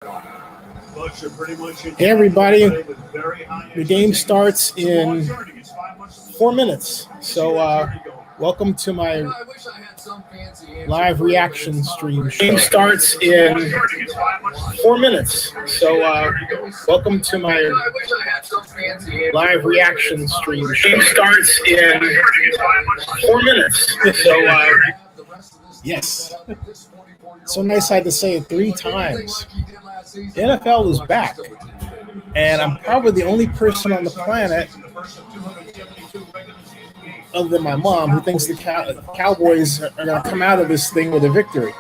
Hey everybody, the game starts in 4 minutes, so welcome to my live reaction stream show. Game starts in 4 minutes, so welcome to my live reaction stream show. Game starts in 4 minutes, so yes, so nice I had to say it 3 times. The NFL is back, and I'm probably the only person on the planet, other than my mom, who thinks the Cowboys are going to come out of this thing with a victory.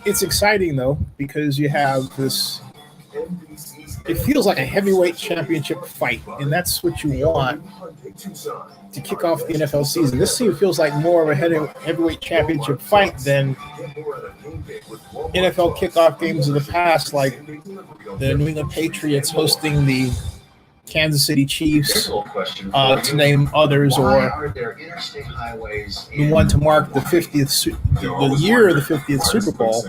It's exciting, though, because you have this, it feels like a heavyweight championship fight, and that's what you want to kick off the NFL season. This season feels like more of a heavyweight championship fight than NFL kickoff games of the past, like the New England Patriots hosting the Kansas City Chiefs, to name others, or the one to mark the 50th, the year of the 50th Super Bowl,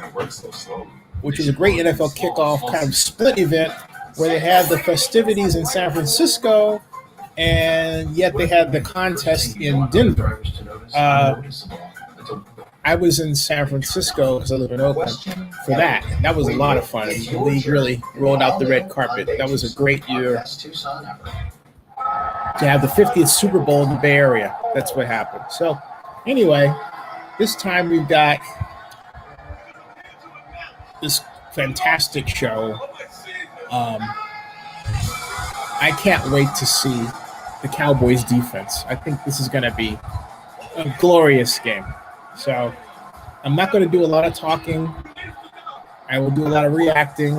which was a great NFL kickoff kind of split event where they had the festivities in San Francisco, and yet they had the contest in Denver. I was in San Francisco because I live in Oakland for that. That was a lot of fun. The league really rolled out the red carpet. That was a great year to have the 50th Super Bowl in the Bay Area. That's what happened. So anyway, this time we've got this fantastic show. I can't wait to see the Cowboys defense. I think this is going to be a glorious game. So I'm not going to do a lot of talking. I will do a lot of reacting.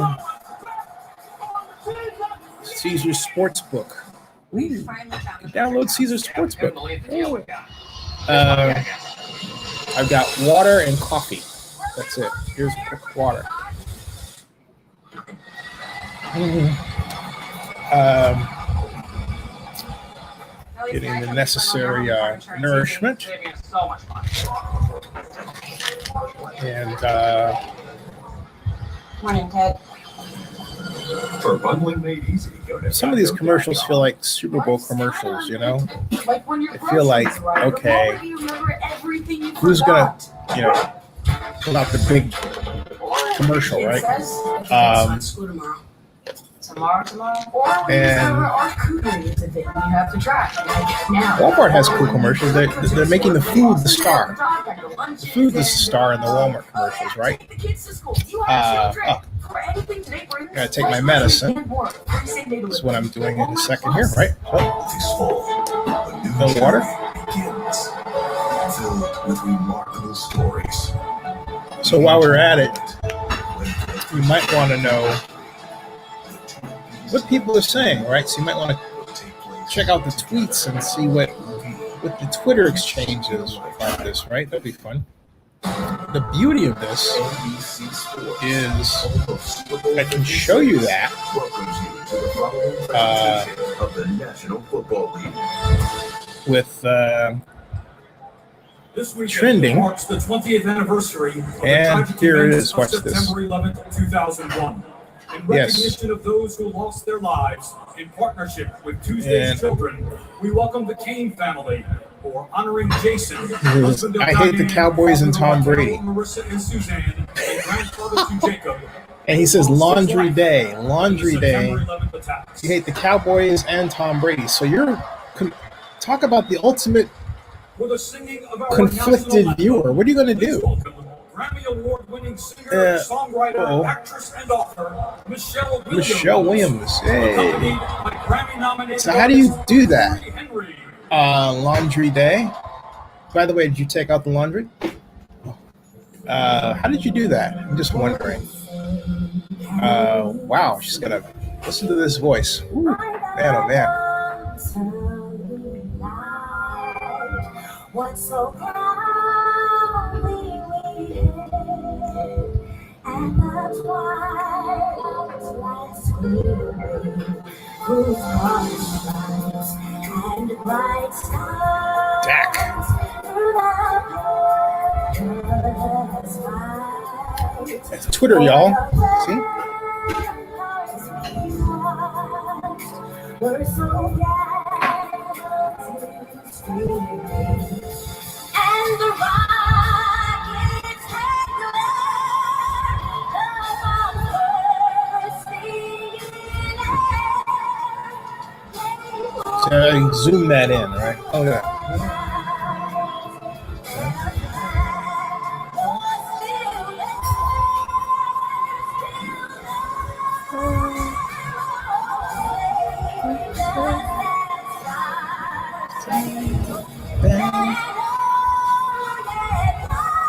Caesar's Sportsbook. Ooh, download Caesar's Sportsbook. I've got water and coffee. That's it. Here's water. Getting the necessary nourishment. And morning, Ted. For bundling made easy, go to some of these commercials feel like Super Bowl commercials, you know? I feel like, okay, who's gonna, pull out the big commercial, right? And Walmart has cool commercials. They're making the food the star. The food is the star in the Walmart commercials, right? Gotta take my medicine. That's what I'm doing in a second here, right? No water. So while we're at it, we might want to know what people are saying, right? So you might want to check out the tweets and see what the Twitter exchange is about this, right? That'd be fun. The beauty of this is I can show you that with trending. Marks the 20th anniversary of and here it is. Watch this. September 11th, 2001. In recognition of those who lost their lives, in partnership with Tuesday's Children, we welcome the Kane family for honoring Jason. I hate the Cowboys and Tom Brady. Marissa and Suzanne, and grandfather to Jacob. And he says laundry day, laundry day. You hate the Cowboys and Tom Brady. So you're talk about the ultimate conflicted viewer. What are you going to do? Grammy Award-winning singer, songwriter, actress, and author, Michelle Williams. Hey. So how do you do that? Laundry day. By the way, did you take out the laundry? How did you do that? I'm just wondering. Wow, she's gonna listen to this voice. Ooh, man, oh man. What's so proudly we hid, and the twilight's last gleaming, whose lights and bright stars through the perilous fight. That's Twitter, y'all. See? We're so and the rockets take So I can zoom that in, right? Oh, yeah.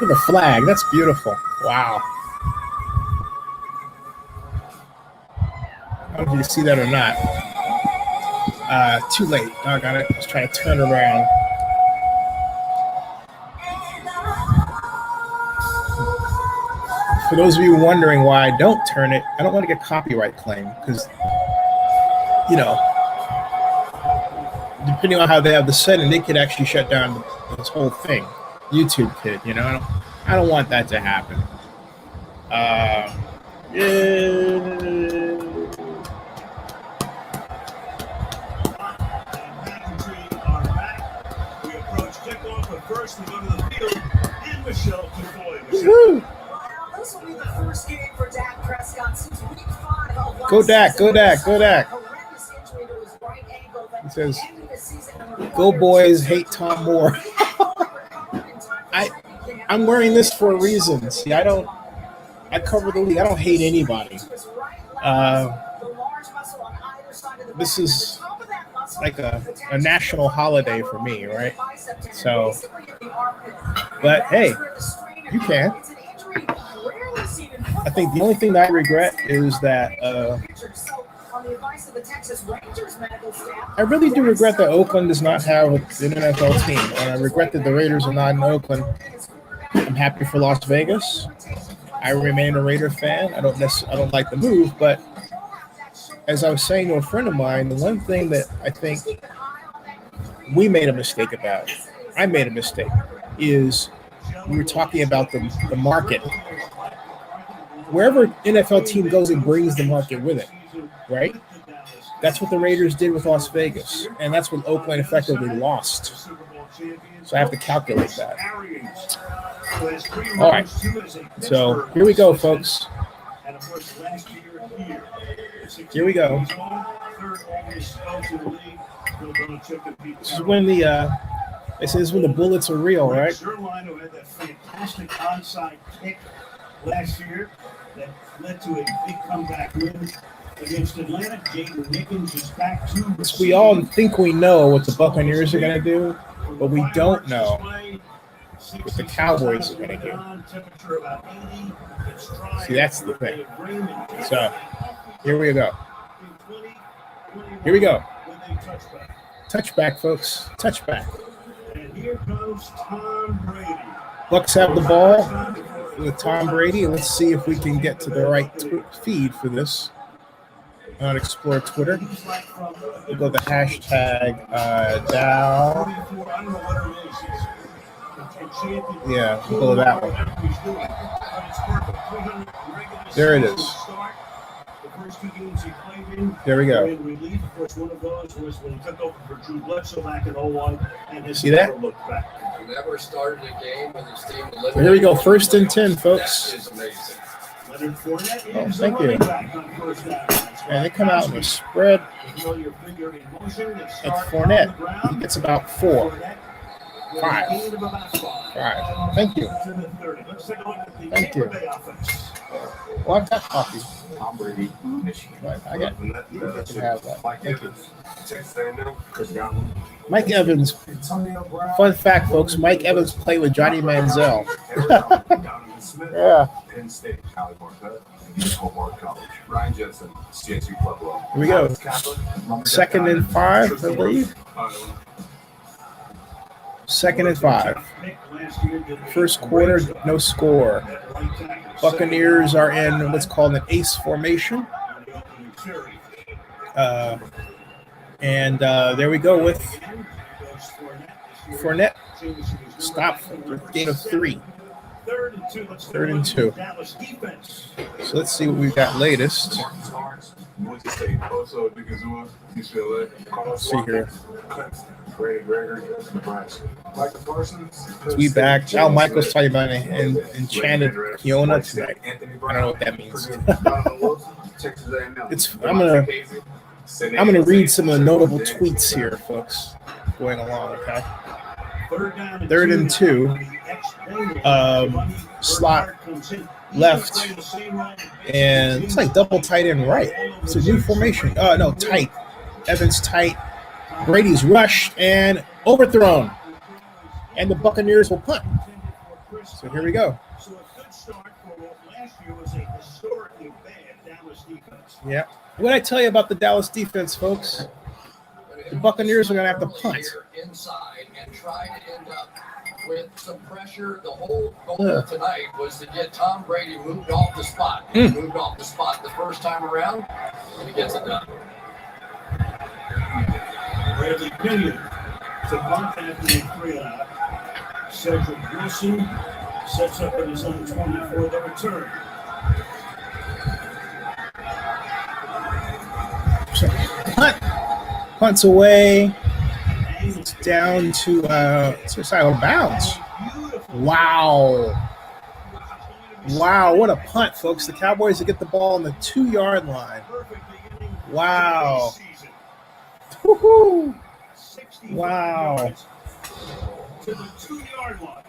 Look at the flag. That's beautiful. Wow. I don't know if you can see that or not. Too late. Oh, I got it. I was trying to turn around. For those of you wondering why I don't turn it, I don't want to get copyright claim because, you know, depending on how they have the setting, they could actually shut down this whole thing. YouTube could, you know. I don't want that to happen. We approach kickoff, but first we go to the field in Michelle Tafoy. This will be the first game for Dak Prescott since week 5 of last Go Dak, season. go Dak, go Dak. Horrendous injury to his right ankle that It says, ended the season and "Go required boys, surgery. hate Tom Moore." I'm wearing this for a reason. See, I cover the league. I don't hate anybody. This is like a national holiday for me, right? So, but hey, you can. I think the only thing that I regret is that I really do regret that Oakland does not have an NFL team, and I regret that the Raiders are not in Oakland. I'm happy for Las Vegas. I remain a Raider fan. I don't like the move, but as I was saying to a friend of mine, the one thing that I think we made a mistake about, I made a mistake, is we were talking about the market. Wherever NFL team goes, it brings the market with it, right? That's what the Raiders did with Las Vegas, and that's what Oakland effectively lost. So I have to calculate that. All right. So here we go, folks. Here we go. This is when the bullets are real, right? Carolina had that fantastic onside kick last year that led to a big comeback win against Atlanta. Jaden Nickens is back to. We all think we know what the Buccaneers are going to do, but we don't know what the Cowboys are going to do. See, that's the thing. So, here we go. Here we go. Touchback, folks. Touchback. And here comes Tom Brady. Bucs have the ball with Tom Brady. Let's see if we can get to the right feed for this. On Explore Twitter. We'll go the hashtag down. Yeah, we'll go that one. There it is. There we go. See that? Never started a game with his team. Here we go. 1st and 10, folks. That is amazing. Oh, thank you. And they come out in a spread. That's Fournette. He gets about 4. 5. Thank you. Thank you. Well, I've got coffee. Tom Brady, Michigan. Right, I got you can have that. Thank you. Chris Godwin. Mike Evans. Fun fact, folks. Mike Evans played with Johnny Manziel. Yeah. Penn State, Cali Marquette, and Hobart College. Ryan Jensen, CSU Pueblo. Here we go. 2nd and 5, I believe. 2nd and 5. First quarter, no score. Buccaneers are in what's called an ace formation. And there we go with Fournette. Stop. Gain of 3. 3rd and 2. Let's 3rd and 2. Dallas defense. So let's see what we've got latest. Marcus Lawrence, Boise State, Oso Dikazua, UCLA, Let's see here. Clemson, Brady Gregory, Nebraska, Michael Parsons. We back. Al Michaels talking about an enchanted Kiona tonight. I don't know what that means. I'm gonna read some of the notable tweets here, folks. Going along, okay. 3rd and 2. Slot left, and it's like double tight end right. It's a new formation. No, tight. Evans tight. Brady's rushed and overthrown, and the Buccaneers will punt. So here we go. So a good start for what last year was a historically bad Dallas defense. Yeah. What I tell you about the Dallas defense, folks? The Buccaneers are going to have to punt. Inside and try to end up with some pressure. The whole goal tonight was to get Tom Brady moved off the spot. He moved off the spot the first time around, and he gets it done. Bradley Pinion to punt after the 3 out. Cedric Wilson sets up at his own 20 for the return. Punts away. It's down to it's out of bounds. Wow, what a punt, folks! The Cowboys to get the ball on the 2-yard line. Wow. Woo-hoo. Wow.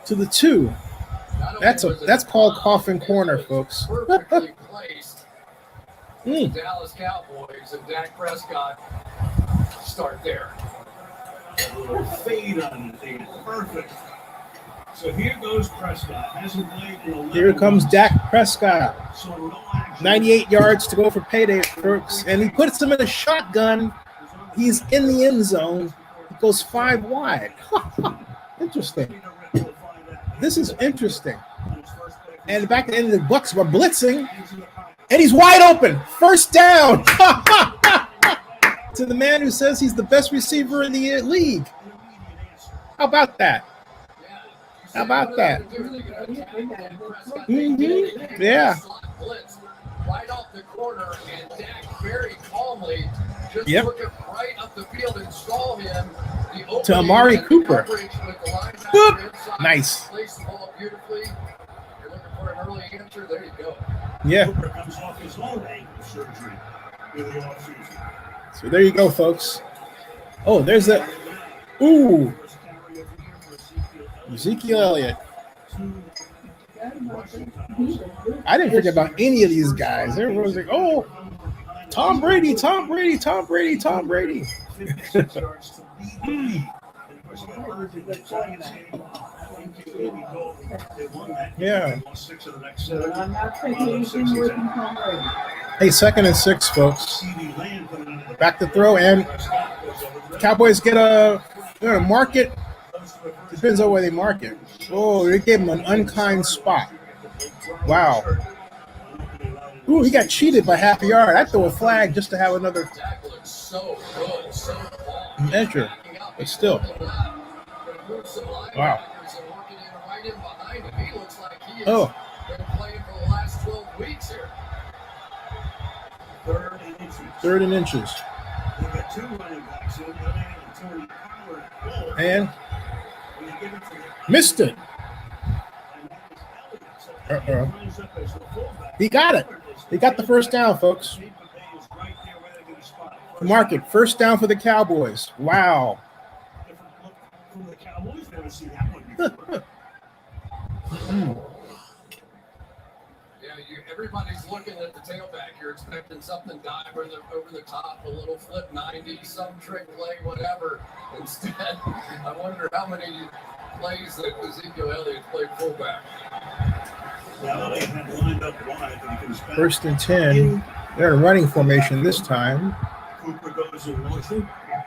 To the 2. That's called coffin corner, folks. Perfectly placed. Dallas Cowboys and Dak Prescott start there. A little fade on it. Perfect. So here goes Prescott. Hasn't played in 11 Here comes months. Dak Prescott. So no action. 98 yards to go for payday, folks. And he puts him in a shotgun. He's in the end zone. He goes 5 wide. Interesting. This is interesting. And back at the end, the Bucs were blitzing. And he's wide open. First down. To the man who says he's the best receiver in the league. How about that? How about that? Mm-hmm. Yeah. Right off the corner, and Dak very calmly just took it right up the field and saw him. To Amari Cooper. Boop. Nice. Placed the ball beautifully. You're looking for an early answer. There you go. Yeah. Cooper comes off his own ankle surgery in the offseason. So there you go, folks. Oh, there's that. Ooh. Ezekiel Elliott. I didn't forget about any of these guys. Everyone was like, oh, Tom Brady. Yeah. Hey, 2nd and 6, folks. Back to throw, and Cowboys get a mark it. Depends on where they mark it. Oh, they gave him an unkind spot. Wow. Ooh, he got cheated by half a yard. I'd throw a flag just to have another measure. But still. Wow. Oh. 3rd and inches. And missed it. He got it. He got the first down, folks. Mark it. First down for the Cowboys. Wow. Everybody's looking at the tailback. You're expecting something dive over the top, a little flip 90, some trick play, whatever. Instead, I wonder how many plays that Ezekiel Elliott played fullback. First and 10. They're in running formation this time.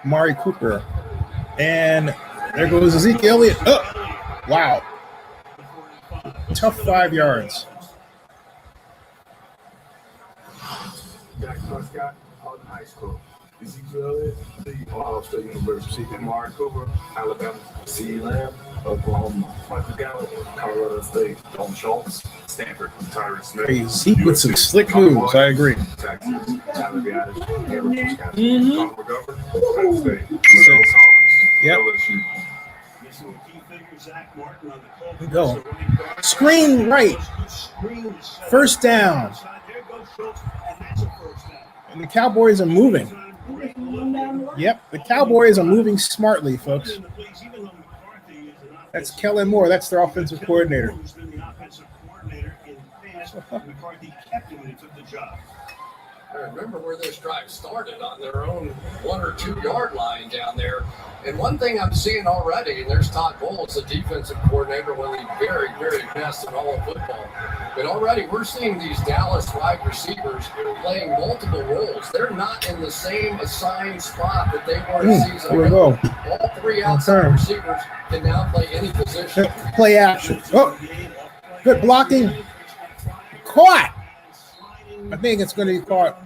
Amari Cooper. And there goes Ezekiel Elliott. Oh, wow. Tough 5 yards. Dak Prescott, Houghton High School. Ezekiel Elliott, Ohio State University. Amari Cooper, Alabama. C. Lamb, Oklahoma, Michael Gallup, Colorado State, Dalton Schultz, Stanford, Tyree Smith. Crazy with some slick moves. I agree. Texas, Tyler Gaddis, Arizona, Mhm. Connor McGovern, Penn State, Liddell Collins, Yep. LSU. Missing a key figure, Zach Martin on the Colts. We go. Screen right. First down. There goes Schultz, and that's a first down. And the Cowboys are moving. Yep, the Cowboys are moving smartly, folks. That's Kellen Moore. That's their offensive coordinator. Who's been the offensive coordinator in the past. McCarthy kept him when he took the job. I remember where this drive started on their own 1 or 2 yard line down there. And one thing I'm seeing already, and there's Todd Bowles, the defensive coordinator, one of the very, very best in all of football. But already we're seeing these Dallas wide receivers playing multiple roles. They're not in the same assigned spot that they were in season. Here we go. All 3 outside receivers can now play any position. Play action. Oh, good blocking. Caught. I think it's going to be caught.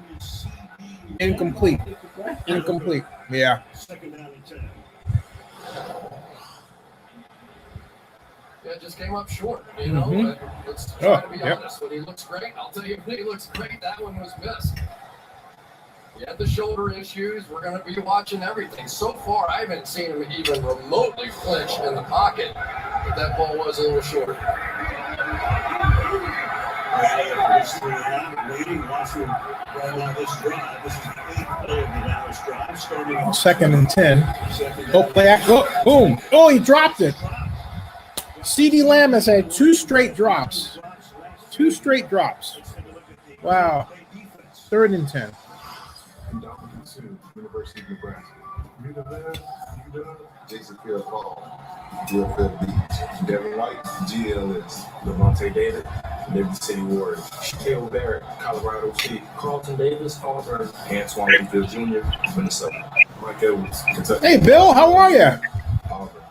Incomplete. Incomplete. Yeah. Second down and 10. Yeah, it just came up short, you know. Mhm. Let's try to be yep. honest. When he looks great, I'll tell you when he looks great, that one was missed. He had the shoulder issues. We're going to be watching everything. So far, I haven't seen him even remotely flinch in the pocket, but that ball was a little short. Waiting, watching right now this drive. This is the 8th play of the Dallas drive. Starting on Second and 10. second Oh, down. play action. Oh, boom. Oh, he dropped it. CeeDee Lamb has had 2 straight drops. 2 straight drops. Wow. Third and 10. University of Nebraska. Jason Pierre-Paul, UFL Beach, Devin White, GLS, Lavonte David, Liberty City Warriors, Shaquille Barrett, Colorado State, Carlton Davis, Auburn, Antoine Winfield Jr., Minnesota, Mike Edwards, Kentucky. Hey, Bill, how are you?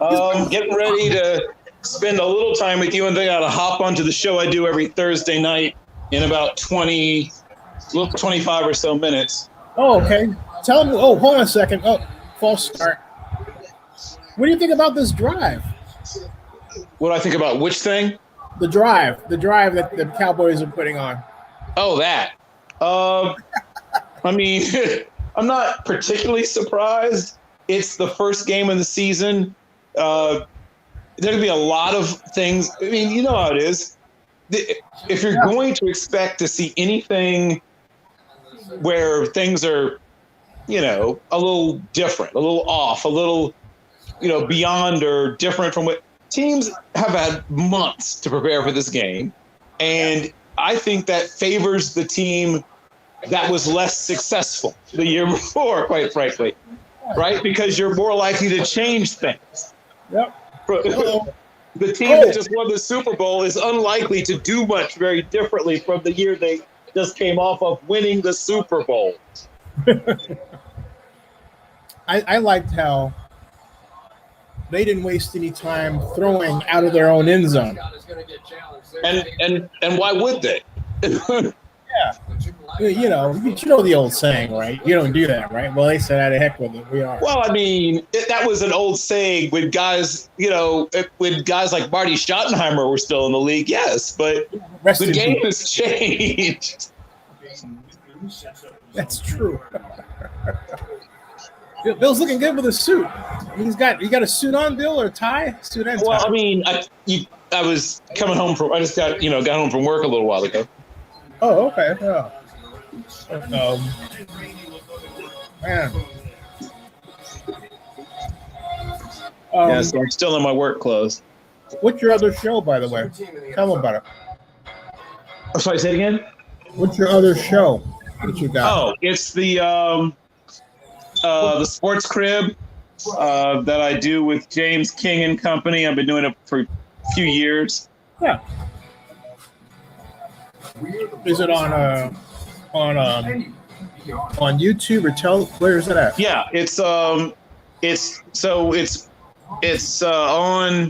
Auburn. Getting ready to spend a little time with you, and then I got to hop onto the show I do every Thursday night in about 25 or so minutes. Oh, okay. Tell him. Oh, hold on a second. Oh, false start. What do you think about this drive? What do I think about which thing? The drive that the Cowboys are putting on. Oh, that. I mean, I'm not particularly surprised. It's the first game of the season. There's going to be a lot of things. I mean, you know how it is. If you're going to expect to see anything where things are, you know, a little different, a little off, a little, you know, beyond or different from what teams have had months to prepare for this game. And I think that favors the team that was less successful the year before, quite frankly, right? Because you're more likely to change things. Yep. The team that just won the Super Bowl is unlikely to do much very differently from the year they just came off of winning the Super Bowl. I liked how they didn't waste any time throwing out of their own end zone. And why would they? Yeah. You know the old saying, right? You don't do that, right? Well, they said, "Out of heck with it, we are." Well, I mean, that was an old saying with guys, you know, when guys like Marty Schottenheimer were still in the league, yes, but the game has changed. That's true. Bill's looking good with a suit. You got a suit on, Bill, or a tie? Suit and tie. Well, I mean, I was coming home from. I just got home from work a little while ago. Oh, okay. Man. Yeah, so I'm still in my work clothes. What's your other show, by the way? Tell them about it. Oh, sorry, say it again? What's your other show that you got? Oh, it's the Sports Crib that I do with James King and Company. I've been doing it for a few years. Yeah. Is it on YouTube or where is it at? Yeah, it's on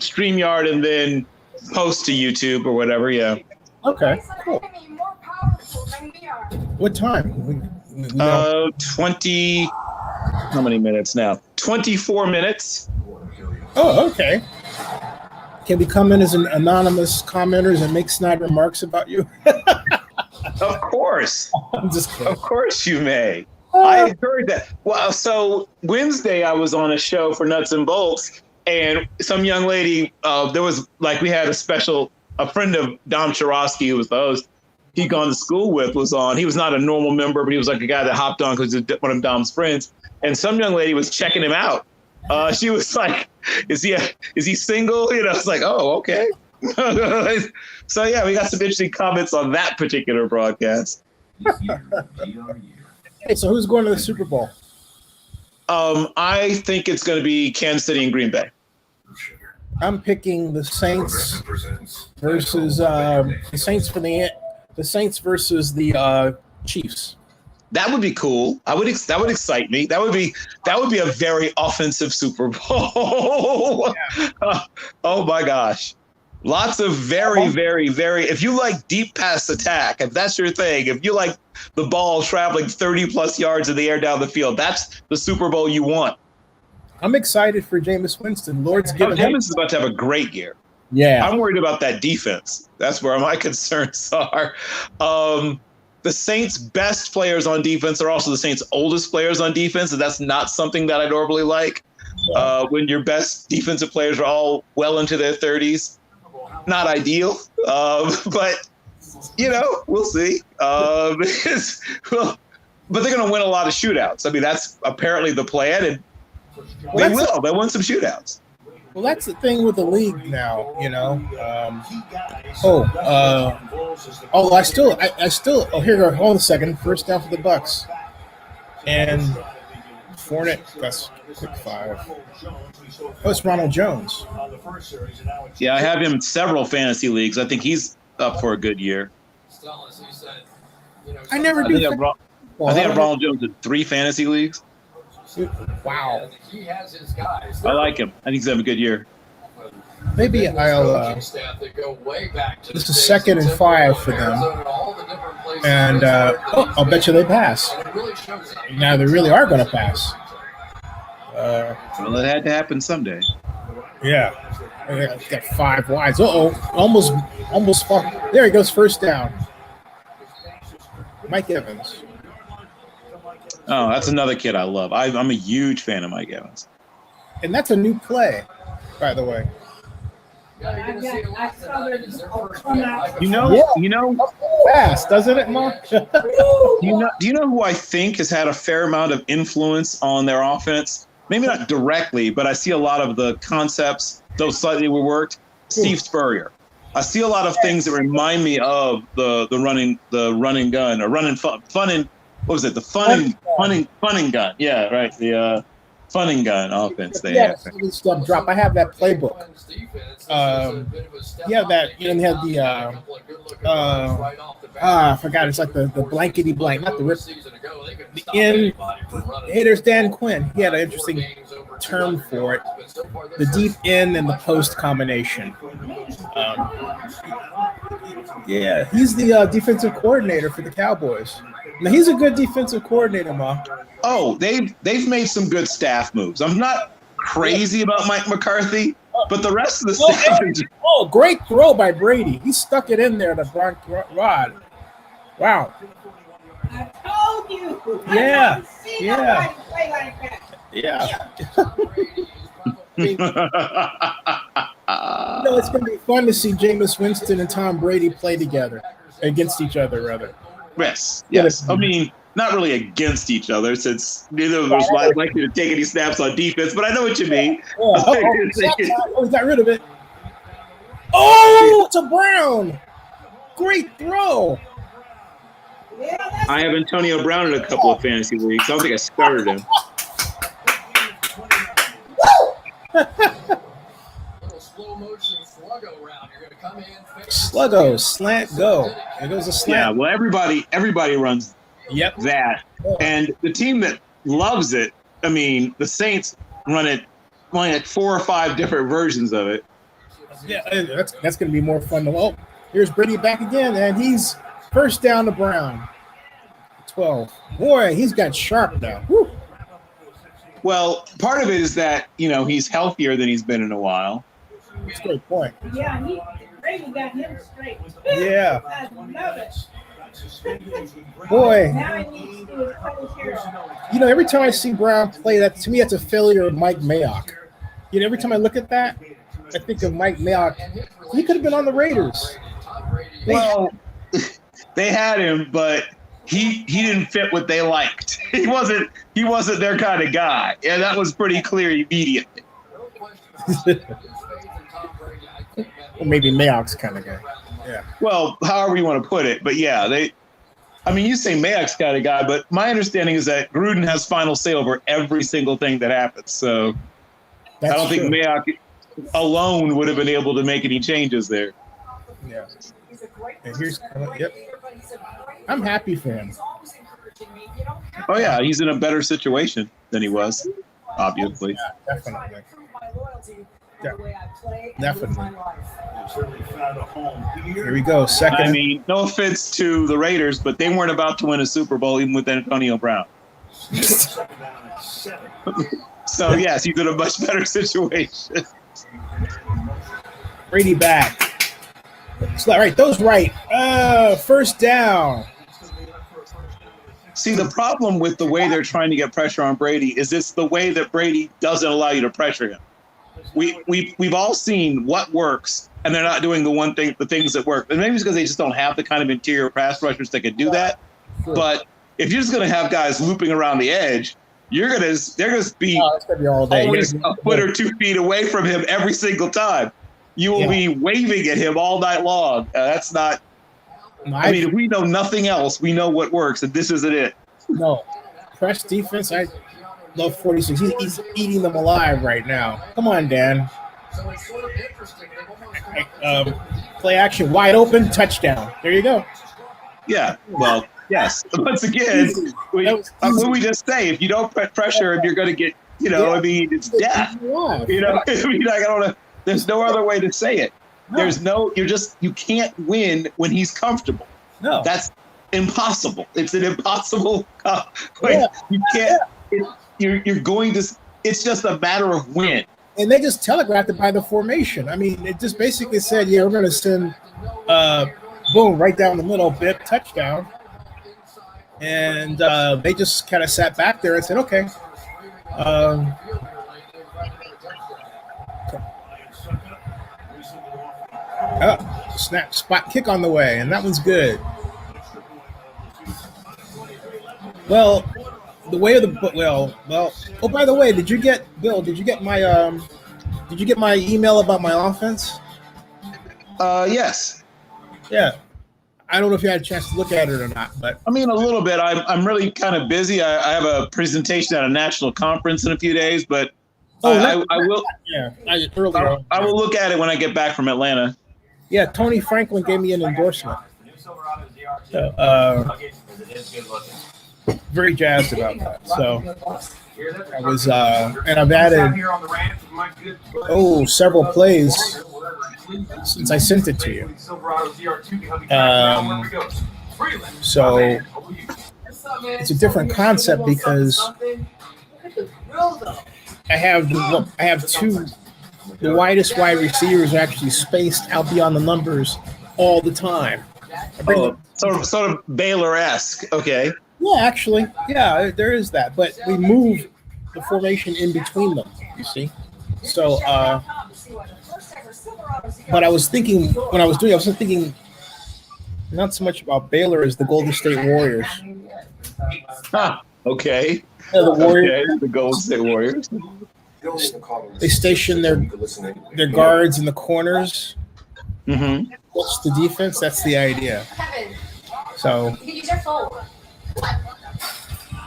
StreamYard and then post to YouTube or whatever. Yeah. Okay. Cool. What time? We 20. How many minutes now? 24 minutes. Oh, okay. can we come in as an anonymous commenters and make snide remarks about you? Of course. I'm just kidding. Of course you may. I heard that. Well, so Wednesday I was on a show for Nuts and Bolts, and some young lady, there was like, we had a friend of Dom Chorosky, who was the host, he'd gone to school with, was on. He was not a normal member, but he was like a guy that hopped on because he was one of Dom's friends. And some young lady was checking him out. She was like, is he single? You know, it's like, oh, okay. So yeah, we got some interesting comments on that particular broadcast. Hey, so who's going to the Super Bowl? I think it's going to be Kansas City and Green Bay. I'm picking the Saints versus the Saints versus the Chiefs. That would be cool. That would excite me. That would be a very offensive Super Bowl. Yeah. Oh my gosh. Lots of very, very, very, if you like deep pass attack, if that's your thing, if you like the ball traveling 30 plus yards in the air down the field, that's the Super Bowl you want. I'm excited for Jameis Winston. Lord's given him. Jameis is about to have a great year. Yeah. I'm worried about that defense. That's where my concerns are. The Saints' best players on defense are also the Saints' oldest players on defense, and that's not something that I normally like. When your best defensive players are all well into their 30s. Not ideal, but, we'll see. But they're going to win a lot of shootouts. I mean, that's apparently the plan, and they will. They'll win some shootouts. Well, that's the thing with the league now, I still. Oh, here we go. Hold on a second. First down for the Bucs. And Fournette, that's quick 5. Oh, it's Ronald Jones. Yeah, I have him in several fantasy leagues. I think he's up for a good year. I never do. I think I have Ronald Jones in 3 fantasy leagues. Wow. I like him. I think he's having a good year. Maybe I'll. This is 2nd and 5 for them. And I'll bet you they pass. Now they really are going to pass. Well, it had to happen someday. Yeah. Got 5 wides. Almost far. There he goes, first down. Mike Evans. Oh, that's another kid I love. I'm a huge fan of Mike Evans. And that's a new play, by the way. Fast, doesn't it, Mark? Do you know who I think has had a fair amount of influence on their offense? Maybe not directly, but I see a lot of the concepts, though slightly reworked. Steve Spurrier. I see a lot of things that remind me of the running gun or running fun and what was it? The funning gun. Yeah, right. The funning gun offense they have. Stuff drop. I have that playbook. Yeah, that they had the I forgot. It's like the blankety blank, not the rip. The end. Hey, there's Dan Quinn. He had an interesting term for it. The deep end and the post combination. Yeah, he's the defensive coordinator for the Cowboys. Now he's a good defensive coordinator, Ma. Oh, they've made some good staff moves. I'm not crazy about Mike McCarthy, but the rest of the staff. Great throw by Brady. He stuck it in there, the Bronx Rod. Wow. I told you. Yeah. It's going to be fun to see Jameis Winston and Tom Brady play together, against each other, rather. Yes. I mean, not really against each other, since neither of them was likely to take any snaps on defense, but I know what you mean. He got rid of it. Oh, to Brown. Great throw. I have Antonio Brown in a couple of fantasy leagues. I don't think I started him. Sluggo, slant, go. There goes a slant. Yeah, well, everybody runs that. And the team that loves it, I mean, the Saints run it like 4 or 5 different versions of it. Yeah, that's going to be more fun to watch. Here's Brady back again, and he's first down to Brown. 12. Boy, he's got sharp now. Woo. Well, part of it is that, he's healthier than he's been in a while. That's a great point. Yeah, Brady got him straight. Yeah. I love it. Boy, Now he needs to do his coach here. every time I see Brown play, that to me, that's a failure of Mike Mayock. Every time I look at that, I think of Mike Mayock. He could have been on the Raiders. Well, they had him, but he didn't fit what they liked. He wasn't their kind of guy. Yeah, that was pretty clear immediately. Or maybe Mayock's kind of guy. Yeah. Well, however you want to put it, but yeah, you say Mayock's kind of guy, but my understanding is that Gruden has final say over every single thing that happens. So That's I don't think true. Mayock alone would have been able to make any changes there. Yeah. And yep. I'm happy for him. Oh yeah, he's in a better situation than he was, obviously. Yeah, definitely. Yeah. Definitely. Here we go. Second. I mean, no offense to the Raiders, but they weren't about to win a Super Bowl even with Antonio Brown. So yes, he's in a much better situation. Brady back. So, right, those right. First down. See, the problem with the way they're trying to get pressure on Brady is it's the way that Brady doesn't allow you to pressure him. We've all seen what works, and they're not doing the things that work. And maybe it's because they just don't have the kind of interior pass rushers that can do that. Sure. But if you're just going to have guys looping around the edge, they're going to be all day. Always a foot or 2 feet away from him every single time. You will be waving at him all night long. That's not. I mean, if we know nothing else, we know what works, and this isn't it. No, press defense. I love 46. He's eating them alive right now. Come on, Dan. Play action, wide open, touchdown. There you go. Yeah. Well, yes. Once again, what we just say? If you don't pressure him, you're going to get. I mean, it's death. I mean, I don't know. There's no other way to say it. No. You can't win when he's comfortable. No. That's impossible. It's an impossible. You can't. You're going to. It's just a matter of when. And they just telegraphed it by the formation. I mean, it just basically said, we're going to send, boom, right down the middle, bip, touchdown. And they just kind of sat back there and said, okay. Snap, spot kick on the way, and that one's good. Well, the way of the oh, by the way, did you get my email about my offense? Yes. Yeah. I don't know if you had a chance to look at it or not, but I mean, a little bit. I'm really kind of busy. I have a presentation at a national conference in a few days, but I will. Yeah, earlier. I will look at it when I get back from Atlanta. Yeah, Tony Franklin gave me an endorsement. Very jazzed about that. So I was, and I've added several plays since I sent it to you. So it's a different concept because I have two. The widest wide receivers are actually spaced out beyond the numbers all the time. Sort of Baylor-esque. Okay. Yeah, actually, there is that, but we move the formation in between them. You see, so. But I was thinking when I was thinking not so much about Baylor as the Golden State Warriors. Okay. Yeah, the Warriors. Okay, the Golden State Warriors. They station their guards in the corners. Mm-hmm. What's the defense? That's the idea. So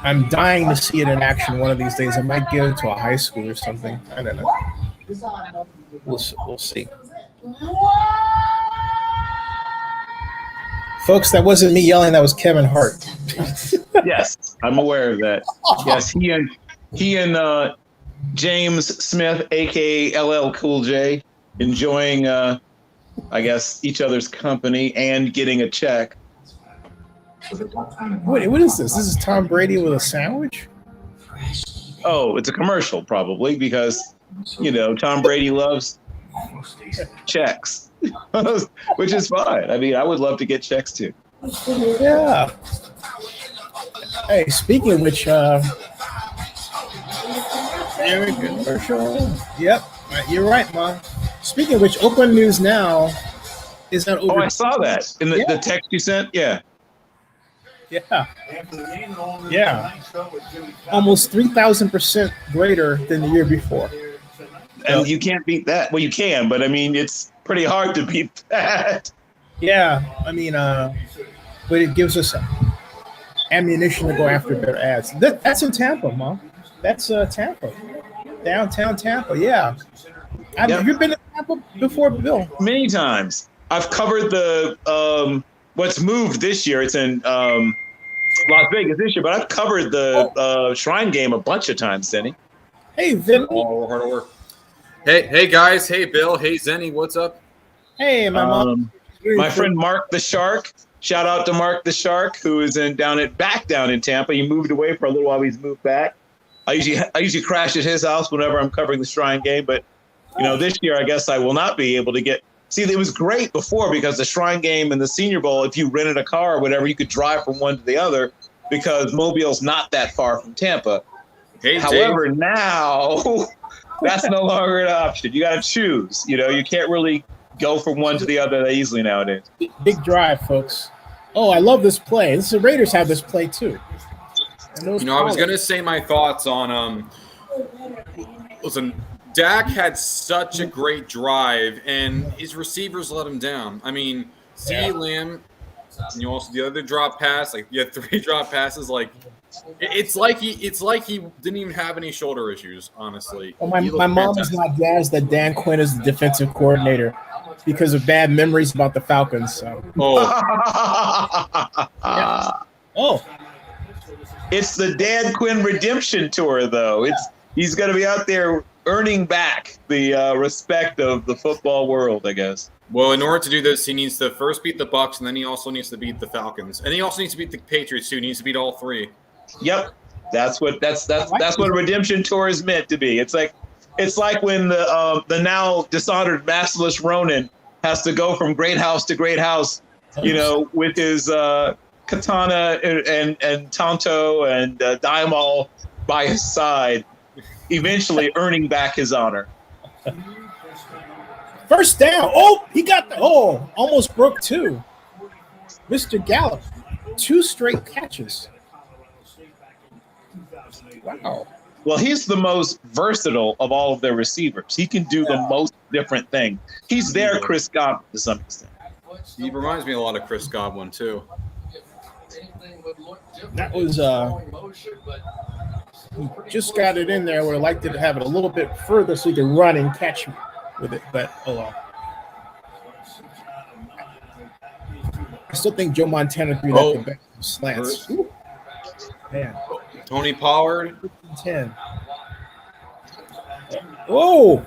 I'm dying to see it in action one of these days. I might give it to a high school or something. I don't know. We'll see. Folks, that wasn't me yelling. That was Kevin Hart. Yes, I'm aware of that. Yes, he and James Smith, a.k.a. LL Cool J, enjoying, I guess, each other's company and getting a check. Wait, what is this? This is Tom Brady with a sandwich? Oh, it's a commercial, probably, because, Tom Brady loves checks, which is fine. I mean, I would love to get checks too. Yeah. Hey, speaking of which, there we go. For sure. Yep. You're right, Mom. Speaking of which, Oakland News Now is that over. Oh, I saw that in the text you sent. Yeah. Yeah. Yeah. Almost 3,000% greater than the year before. And you can't beat that. Well, you can, but I mean, it's pretty hard to beat that. Yeah. I mean, but it gives us ammunition to go after better ads. That's in Tampa, Mom. That's Tampa. Downtown Tampa. Yeah. Have you been to Tampa before, Bill? Many times. I've covered the what's moved this year. It's in Las Vegas this year, but I've covered the Shrine game a bunch of times, Zenny. Hey, Vin. All hard work. Hey guys. Hey Bill. Hey Zenny. What's up? Hey, my mom. My friend Mark the Shark. Shout out to Mark the Shark, who is back down in Tampa. He moved away for a little while. He's moved back. I usually crash at his house whenever I'm covering the Shrine game, but this year I guess I will not be able to get. See, it was great before because the Shrine game and the Senior Bowl, if you rented a car or whatever, you could drive from one to the other because Mobile's not that far from Tampa. Hey, however, now that's no longer an option. You got to choose. You can't really go from one to the other that easily nowadays. Big drive, folks. Oh, I love this play. The Raiders have this play too. I was going to say my thoughts on listen, Dak had such a great drive, and his receivers let him down. I mean, CeeDee Lamb, and also the other drop pass, like you had 3 drop passes. Like it's like he didn't even have any shoulder issues, honestly. Well, my mom is not jazzed that Dan Quinn is the defensive coordinator because of bad memories about the Falcons. So. Oh. It's the Dan Quinn redemption tour, though. He's going to be out there earning back the respect of the football world, I guess. Well, in order to do this, he needs to first beat the Bucs, and then he also needs to beat the Falcons, and he also needs to beat the Patriots too. He needs to beat all 3. Yep, that's what a redemption tour is meant to be. It's like when the now dishonored Masterless Ronin has to go from great house to great house, with his katana and Tonto and Daimal by his side, eventually earning back his honor. First down. Oh, he got almost broke 2. Mr. Gallup, 2 straight catches. Wow. Well, he's the most versatile of all of their receivers. He can do the most different things. He's their Chris Godwin to some extent. He reminds me a lot of Chris Godwin too. That was he just got it in there. I would have liked to have it a little bit further so he could run and catch with it, but oh well. I still think Joe Montana threw that the best slants. Man. Tony Pollard. 10. Oh,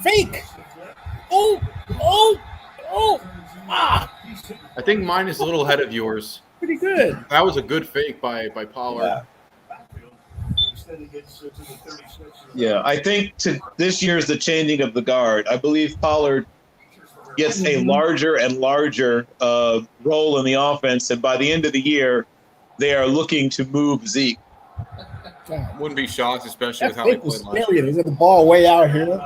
fake. Ah. I think mine is a little ahead of yours. Pretty good. That was a good fake by Pollard. Yeah, I think this year is the changing of the guard. I believe Pollard gets a larger and larger role in the offense, and by the end of the year, they are looking to move Zeke. Wouldn't be shocked, especially with how they played last year. They got the ball way out here.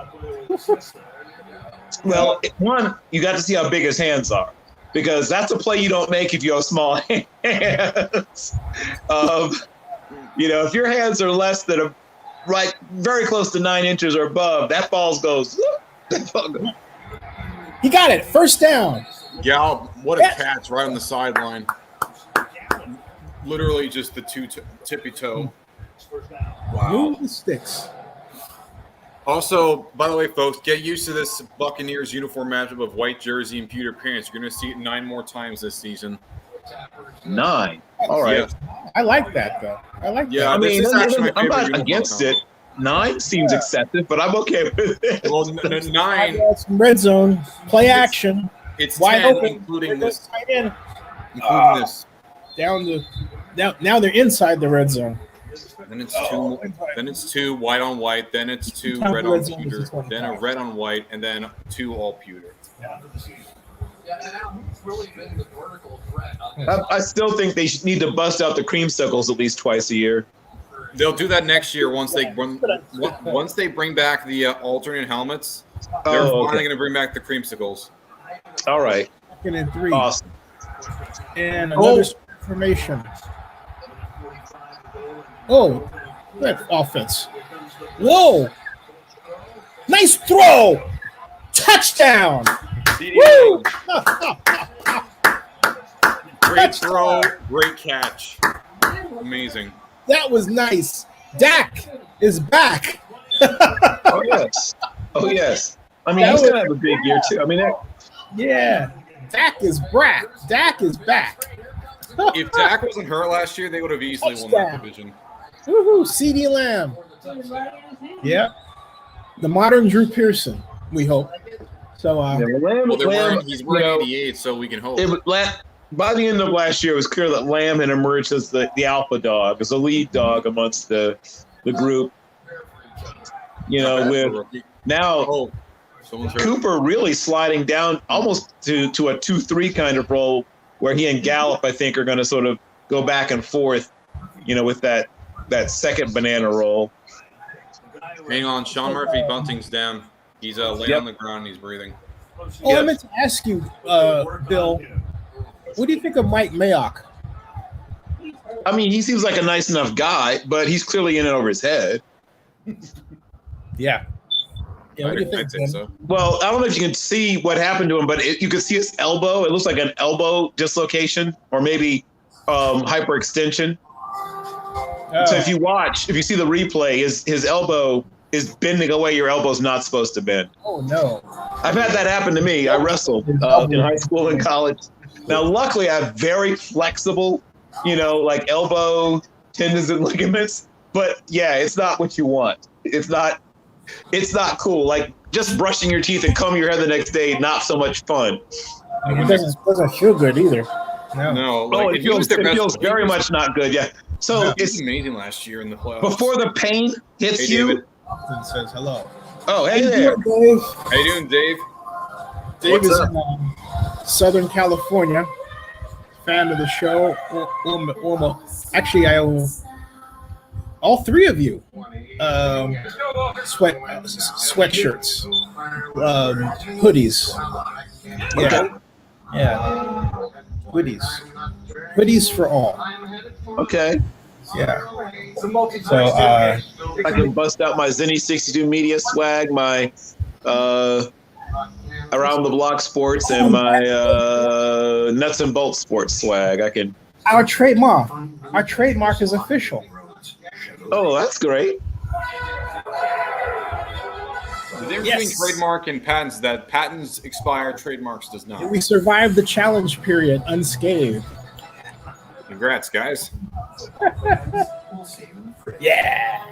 Well, one, you got to see how big his hands are, because that's a play you don't make if you have small hands. If your hands are less than very close to 9 inches or above, that ball goes. He got it. First down. Yeah, what a catch right on the sideline. Literally just the tippy toe. Wow. Move the sticks. Also, by the way, folks, get used to this Buccaneers uniform matchup of white jersey and pewter pants. You're going to see it 9 more times this season. 9. All right. Yeah. I like that, though. I like that. I mean, this is actually my I'm favorite not against it. 9 seems excessive, but I'm okay with it. Well, 9. Some red zone. Play action. It's wide 10, open. including this. Right in. Including this. Now they're inside the red zone. Then it's two. Then it's 2 white on white. Then it's 2 Tampa red on red zone is pewter. 25. Then a red on white, and then 2 all pewter. Yeah, and now who's really been the vertical threat? I still think they need to bust out the creamsicles at least twice a year. They'll do that next year once they bring back the alternate helmets. They're finally going to bring back the creamsicles. All right. 2nd and 3. Awesome. And another formation. Oh, that offense. Whoa. Nice throw. Touchdown. Woo! Great throw, great catch. Amazing. That was nice. Dak is back. Oh, yes. Oh, yes. I mean, he's going to have a big year, too. I mean, Yeah. Dak is back. Dak is back. If Dak wasn't hurt last year, they would have easily won that division. Woohoo, CeeDee Lamb. Yeah. The modern Drew Pearson, we hope. So, he's wearing 88, so we can hope. By the end of last year, it was clear that Lamb had emerged as the alpha dog, as the lead dog amongst the group. You know, with now Cooper really sliding down almost to a 2-3 kind of role, where he and Gallup, I think, are going to sort of go back and forth, you know, with that second banana roll. Hang on, Sean Murphy Bunting's down. He's laying on the ground and he's breathing. Oh, I meant to ask you, Bill, what do you think of Mike Mayock? I mean, he seems like a nice enough guy, but he's clearly in it over his head. Yeah. Yeah, what do you think, think so. Well, I don't know if you can see what happened to him, but you can see his elbow. It looks like an elbow dislocation or maybe hyperextension. Oh. So if you see the replay, his elbow is bending away. Your elbow's not supposed to bend. Oh, no. I've had that happen to me. I wrestled in high school and college. Now, luckily, I have very flexible, like elbow tendons and ligaments. But yeah, it's not what you want. It's not cool. Like just brushing your teeth and combing your hair the next day, not so much fun. It doesn't feel good either. No. It feels very much not good. Yeah. So it's amazing last year in the playoffs. Before the pain hits you. David. Says hello. Oh, hey there. Dave. How you doing, Dave? Dave is in Southern California. Fan of the show. Actually, I own all three of you. Sweatshirts, hoodies. Yeah. Hoodies for all. Okay. Yeah. So I can bust out my Zenny 62 Media swag, my Around the Block Sports, and my Nuts and Bolts Sports swag. I can. Our trademark is official. Oh, that's great. The difference between trademark and patents is that patents expire, trademarks does not. We survived the challenge period unscathed. Congrats, guys. Yeah.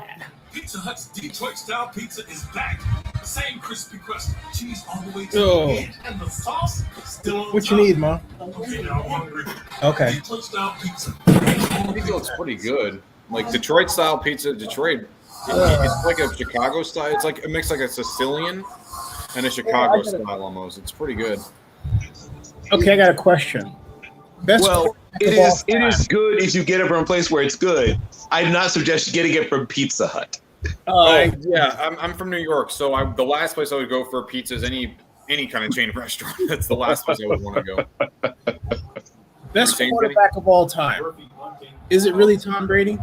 Pizza Hut's Detroit-style pizza is back. Same crispy crust, cheese all the way to Oh. the end, and the sauce still on What top. you need, Ma? Okay, now I'm hungry. Okay. Detroit-style pizza. Pizza looks pretty good. Like Detroit-style pizza, Detroit. It's like a Chicago style. It's like a mix, like a Sicilian and a Chicago style almost. It's pretty good. Okay, I got a question. It is good if you get it from a place where it's good. I'd not suggest getting it from Pizza Hut. I'm from New York, so the last place I would go for pizza is any kind of chain restaurant. That's the last place I would want to go. Best quarterback of all time. Is it really Tom Brady?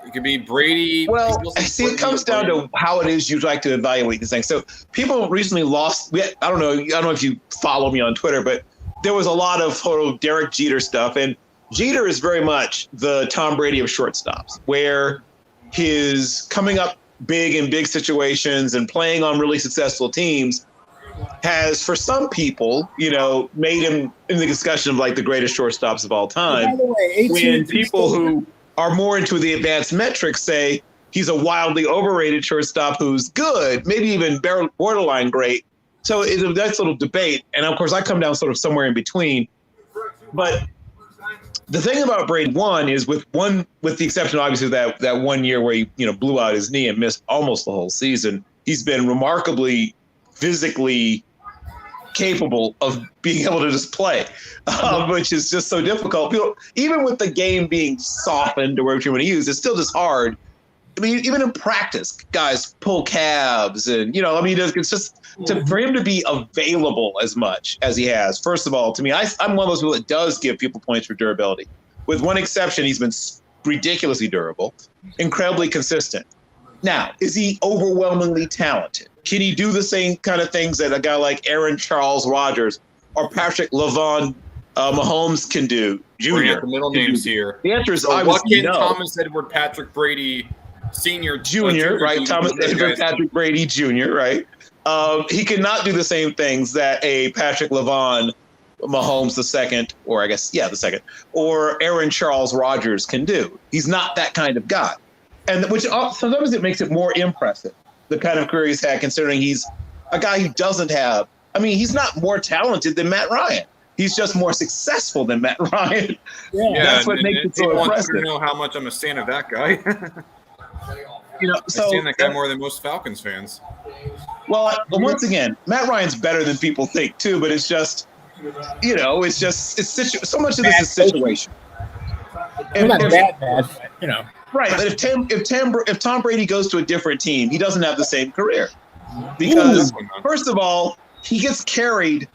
It could be Brady. Well, see, it comes down to how it is you'd like to evaluate these things. So people recently lost. I don't know if you follow me on Twitter, but there was a lot of Derek Jeter stuff, and Jeter is very much the Tom Brady of shortstops, where his coming up big in big situations and playing on really successful teams has, for some people, made him in the discussion of like the greatest shortstops of all time. By the way, when people who are more into the advanced metrics say he's a wildly overrated shortstop who's good, maybe even borderline great. So it's a nice little debate. And of course, I come down sort of somewhere in between. But the thing about Brady, one is with the exception, obviously, that 1 year where he blew out his knee and missed almost the whole season. He's been remarkably physically capable of being able to just play, which is just so difficult. Even with the game being softened or whatever you want to use, it's still just hard. I mean, even in practice, guys pull calves and, it's just for him to be available as much as he has. First of all, to me, I'm one of those people that does give people points for durability. With one exception, he's been ridiculously durable, incredibly consistent. Now, is he overwhelmingly talented? Can he do the same kind of things that a guy like Aaron Charles Rodgers or Patrick LaVon Mahomes can do? Bring Junior. out the middle names here. The answer is so obviously what can no. Thomas Edward Patrick Brady Senior, Junior, right? Thomas Edward Patrick Brady Jr., right? He cannot do the same things that a Patrick LaVon Mahomes II, or I guess, the second, or Aaron Charles Rodgers can do. He's not that kind of guy. And which sometimes it makes it more impressive, the kind of career he's had, considering he's a guy who doesn't have, he's not more talented than Matt Ryan. He's just more successful than Matt Ryan. Yeah, that's what makes it so impressive. I don't know how much I'm a fan of that guy. I've seen that guy more than most Falcons fans. Well, once again, Matt Ryan's better than people think too, but it's just, so much of this is situation. It's not that bad, but, Right, but if Tom Brady goes to a different team, he doesn't have the same career because first of all, he gets carried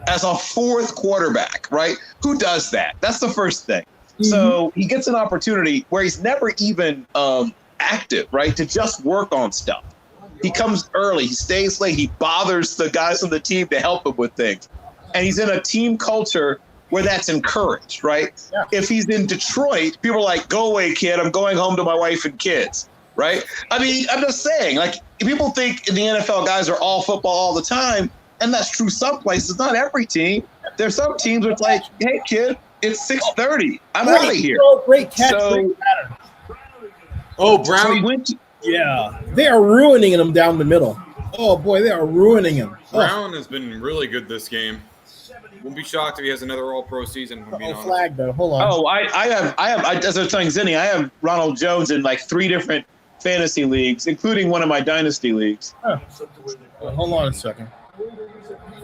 as a fourth quarterback, right? Who does that? That's the first thing. Mm-hmm. So he gets an opportunity where he's never even active, right? To just work on stuff. He comes early, he stays late, he bothers the guys on the team to help him with things. And he's in a team culture where that's encouraged, right? Yeah. If he's in Detroit, people are like, go away, kid, I'm going home to my wife and kids, right? I'm just saying, like, people think in the NFL guys are all football all the time, and that's true some places, not every team. There's some teams where it's like, hey, kid, it's 6:30. I'm out of here. Great catch. Great pattern. Oh, Brown. Yeah. They are ruining him down the middle. Oh, boy, they are ruining him. Brown has been really good this game. Won't be shocked if he has another All-Pro season. Flag, though. Hold on. Oh, I have, as I was telling Zinni, I have Ronald Jones in like 3 different fantasy leagues, including one of my dynasty leagues. Oh. Hold on a second.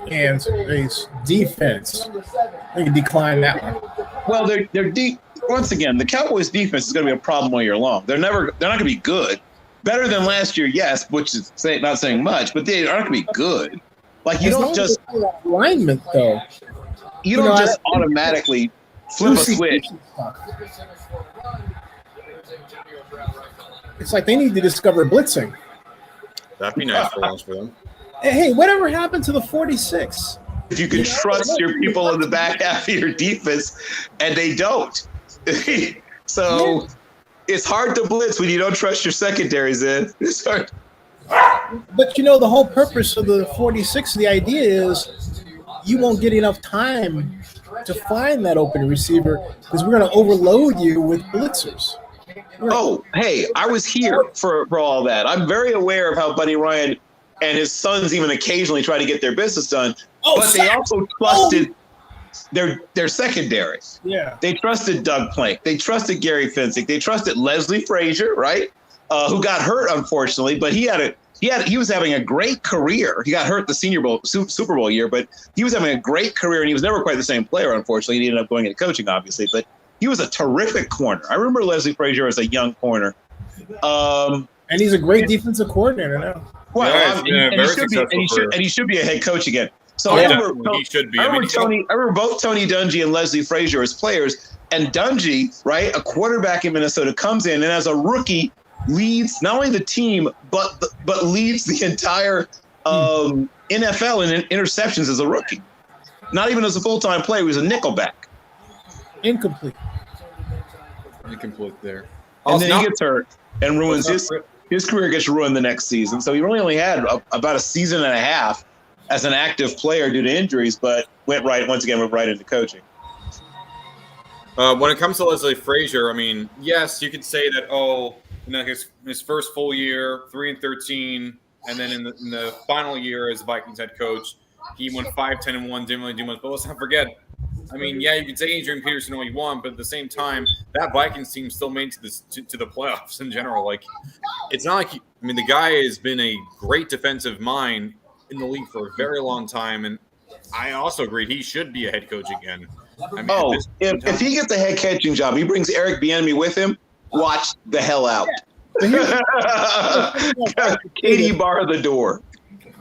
And base defense. I can decline that one. Well, they're deep. Once again, the Cowboys defense is going to be a problem all year long. They're not going to be good. Better than last year, yes, which is not saying much, but they aren't going to be good. Like, you don't just alignment though. You don't just automatically flip a switch. It's like they need to discover blitzing. That'd be nice for them. Hey, whatever happened to the 46? If you can trust your people in the back half of your defense, and they don't. So it's hard to blitz when you don't trust your secondaries in. It's hard. But the whole purpose of the 46, the idea is you won't get enough time to find that open receiver because we're going to overload you with blitzers. Oh, hey, I was here for all that. I'm very aware of how Buddy Ryan and his sons even occasionally try to get their business done. But they also trusted their secondary. Yeah. They trusted Doug Plank. They trusted Gary Finsick. They trusted Leslie Frazier, right? Who got hurt, unfortunately, but he was having a great career. He got hurt the Super Bowl year, but he was having a great career, and he was never quite the same player, unfortunately. He ended up going into coaching, obviously, but he was a terrific corner. I remember Leslie Frazier as a young corner. And he's a great defensive coordinator now. Well, he should be a head coach again. So I remember both Tony Dungy and Leslie Frazier as players, and Dungy, right, a quarterback in Minnesota, comes in and as a rookie leads not only the team but leads the entire NFL in interceptions as a rookie. Not even as a full-time player, he was a nickelback. Incomplete there. And then he gets hurt and ruins his career gets ruined the next season. So he really only had about a season and a half as an active player due to injuries, but went right into coaching. When it comes to Leslie Frazier, I mean, yes, you could say that, his first full year, 3-13, and then in the final year as Vikings head coach, he went 5-10-1, didn't really do much. But let's not forget, I mean, yeah, you can say Adrian Peterson all you want, but at the same time, that Vikings team still made to the playoffs in general. Like, it's not like the guy has been a great defensive mind in the league for a very long time, and I also agree he should be a head coach again. I mean, if he gets a head coaching job, he brings Eric Bieniemy with him. Watch the hell out. Katie bar the door.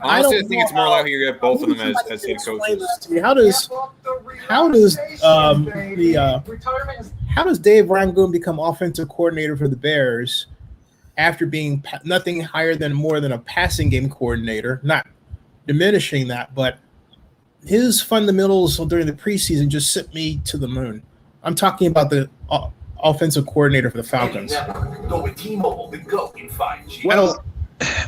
Honestly, I think it's more likely you get both of them as head coaches. How does Dave Rangoon become offensive coordinator for the Bears after being nothing higher than more than a passing game coordinator? Not diminishing that, but his fundamentals during the preseason just sent me to the moon. I'm talking about the offensive coordinator for the Falcons. Go with T-Mobile, the GO in 5G. Well,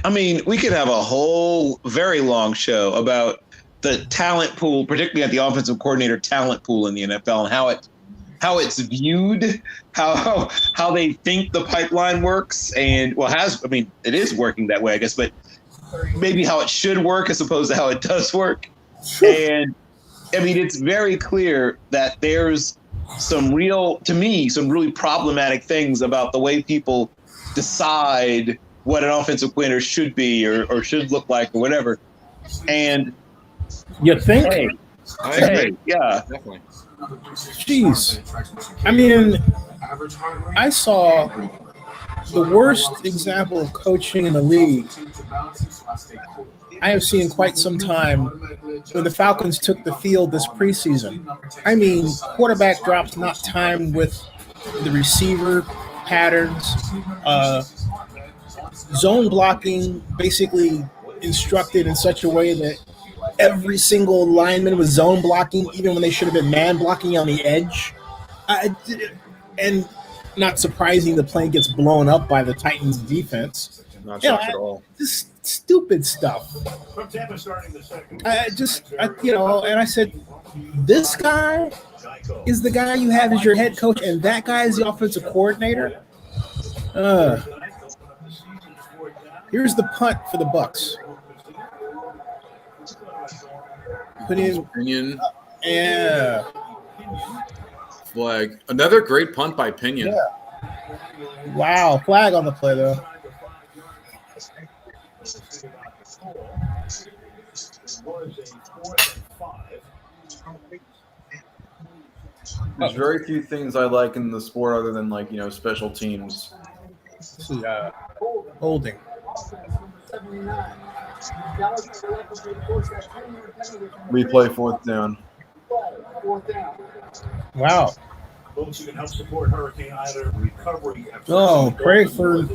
I mean, we could have a whole very long show about the talent pool, particularly at the offensive coordinator talent pool in the NFL, and how it's viewed, how they think the pipeline works, and it is working that way, I guess, but maybe how it should work as opposed to how it does work. And I mean, it's very clear that there's some really problematic things about the way people decide what an offensive coordinator should be or should look like or whatever. And you think? Yeah. Definitely. Jeez. I mean, I saw the worst example of coaching in the league I have seen in quite some time when the Falcons took the field this preseason. I mean, quarterback drops not timed with the receiver patterns, zone blocking basically instructed in such a way that every single lineman was zone blocking, even when they should have been man blocking on the edge. And not surprising, the plane gets blown up by the Titans' defense. Not shocked at all. Just stupid stuff. From Tampa starting the second. And I said, this guy is the guy you have as your head coach, and that guy is the offensive coordinator. Here's the punt for the Bucs. Put in. Yeah. Flag. Another great punt by Pinion. Yeah. Wow. Flag on the play, though. There's very few things I like in the sport other than special teams. Holding. Replay fourth down. Wow. Folks who can help support Hurricane Ida recovery. Oh, pray for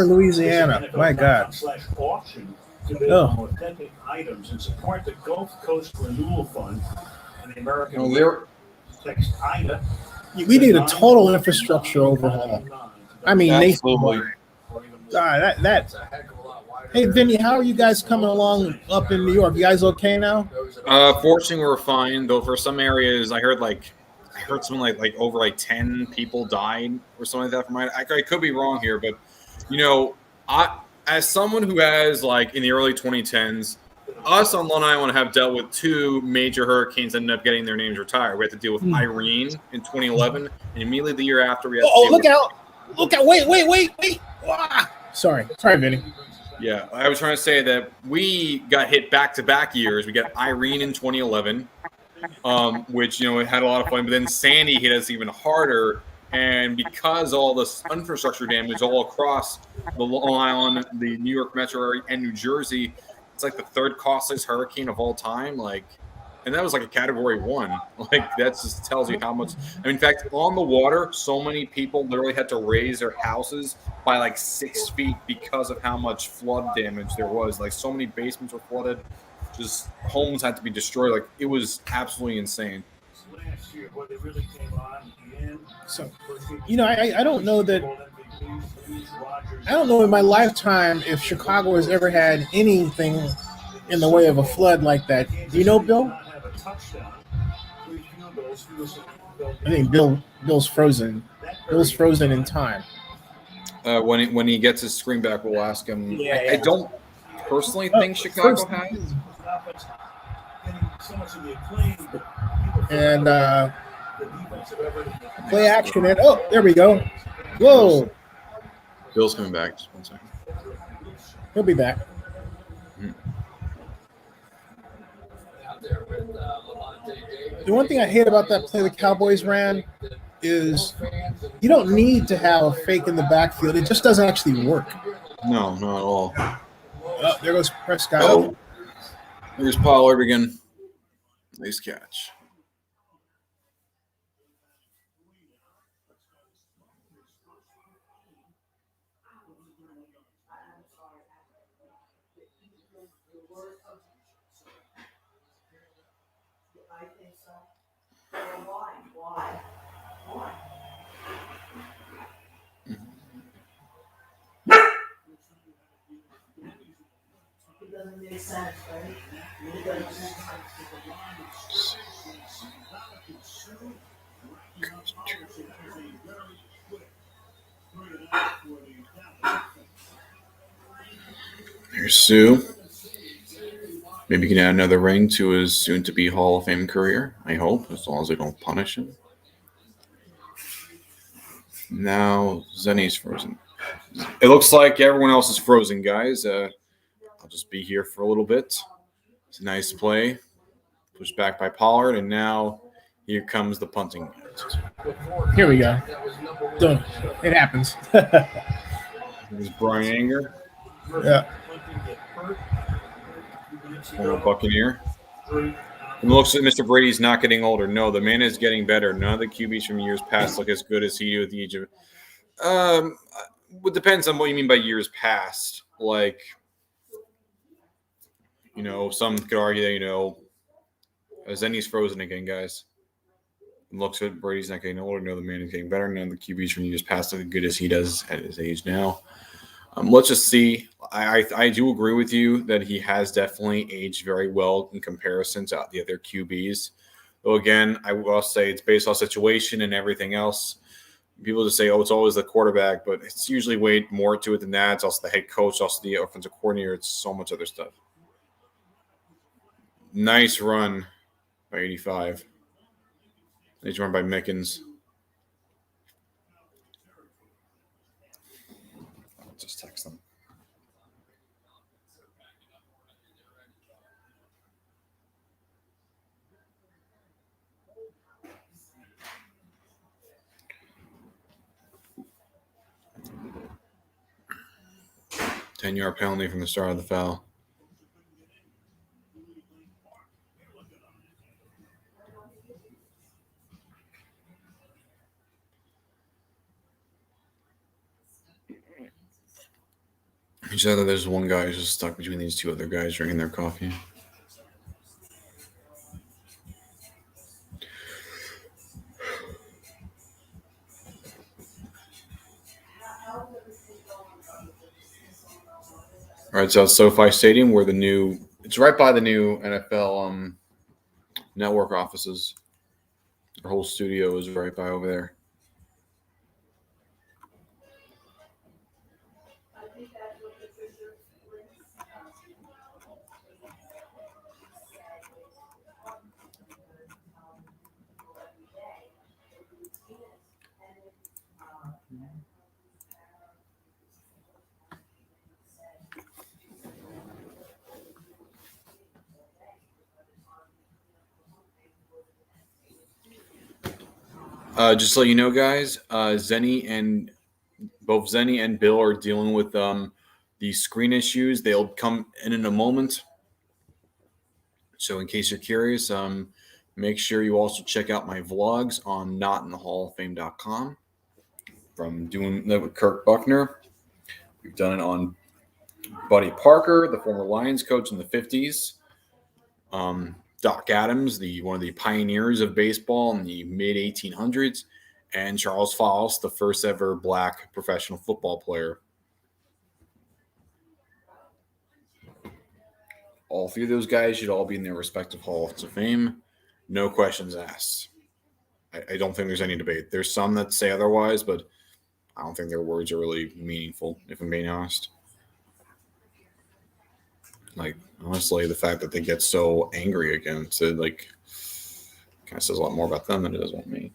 Louisiana. My God. Auction to bid on authentic items and support the Gulf Coast Renewal Fund and the American text Ida. We need a total infrastructure overhaul. I mean, absolutely. Hey, Vinny, how are you guys coming along up in New York? You guys okay now? Fortunately, we're fine. Though for some areas, I heard something like over 10 people died or something like that. I could be wrong here, but as someone who has in the early 2010s, us on Long Island have dealt with two major hurricanes that ended up getting their names retired. We had to deal with Irene in 2011, and immediately the year after we had. Look out! Wait! Ah! Sorry, Vinny. Yeah, I was trying to say that we got hit back-to-back years. We got Irene in 2011, which it had a lot of fun, but then Sandy hit us even harder. And because all this infrastructure damage all across the Long Island, the New York metro area, and New Jersey, it's the third costliest hurricane of all time. And that was a Category 1. That just tells you how much. In fact, on the water, so many people literally had to raise their houses by 6 feet because of how much flood damage there was. So many basements were flooded. Just homes had to be destroyed. It was absolutely insane. Last year, where they really came on at the end. So, I don't know that. I don't know in my lifetime if Chicago has ever had anything in the way of a flood like that. Do you know, Bill? I think Bill's frozen. Bill's frozen in time. When he gets his screen back, we'll ask him. Yeah. I don't personally think Chicago has. So much of the acclaim, but people And play action. And, oh, there we go. Whoa. Bill's coming back. Just 1 second. He'll be back. The one thing I hate about that play the Cowboys ran is you don't need to have a fake in the backfield. It just doesn't actually work. No, not at all. Oh, there goes Prescott. Oh, there's Pollard again. Nice catch. It doesn't make sense, right? It doesn't make sense. Here's Sue. Maybe he can add another ring to his soon-to-be Hall of Fame career, I hope, as long as they don't punish him. Now, Zenny's frozen. It looks like everyone else is frozen, guys. I'll just be here for a little bit. It's a nice play. Pushed back by Pollard, and now here comes the punting. Here we go. Done. It happens. There's Brian Anger. Yeah. Former Buccaneer. It looks like Mr. Brady's not getting older. No, the man is getting better. None of the QBs from years past look as good as he did at the age of. It depends on what you mean by years past. Like, some could argue that, Zenny's frozen again, guys. It looks good. Brady's not getting older. No, the man is getting better. None of the QBs from years past look as good as he does at his age now. Let's just see. I do agree with you that he has definitely aged very well in comparison to the other QBs. Though, again, I will say it's based on situation and everything else. People just say, it's always the quarterback, but it's usually way more to it than that. It's also the head coach, also the offensive coordinator. It's so much other stuff. Nice run by 85. Nice run by Mickens. I'll just text them. Ten-yard penalty from the start of the foul. You said that there's one guy who's just stuck between these two other guys drinking their coffee. All right, so it's SoFi Stadium, where it's right by the new NFL network offices. Our whole studio is right by over there. Just to let you know, guys, both Zenny and Bill are dealing with the screen issues. They'll come in a moment. So in case you're curious, make sure you also check out my vlogs on notinthehalloffame.com from doing that with Kirk Buckner. We've done it on Buddy Parker, the former Lions coach in the 50s. Doc Adams, one of the pioneers of baseball in the mid-1800s, and Charles Foss, the first ever black professional football player. All three of those guys should all be in their respective Halls of Fame. No questions asked. I don't think there's any debate. There's some that say otherwise, but I don't think their words are really meaningful, if I'm being honest. Like, honestly, the fact that they get so angry against it, like, Kind of says a lot more about them than it does about me.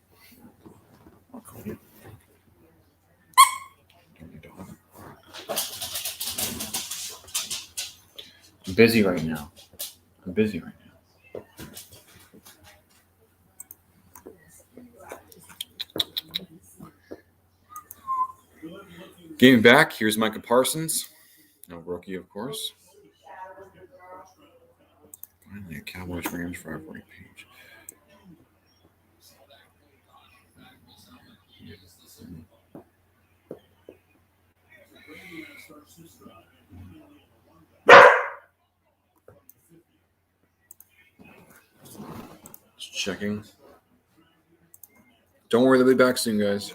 I'm busy right now. Game back. Here's Micah Parsons. No rookie, of course. Finally, a Cowboys Rams rivalry page. Just checking. Don't worry, they'll be back soon, guys.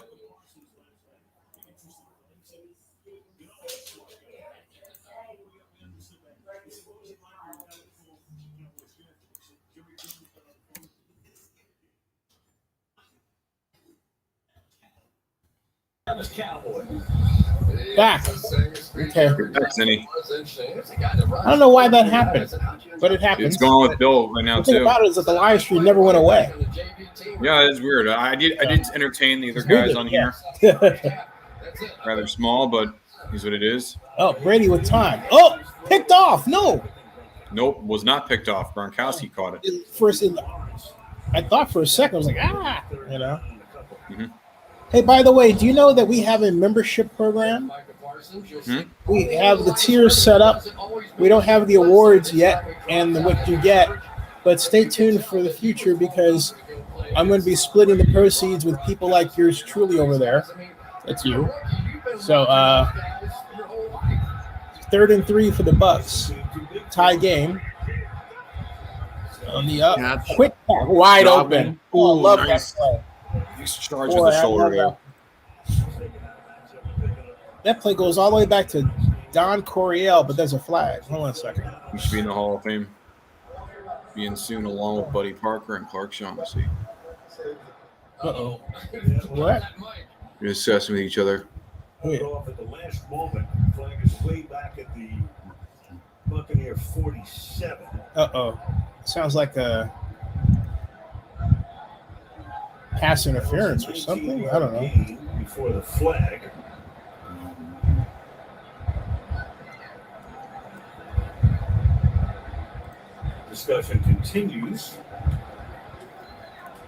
Back. Okay. Thanks, Vinny. I don't know why that happened, but it happens. It's going on with Bill right now The thing too. about it is that the live stream never went away. Yeah, it's weird. I did entertain the other guys on here. Rather small, but here's what it is. Oh, Brady with time. Oh, picked off. No. Nope, was not picked off. Gronkowski caught it. I thought for a second, I was like, you know. Mhm. Hey, by the way, do you know that we have a membership program? We have the tiers set up. We don't have the awards yet and what you get, but stay tuned for the future because I'm going to be splitting the proceeds with people like yours truly over there. That's you. So, 3rd and 3 for the Bucs. Tie game. On the quick pack, wide open. Oh, I love nice. that play. He's charged with the shoulder there. That play goes all the way back to Don Coryell, but there's a flag. Hold on a second. He should be in the Hall of Fame. Being soon along with Buddy Parker and Clark Shaughnessy. Uh-oh. What? You're assessing with each other. Off at the last moment, flag is way back at the Buccaneer 47. Uh-oh. Sounds like a pass interference or something. I don't know. Before the flag. Discussion continues.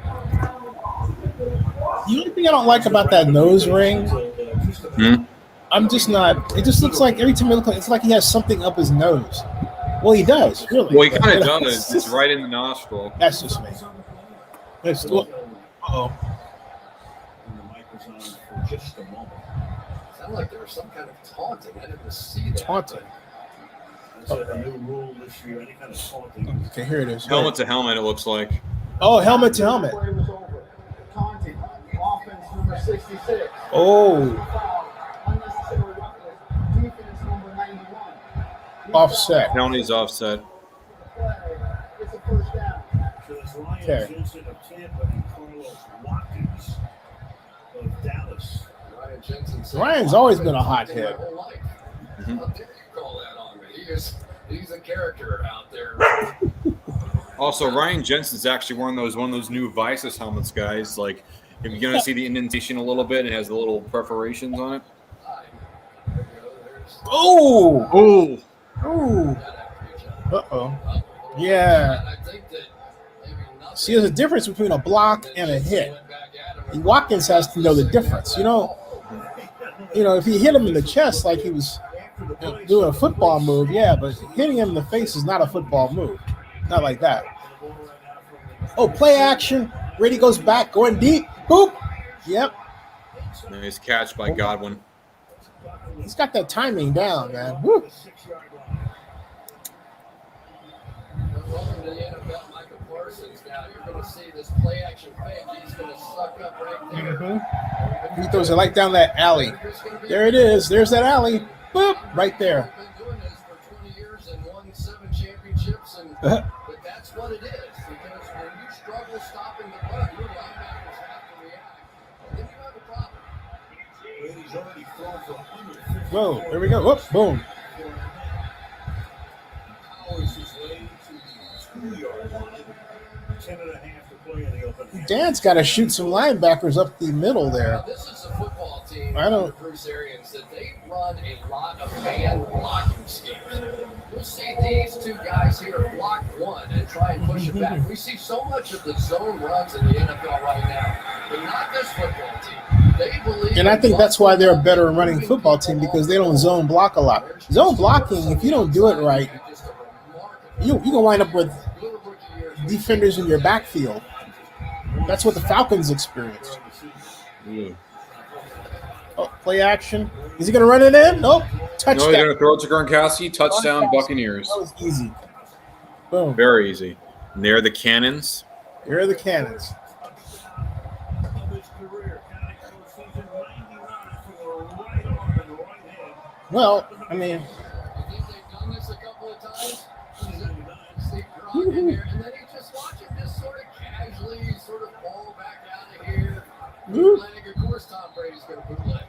The only thing I don't like about that nose ring, I'm just not. It just looks like every time you look, it's like he has something up his nose. Well, he does, really. Well, he kind of does. It's right in the nostril. That's just me. That's, uh-oh. Just a moment. Sounded like there was some kind of taunting. I didn't see that. Taunting. That's a new rule this year. Any kind of taunting. Okay, here it is. Helmet to helmet, it looks like. Oh, helmet to helmet. Taunting. Offense number 66. Oh. Unnecessary roughness. Defense number 91. Offset. Penalty's offset. It's a first down. So it's Ryan Okay. Jensen of Tampa and Carlos Watkins of Dallas. Ryan Jensen. Ryan's always been a hothead. Mm-hmm. How dare you call that on me? He's a character out there. Also, Ryan Jensen's actually one of those new Visus helmets, guys. Like, if you're gonna see the indentation a little bit, it has the little perforations on it. Oh. Oh. Oh. Uh-oh. Yeah. See, there's a difference between a block and a hit. And Watkins has to know the difference. You know, if he hit him in the chest like he was doing a football move, yeah, but hitting him in the face is not a football move. Not like that. Oh, play action. Brady goes back, going deep. Boop. Yep. Nice catch by Godwin. He's got that timing down, man. Woo. Welcome to the NFL, Michael Parsons. Now you're going to see this play action fake. He's going to suck up right there. Mm-hmm. He throws it right down that alley. There it is. There's that alley. Boop. Right there. I've been doing this for 20 years and won 7 championships, but that's what it is. Because when you struggle stopping the run, your linebackers have to react. And then you have a problem. Brady's already thrown for 150. Whoa. There we go. Whoop. Boom. Powers his way to the 2-yard line. 10.5 to Dan's got to shoot some linebackers up the middle there. This is a football team. I don't. Bruce Arians that they run a lot of man blocking schemes. You'll see these two guys here block one and try and push it back. We see so much of the zone runs in the NFL right now, but not this football team. They believe. And I think that's why they're a better running football team, because they don't zone block a lot. Zone blocking, if you don't do it right, you can wind up with defenders in your backfield. That's what the Falcons experienced. Oh, play action. Is he going to run it in? Nope. Touchdown. No, they're going to throw it to Gronkowski. Touchdown, Buccaneers. That was easy. Boom. Very easy. And there are the cannons. Here are the cannons. Well, I mean, They've done this a couple of times. Steve Gronk in there, and then you just watch him just sort of casually sort of fall back out of here. Bootleg. Of course, Tom Brady's going to bootleg.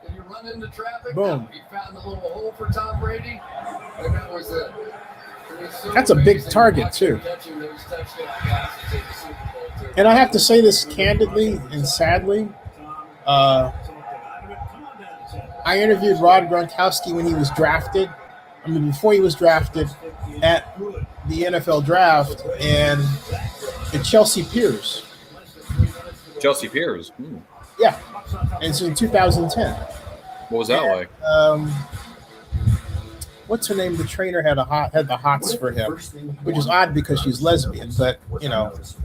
Did you run into traffic? Boom. He found a little hole for Tom Brady. And that was it. That's a big target, too. And I have to say this candidly and sadly. I interviewed Rod Gronkowski when he was drafted. I mean, before he was drafted at the NFL draft, and Chelsea Piers. Chelsea Piers. Yeah, and it's in 2010. What was that like? What's her name? The trainer had the hots for him, which is odd because she's lesbian. But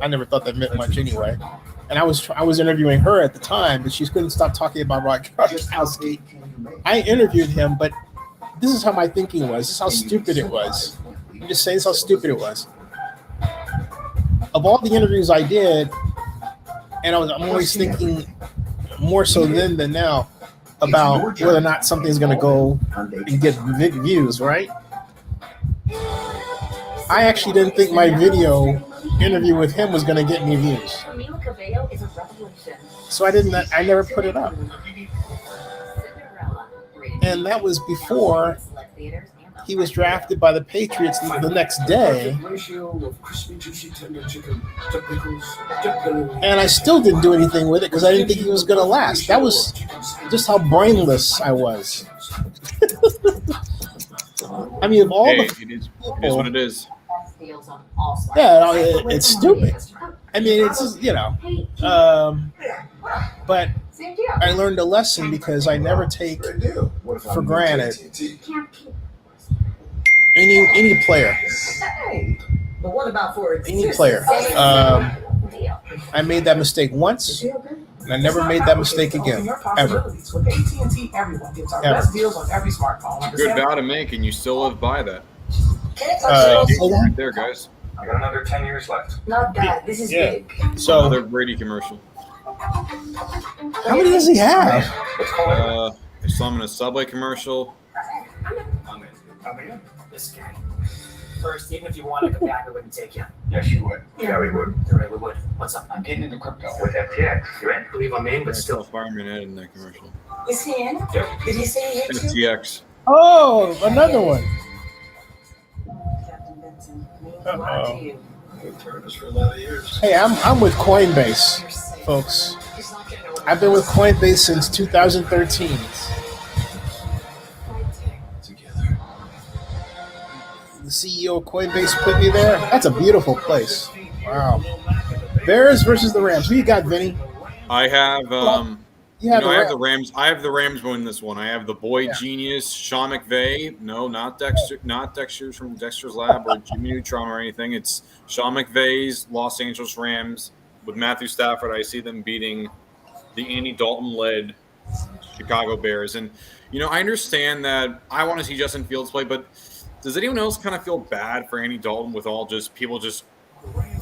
I never thought that meant much anyway. And I was interviewing her at the time, but she couldn't stop talking about Rod Gronkowski. I interviewed him, but this is how my thinking was. This is how stupid it was. I'm just saying this is how stupid it was. Of all the interviews I did, and I'm always thinking more so then than now about whether or not something's going to go and get big views, right? I actually didn't think my video interview with him was going to get me views. So I never put it up. And that was before he was drafted by the Patriots the next day. And I still didn't do anything with it because I didn't think he was going to last. That was just how brainless I was. I mean, of all Hey, the it is what it is. Yeah, it's stupid. I mean, it's just, but I learned a lesson because I never take for granted any player. But what about for Any player. I made that mistake once, and I never made that mistake again, ever. With AT&T, everyone gets our Ever. best deals on every smartphone. Good vow to make, and you still live by that. Right there, guys. I got another 10 years left. Not bad. This is big. So, Another Brady commercial. how many does he have? I saw him in a Subway commercial. This guy. First, even if you wanted to come back, we wouldn't take you. Yes, you would. Yeah, we would. You're right, we would. What's up? I'm getting into crypto with FTX. You in? Believe I'm in, but I still. saw Fireman Ed in that commercial. Is he in? Did he say he hates you? FTX. Oh, another one. Uh-oh. Hey, I'm with Coinbase, folks. I've been with Coinbase since 2013. The CEO of Coinbase put me there. That's a beautiful place. Wow. Bears versus the Rams. Who you got, Vinny? I have I have the Rams. I have the Rams winning this one. I have the boy genius Sean McVay. No, not Dexter from Dexter's Lab or Jimmy Neutron or anything. It's Sean McVay's Los Angeles Rams with Matthew Stafford. I see them beating the Andy Dalton-led Chicago Bears. And I understand that I want to see Justin Fields play, but does anyone else kind of feel bad for Andy Dalton with all just people just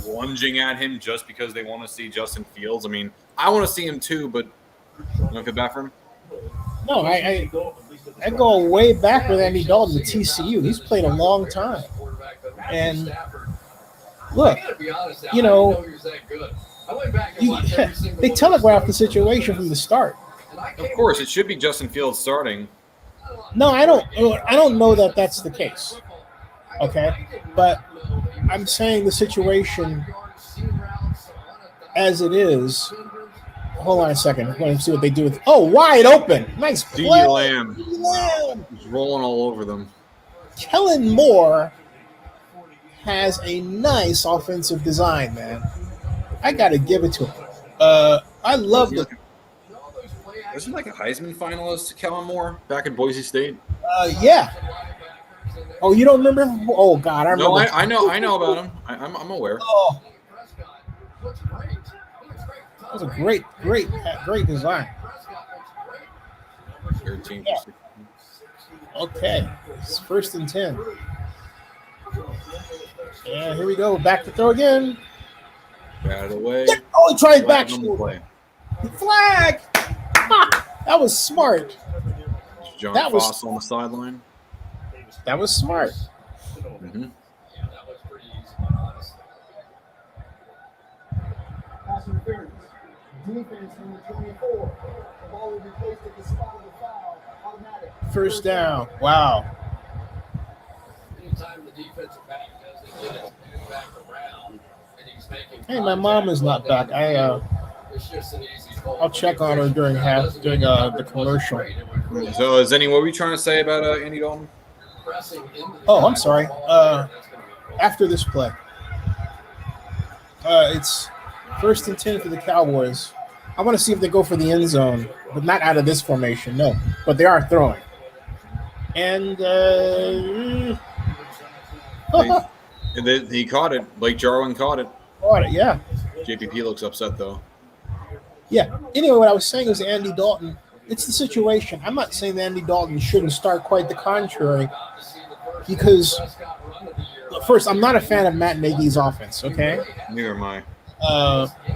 lunging at him just because they want to see Justin Fields? I mean, I want to see him too, but you don't feel bad for him? No, I go way back with Andy Dalton to TCU. He's played a long time. And look, they telegraphed the situation from the start. Of course, it should be Justin Fields starting. No, I don't know that that's the case. Okay, but I'm saying the situation as it is. Hold on a second. I want to see what they do with. Oh, wide open. Nice play. CeeDee Lamb. He's rolling all over them. Kellen Moore has a nice offensive design, man. I got to give it to him. I love the. Wasn't like a Heisman finalist, Kellen Moore, back in Boise State? Yeah. Oh, you don't remember him? Oh God, I remember. No, I know about him. I'm aware. Oh, that was a great design. Yeah. Okay, it's 1st and 10. Yeah, here we go. Back to throw again. Out of the way. Oh, he tried back shoulder. Flag. That was smart. John Foss on the sideline. That was smart. Mm-hmm. Pass interference. Defense number 24. The ball will be placed at the spot of the foul. Automatic. 1st down. Wow. Anytime the defensive back doesn't get it back around, and he's making. Hey, my mom is not back. I'll check on her during the commercial. So, what were you trying to say about Andy Dalton? Oh, I'm sorry. After this play, it's 1st and 10 for the Cowboys. I want to see if they go for the end zone, but not out of this formation. No, but they are throwing. And he caught it. Blake Jarwin caught it. Caught it, yeah. JPP looks upset though. Yeah. Anyway, what I was saying is Andy Dalton. It's the situation. I'm not saying that Andy Dalton shouldn't start. Quite the contrary. Because, first, I'm not a fan of Matt Nagy's offense, okay? Neither am I.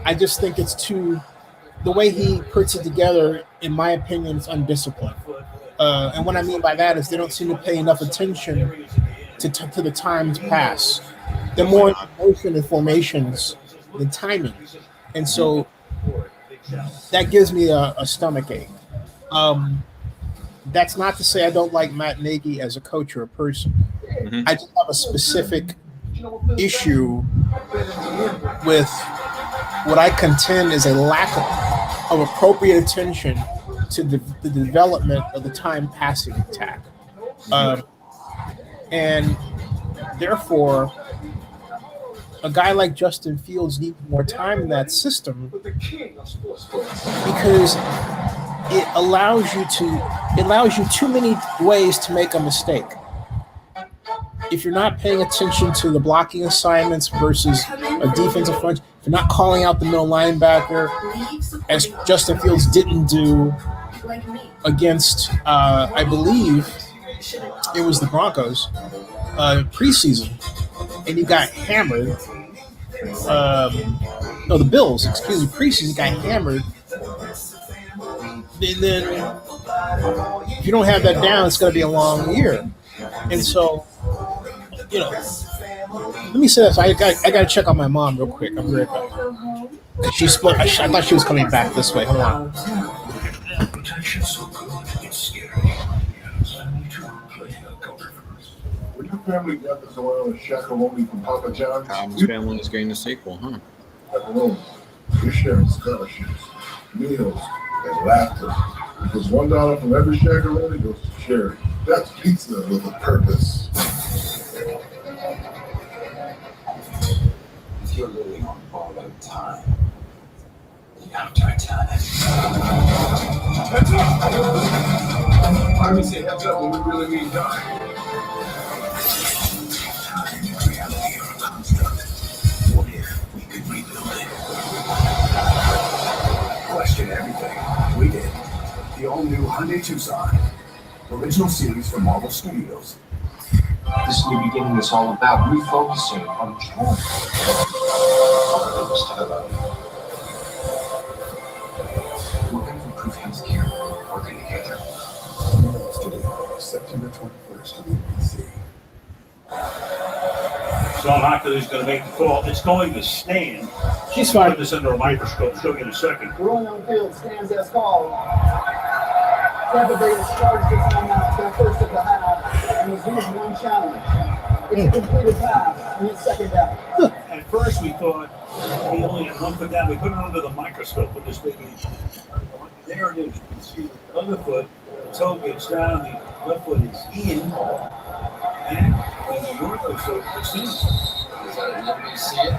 I just think it's the way he puts it together, in my opinion, is undisciplined. And what I mean by that is they don't seem to pay enough attention to the timed pass. They're more in motion and formations than timing. And so that gives me a stomach ache. That's not to say I don't like Matt Nagy as a coach or a person. Mm-hmm. I just have a specific issue with what I contend is a lack of appropriate attention to the development of the time passing attack. And therefore, a guy like Justin Fields needs more time in that system because it allows you too many ways to make a mistake. If you're not paying attention to the blocking assignments versus a defensive front, if you're not calling out the middle linebacker, as Justin Fields didn't do against, I believe, it was the Broncos preseason, and you got hammered. The Bills, preseason got hammered. And then if you don't have that down, it's going to be a long year. And so, let me say this. I got to check on my mom real quick. I'm right back. She spoke. I thought she was coming back this way. Hold on. Protection's so good, it's scary. When your family gathers around a shakaroni from Papa John's, Tom's family is getting a sequel, huh? Macaroni, you're sharing scholarships, meals, and laughter. Because $1 from every shakaroni goes to charity. That's pizza with a purpose. If you're really on borrowed time, you have to return it. Heads up! Why do we say heads up when we really mean die? Time and reality are a construct. What if we could rebuild it? Question everything. We did. The all-new Hyundai Tucson. Original series from Marvel Studios. This new beginning is all about refocusing on joy. We're going to improve healthcare. Working together. September 21st on ABC. Sean Hockley's going to make the call. It's going to stand. She's fine. Put this under a microscope. Show you in a second. Rolling on the field stands as called. Tampa Bay has charged the timeout for the first of the half and has used one challenge. It's a completed pass and it's 2nd down. At first we thought He only had 1 foot down. We put it under the microscope with this baby. There it is. You can see the other foot, the toe gets down, the left foot is in. And the ortho so it's seen. Is that anybody see it?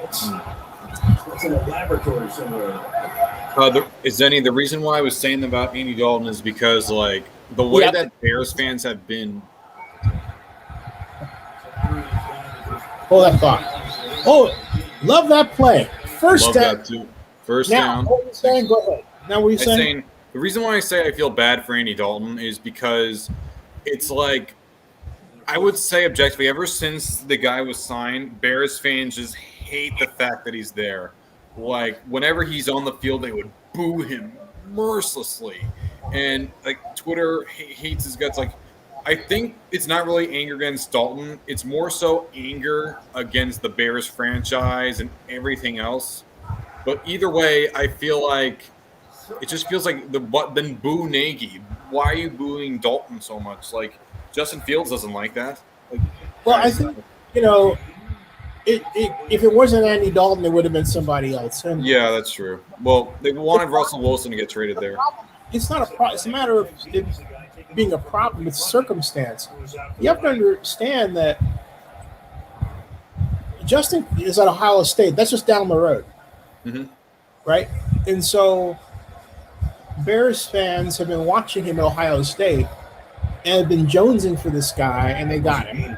It's in a laboratory somewhere. The reason why I was saying about Andy Dalton is because, like, the way that Bears fans have been. Hold that thought. Oh, love that play. First down. That too. First now, down. What are you saying? Go ahead. Now, what are you saying? The reason why I say I feel bad for Andy Dalton is because it's like, I would say objectively, ever since the guy was signed, Bears fans just hate the fact that he's there. Like, whenever he's on the field, they would boo him mercilessly. And, like, Twitter hates his guts. Like, I think it's not really anger against Dalton. It's more so anger against the Bears franchise and everything else. But either way, I feel like it just feels like then boo Nagy. Why are you booing Dalton so much? Like, Justin Fields doesn't like that. Like, well, I think, if it wasn't Andy Dalton, it would have been somebody else. And yeah, that's true. Well, they wanted Russell Wilson to get traded there. It's not a problem. It's a matter of it being a problem. It's circumstance. You have to understand that Justin is at Ohio State. That's just down the road, right? And so Bears fans have been watching him at Ohio State and have been jonesing for this guy, and they got him.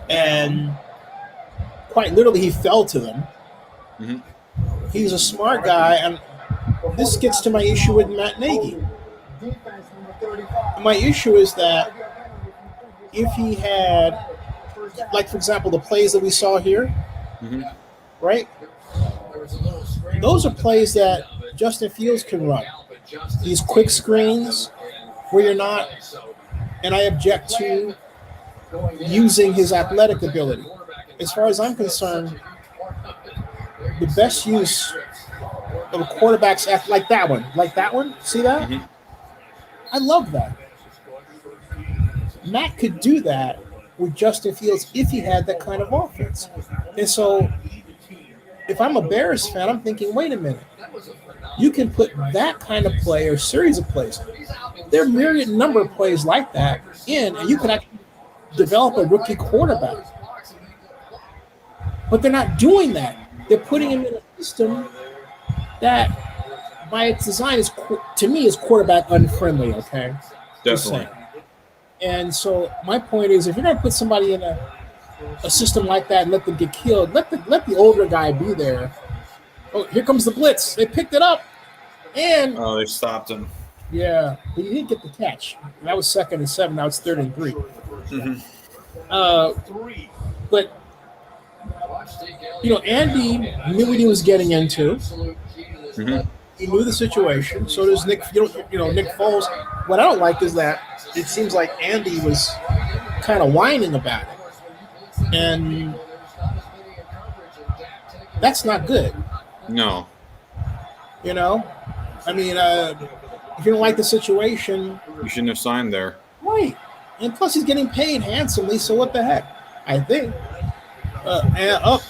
And quite literally, he fell to them. He's a smart guy, and this gets to my issue with Matt Nagy. My issue is that if he had, like, for example, the plays that we saw here, right? Those are plays that Justin Fields can run. These quick screens where you're not, and I object to using his athletic ability. As far as I'm concerned, the best use of a quarterback's like that one, see that? I love that. Matt could do that with Justin Fields if he had that kind of offense. And so if I'm a Bears fan, I'm thinking, wait a minute. You can put that kind of play or series of plays. There are myriad number of plays like that in, and you can actually develop a rookie quarterback. But they're not doing that. They're putting him in a system that, by its design, is, to me, is quarterback unfriendly. Okay, definitely. And so my point is, if you're going to put somebody in a system like that and let them get killed, let the older guy be there. Oh, here comes the blitz. They picked it up, and they stopped him. Yeah, but he didn't get the catch. That was 2nd and 7. Now it's 3rd and 3. But Andy knew what he was getting into. He knew the situation. So does Nick. Nick Foles. What I don't like is that it seems like Andy was kind of whining about it, and that's not good. No. I mean, if you don't like the situation, you shouldn't have signed there. Right. And plus, he's getting paid handsomely. So what the heck? I think.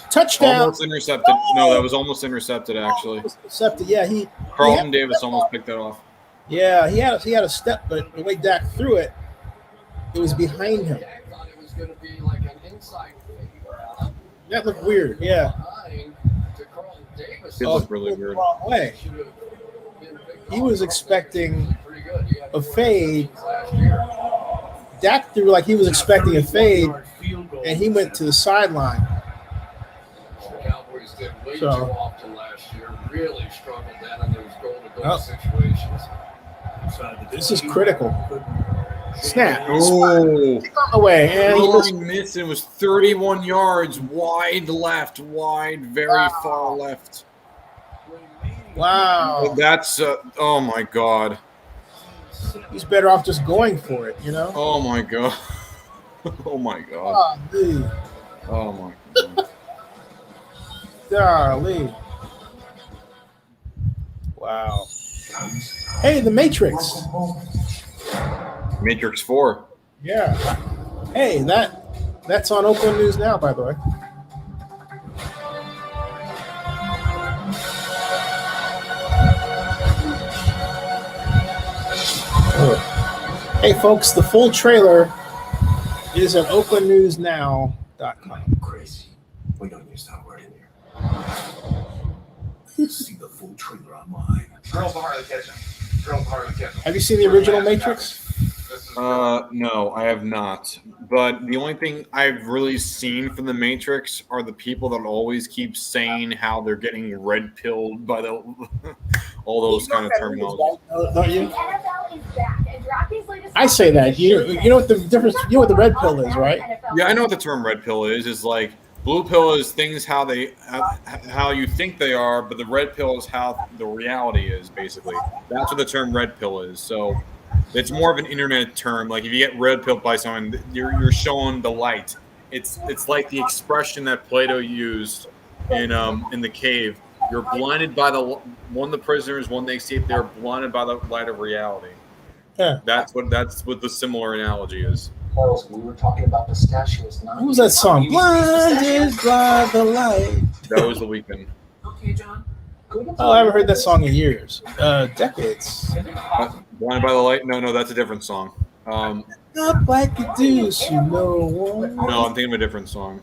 Touchdown. Almost intercepted. No, that was almost intercepted, actually. Intercepted. Yeah, Carlton Davis almost picked that off. Yeah, he had a step, but the way Dak threw it, it was behind him. That looked weird. Yeah. It looked really weird. Wrong way. He was expecting a fade. Dak threw like he was expecting a fade, and he went to the sideline. The Cowboys did way too often last year. Really struggled down in those goal-to-goal situations. This is critical. Snap. Oh. Away. And missed. It was 31 yards wide left, very far left. Wow. That's oh my God. He's better off just going for it, Oh my God. Oh my God. Oh, dude. Oh my God. Golly. Wow. Hey, the Matrix. Matrix 4. Yeah. Hey, that's on Oakland News now, by the way. Hey, folks, the full trailer is at oaklandnewsnow.com. Crazy. We don't use that word in here. See the full trailer online. Drill bar of the kitchen. Have you seen the original Matrix? No, I have not. But the only thing I've really seen from the Matrix are the people that always keep saying how they're getting red pilled by the all those kind of terminology. Don't you? I say that. You know what the difference? You know what the red pill is, right? Yeah, I know what the term red pill is. Is like blue pill is things how you think they are, but the red pill is how the reality is. Basically, that's what the term red pill is. So it's more of an internet term. Like if you get red pilled by someone, you're showing the light. It's like the expression that Plato used in the cave. You're blinded by the prisoners when they see it. They're blinded by the light of reality. Yeah. That's what the similar analogy is. We were talking about pistachios. Who was that song? Blinded by the light. That was The Weeknd. Okay, John. Oh, I haven't heard that song in years. Decades. Blinded by the light? No, that's a different song. Up like a deuce, you know. No, I'm thinking of a different song.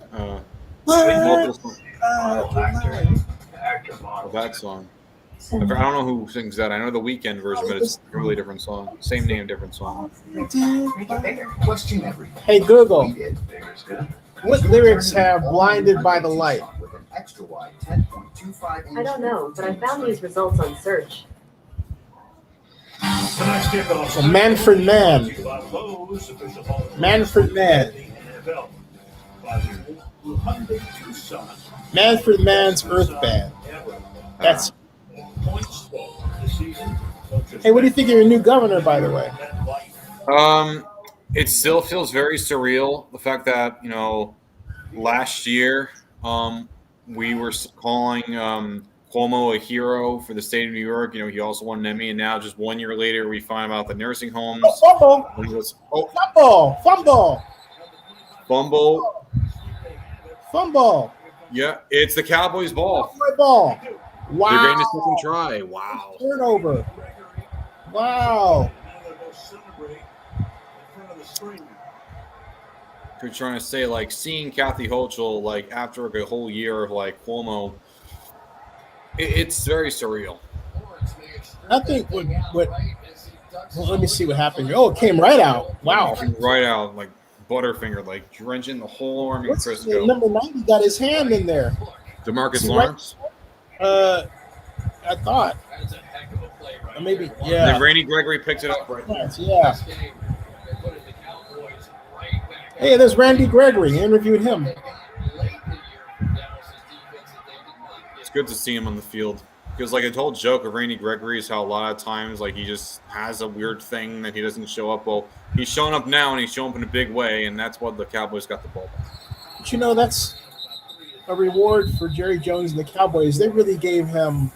That song. I don't know who sings that. I know the Weeknd version, but it's a really different song. Same name, different song. Question everything. Hey Google, Bigger's good. what lyrics have "Blinded by the Light"? With an extra wide 10.25 I don't know, but I found these results on search. Tonight's kickoff. So Manfred Mann. Manfred Mann. Manfred Mann's Earth Band. That's. Hey, what do you think of your new governor, by the way? It still feels very surreal. The fact that last year we were calling Cuomo a hero for the state of New York. He also won an Emmy, and now just 1 year later we find out the nursing homes. Fumble. Yeah, it's the Cowboys' ball. Ball. Wow. They're getting a second try. Wow. Turnover. Wow. You're trying to say, like, seeing Kathy Hochul, like, after a whole year of, like, Cuomo, it's very surreal. I think what well, let me see what happened here. Oh, it came right out. Wow. It came right out, like, Butterfinger, like, drenching the whole arm in Crisco. Number 90 got his hand in there. DeMarcus Lawrence? I thought. Maybe, yeah. Then Randy Gregory picked it up right there. Yeah. Hey, there's Randy Gregory. I interviewed him. It's good to see him on the field. Because, like, a whole joke of Randy Gregory is how a lot of times, like, he just has a weird thing that he doesn't show up. Well, he's showing up now, and he's showing up in a big way, and that's what the Cowboys got the ball back. But, that's a reward for Jerry Jones and the Cowboys. They really gave him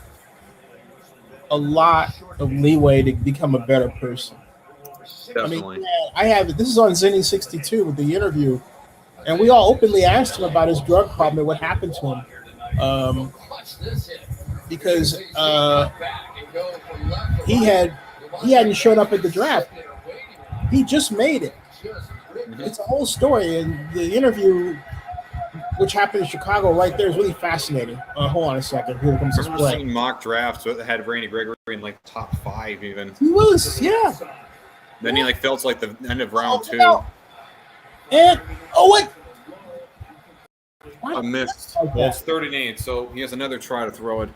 a lot of leeway to become a better person. Definitely. I have it. This is on Zenny 62 with the interview, and we all openly asked him about his drug problem and what happened to him, because he hadn't shown up at the draft. He just made it. It's a whole story, and the interview, which happened in Chicago, right there, is really fascinating. Hold on a second. Here comes this play. I remember seeing mock drafts that had Randy Gregory in like top 5 even. He was, yeah. Then he fell to the end of round 2. And wait, a miss. Okay. Well, it's 3rd and 8, so he has another try to throw it.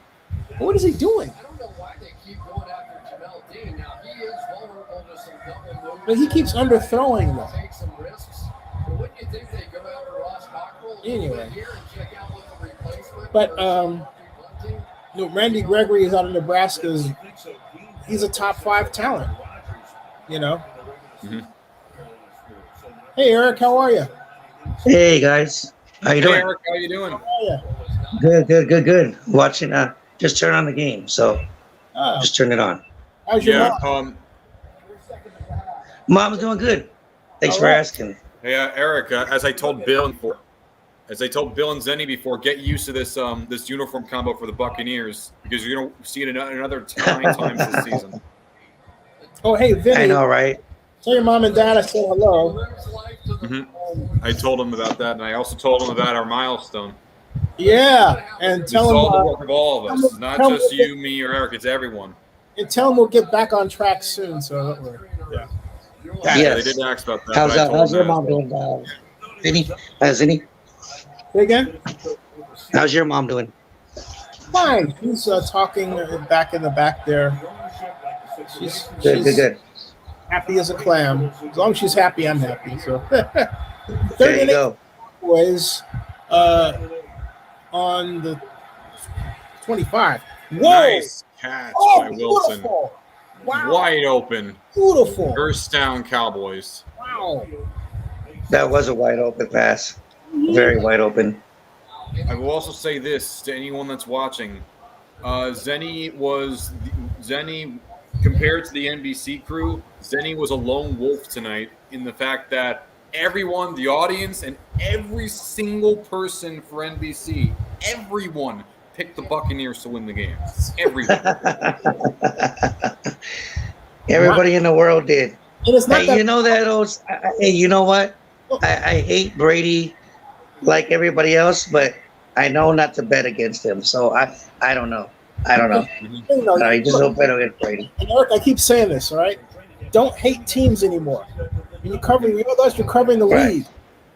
What is he doing? I don't know why they keep going after Jamel Dean. Now he is vulnerable to some double moves. But he keeps underthrowing them. Take some risks. But wouldn't you think they go after Ross Cockrell anyway? Here and check out what the replacement? But Randy Gregory is out of Nebraska's. He's a top 5 talent. Mm-hmm. Hey Eric, how are you? Hey guys, how you doing? Hey Eric, how you doing? Good. Watching. Just turn on the game, so just turn it on. How's your mom? Mom's doing good. Thanks for asking. Hey Eric, as I told Bill and Zenny before, get used to this this uniform combo for the Buccaneers because you're gonna see it another 9 times this season. Oh, hey, Vinny. I know, right? Tell your mom and dad I said hello. I told him about that, and I also told him about our milestone. Yeah, and It's tell them all the work of all of us. It's not tell just them- you, me, or Eric. It's everyone. And tell them we'll get back on track soon. So don't worry. Yeah. Yeah, they did ask about that. How's, but I told how's them your that mom as well. doing? Vinny? Zinni? Say again? How's your mom doing? Fine. She's talking back in the back there. She's Good. happy as a clam. As long as she's happy, I'm happy. So There you go. Boys on the 25. Whoa! Nice catch by Wilson. Beautiful. Wow. Wide open. Beautiful. First down, Cowboys. Wow. That was a wide open pass. Very wide open. I will also say this to anyone that's watching. Zenny compared to the NBC crew, Zenny was a lone wolf tonight in the fact that everyone, the audience, and every single person for NBC, everyone picked the Buccaneers to win the game. Everyone. Everybody in the world did. And it's not Hey, you know that old. Hey, you know what? I hate Brady like everybody else, but I know not to bet against him. So I don't know. I just don't bet against Brady. And Eric, I keep saying this, all right? Don't hate teams anymore. When you're covering, you're covering the league.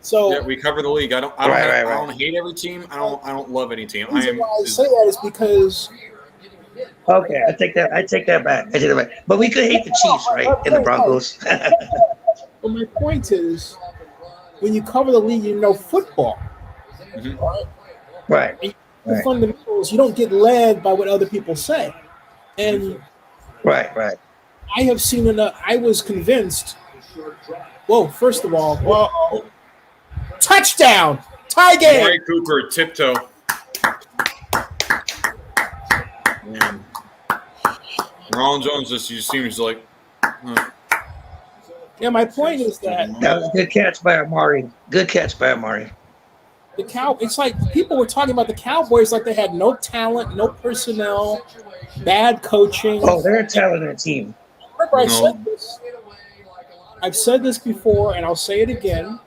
So yeah, we cover the league. I don't hate every team. I don't love any team. The reason why I say that is because Okay, I take that back. But we could hate the Chiefs, right? And the Broncos. But my point is, when you cover the league, you know football. Right. And the fundamentals, you don't get led by what other people say. And Right. I have seen enough. I was convinced. Whoa! First of all, touchdown, tie game. Amari Cooper, tiptoe. Ron Jones just seems like. Yeah, my point is that was a good catch by Amari. It's like people were talking about the Cowboys like they had no talent, no personnel, bad coaching. Oh, they're a talented team. Remember, I said this. I've said this before, and I'll say it again.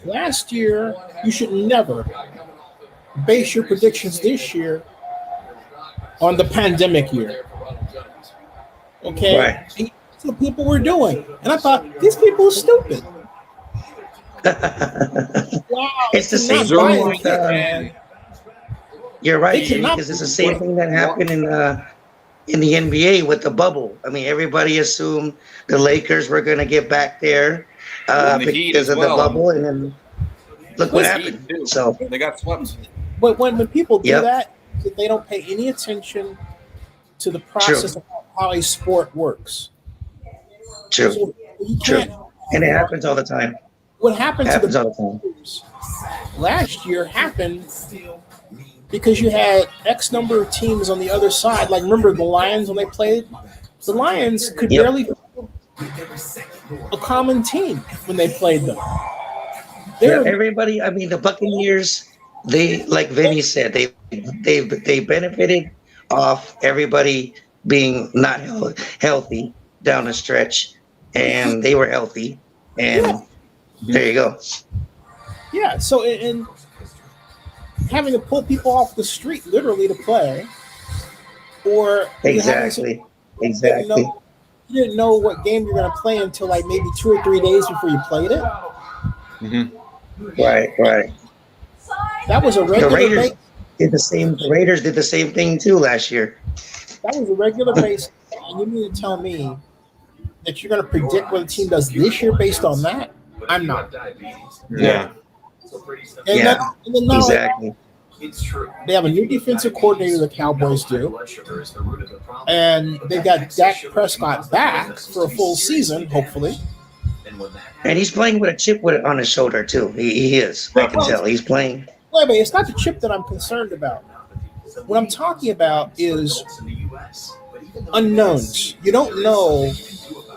Last year, you should never base your predictions this year on the pandemic year. Okay? Right. That's what people were doing. And I thought, these people are stupid. Wow. It's the same thing with you're right, because it's the same thing that happened in the NBA with the bubble. I mean, everybody assumed the Lakers were going to get back there because of the bubble, and then look what happened. So they got swept. But when people do that, they don't pay any attention to the process of how a sport works. True. So And it happens all the time. What happened to the all the time. Last year happened because you had X number of teams on the other side. Like, remember the Lions when they played? The Lions could barely a common team when they played them. Everybody, I mean, the Buccaneers, they, like Vinny said, they benefited off everybody being not healthy down the stretch, and they were healthy, and there you go. Yeah, so and having to pull people off the street literally to play, or exactly. You didn't know what game you're going to play until like maybe 2 or 3 days before you played it. Right. That was a regular. The Raiders did the same. The Raiders did the same thing too last year. That was a regular base, and you mean to tell me that you're going to predict what the team does this year based on that? I'm not. Yeah. And then now exactly. They have a new defensive coordinator, the Cowboys do, and they've got Dak Prescott back for a full season, hopefully. And he's playing with a chip on his shoulder too. He is. I can tell he's playing. Wait, but it's not the chip that I'm concerned about. What I'm talking about is unknowns. You don't know,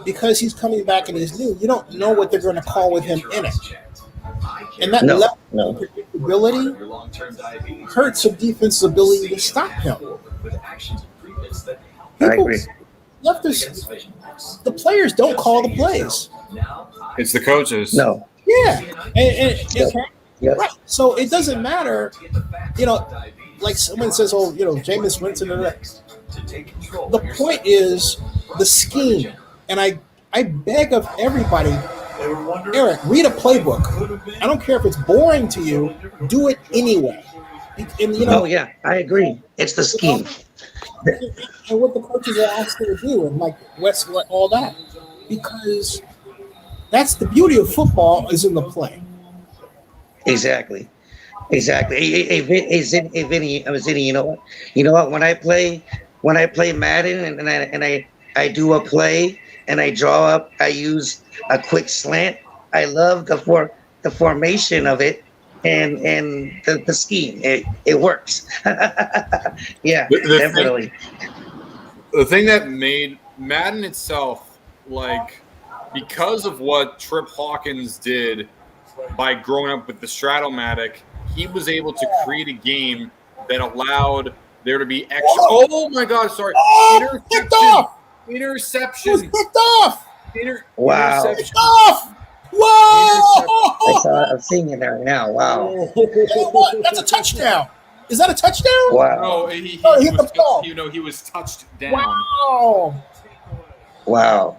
because he's coming back and he's new, you don't know what they're going to call with him in it. And that level of predictability hurts a defense's ability to stop him. I agree. the players don't call the plays. It's the coaches. No. Yeah, right. So it doesn't matter, like someone says, "Oh, Jameis Winston." The point is the scheme, and I beg of everybody, Eric, read a playbook. I don't care if it's boring to you, do it anyway. Oh yeah, I agree. It's the scheme. And what the coaches are asked to do, and like West, all that, because that's the beauty of football is in the play. Exactly. Hey, Vinny, you know what? When I play Madden and I do a play and I draw up, I use a quick slant. I love the formation of it and the scheme. It works. Yeah, definitely. The thing that made Madden itself, like, because of what Trip Hawkins did by growing up with the Stratomatic, he was able to create a game that allowed there to be extra. Oh my God! Sorry. Interception. Picked off. Wow. Picked off. Whoa! I'm seeing it there now. Wow. That's a touchdown. Is that a touchdown? Wow. No, he hit the ball. He was touched down. Wow.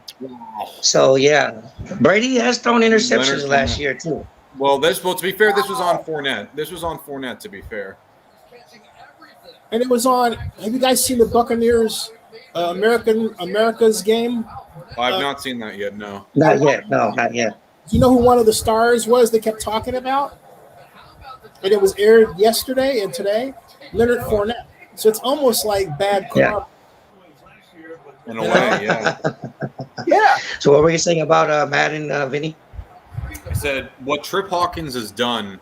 So yeah, Brady has thrown interceptions last year too. Well, to be fair, this was on Fournette. To be fair, and it was on. Have you guys seen the Buccaneers America's game? I've not seen that yet. No. Not yet. No, not yet. Do you know who one of the stars was they kept talking about? And it was aired yesterday and today. Leonard Fournette. So it's almost like bad karma. In a way, yeah. Yeah. So what were you saying about Madden, Vinny? I said what Trip Hawkins has done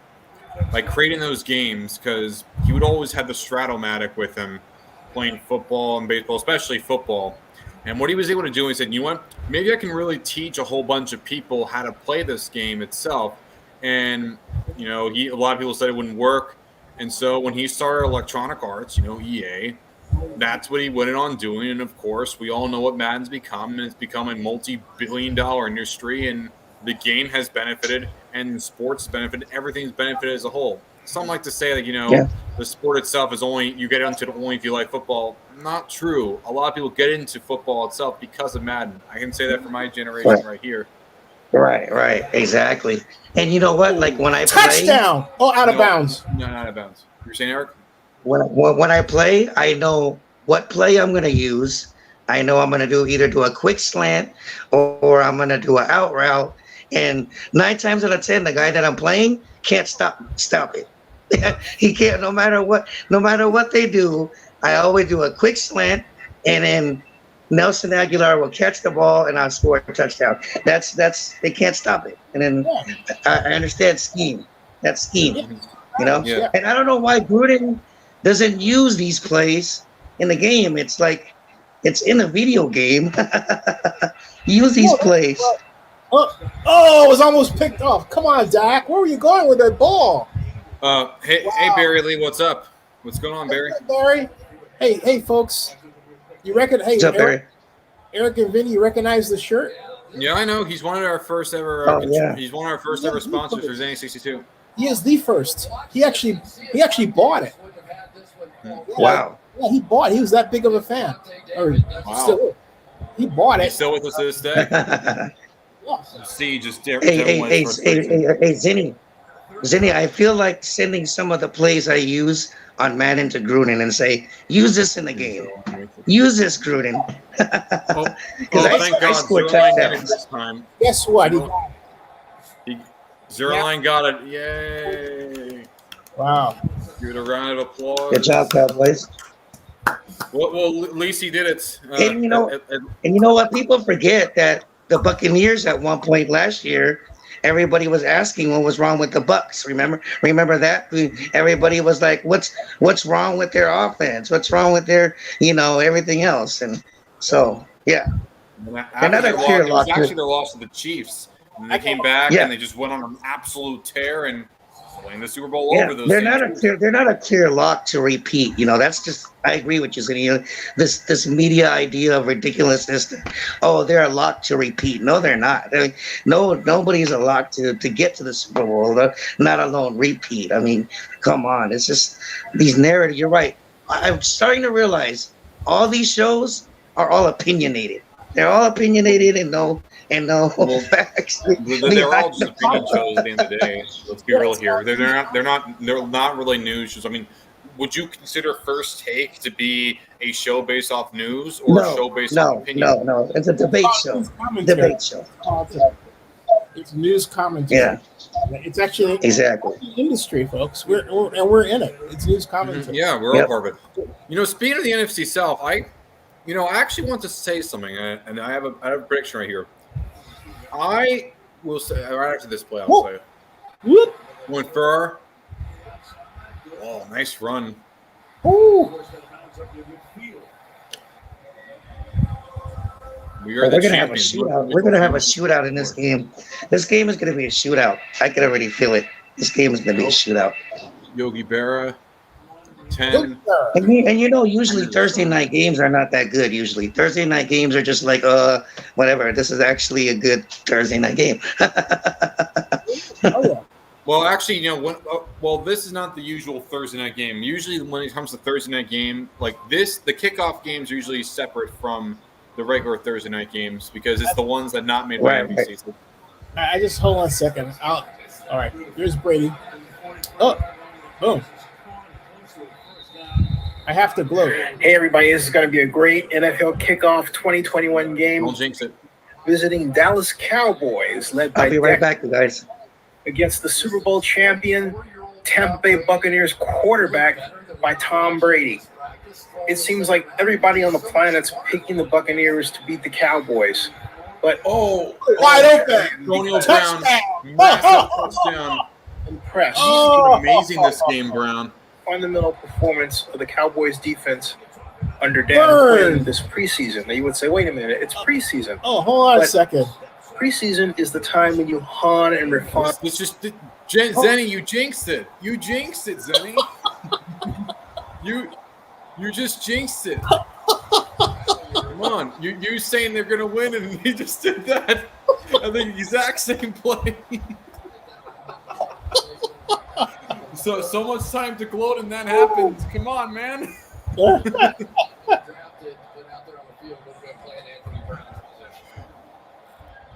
by creating those games, because he would always have the Stratomatic with him playing football and baseball, especially football. And what he was able to do, he said, you know what, maybe I can really teach a whole bunch of people how to play this game itself. And, a lot of people said it wouldn't work. And so when he started Electronic Arts, EA, that's what he went on doing. And, of course, we all know what Madden's become. And it's become a multi-billion-dollar industry. And the game has benefited, and sports has benefited. Everything's benefited as a whole. Some like to say that, the sport itself is you get into it only if you like football. Not true. A lot of people get into football itself because of Madden. I can say that for my generation right here. Right. Exactly. And you know what? Like when I play, touchdown. Out of bounds. No, not out of bounds. You're saying, Eric? When I play, I know what play I'm going to use. I know I'm going to either do a quick slant or I'm going to do an out route. And 9 times out of 10, the guy that I'm playing can't stop it. He can't. No matter what they do, I always do a quick slant, and then Nelson Aguilar will catch the ball and I'll score a touchdown. That's they can't stop it. And then I understand scheme. That's scheme. Yeah. And I don't know why Gruden doesn't use these plays in the game. It's like it's in a video game. Use these plays. It was almost picked off. Come on, Dak. Where were you going with that ball? Hey, Barry Lee, what's up? What's going on, Barry? Barry. Hey, folks. You reckon? Hey, what's up, Barry? Eric and Vinny, you recognize the shirt? Yeah, I know. He's one of our first ever. He's one of our first ever sponsors for Zany62. He is the first. He actually bought it. Wow. Yeah, he bought it. He was that big of a fan. Still, he bought it. He's still with us to this day. See, just hey, Zinni, I feel like sending some of the plays I use on Madden to Gruden and say, use this in the game. Use this, Gruden. Thank God. scored touchdowns this time. Guess what? Zero-Line got it. Yay. Wow. Give it a round of applause. Good job, Cowboys. Well, at least he did it. And you know what? People forget that the Buccaneers at one point last year, everybody was asking what was wrong with the Bucs. Remember that? Everybody was like, what's wrong with their offense? What's wrong with their, everything else? And so, yeah. Another clear loss. It was actually their loss to the Chiefs. And they came back and they just went on an absolute tear. And playing the Super Bowl Yeah, over those. they're not a clear lock to repeat. That's just, I agree with you, Zinni. This media idea of ridiculousness. They're a lock to repeat. No, they're not. Nobody's a lock to get to the Super Bowl. Not alone repeat. I mean, come on. It's just these narratives. You're right. I'm starting to realize all these shows are all opinionated. They're all opinionated and no facts. They're all just opinion shows at the end of the day. Let's be real here. They're not really news shows. I mean, would you consider First Take to be a show based off news or a show based off opinion? No. It's a debate show. Debate show. It's news commentary. Yeah. It's actually exactly the industry, folks. We're in it. It's news commentary. Yeah, we're all part of it. Speaking of the NFC South, I actually want to say something, and I have a prediction right here. I will say right after this play, I'll say it. Went for nice run. Ooh. We're gonna have a shootout. We're gonna have a shootout in this game. This game is gonna be a shootout. I can already feel it. This game is gonna be a shootout. Yogi Berra, 10. And usually Thursday night games are not that good. Usually Thursday night games are just like whatever. This is actually a good Thursday night game. Well, actually, this is not the usual Thursday night game. Usually, when it comes to Thursday night game like this, the kickoff games are usually separate from the regular Thursday night games because it's the ones that not made by NBC. So. I just hold on a second. All right, here's Brady. Oh, boom. I have to gloat. Hey, everybody. This is going to be a great NFL kickoff 2021 game. Don't jinx it. Visiting Dallas Cowboys, led by I'll be right back, you guys. Against the Super Bowl champion Tampa Bay Buccaneers quarterback by Tom Brady. It seems like everybody on the planet's picking the Buccaneers to beat the Cowboys. But wide open. Antonio Brown, massive touchdown. Impressed. Amazing this game, Brown. Fundamental performance of the Cowboys defense under Dan Quinn this preseason. Now you would say, wait a minute, it's preseason. Oh, hold on a second. Preseason is the time when you hone and refine. It's just Zenny, you jinxed it. You jinxed it, Zenny. You just jinxed it. Come on, you saying they're gonna win, and he just did that. I think the exact same play. So much time to gloat, and that happens. Come on, man.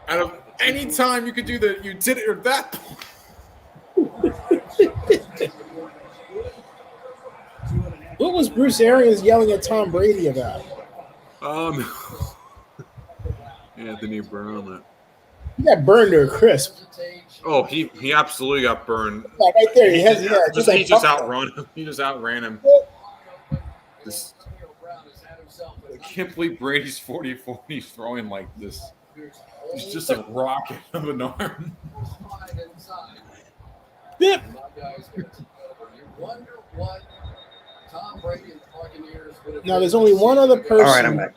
Out of any time you could do that, you did it at that point. What was Bruce Arians yelling at Tom Brady about? Anthony Brown. He got burned to a crisp. Oh, he absolutely got burned. Yeah, right there. He just outran him. He just outran him. I can't believe Brady's 44. He's throwing like this. He's just a rocket of an arm. Yep. Now there's only one other person. All right, I'm back.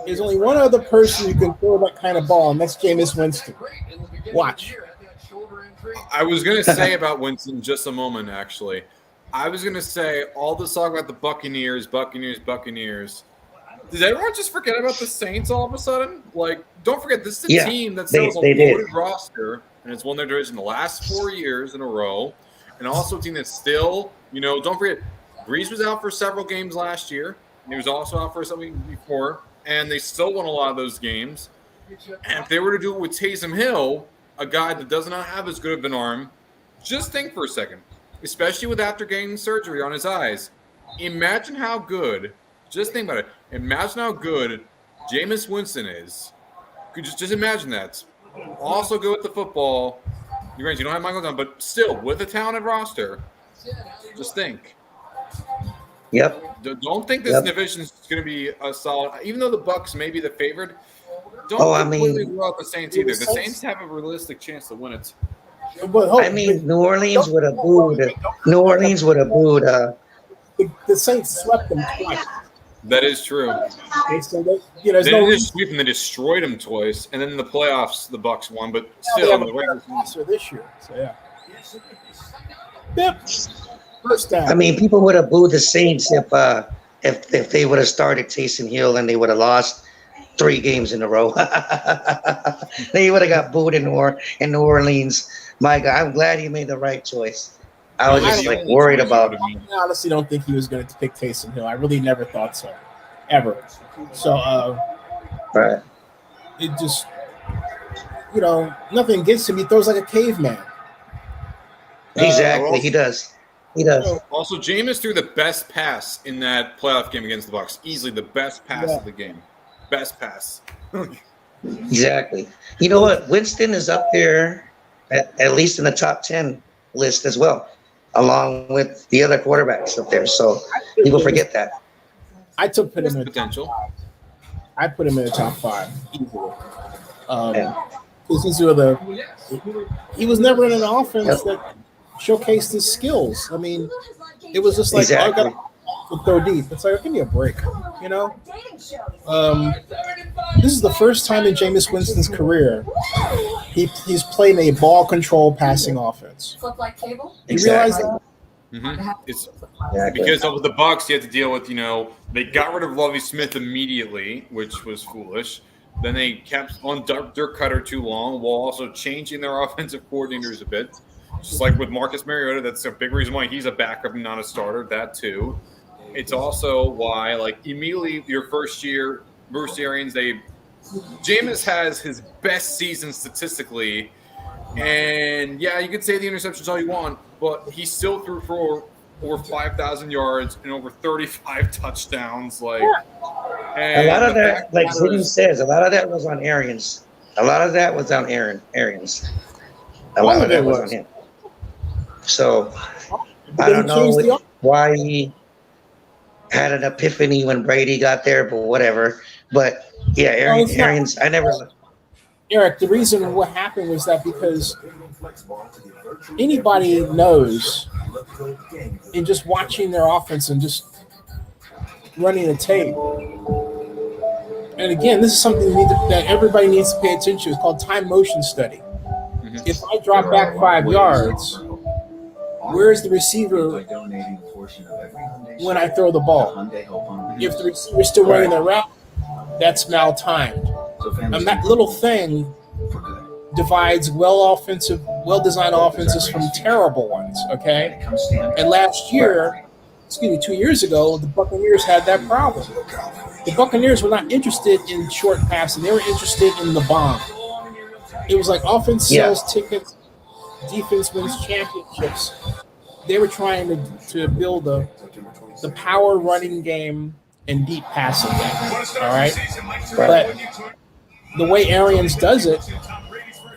There's only one other person who can throw that kind of ball, and that's Jameis Winston. Watch. I was going to say about Winston just a moment, actually. I was going to say all this talk about the Buccaneers. Did everyone just forget about the Saints all of a sudden? Like, don't forget, this is a team that sells a loaded roster, and it's won their division the last 4 years in a row, and also a team that's still, don't forget, Breeze was out for several games last year, and he was also out for something before, and they still won a lot of those games. And if they were to do it with Taysom Hill, a guy that does not have as good of an arm, just think for a second, especially with after getting surgery on his eyes. Imagine how good, just think about it, imagine how good Jameis Winston is. Just imagine that. Also good with the football. You don't have Michael Dunn, but still, with a talented roster, just think. Yep. Don't think this division is going to be a solid. Even though the Bucs may be the favorite, don't completely rule out the Saints either. The Saints have a realistic chance to win it. New Orleans would have booed. The Saints swept them twice. That is true. They didn't sweep them; they destroyed them twice. And then in the playoffs, the Bucs won, but still, they have a roster this year. So yeah. Yep. First down. I mean, people would have booed the Saints if they would have started Taysom Hill and they would have lost 3 games in a row. They would have got booed in New Orleans. My God, I'm glad he made the right choice. I was just like worried about. I honestly don't think he was going to pick Taysom Hill. I really never thought so, ever. So, right. It just, nothing gets him. He throws like a caveman. Exactly, he does. He does. Also, Jameis threw the best pass in that playoff game against the Bucs. Easily the best pass of the game. Best pass. Exactly. You know what? Winston is up there, at least in the top 10 list as well, along with the other quarterbacks up there. So people forget that. I put him in the potential. I put him in the top 5 easily. He was never in an offense that showcased his skills. I mean, it was just like, exactly. I got to throw deep. It's like, give me a break, This is the first time in Jameis Winston's career he's played a ball control passing offense. You realize that? Mm-hmm. It's because of the Bucs, you had to deal with, they got rid of Lovie Smith immediately, which was foolish. Then they kept on Dirk Cutter too long while also changing their offensive coordinators a bit. Just like with Marcus Mariota, that's a big reason why he's a backup and not a starter. That too. It's also why, immediately your first year, Bruce Arians, Jameis has his best season statistically. And, yeah, you could say the interceptions all you want, but he still threw for over 5,000 yards and over 35 touchdowns. A lot of that, like Zidane says, a lot of that was on Arians. A lot of that was on Arians. A lot of that was on him. So, I don't know why he had an epiphany when Brady got there, but whatever. But, yeah, Arians, I never... Eric, the reason what happened was that because anybody knows in just watching their offense and just running a tape. And again, this is something that everybody needs to pay attention to. It's called time motion study. Mm-hmm. If I drop back 5 yards, where is the receiver when I throw the ball? If the receiver's still running the route, that's maltimed. And that little thing divides well-designed offenses from terrible ones, okay? And last year, 2 years ago, the Buccaneers had that problem. The Buccaneers were not interested in short passing. They were interested in the bomb. It was like offense sells tickets, defense wins championships. They were trying to build the power running game and deep passing game, all right? But the way Arians does it,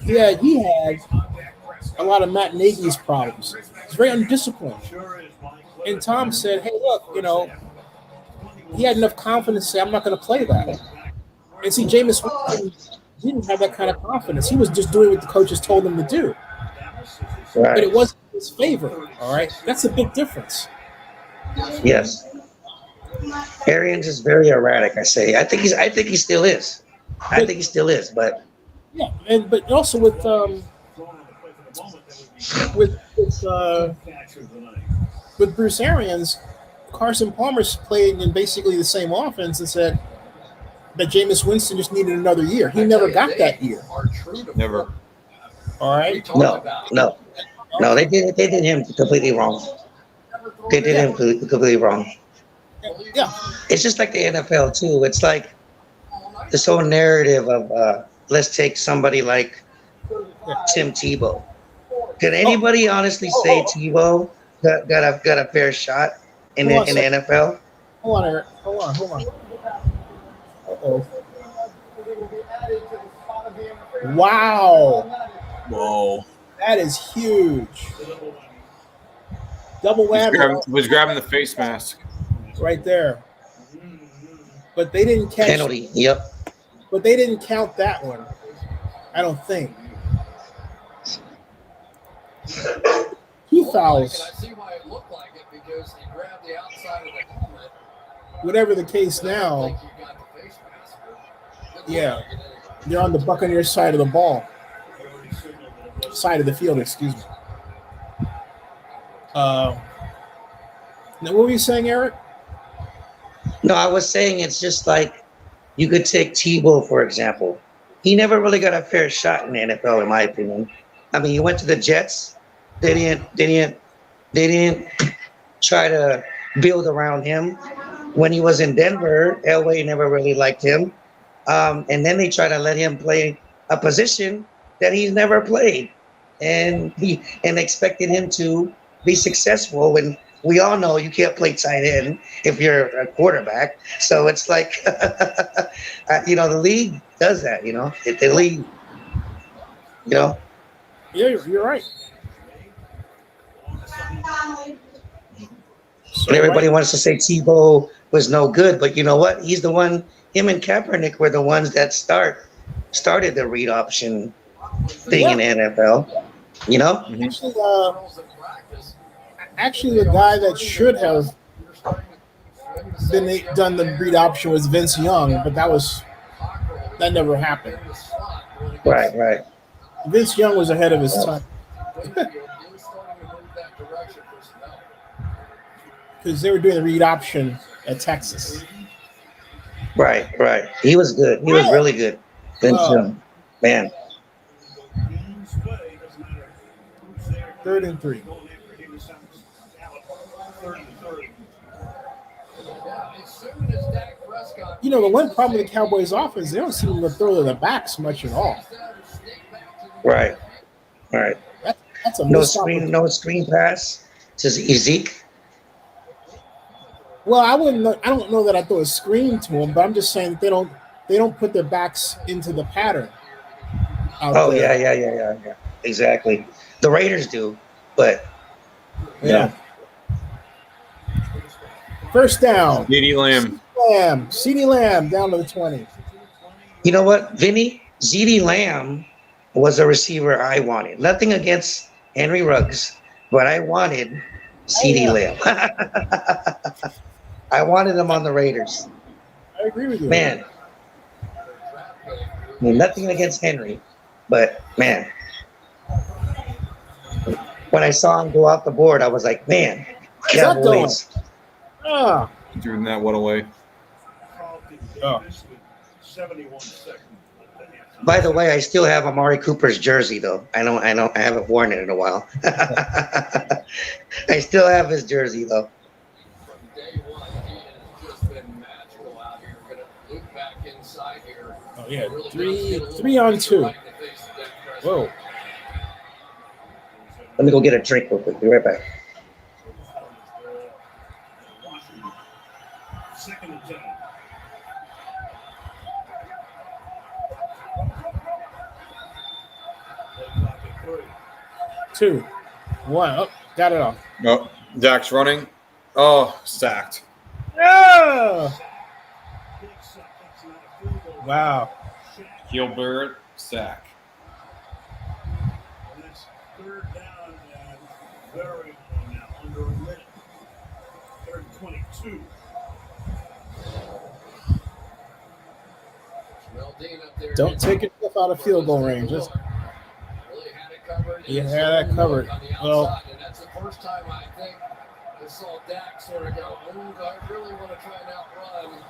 he had a lot of Matt Nagy's problems. He's very undisciplined. And Tom said, hey, look, he had enough confidence to say, I'm not going to play that. And see, Jameis Winston didn't have that kind of confidence. He was just doing what the coaches told him to do. Right. But it wasn't in his favor, all right? That's a big difference. Yes. Arians is very erratic, I say. I think he still is. But yeah, but also with Bruce Arians, Carson Palmer played in basically the same offense and said that Jameis Winston just needed another year. He never got that year. Never. All right. No. They did him completely wrong. They did him completely wrong. Yeah. It's just like the NFL too. It's like this whole narrative of let's take somebody like Tim Tebow. Can anybody honestly say Tebow got a fair shot in the NFL? Hold on, Eric. Hold on. Uh-oh. Wow. Whoa. That is huge. Double whammy. Was grabbing the face mask. Right there. But they didn't catch penalty. Yep. But they didn't count that one. I don't think. 2 fouls. I see why it looked like it because he grabbed the outside of the helmet. Whatever the case now. Yeah. They're on the Buccaneers side of the ball. Side of the field, excuse me. Now, what were you saying, Eric? No, I was saying it's just like you could take Tebow, for example. He never really got a fair shot in the NFL, in my opinion. I mean, he went to the Jets. They didn't try to build around him. When he was in Denver, Elway never really liked him. And then they try to let him play a position that he's never played. And expected him to be successful when we all know you can't play tight end if you're a quarterback. So it's like, the league does that, the league, Yeah, you're right. And everybody wants to say Tebow was no good, but you know what? He's the one. Him and Kaepernick were the ones that started the read option thing in the NFL. Actually, the guy that should have done the read option was Vince Young, but that never happened. Right. Vince Young was ahead of his time. Because they were doing the read option at Texas. Right. He was good. He was really good. Vince Young. Man. 3rd and 3. The one problem with the Cowboys offense, they don't seem to throw to the backs much at all. Right. That's a no screen pass to Zeke. Well, I don't know that I throw a screen to them, but I'm just saying they don't put their backs into the pattern. Yeah. Exactly. The Raiders do, but yeah. First down. CeeDee Lamb. CeeDee Lamb down to the 20. You know what, Vinny? CeeDee Lamb was a receiver I wanted. Nothing against Henry Ruggs, but I wanted CeeDee Lamb. I wanted him on the Raiders. I agree with you. Man. I mean, nothing against Henry, but man. When I saw him go out the board, I was like, man, Cowboys. Doing that one away. By the way, I still have Amari Cooper's jersey, though. I haven't worn it in a while. I still have his jersey, though. Oh yeah, 3 on 2. Whoa. Let me go get a drink real quick. Be right back. Second and 10. Two, 1. Oh, got it off. No, Dak's running. Oh, sacked. Yeah. Wow. Gilbert sack. And that's 3rd down and very long now, under a minute. 3rd and 22. Don't take yourself out of field goal range. You had that covered. Well, and that's the first time I think I saw Dak sort of go, "Oh, I really want to try and outrun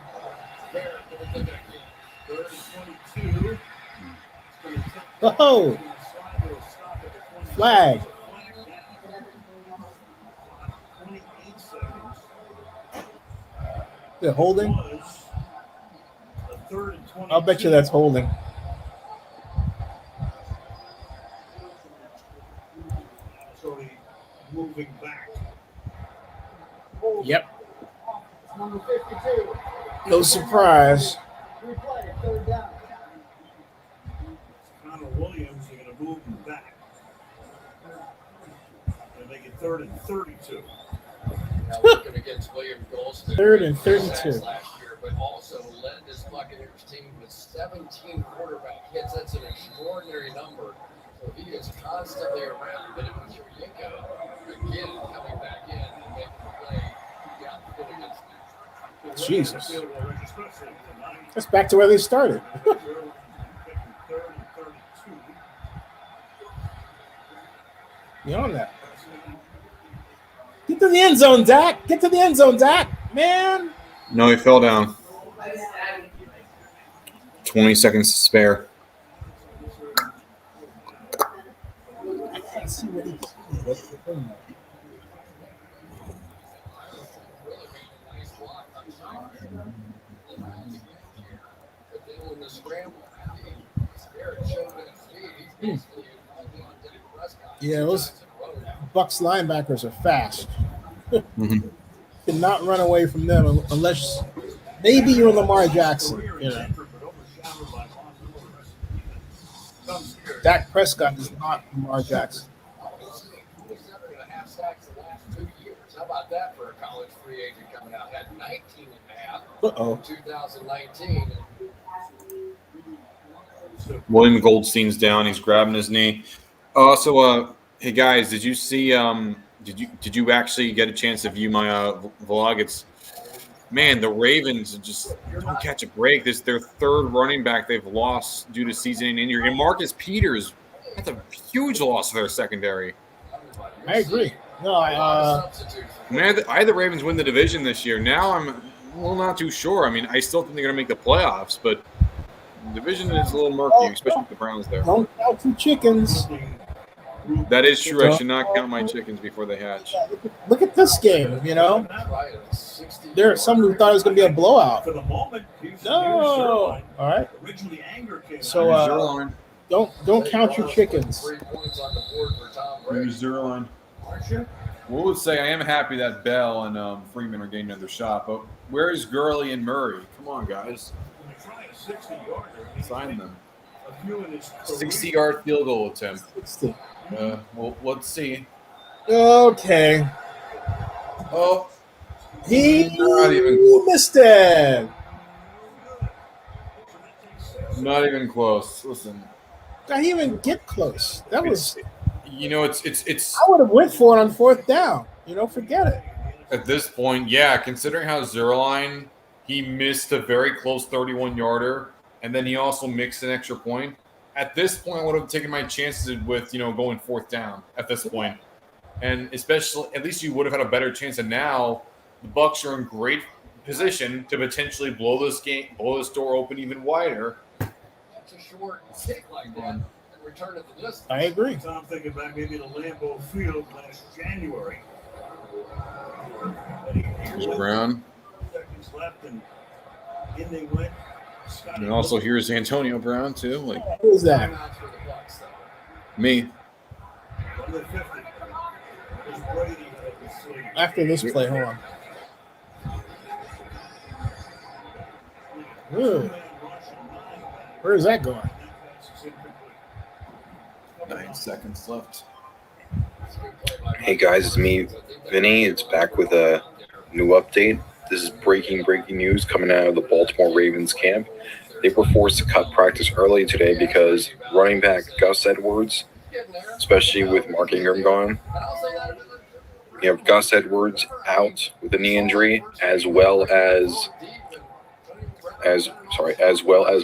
there." But I think I can. 3rd and 22. oh, flag. 28 seconds. They're holding. 3rd and 22. I'll bet you that's holding. Moving back. Yep. Number 52. No surprise. Replay, 3rd down. Connor Williams, they're going to move him back. And make it 3rd and 32. Now working against William Golston. 3rd and 32. Last year, but also led this Buccaneers team with 17 quarterback hits. That's an extraordinary number. So he is constantly around. But it was Yuriko again coming back in and making the play. He got good against them. Jesus. That's back to where they started. 3rd and 32. Beyond that. Get to the end zone, Dak. Get to the end zone, Dak. Man. No, he fell down. 20 seconds to spare. I can't see what he did. Yeah, those Bucs linebackers are fast. Cannot run away from them unless maybe you're Lamar Jackson. You know, Dak Prescott is not Lamar Jackson. How about that for a college free agent coming out? Had 19 and a half in 2019. William Goldstein's down. He's grabbing his knee. Hey guys, did you see? Did you actually get a chance to view my vlog? It's the Ravens just don't catch a break. This is their third running back they've lost due to season injury. And Marcus Peters, that's a huge loss to their secondary. I agree. No, I had the Ravens win the division this year. Now I'm not too sure. I mean, I still think they're going to make the playoffs, but the division is a little murky, especially with the Browns there. Don't count your chickens. That is true. I should not count my chickens before they hatch. Look at this game, you know. There are some who thought it was going to be a blowout. No. All right. So don't count your chickens. Here's Zerline. What would say I am happy that Bell and Freeman are getting another shot, but where is Gurley and Murray? Come on, guys. Sign them. 60-yard field goal attempt. 60. Well, let's see. Okay. Oh, he not even missed it. Not even close. Listen, I didn't even get close. That was. It's. I would have went for it on fourth down. Forget it. At this point, yeah, considering how Zerline, he missed a very close 31-yarder, and then he also mixed an extra point. At this point, I would have taken my chances with, going fourth down at this point. And especially, at least you would have had a better chance. And now the Bucs are in great position to potentially blow this door open even wider. That's a short kick like that and return it to this. I agree. So I'm thinking about maybe the Lambeau Field last January. Here's Brown. Seconds left, and in they went. And also here's Antonio Brown too. Who's that? Me. After this play, hold on. Ooh. Where is that going? 9 seconds left. Hey guys, it's me, Vinny. It's back with a new update. This is breaking news coming out of the Baltimore Ravens camp. They were forced to cut practice early today because running back Gus Edwards, especially with Mark Ingram gone, you have Gus Edwards out with a knee injury, as well as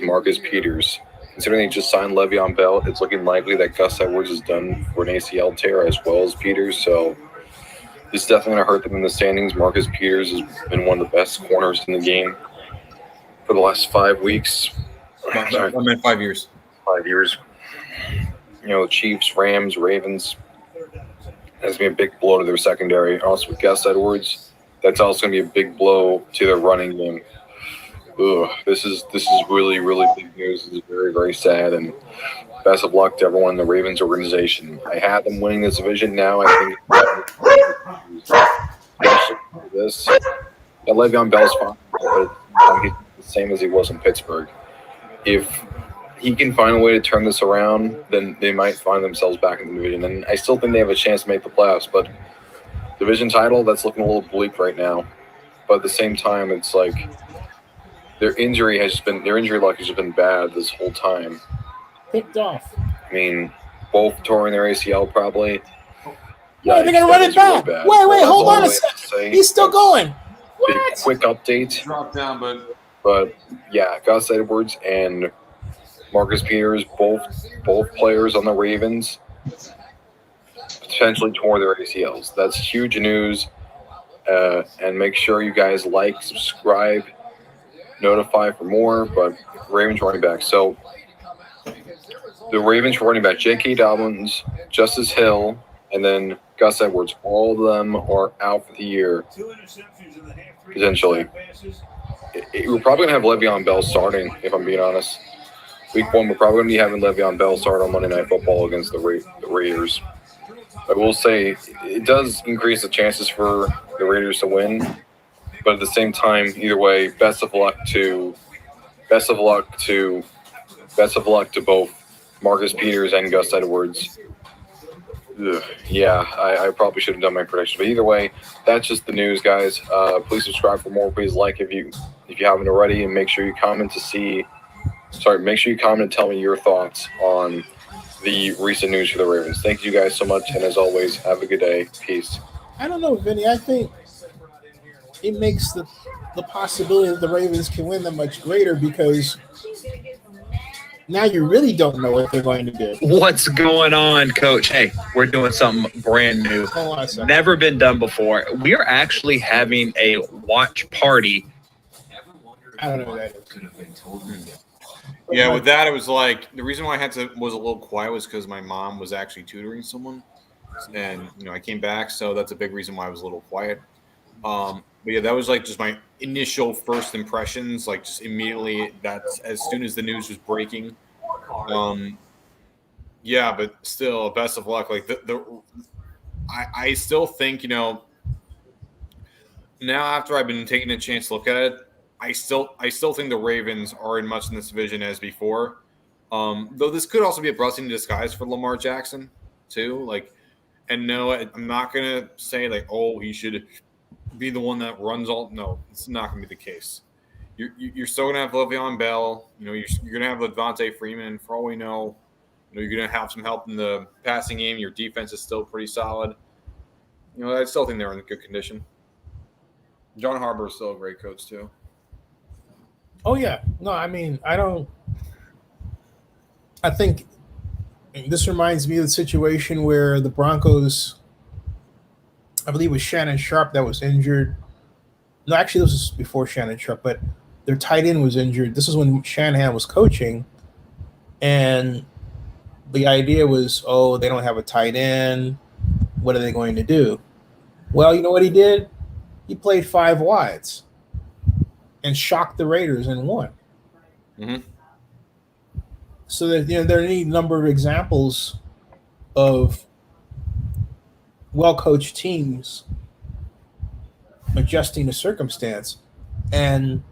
Marcus Peters. Considering they just signed Le'Veon Bell, it's looking likely that Gus Edwards is done for an ACL tear, as well as Peters. So this is definitely going to hurt them in the standings. Marcus Peters has been one of the best corners in the game for the last 5 weeks. I meant 5 years. 5 years. The Chiefs, Rams, Ravens. That's going to be a big blow to their secondary. Also with Gus Edwards, that's also going to be a big blow to their running game. Ugh, this is really, really big news. This is very, very sad. And best of luck to everyone in the Ravens organization. I had them winning this division. Now I think this. Le'Veon Bell's fine, but he's the same as he was in Pittsburgh. If he can find a way to turn this around, then they might find themselves back in the division. And I still think they have a chance to make the playoffs. But division title, that's looking a little bleak right now. But at the same time, it's like their injury luck has just been bad this whole time. Picked off. I mean, both touring their ACL probably. Yeah, they're gonna run it back. Really wait, hold on a second. He's still going. What? Quick update. Drop down, but yeah, Gus Edwards and Marcus Peters, both players on the Ravens, potentially tore their ACLs. That's huge news. And make sure you guys like, subscribe, notify for more. But Ravens running back. So the Ravens running back, J.K. Dobbins, Justice Hill, and then Gus Edwards. All of them are out for the year, potentially. We're probably going to have Le'Veon Bell starting, if I'm being honest. Week 1, we're probably going to be having Le'Veon Bell start on Monday Night Football against the Raiders. I will say it does increase the chances for the Raiders to win, but at the same time, either way, best of luck to both Marcus Peters and Gus Edwards. Ugh, yeah, I probably should have done my prediction, but either way, that's just the news, guys. Please subscribe for more. Please like if you haven't already, and make sure you comment Make sure you comment and tell me your thoughts on the recent news for the Ravens. Thank you guys so much, and as always, have a good day. Peace. I don't know, Vinny. I think it makes the possibility that the Ravens can win them much greater because now you really don't know what they're going to do. What's going on, Coach? Hey, we're doing something brand new. Hold on a second. Never been done before. We're actually having a watch party. I don't know what that is. Yeah, with that, it was like the reason why I was a little quiet was because my mom was actually tutoring someone, and I came back, so that's a big reason why I was a little quiet. But yeah, that was like just my initial first impressions, like just immediately. That's as soon as the news was breaking. Yeah, but still, best of luck. Like I still think now after I've been taking a chance to look at it. I still think the Ravens are in much in this division as before. Though this could also be a blessing in disguise for Lamar Jackson too. And no, I'm not gonna say he should be the one that runs all. No, it's not gonna be the case. You're still gonna have Le'Veon Bell. You're gonna have Devontae Freeman. For all we know, you're gonna have some help in the passing game. Your defense is still pretty solid. I still think they're in good condition. John Harbaugh is still a great coach too. Oh, yeah. No, I mean, I think this reminds me of the situation where the Broncos, I believe it was Shannon Sharp that was injured. No, actually, this was before Shannon Sharp, but their tight end was injured. This is when Shanahan was coaching, and the idea was, they don't have a tight end. What are they going to do? Well, you know what he did? He played 5 wides and shocked the Raiders and won. Mm-hmm. So that there are any number of examples of well-coached teams adjusting to circumstance, and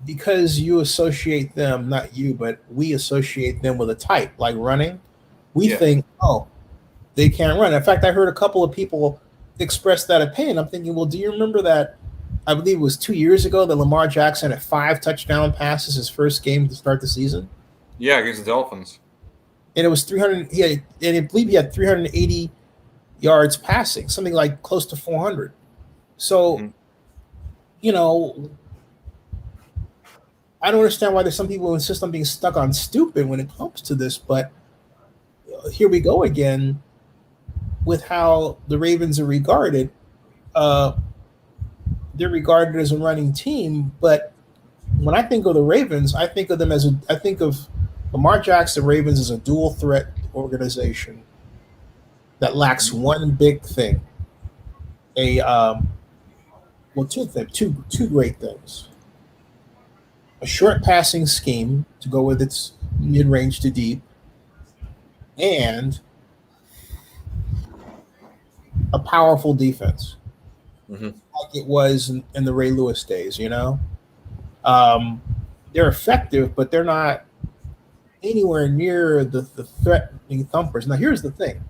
because you associate them, not you, but we associate them with a type like running, we think, they can't run. In fact, I heard a couple of people express that opinion. I'm thinking, well, do you remember that? I believe it was 2 years ago that Lamar Jackson had 5 touchdown passes his first game to start the season. Yeah, against the Dolphins. And it was 300. I believe he had 380 yards passing, something like close to 400. So, I don't understand why there's some people who insist on being stuck on stupid when it comes to this. But here we go again with how the Ravens are regarded. They're regarded as a running team, but when I think of the Ravens, I think of them I think of Lamar Jackson Ravens as a dual threat organization that lacks one big thing. Two great things. A short passing scheme to go with its mid-range to deep, and a powerful defense. Mm-hmm. Like it was in the Ray Lewis days, they're effective, but they're not anywhere near the threatening thumpers. Now, here's the thing.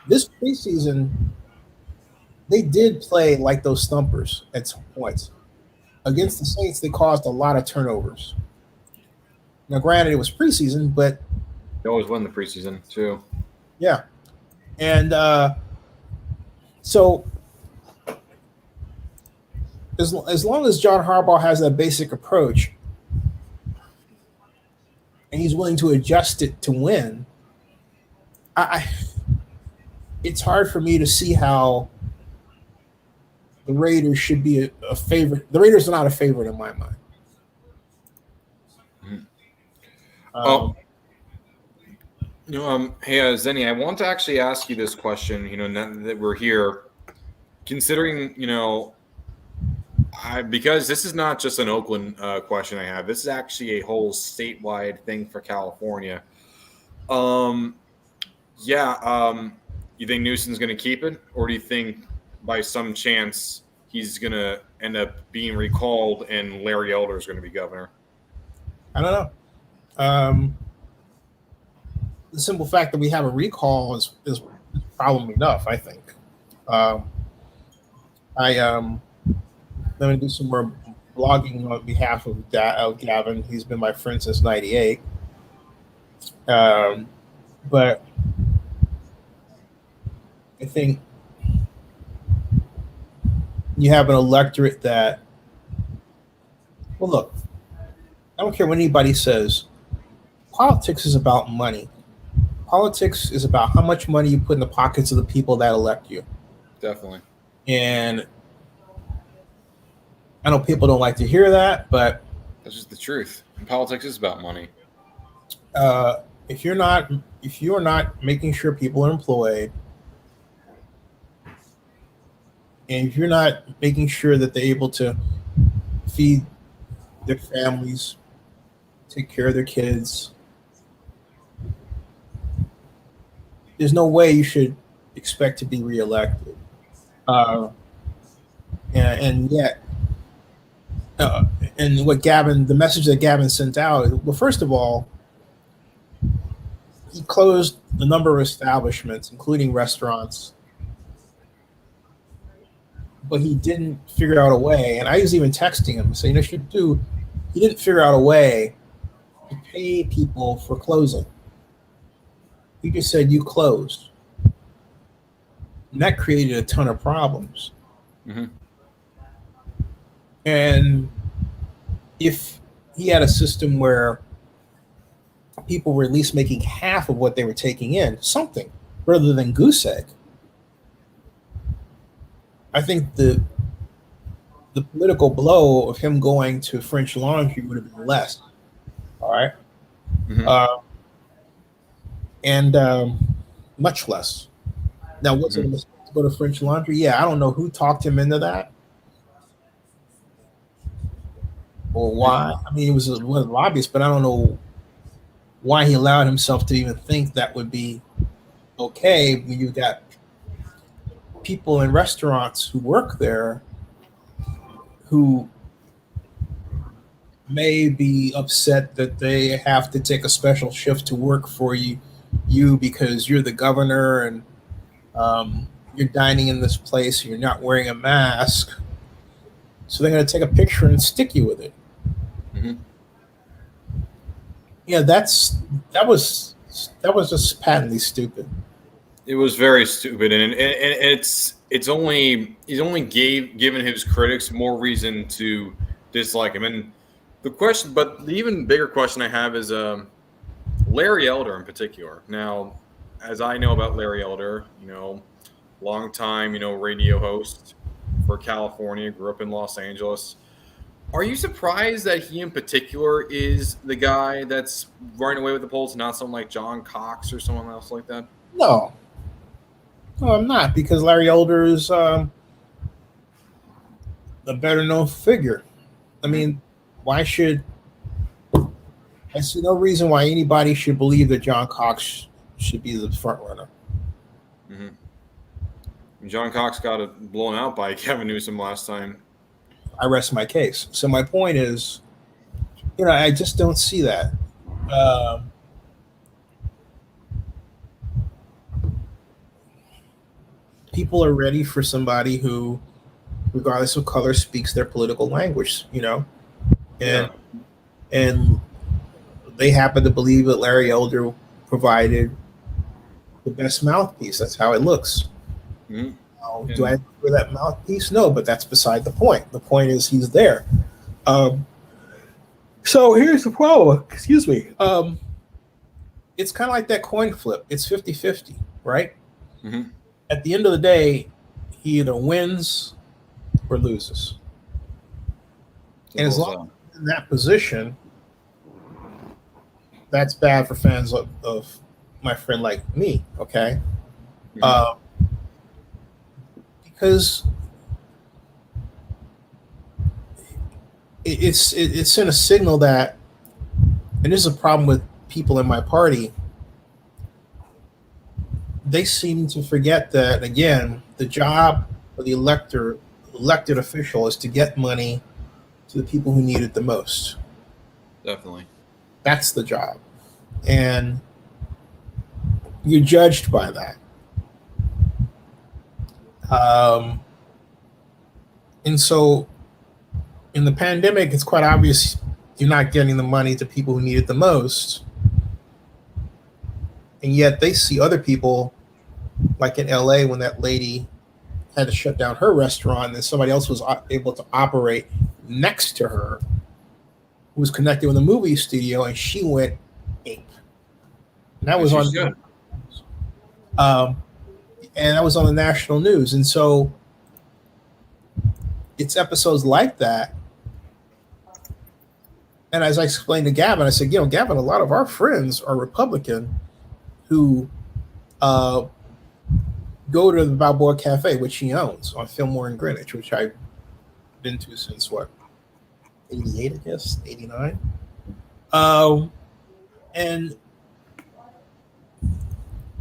This preseason, they did play like those thumpers at some points. Against the Saints, they caused a lot of turnovers. Now, granted, it was preseason, but they always win the preseason, too. Yeah. And so as long as John Harbaugh has that basic approach and he's willing to adjust it to win, it's hard for me to see how the Raiders should be a favorite. The Raiders are not a favorite in my mind. Hey, Zenny, I want to actually ask you this question. Now that we're here, considering, because this is not just an Oakland question I have. This is actually a whole statewide thing for California. You think Newsom's going to keep it, or do you think by some chance he's going to end up being recalled and Larry Elder is going to be governor? I don't know. The simple fact that we have a recall is problem enough, I think. I'm going to do some more blogging on behalf of Gavin. He's been my friend since '98. But I think you have an electorate that, well, look, I don't care what anybody says. Politics is about money. Politics is about how much money you put in the pockets of the people that elect you. Definitely. And I know people don't like to hear that, but that's just the truth. And politics is about money. If you're not making sure people are employed, and if you're not making sure that they're able to feed their families, take care of their kids, there's no way you should expect to be reelected. And yet, and the message that Gavin sent out, well, first of all, he closed a number of establishments, including restaurants, but he didn't figure out a way. And I was even texting him saying, he didn't figure out a way to pay people for closing. He just said, you closed. And that created a ton of problems. Mm-hmm. And if he had a system where people were at least making half of what they were taking in, something, rather than goose egg, I think the political blow of him going to French Laundry would have been less. All right. Mm-hmm. And much less. Now, was it a mistake to go to French Laundry? Yeah, I don't know who talked him into that or why. I mean, it was obvious, but I don't know why he allowed himself to even think that would be okay when you got people in restaurants who work there who may be upset that they have to take a special shift to work for you because you're the governor and you're dining in this place and you're not wearing a mask. So they're going to take a picture and stick you with it. Mm-hmm. Yeah, that was just patently stupid. It was very stupid, and he's only given his critics more reason to dislike him. And the even bigger question I have is Larry Elder in particular. Now, as I know about Larry Elder, long time, radio host for California, grew up in Los Angeles. Are you surprised that he in particular is the guy that's running away with the polls, not someone like John Cox or someone else like that? No, I'm not, because Larry Elder is a better known figure. I mean, I see no reason why anybody should believe that John Cox should be the front runner. Mm-hmm. John Cox got blown out by Kevin Newsom last time. I rest my case. So my point is, I just don't see that. People are ready for somebody who, regardless of color, speaks their political language, and they happen to believe that Larry Elder provided the best mouthpiece. That's how it looks. Mm-hmm. Do I agree with that mouthpiece? No, but that's beside the point. The point is he's there. So here's the problem. Excuse me. It's kind of like that coin flip. It's 50-50, right? Mm-hmm. at the end of the day, he either wins or loses. And as long as he's in that position, that's bad for fans of my friend like me, okay? Because it's sent a signal that, and this is a problem with people in my party, they seem to forget that, again, the job of the elected official is to get money to the people who need it the most. Definitely. That's the job. And you're judged by that. And so in the pandemic, it's quite obvious you're not getting the money to people who need it the most. And yet they see other people, like in LA when that lady had to shut down her restaurant and somebody else was able to operate next to her, who was connected with a movie studio, and she went ape. And that was on and that was on the national news. And so it's episodes like that. And as I explained to Gavin, I said, Gavin, a lot of our friends are Republican who go to the Balboa Cafe, which he owns on Fillmore and Greenwich, which I've been to since 88, I guess, 89. And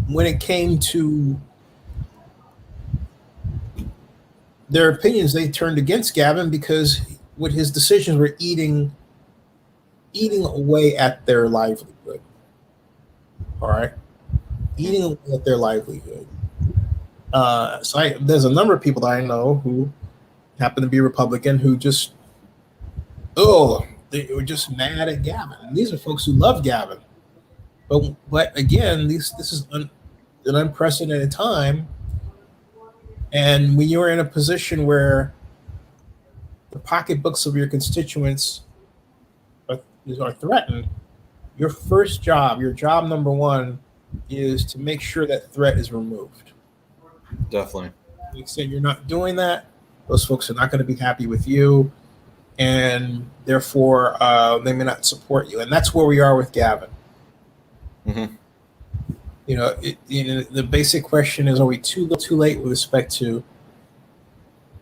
when it came to their opinions, they turned against Gavin because with his decisions were eating away at their livelihood. All right? Eating away at their livelihood. So there's a number of people that I know who happen to be Republican who just, they were just mad at Gavin. And these are folks who love Gavin. But again, this is an unprecedented time. And when you're in a position where the pocketbooks of your constituents are threatened, your first job, your job number one, is to make sure that threat is removed. Definitely. To the extent you're not doing that, those folks are not going to be happy with you, and therefore they may not support you. And that's where we are with Gavin. Mm-hmm. The basic question is: are we too late with respect to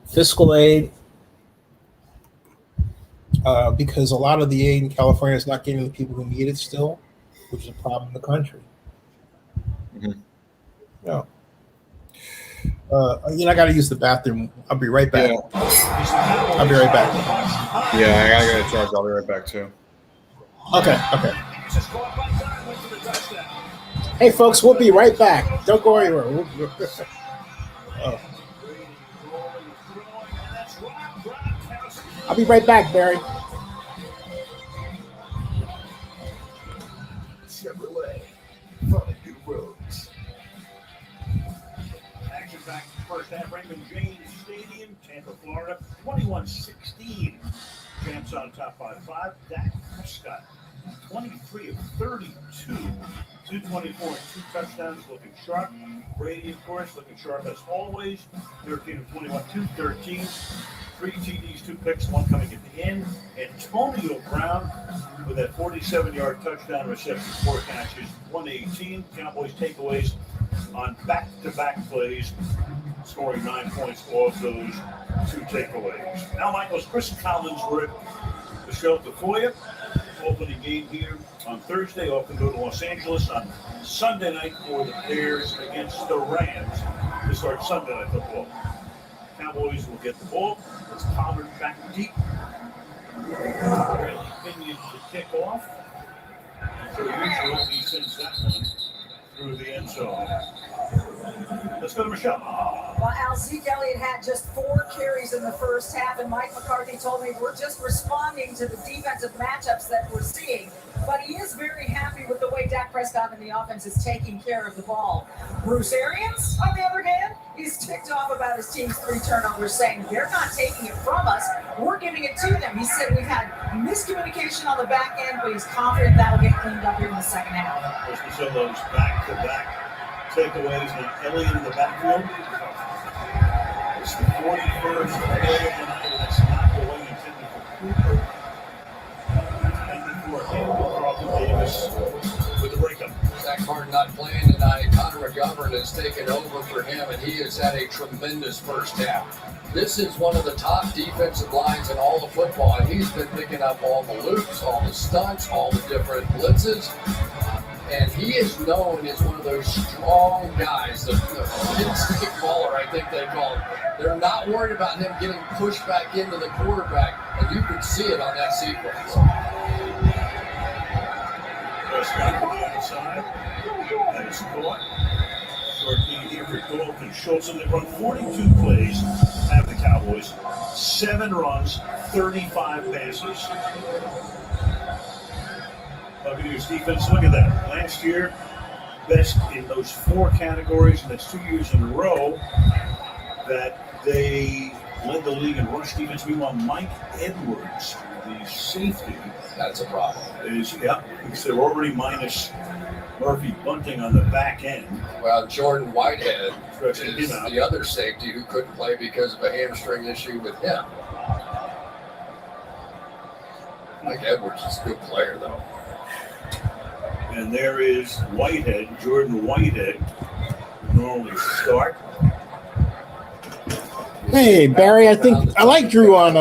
fiscal aid? Because a lot of the aid in California is not getting to the people who need it still, which is a problem in the country. Mm-hmm. Yeah. I got to use the bathroom. I'll be right back. Yeah. I'll be right back. Yeah, I gotta get a charge. I'll be right back too. Okay. Hey, folks, we'll be right back. Don't go anywhere. I'll be right back, Barry. Chevrolet, front new roads. Action-packed first half, Raymond James Stadium, Tampa, Florida, 21-16. Champs on top by 5. Dak Prescott, 23 of 32, 224 and 2 touchdowns, looking sharp. Brady, of course, looking sharp as always. 13 of 21, 213. 3 TDs, 2 picks, 1 coming at the end. Antonio Brown with that 47-yard touchdown reception, 4 catches, 118. Cowboys takeaways on back-to-back plays, scoring 9 points off those 2 takeaways. Now, Michael's Chris Collinsworth, the show for you. Opening game here on Thursday. Off to go to Los Angeles on Sunday night for the Bears against the Rams to start Sunday night football. Cowboys will get the ball. It's Pollard back deep. Opinion to kick off. So usually he sends that one through the end zone. Let's go to Michelle. Well, Al, Zeke Elliott had just 4 carries in the first half, and Mike McCarthy told me we're just responding to the defensive matchups that we're seeing. But he is very happy with the way Dak Prescott and the offense is taking care of the ball. Bruce Arians, on the other hand, he's ticked off about his team's 3 turnovers, saying they're not taking it from us, we're giving it to them. He said we've had miscommunication on the back end, but he's confident that'll get cleaned up here in the second half. Those those back-to-back takeaways, and Elliott in the backfield. It's the 41st play of the night, and it's knocked away intended for Cooper. And for him, Carlton Davis with the breakup. Zach Martin not playing tonight. Connor McGovern has taken over for him, and he has had a tremendous first half. This is one of the top defensive lines in all of football, and he's been picking up all the loops, all the stunts, all the different blitzes. And he is known as one of those strong guys, the instinct baller, I think they call him. They're not worried about him getting pushed back into the quarterback, and you can see it on that sequence. Prescott on the outside. That is caught. Short lead here for Dalton Schultz. And they run 42 plays, have the Cowboys. 7 runs, 35 passes. Buccaneers defense, look at that. Last year, best in those 4 categories, and that's 2 years in a row that they led the league in rush defense. Meanwhile, Mike Edwards, the safety, that's a problem. Because they're already minus Murphy Bunting on the back end. Well, Jordan Whitehead is the other safety who couldn't play because of a hamstring issue with him. Mike Edwards is a good player, though. And there is Whitehead, Jordan Whitehead, who normally start. Hey, Barry, I think I like Drew on.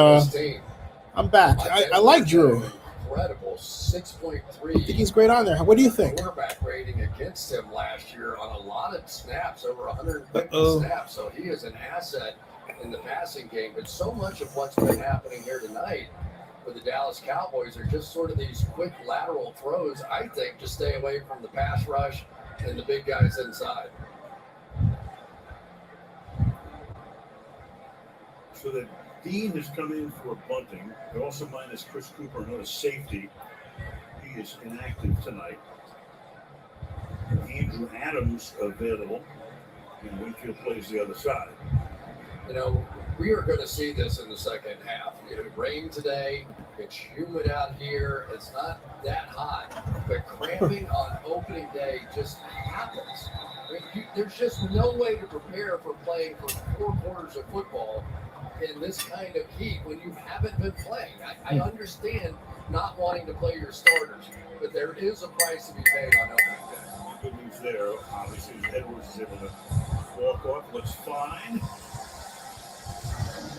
I'm back. I like Drew. Incredible 6.3. I think he's great on there. What do you think? Quarterback rating against him last year on a lot of snaps, over 150 snaps. So he is an asset in the passing game. But so much of what's been happening here tonight with the Dallas Cowboys are just sort of these quick lateral throws, I think, to stay away from the pass rush and the big guys inside. So that Dean has come in for Bunting. They're also minus Chris Cooper, another safety. He is inactive tonight. Andrew Adams available. And Winfield plays the other side. You know, we are going to see this in the second half. It rained today. It's humid out here. It's not that hot. But cramping on opening day just happens. I mean, there's just no way to prepare for playing for 4 quarters of football in this kind of heat when you haven't been playing. I understand not wanting to play your starters, but there is a price to be paid on opening day. Good news there. Obviously, Edwards is able to walk off. Looks fine.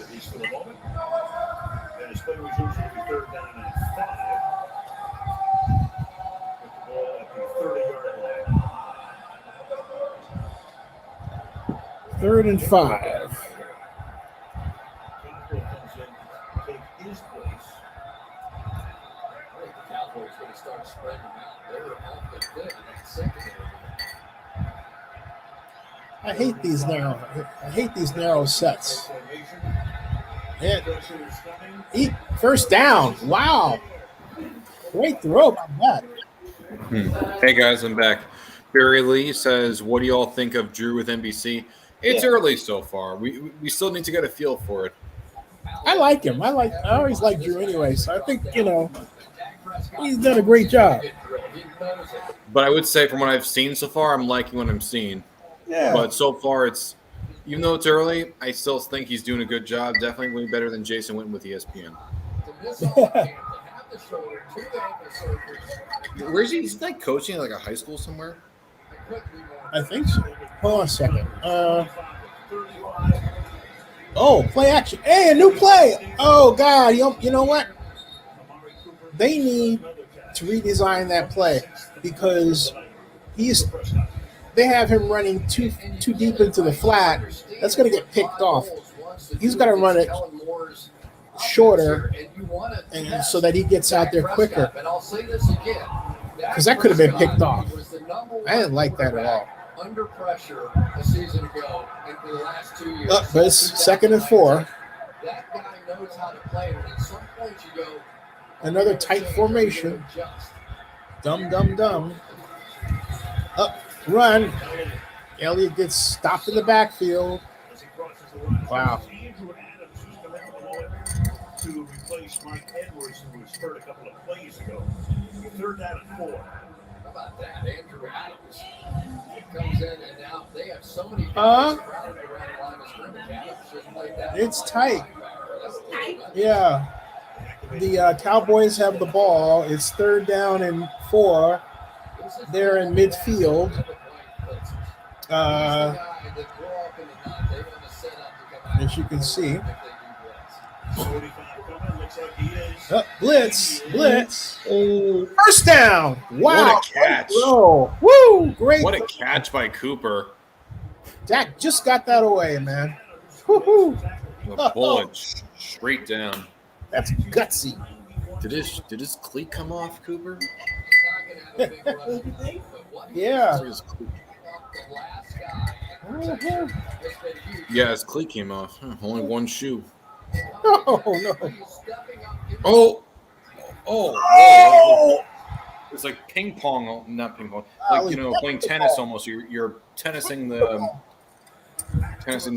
At least for the moment. And his play resumes will be 3rd down and 5. With the ball at the 30-yard line. 3rd and 5. Cockrell comes in to take his place. I think the Cowboys are going to start spreading them out. They're awfully good in that secondary. I hate these narrow sets. And first down. Wow. Great throw by that. Hey guys, I'm back. Barry Lee says, what do you all think of Drew with NBC? It's early so far. We still need to get a feel for it. I like him. I always like Drew anyway. So I think, he's done a great job. But I would say from what I've seen so far, I'm liking what I'm seeing. Yeah. But so far, even though it's early, I still think he's doing a good job. Definitely way better than Jason Witten with ESPN. Where's he? He's like coaching at like a high school somewhere? I think so. Hold on a second. Play action. Hey, a new play. Oh, God. You know what? They need to redesign that play because they have him running too deep into the flat. That's going to get picked off. He's got to run it shorter and so that he gets out there quicker. Because that could have been picked off. I didn't like that at all. Under pressure a season ago in the last 2 years. But it's 2nd and 4. That guy knows how to play, and at some point you go. Another tight formation. Dumb. Up, run. Elliott gets stopped in the backfield. Wow. To replace Mike Edwards, who was hurt a couple of plays ago. 3rd down and 4. How about that, Andrew Adams? comes in, and now they have so many guys crowded around the line of scrimmage. Adams just played that. It's tight. Yeah. The Cowboys have the ball. It's 3rd down and 4. They're in midfield. As you can see. Blitz. Oh, first down. Wow. What a catch. Woo. Great. What a catch by Cooper. Dak just got that away, man. Woo-hoo. The bullet straight down. That's gutsy. Did his cleat come off, Cooper? Yeah. Yeah, his cleat came off. Only one shoe. Oh, no. Oh. It's like ping pong, not ping pong. Like, playing tennis almost. You're tennising the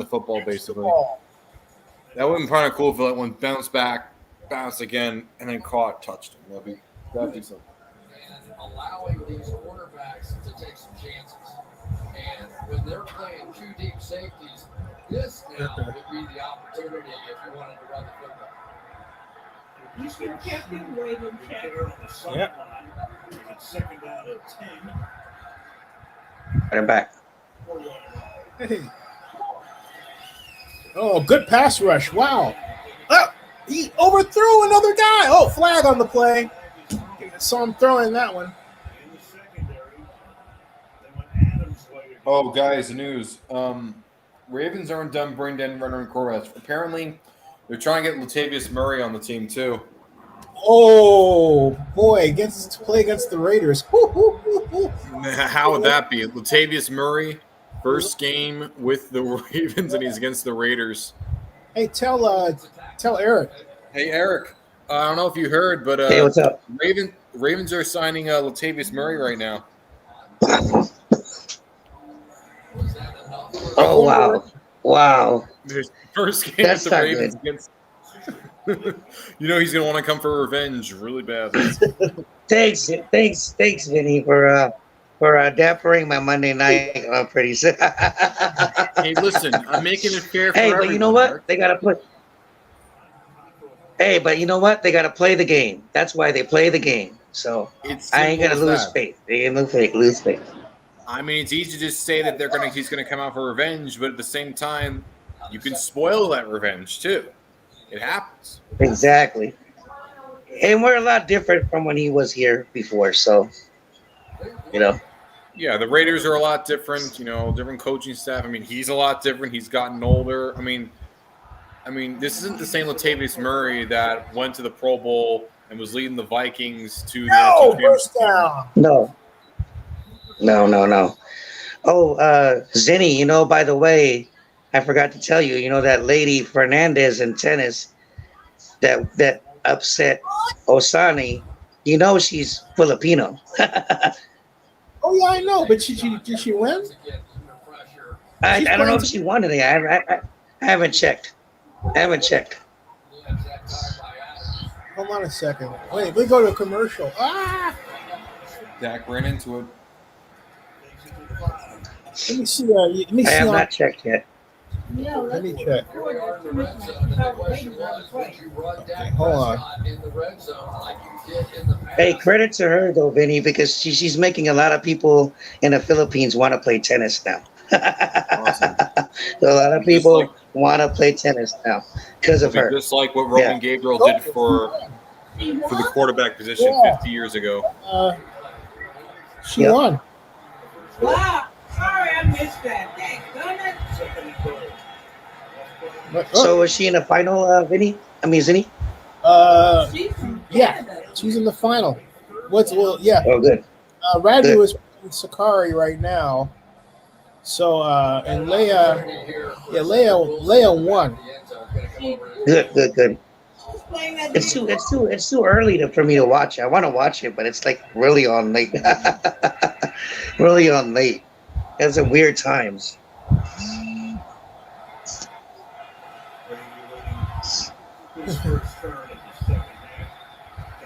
football, basically. That would have been kind of cool if it went bounce back, bounce again, and then caught, touched him. That'd be something. And allowing these quarterbacks to take some chances. And when they're playing 2 deep safeties, this now would be the opportunity if you wanted to run the football. You should have kept him waiting. Yep. 2nd down and 10. Right back. Hey. Oh, good pass rush. Wow. He overthrew another guy. Oh, flag on the play. Saw him throwing that one. Oh, guys, news. Ravens aren't done bringing in running quarterbacks. Apparently, they're trying to get Latavius Murray on the team, too. Oh, boy. Play against the Raiders. How would that be? Latavius Murray, first game with the Ravens, and he's against the Raiders. Hey, tell Eric. Hey, Eric. I don't know if you heard, but hey, what's up? Ravens are signing Latavius Murray right now. Oh, wow. First game That's with the not Ravens good. against. He's gonna want to come for revenge really bad. Thanks, Vinny, for dappering my Monday night pretty soon. Hey, listen, I'm making it fair for Hey, but you know what? Eric. They gotta put. Hey, but you know what? They gotta play the game. That's why they play the game. So I ain't gonna lose faith. They ain't lose faith. I mean, it's easy to just say that he's gonna come out for revenge, but at the same time, you can spoil that revenge too. It happens. Exactly. And we're a lot different from when he was here before. So, Yeah, the Raiders are a lot different. Different coaching staff. I mean, he's a lot different. He's gotten older. I mean, this isn't the same Latavius Murray that went to the Pro Bowl and was leading the Vikings to the NFC first down. No. Oh, Zinni, by the way, I forgot to tell you, that lady Fernandez in tennis that upset Osani, she's Filipino. Oh, yeah, I know. But did she win? I don't know if she won today. I haven't checked. Hold on a second. Wait, we go to a commercial. Dak ran into it. Let me see. I have not checked yet. Let me check. Okay, hold on. Hey, credit to her though, Vinny, because she's making a lot of people in the Philippines want to play tennis now. Awesome. So a lot of people want to play tennis now because of her. Just like what Roman Gabriel did for the quarterback position 50 years ago. She won. Wow. Sorry, I missed that. So was she in the final, Vinny? Zinni? Yeah, she's in the final. Oh, good. Radu is playing Sakari right now. So and Leia won. Good. It's too early for me to watch it. I want to watch it, but it's like really on late. Really on late. It's at weird times.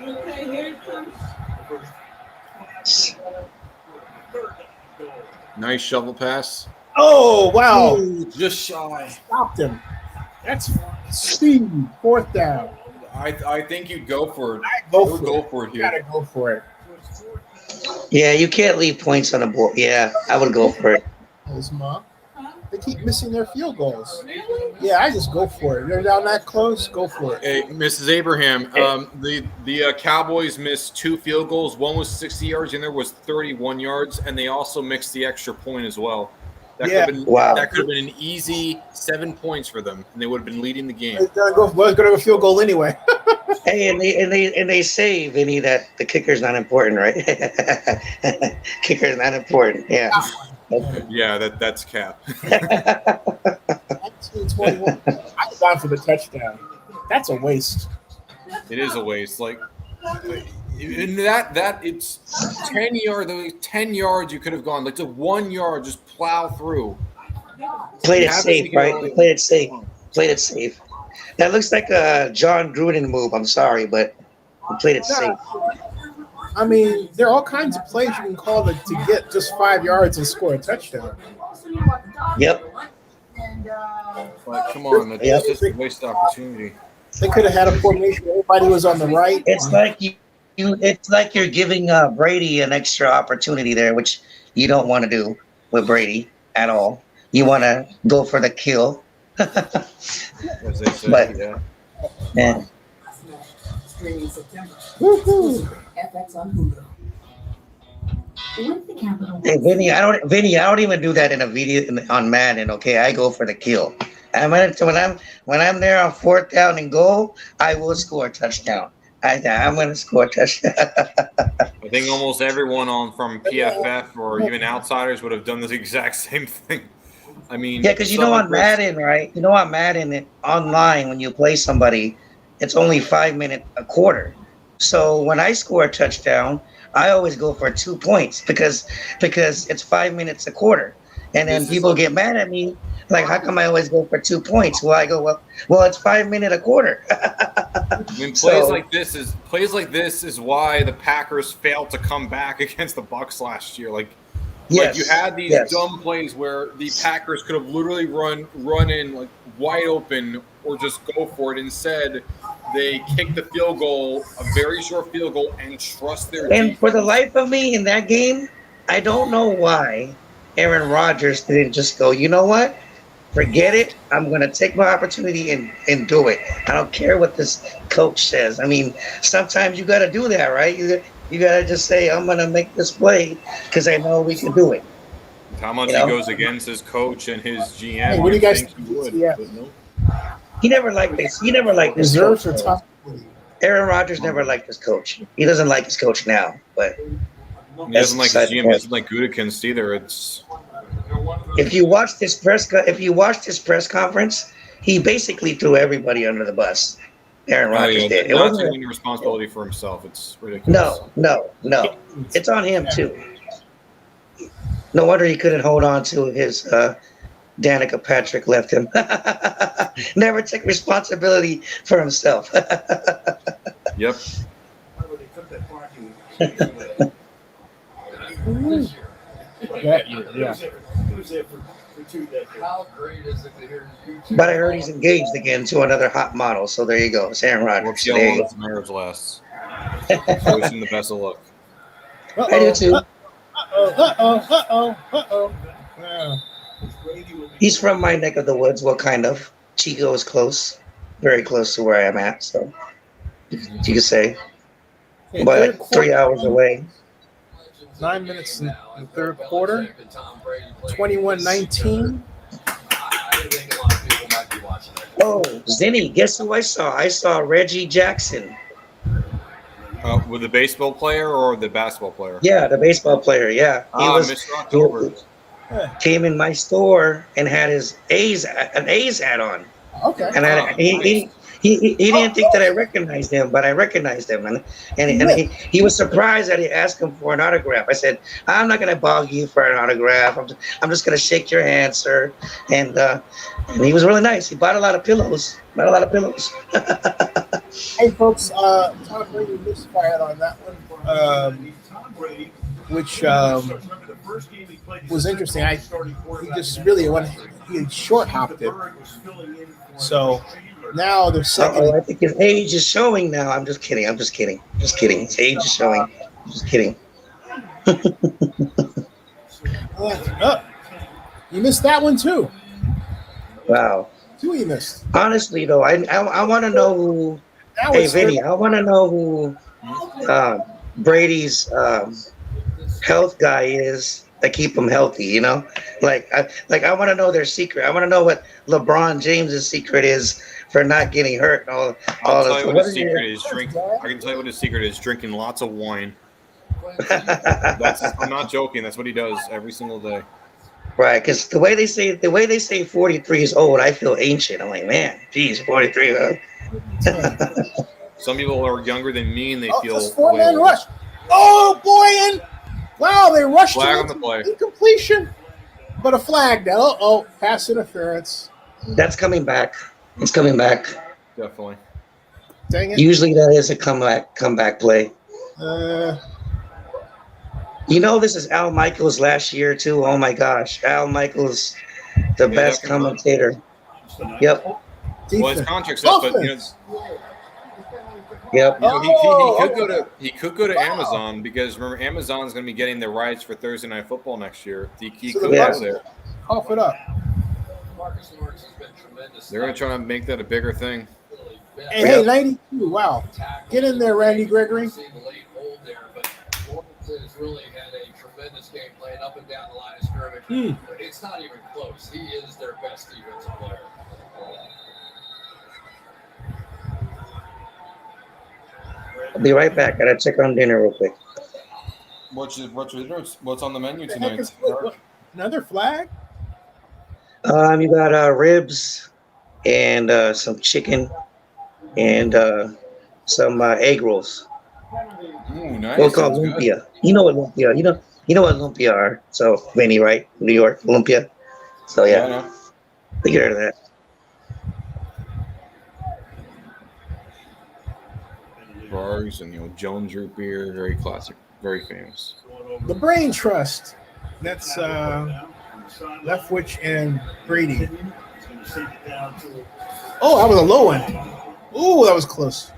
Okay, here it comes. Nice shovel pass. Oh, wow. Ooh, just shy. Stopped him. That's speed. 4th down. I think you'd go for it. Go for it You here. gotta go for it. Yeah, you can't leave points on the board. Yeah, I would go for it. His mom. They keep missing their field goals. Yeah, I just go for it. They're down that close. Go for it. Hey, Mrs. Abraham, the Cowboys missed 2 field goals. One was 60 yards, and there was 31 yards, and they also mixed the extra point as well. That could have been an easy 7 points for them, and they would have been leading the game. It's gonna go a field goal anyway. Hey, and they say, Vinny, that the kicker's not important, right? Kicker's not important. Yeah. Yeah, that's cap. 19-21. I'm down for the touchdown. That's a waste. It is a waste. Like in that it's 10 yards. 10 yards you could have gone. Like to 1 yard, just plow through. Played it safe, right? We played it safe. Played it safe. That looks like a John Gruden move. I'm sorry, but we played it safe. I mean, there are all kinds of plays you can call to get just 5 yards and score a touchdown. Yep. But come on, that's just a wasted opportunity. They could have had a formation where everybody was on the right. It's like it's like you're giving Brady an extra opportunity there, which you don't want to do with Brady at all. You want to go for the kill. As they say, But, yeah. Streaming September. Woo-hoo. FX on Hulu. With the capital. Hey, Vinny, I don't even do that in a video on Madden. Okay, I go for the kill. And when I'm there on 4th down and goal, I will score a touchdown. I'm going to score a touchdown. I think almost everyone from PFF or even outsiders would have done the exact same thing. I mean, yeah, because on Madden, right? On Madden online, when you play somebody, it's only 5 minutes a quarter. So when I score a touchdown, I always go for 2 points because it's 5 minutes a quarter. And then people get mad at me, like, how come I always go for 2 points? Well, I go, well, it's 5 minutes a quarter. I mean, plays like this is why the Packers failed to come back against the Bucs last year. Like you had these dumb plays where the Packers could have literally run in like wide open or just go for it. Instead, they kicked the field goal, a very short field goal, and trust their defense. For the life of me in that game, I don't know why Aaron Rodgers didn't just go, you know what? Forget it. I'm going to take my opportunity and do it. I don't care what this coach says. I mean, sometimes you got to do that, right? You got to just say, I'm going to make this play because I know we can do it. How much he goes against his coach and his GM. Hey, what do you guys think he would? Yeah. He never liked this. He never liked this Reserves coach. are tough. Aaron Rodgers never liked his coach. He doesn't like his coach now, but he doesn't like his GM. He doesn't like Gutekunst either. If you watched his press conference, he basically threw everybody under the bus. Aaron Rodgers did. It Not wasn't taking responsibility for himself. It's ridiculous. No. It's on him too. No wonder he couldn't hold on to his Danica Patrick left him. Never took responsibility for himself. Yep. Yeah. How great is it to hear you? But I heard he's engaged again to another hot model. So there you go. It's Aaron Rodgers. We'll see how long this marriage lasts. I wish him the best of luck. I do too. Yeah. He's from my neck of the woods. Well, kind of. Chico is close. Very close to where I am at. So you could say. Okay, But 3 hours away. 9 minutes in the third quarter. 21-19. Oh, Zinni, guess who I saw? I saw Reggie Jackson. With the baseball player or the basketball player? Yeah, the baseball player. Yeah, Mr. October. Came in my store and had his an A's hat on. Okay. And he didn't think that I recognized him, but I recognized him, and he was surprised that he asked him for an autograph. I said, "I'm not going to bog you for an autograph. I'm just going to shake your hand, sir." And he was really nice. He bought a lot of pillows. Hey, folks, Tom Brady misfired on that one, which was interesting. He just really he short hopped it. So now they're second. I think his age is showing now. I'm just kidding. His age is showing. I'm just kidding. You missed that one too. Wow. Two you missed. Honestly, though, I want to know who. Hey, Vinny, I want to know who Brady's health guy is that keep him healthy. You know, I want to know their secret. I want to know what LeBron James's secret is for not getting hurt. I'll tell you what his secret is. I can tell you what his secret is: drinking lots of wine. I'm not joking. That's what he does every single day. Right, because the way they say 43 is old, I feel ancient. I'm like, man, geez, 43. Huh? Some people are younger than me, and they feel. Just 4-man rush. Oh boy! And wow, they rushed flag on the play. Incompletion, but a flag now. Oh, pass interference. That's coming back. It's coming back. Definitely. Dang it! Usually that is a comeback play. You know, this is Al Michaels last year too. Oh my gosh, Al Michaels, the best commentator. Yep. Well, his contract's up, but yep. He could go to Amazon because remember Amazon's going to be getting the rights for Thursday Night Football next year. He could go there. Cough it up. They're going to try to make that a bigger thing. Hey, 92. Wow. Get in there, Randy Gregory. Has really had a tremendous game playing up and down the line of scrimmage. It's not even close. He is their best defensive player. I'll be right back. Gotta check on dinner real quick. What's on the menu tonight? Another flag? You got ribs and some chicken and some egg rolls. Ooh, nice. We'll call lumpia. You know what lumpia? You know what lumpia are. So Vinny, right? New York lumpia. So yeah, we get rid of that. Bars and Jones root beer, very classic, very famous. The Brain Trust. That's Leftwich and Brady. Oh, that was a low one. Ooh, that was close.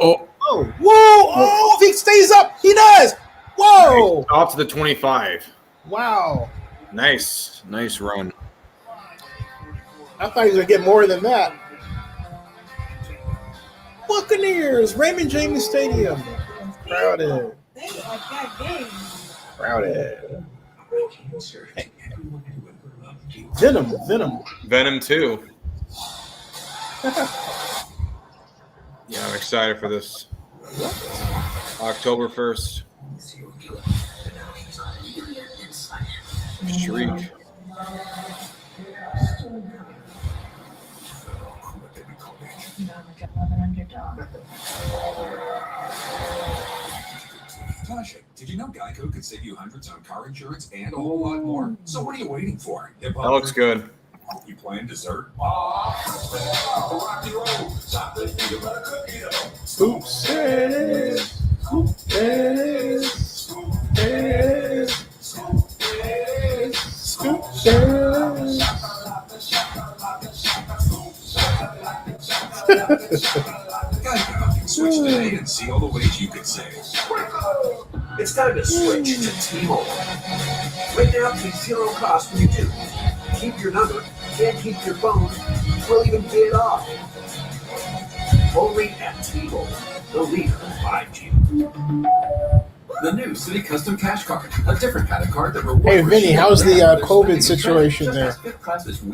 Oh, whoa! Oh, if he stays up, he does. Whoa! Off to the 25. Wow! Nice run. I thought he was gonna get more than that. Buccaneers, Raymond James Stadium, crowded. Venom 2. Yeah, I'm excited for this. October 1st. Shriek. Tasha, did you know Geico could save you hundreds on car insurance and a whole lot more? So what are you waiting for? That looks good. You plan dessert? Scoops it is. Scoop it is. Scoop it is. Scoop it is. Scoop it is. Geico. Switch today and see all the ways you could save. It's time to switch to T-Mobile. Right now, it's zero cost when you do. Keep your number and keep your phone. We'll even get it off. Only at T-Mobile, the leader in 5G. The new City Custom Cash Card, a different kind of card that rewards. Hey, Vinny, how's the COVID situation there?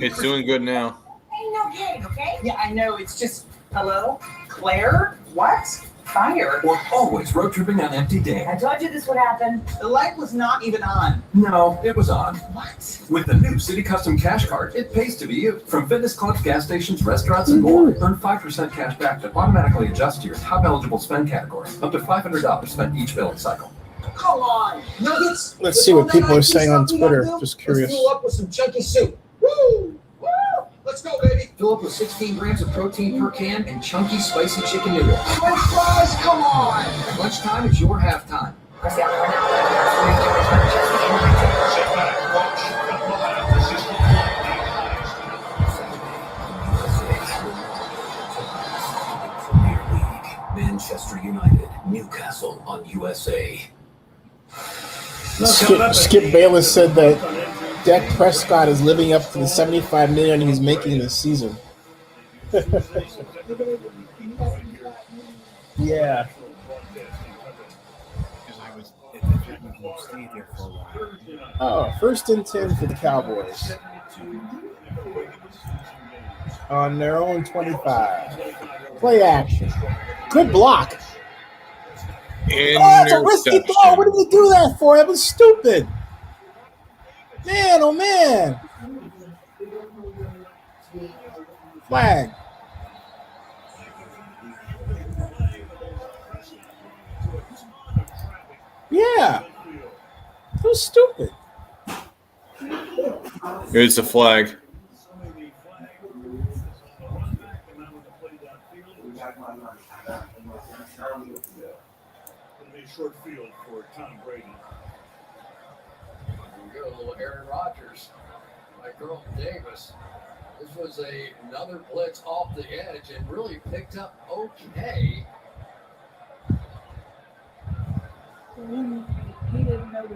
It's doing good now. Hey, no kidding, okay? Yeah, I know. It's just, hello? Claire? What? Fire? Or always road tripping on empty day. I told you this would happen. The light was not even on. No, it was on. What? With the new City Custom Cash Card, it pays to be you. From fitness clubs, gas stations, restaurants, and more. Earn 5% cash back to automatically adjust to your top eligible spend category. Up to $500 spent each billing cycle. Come on, nuggets. Let's see what people are saying on Twitter. Just curious. Let's fill up with some chunky soup. Woo! Woo! Let's go, baby. Fill up with 16 grams of protein per can and chunky spicy chicken noodles. French fries, come on. Lunchtime is your halftime. Manchester United, Newcastle on USA. Skip Bayless said that Dak Prescott is living up to the $75 million he's making this season. Yeah. Oh, 1st and 10 for the Cowboys. On their own 25. Play action. Good block. Oh, that's a risky throw. What did he do that for? That was stupid. Man, oh man. Flag. Yeah. It was stupid. Here's the flag. Short field for Tom Brady. We go a little Aaron Rodgers by Carlton Davis. This was another blitz off the edge and really picked up okay. He didn't know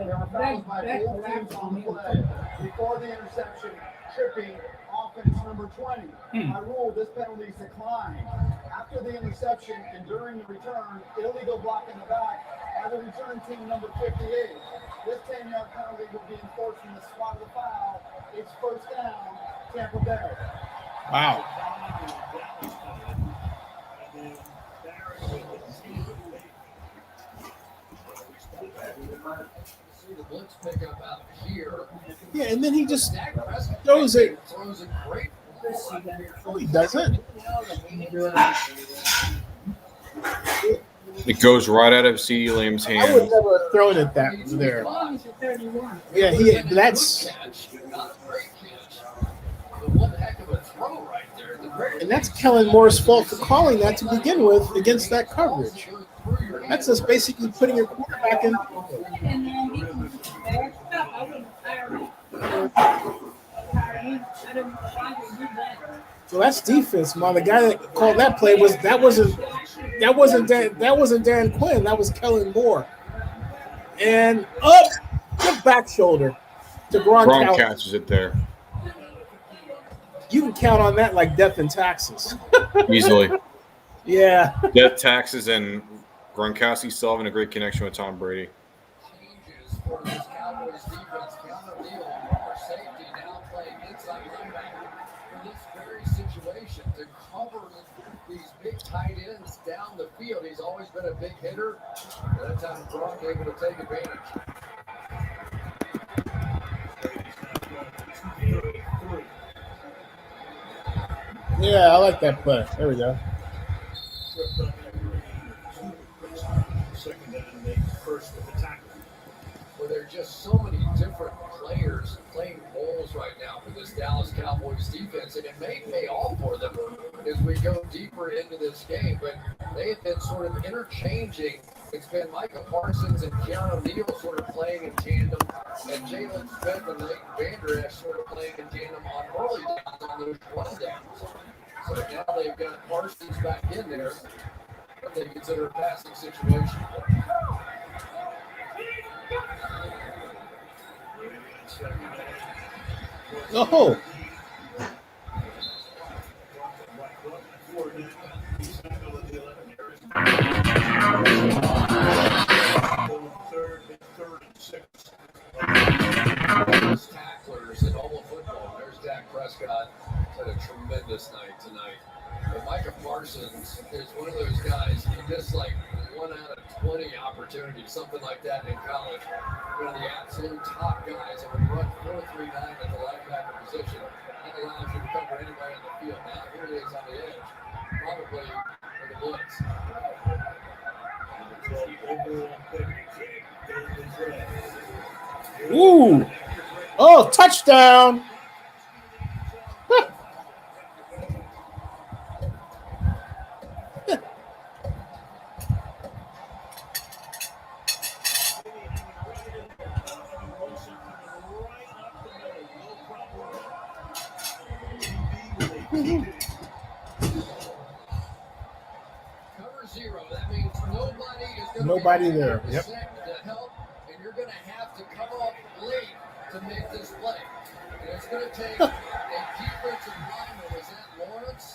that. Before the interception, tripping offense number 20. By rule, this penalty is declined. After the interception and during the return, illegal block in the back by the return team number 58. This 10-yard penalty will be enforced in the spot of the foul. It's 1st down, Tampa Bay. Wow. See the blitz pick up out here. Yeah, and then he just throws it. Throws a great. Oh, he doesn't. It goes right out of CeeDee Lamb's I hand. would never have thrown it that there. Yeah, that's and that's Kellen Moore's fault for calling that to begin with against that coverage. That's just basically putting your quarterback in. So that's defense, man. The guy that called that play wasn't Dan Quinn. That was Kellen Moore. And up the back shoulder to Gronk Gronkowski. catches it there You can count on that like death and taxes. easily. Yeah. Death, taxes, and Gronkowski still having a great connection with Tom Brady. Changes for this Cowboys defense. Keanu Neal, former safety, now playing inside linebacker for this very situation to cover these big tight ends down the field. He's always been a big hitter. That time Gronk able to take advantage. Yeah, I like that play. There we go. Where there are just so many different players playing roles right now for this Dallas Cowboys defense, and it may pay off for them as we go deeper into this game. But they have been sort of interchanging. It's been Micah Parsons and Keanu Neal sort of playing in tandem, and Jalen Smith and Leighton Vander Esch sort of playing in tandem on early downs on those run downs. So now they've got Parsons back in there, what they consider a passing situation. Oh. Tacklers in all of football. There's Dak Prescott. Had a tremendous night tonight. But Micah Parsons is one of those guys, he just like 1 out of 20 opportunities, something like that in college. One of the absolute top guys that would run 4.39 at the linebacker position. That allows you to cover anybody on the field. Now here it is on the edge, probably for the blitz. Ooh. Oh, touchdown. zero. That means nobody is going Nobody there. Yep. to help, and you're going to have to come up late to make this play. And it's going to take a defensive lineman, is that Lawrence,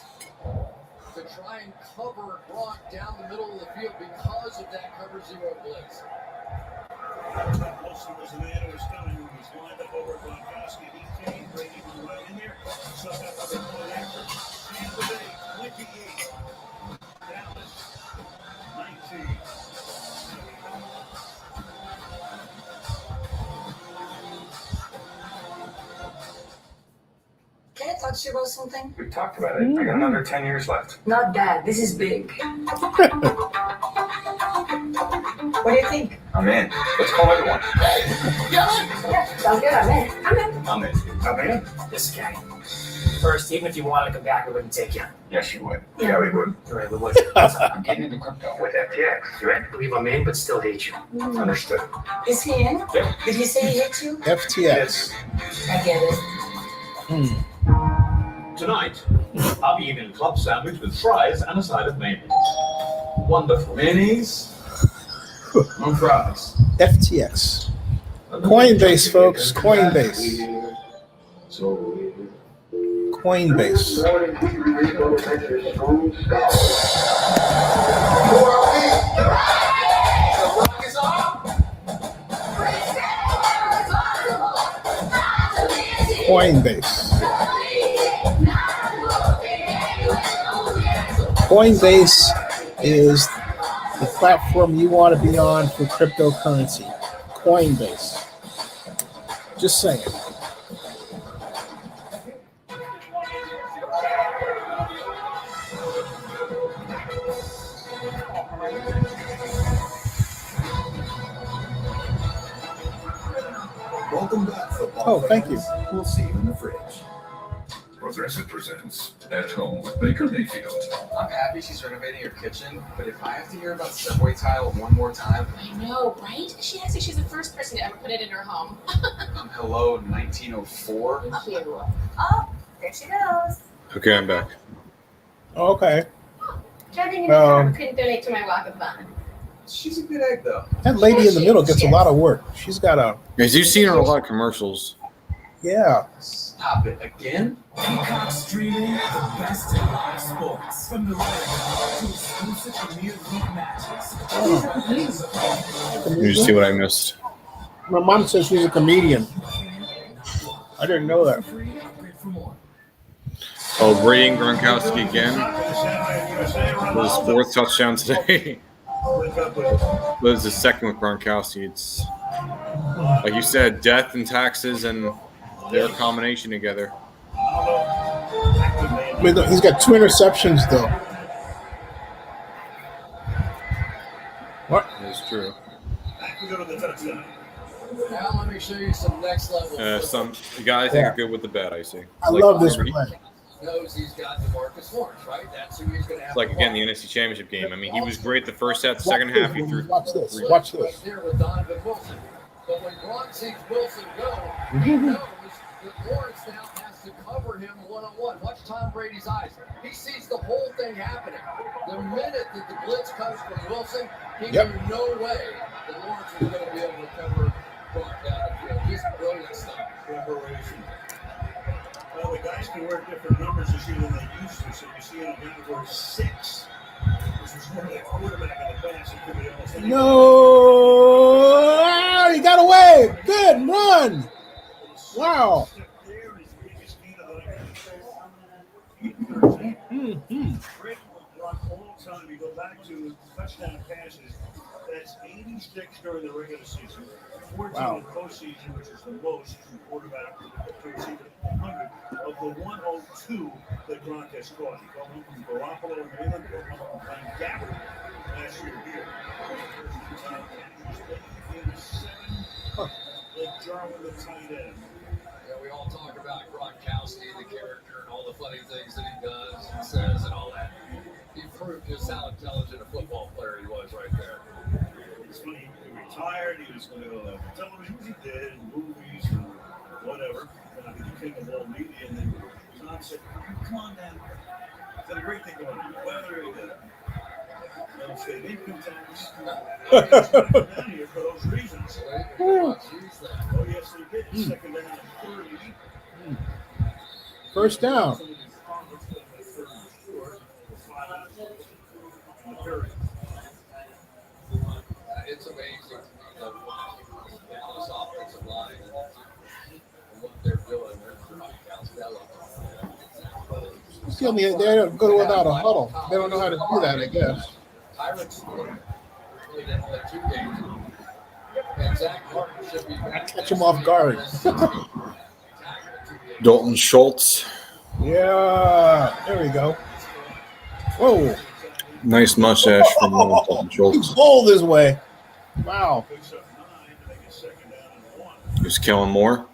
to try and cover Gronk down the middle of the field because of that cover zero blitz. Wilson was the man who was coming. He was lined up over Gronkowski. He came, Brady was right in there. Stuck up for the point after. Tampa Bay, 28. Dallas, 19. Can I talk to you about something? We talked about it. I got another 10 years left. Not bad. This is big. What do you think? I'm in. Let's call everyone. Yeah, sounds good. I'm in. I'm in. I'm in. This guy. First, even if you wanted to come back, we wouldn't take you. Yes, you would. Yeah, we would. Right, we would. I'm getting into crypto with FTX. You right? Believe I'm in, but still hate you. Understood. Is he in? Yeah. Did he say he hit you? FTX. I get it. Tonight, I'll be eating a club sandwich with fries and a side of mayonnaise. Wonderful. Mayonnaise? No fries. FTX. Coinbase, folks. Coinbase. Coinbase. Coinbase. Coinbase is the platform you want to be on for cryptocurrency. Coinbase. Just saying. Welcome back, football Oh, thank you. fans. We'll see you in the fridge. Progressive presents At Home with Baker Mayfield. I'm happy she's renovating her kitchen, but if I have to hear about subway tile one more time, I know, right? She acts like she's the first person to ever put it in her home. hello, 1904. Thank you. Oh, there she goes. Okay, I'm back. Okay. Driving in the car, but couldn't donate to my walk-a-thon. She's a good egg, though. That lady in the middle gets a lot of work. She's got a, Guys, you've seen her in a lot of commercials. yeah. Stop it again. Peacock streaming the best in live sports. From the red to exclusive Premier League matches. Let me just see what I missed. My mom says she's a comedian. I didn't know that. Oh, Brady and Gronkowski again. Was his fourth touchdown today. Was his second with Gronkowski. It's like you said, death and taxes and their combination together. He's got 2 interceptions though. What? That's true. Now let me show you some next level. Some guys think are good with the bet, I see. I love this play. Knows he's got DeMarcus Lawrence, right? That's who he's going to have. It's like again the NFC Championship game. I mean, he was great the first half. The second half, he threw. Watch this. Watch this. There with Donovan Wilson. But when Gronk sees Wilson go, he knows that Lawrence now has to cover him one-on-one. Watch Tom Brady's eyes. He sees the whole thing happening. The minute that the blitz comes from Wilson, he knew no way that Lawrence was going to be able to cover Gronk down the field. Just brilliant stuff. Preparation. Well, the guys can work different numbers this year than they used to. So you see on category 6, which is normally a quarterback in the pass. It could be almost any. No! He got away. Good run. Wow. Great run all time. You go back to touchdown passes. That's 86 during the regular season, 14 in postseason, which is the most from quarterback to receive 100 of the 102 that Gronk has caught. He got one from Garoppolo and Neyland, got one from Frank Gabbard last year here. Like Jarwin, the tight end. Yeah, we all talk about Gronkowski, the character, and all the funny things that he does and says and all that. He proved just how intelligent a football player he was right there. It's funny, he retired, he was going to go to television, he did, movies, and whatever. He became a little media, and then Tom said, come on down. So the great thing about the weather, the state income tax. Down here for those reasons. Oh, yes, they did. Second down and 30. First down. It's amazing to me that this offensive line and what they're doing. Excuse me, they don't go without a huddle. They don't know how to do that, I guess. I catch him off guard. Dalton Schultz. Yeah, there we go. Whoa. Nice mustache from Dalton Schultz. He bowled his way. Wow. He's killing more.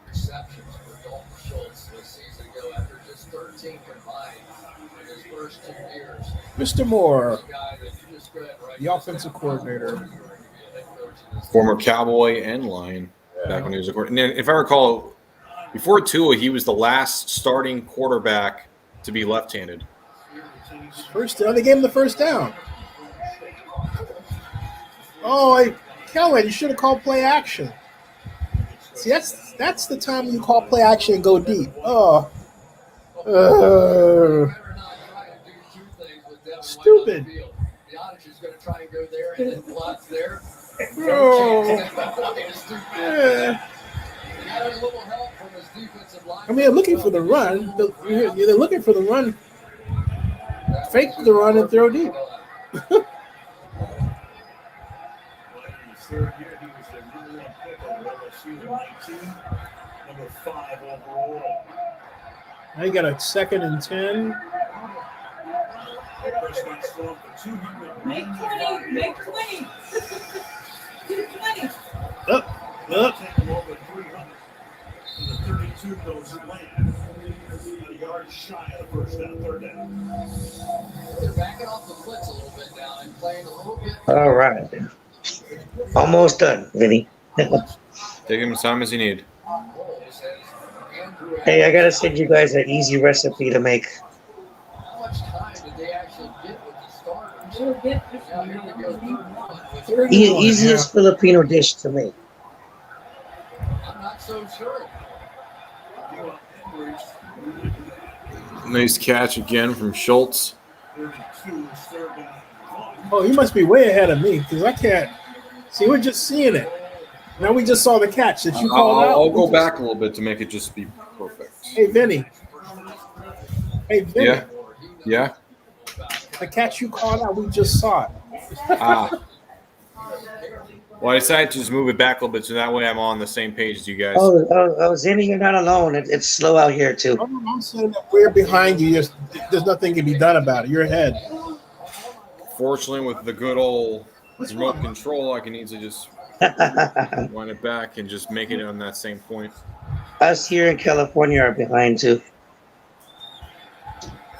Receptions for Dalton Schultz this season ago after just 13 combined in his first 2 years. Mr. Moore, the offensive coordinator. Former Cowboy and Lion back when he was a quarterback. And if I recall, before Tua, he was the last starting quarterback to be left-handed. First down, they gave him the first down. Oh, Kelly, you should have called play action. See, that's the time you call play action and go deep. Oh. Stupid. Is going to try and go there, and then blocks there. I mean, they're looking for the run. They're looking for the run. Fake the run and throw deep. Now you got a 2nd and 10. Make 20. Make 20. Do 20. Up. 32 goes to land. A yard shy of the first down, 3rd down. They're backing off the blitz a little bit now and playing a little bit. All right. Almost done, Vinny. Take him as time as you need. Hey, I got to send you guys an easy recipe to make. How much time did they actually get with the starters? Easiest Filipino dish to make. I'm not so sure. Nice catch again from Schultz. Oh, you must be way ahead of me because I can't. See, we're just seeing it. Now we just saw the catch that you called out. I'll go back a little bit to make it just be perfect. Hey, Vinny. Yeah. The catch you called out, we just saw it. Well, I decided to just move it back a little bit so that way I'm on the same page as you guys. Oh, Zinni, you're not alone. It's slow out here, too. I'm saying that we're behind you. There's nothing can be done about it. You're ahead. Fortunately, with the good old remote control, I can easily just wind it back and just make it on that same point. Us here in California are behind, too.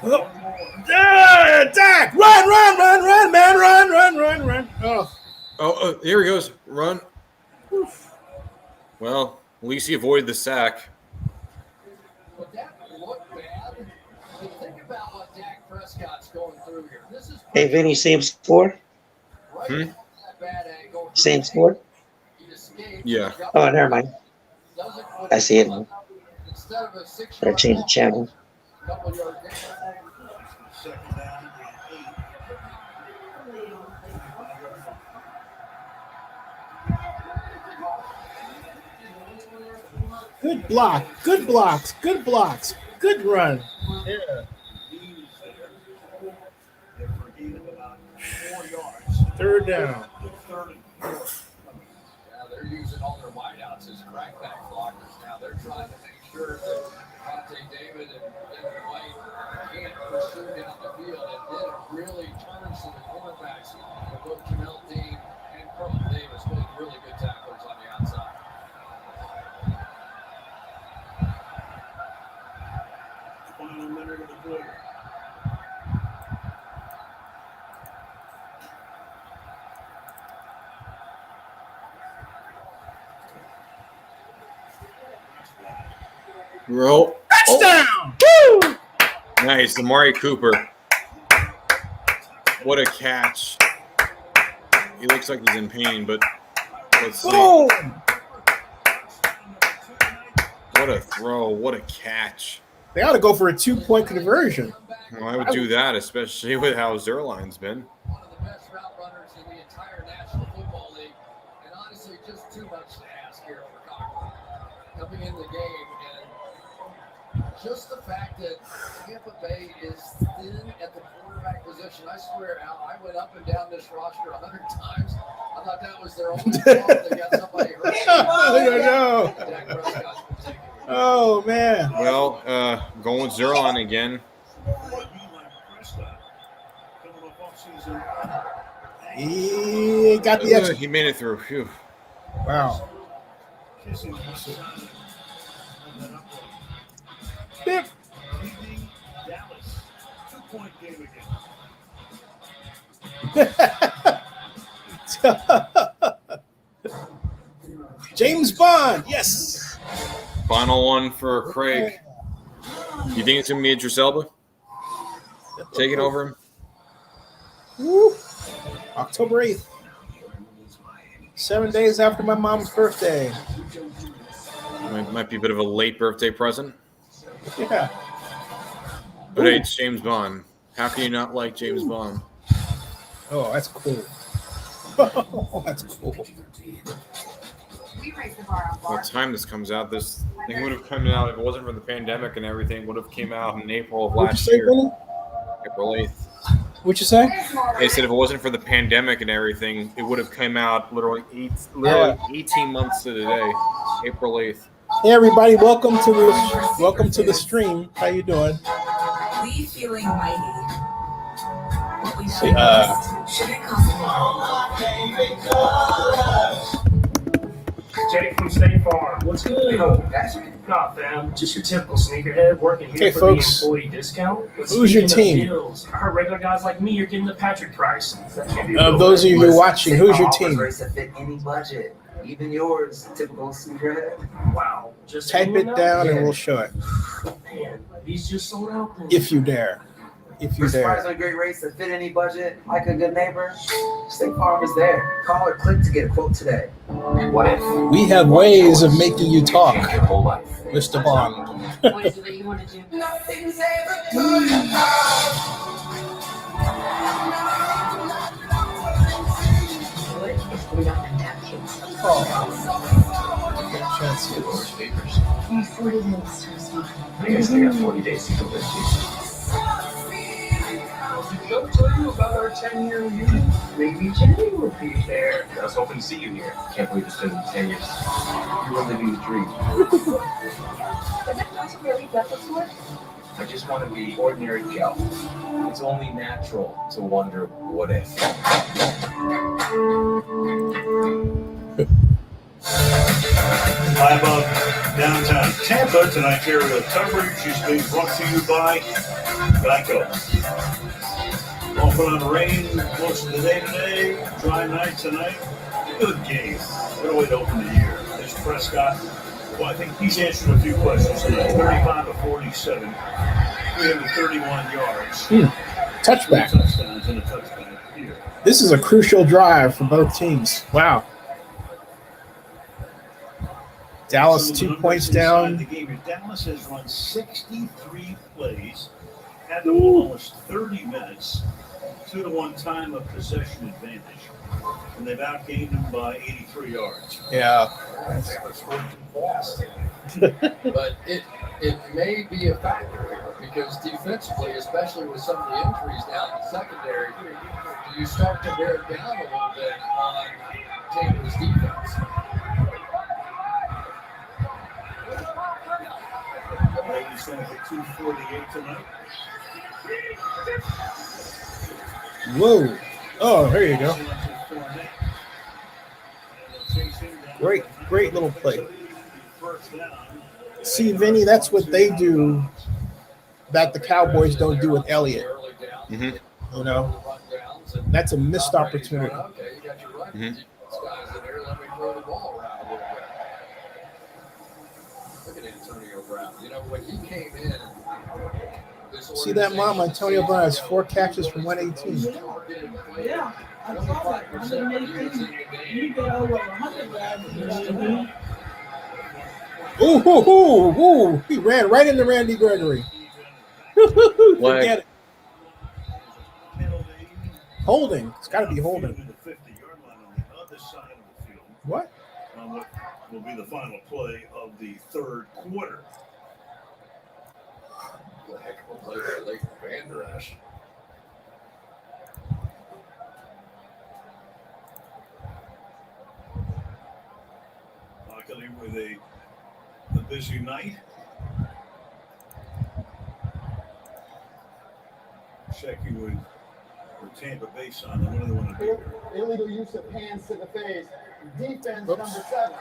Dak! Run, man! Run! Oh, here he goes. Run. Well, at least he avoided the sack. But that looked bad. Think about what Dak Prescott's going through here. This is Hey, Vinny, same score? Same score? Yeah. Oh, never mind. I see it now. Gotta change the channel. Good block. Good blocks. Good blocks. Good run. Yeah. 3rd down. Yeah, they're using all their wideouts as crackback blockers now. They're trying to make sure that Monte David and White can't pursue down the field. And then it really turns to the quarterbacks for both Jamel Dean and Carlton Davis, both really good tacklers on the outside. Final minute of the quarter. Roll. Touchdown! Woo! Nice, Amari Cooper. What a catch. He looks like he's in pain, but let's see. Boom! What a throw. What a catch. They ought to go for a 2-point conversion. Well, I would do that, especially with how Zerline's been. One of the best route runners in the entire National Football League. And honestly, just too much to ask here for Cochran coming in the game. And just the fact that Tampa Bay is thin at the quarterback position. I swear, Al, I went up and down this roster 100 times. I thought that was their only fault. They got somebody hurt. I know. Oh, man. Well, going with Zerline again. He got the extra. He made it through. Phew. Wow. Bip. Dallas, 2-point game again. James Bond, yes. Final one for Craig. You think it's going to be Idris Elba? Taking over him? Woo. October 8th. 7 days after my mom's birthday. Might be a bit of a late birthday present. Yeah. But hey, it's James Bond. How can you not like James Bond? Oh, that's cool. Oh, that's cool. By the time this comes out, this thing would have come out, if it wasn't for the pandemic and everything, would have came out in April of What'd you last say, year. Benny? April 8th. What'd you say? They said if it wasn't for the pandemic and everything, it would have come out literally 18 months to the day, April 8th. Hey everybody, welcome to the stream. How you doing? We feeling mighty. What we See, shouldn't cost Jake from State Farm. What's good? Oh, that's not fam. Just your typical sneakerhead working here for folks. the employee discount. But Who's your speaking of team? Deals, I heard regular guys like me are getting the Patrick price. Of those of you who are watching, who's your team? Race to fit any budget, even yours. Typical sneakerhead. Wow. Just Type it down and we'll show it. Man, these just sold out. If you dare. If you For dare. surprisingly great rates to fit any budget, like a good neighbor, State Farm is there. Call or click to get a quote today. What if? We have ways of making you talk, Change your whole life. Mr. Bond. What is it that you want to do? Nothing's ever good We got the napkins. Oh. You 40 minutes to respond. I guess they got 40 days to go this Did Joe tell you about our 10-year reunion? Maybe Jenny will be there. I was hoping to see you here. Can't believe it's been 10 years. You're living the dream. Is that possibly really that before? I just want to be ordinary Joe. It's only natural to wonder what if. Live up downtown Tampa, tonight's aerial coverage is being brought to you by Geico. Won't put on rain most of the day today. Dry night tonight. Good game. What a way to open the year. There's Prescott. Well, I think he's answered a few questions tonight. 35 to 47. 331 yards. Touchback. 3 touchdowns and a touchdown here. This is a crucial drive for both teams. Wow. Dallas 2 points down. The game. Dallas has run 63 plays, had the ball almost 30 minutes, 2-1 time of possession advantage, and they've outgained them by 83 yards. Yeah. That's working fast. But it may be a factor here because defensively, especially with some of the injuries now in the secondary, you start to bear down a little bit on Tampa's defense. He's going to get 248 tonight. Whoa. Oh, there you go. Great little play. See, Vinny, that's what they do that the Cowboys don't do with Elliott. Mm-hmm. You know, that's a missed opportunity. Okay, you got your running defense guys in there. Let me throw the ball around a little bit. Look at Antonio Brown. You know, when he came in, See that, Mom? Antonio Brown has 4 catches for 118. Yeah, I saw that. 118. You get over 100 yards. Ooh, he ran right into Randy Gregory. Forget it. Holding. It's got to be holding. What? What will be the final play of the third quarter. What the heck of a play there, late Vander Esch. Luckily, with a busy night. Checking with Tampa Bay on what do they want to do? Illegal use of hands to the face. Defense number 7.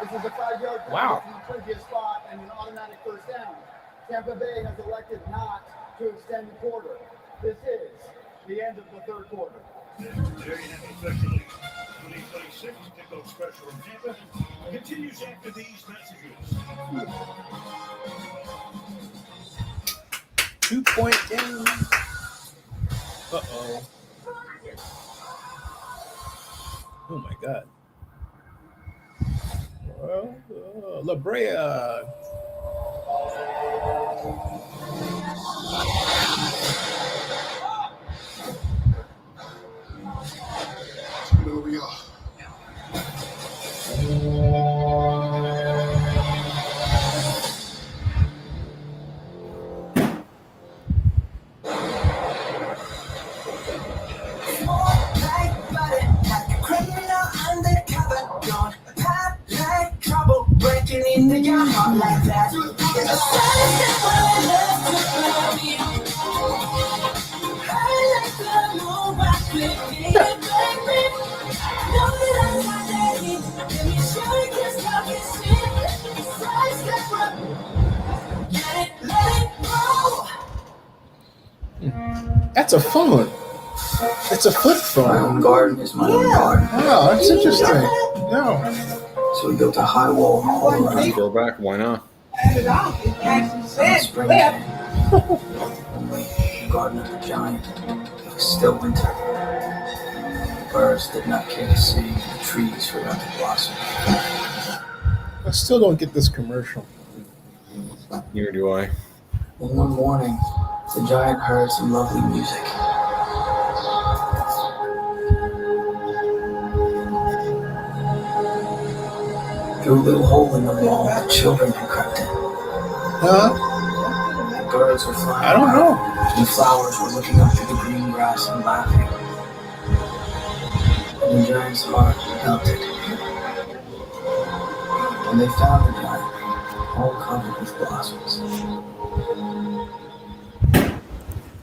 This is a 5-yard wow. from the previous spot and an automatic first down. Tampa Bay has elected not to extend the quarter. This is the end of the third quarter. There you have it, officially. 2026 kickoff special from Tampa continues after these messages. 2-point game. Uh-oh. Oh, my God. La Brea. Where we are. Into your heart like that. That's a phone. It's a flip phone. My own garden is my own garden. Oh, that's interesting. No. So we built a high wall all around. Go back. Why not? Spring came. Only the garden of the giant. It was still winter. The birds did not care to sing. The trees forgot to blossom. I still don't get this commercial. Neither do I. Then one morning, the giant heard some lovely music. Through a little hole in the wall, the children had crept in. Huh? The birds were flying. I don't know. And the flowers were looking up through the green grass and laughing. And the giant's heart melted. When they found the giant, all covered with blossoms.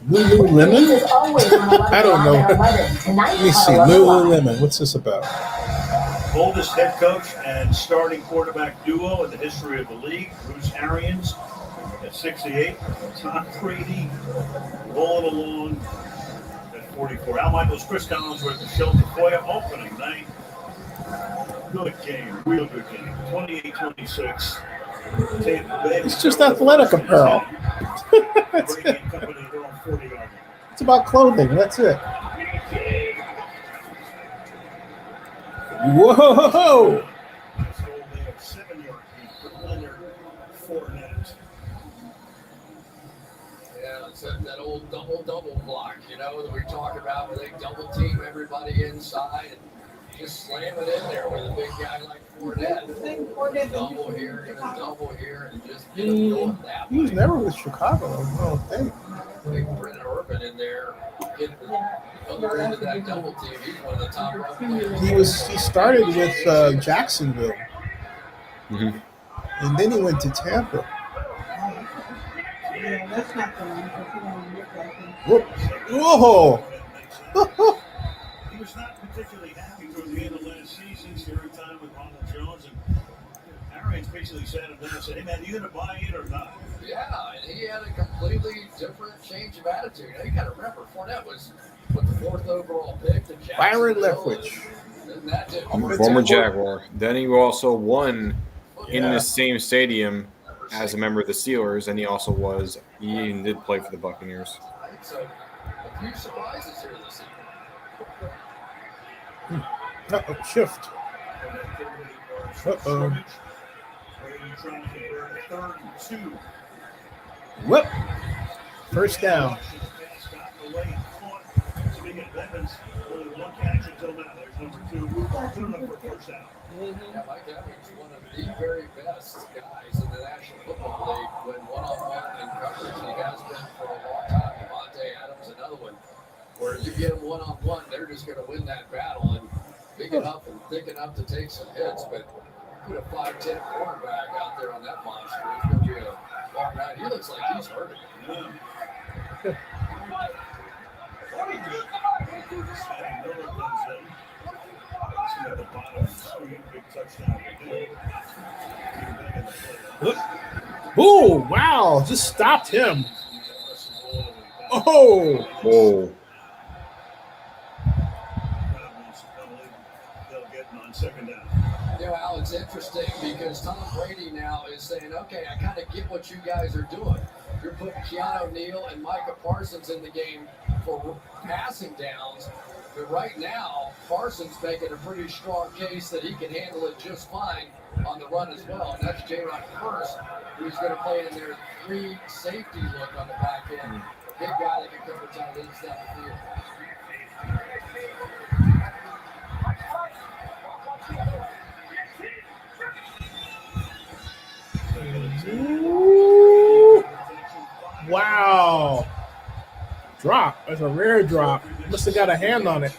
Lululemon? I don't know. Let me see. Lululemon. What's this about? Oldest head coach and starting quarterback duo in the history of the league. Bruce Arians at 68. Tom Brady rolling along at 44. Al Michaels, Chris Collinsworth, and Sheldon Foya opening night. Good game. Real good game. 28-26. Tampa Bay. It's just athletic apparel. That's it. It's about clothing. That's it. Whoa! Yeah, it's that old double block, you know, that we talk about where they double team everybody inside and just slam it in there with a big guy like Fournette. Double here and a double here and just get him going that way. He was never with Chicago, I don't think. Big Brennan Urban in there, getting the other end of that double team. He's one of the top players. He started with Jacksonville. Mm-hmm. And then he went to Tampa. Yeah, that's not the one because he don't look like him. Whoa! He was not particularly happy toward the end of last season, sharing time with Ronald Jones, and Arians basically sat him down and said, "Hey man, you gonna buy it or not?" Yeah, and he had a completely different change of attitude. You know, you got to remember, Fournette was with the 4th overall pick to Byron Jacksonville. Leftwich. And that did Former Jaguar. Then he also won in the same stadium as a member of the Steelers, and he even did play for the Buccaneers. So a few surprises here this season. Uh-oh, shift. Uh-oh. Whoop. First down. Yeah, Mike Evans, one of the very best guys in the National Football League when one-on-one in coverage. He has been for a long time. Devontae Adams, another one, where you get them one-on-one, they're just going to win that battle and big enough and thick enough to take some hits. But put a 5'10" quarterback out there on that monster, it's going to be a long night. He looks like he's hurting. Oh, wow. Just stopped him. Oh. Whoa. You know, Al, it's interesting because Tom Brady now is saying, okay, I kind of get what you guys are doing. You're putting Keanu Neal and Micah Parsons in the game for passing downs. But right now, Parsons making a pretty strong case that he can handle it just fine on the run as well. And that's J-Rod first, who's going to play in their 3 safety look on the back end. A big guy that can cover tight ends down the field. Ooh. Wow. Drop. That's a rare drop. Must have got a hand on it.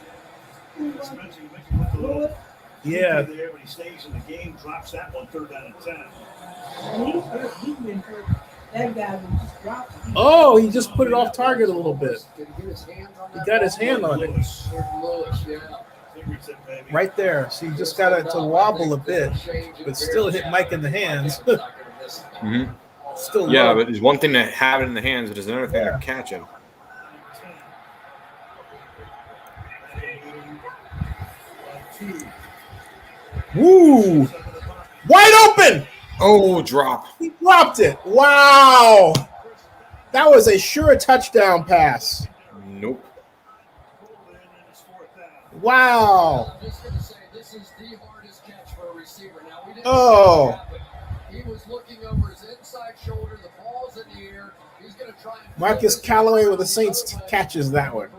Yeah. When he stays in the game, drops that one, 3rd down and 10. He's been hurt. That guy was just dropped. Oh, he just put it off target a little bit. He got his hand on it. Right there. So you just got it to wobble a bit, but still hit Mike in the hands. Mm-hmm. Still yeah, low. but it's one thing to have it in the hands, but it's another thing to catch it. Woo! Wide open! Oh, drop. He dropped it. Wow. That was a sure touchdown pass. Nope. Wow. I'm just going to say, this is the hardest catch for a receiver. Now, we didn't Oh. see it happen. He was looking over his inside shoulder. The ball's in the air. He's going to try and Marcus Callaway with the Saints catches that one.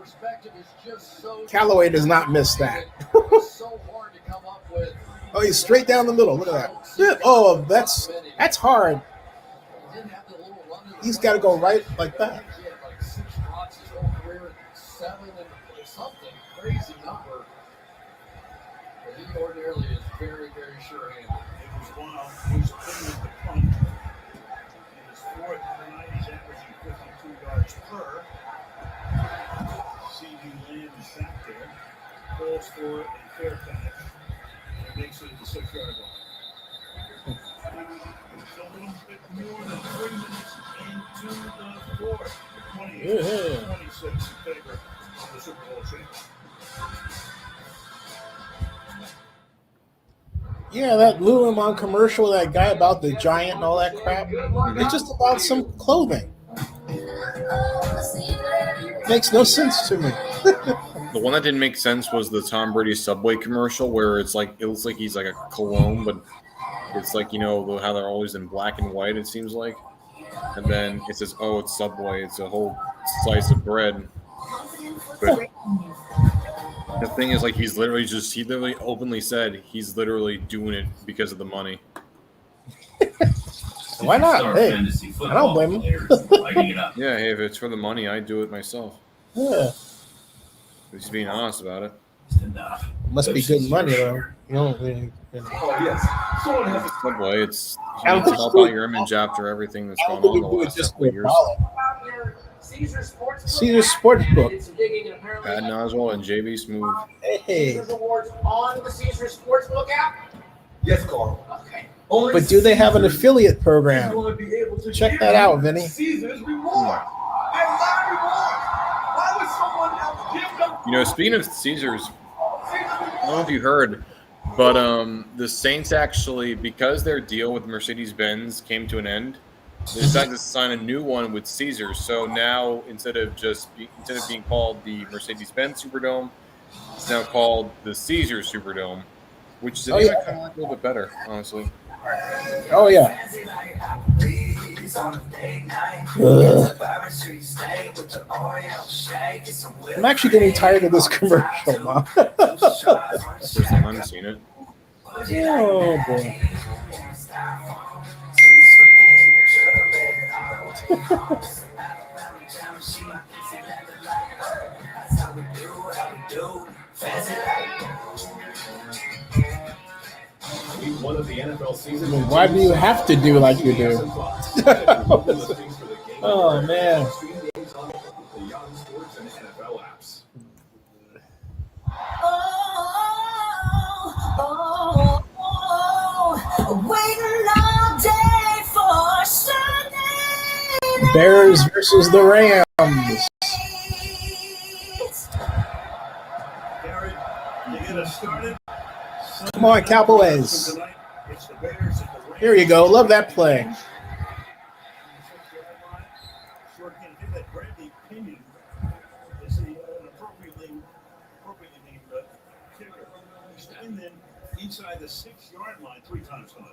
Callaway does not miss that. Oh, he's straight down the middle. Look at that. Oh, that's hard. He's got to go right like that. He had like 6 drops his whole career, 7 and something crazy number. But he ordinarily is very, very sure-handed. It was wild. He was putting up the punt. In his 4th tonight, he's averaging 52 yards per. CD Lamb is back there. Calls for a fair catch. And makes it at the 6-yard line. So a little bit more than 3 minutes into the 4th. 28-26 in favor of the Super Bowl champion. Yeah, that Lululemon commercial, that guy about the giant and all that crap. It's just about some clothing. Makes no sense to me. The one that didn't make sense was the Tom Brady Subway commercial, where it looks like he's like a cologne, but it's like, you know, how they're always in black and white, it seems like. And then it says, oh, it's Subway. It's a whole slice of bread. But the thing is, like, he literally openly said he's literally doing it because of the money. Why not? Hey, I don't blame him. Yeah, hey, if it's for the money, I do it myself. Yeah. He's being honest about it. Must be good money, though. You know, Subway, it's you need to help out your image after everything that's gone on the last couple of years. Caesar's Sportsbook. Pat Oswalt and JB Smooth. Hey. Caesar's Awards on the Caesar's Sportsbook app? Yes, Carl. Okay. But do they have an affiliate program? Check that out, Vinny. Caesar's reward. And that reward. Why would someone else give them? You know, speaking of Caesars, I don't know if you heard, But the Saints actually, because their deal with Mercedes-Benz came to an end, they decided to sign a new one with Caesars. So now instead of being called the Mercedes-Benz Superdome, it's now called the Caesars Superdome, which is a name I kind of like a little bit better, honestly. Oh yeah. I'm actually getting tired of this commercial, Mom. First time I've seen it. Oh boy. One of the NFL season. Why do you have to do like you do? Oh man. Bears versus the Rams. Come on, Cowboys. Here you go. Love that play. Inside the 6-yard line 3 times tonight.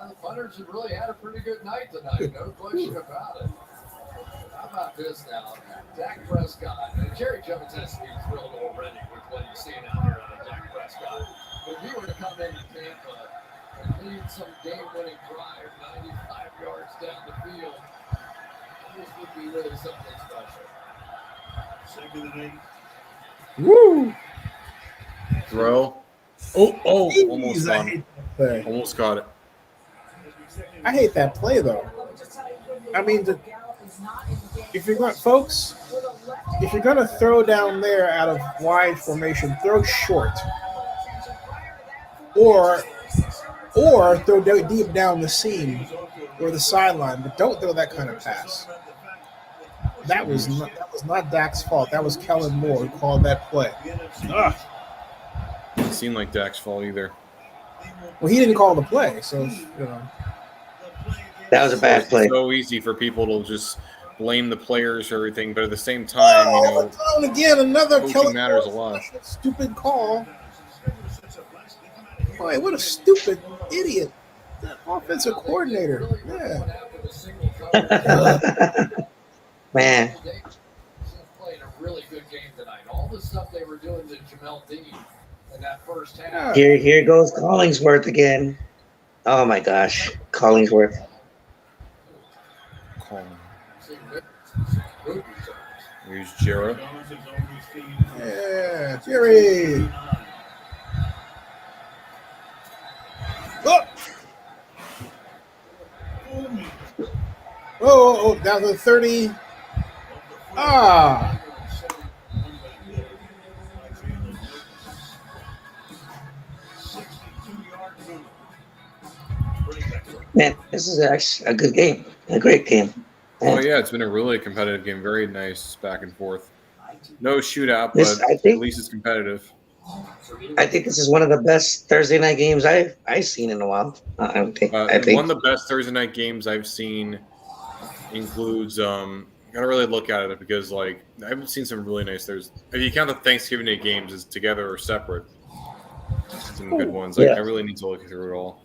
The punters have really had a pretty good night tonight, no question about it. How about this now? Dak Prescott. Jerry Jones has to be thrilled already with what he's seeing out here out of Dak Prescott. If he were to come into Tampa and lead some game-winning drive 95 yards down the field, this would be really something special. 2nd and 8. Woo! Throw. Oh, almost got it. Almost got it. I hate that play, though. I mean, if you're going, folks, if you're going to throw down there out of wide formation, throw short. Or throw deep down the seam or the sideline, but don't throw that kind of pass. That was not Dak's fault. That was Kellen Moore who called that play. Ugh. Didn't seem like Dak's fault either. Well, he didn't call the play, so you know. That was a bad play. It's so easy for people to just blame the players for everything, but at the same time, you know, again, another coaching matters a lot. Stupid call. Boy, what a stupid idiot. That offensive coordinator. Yeah. Man. Played a really good game tonight. All the stuff they were doing to Jamel Dean in that first half. Here goes Collingsworth again. Oh my gosh, Collingsworth. Here's Jarrett. Yeah, Jerry. Oh, down to 30. Ah. Man, this is actually a good game. A great game. Oh, yeah, it's been a really competitive game. Very nice back and forth. No shootout, but I think, at least it's competitive. I think this is one of the best Thursday night games I've seen in a while. I think one of the best Thursday night games I've seen includes gotta really look at it because like I haven't seen some really nice Thursday. If you count the Thanksgiving Day games as together or separate, some good ones. Like, I really need to look through it all.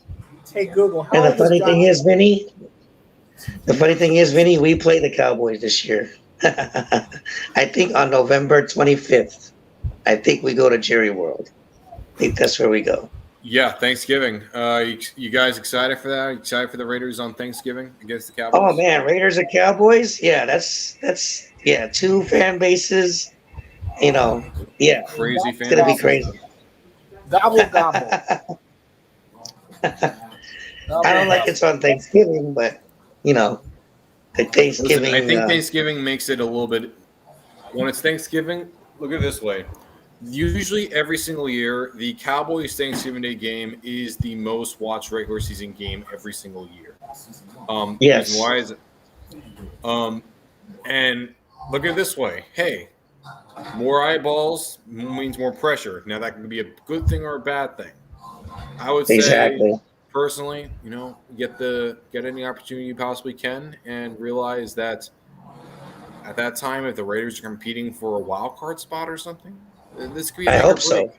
Hey Google. And the funny thing is, Vinny, we play the Cowboys this year. I think on November 25th. I think we go to Jerry World. I think that's where we go. Yeah, Thanksgiving. You guys excited for that? Excited for the Raiders on Thanksgiving against the Cowboys? Oh man, Raiders and Cowboys. Yeah, that's two fan bases. You know, yeah, crazy fan. It's gonna be crazy. Gobble gobble. I don't like it's on Thanksgiving, but you know, the Thanksgiving. Listen, I think Thanksgiving makes it a little bit. When it's Thanksgiving, look at it this way. Usually, every single year, the Cowboys Thanksgiving Day game is the most watched regular season game every single year. Yes. Why is it? And look at it this way. Hey, more eyeballs means more pressure. Now, that can be a good thing or a bad thing. I would say Exactly. personally, get any opportunity you possibly can, and realize that at that time, if the Raiders are competing for a wild card spot or something, this could be. I hope so.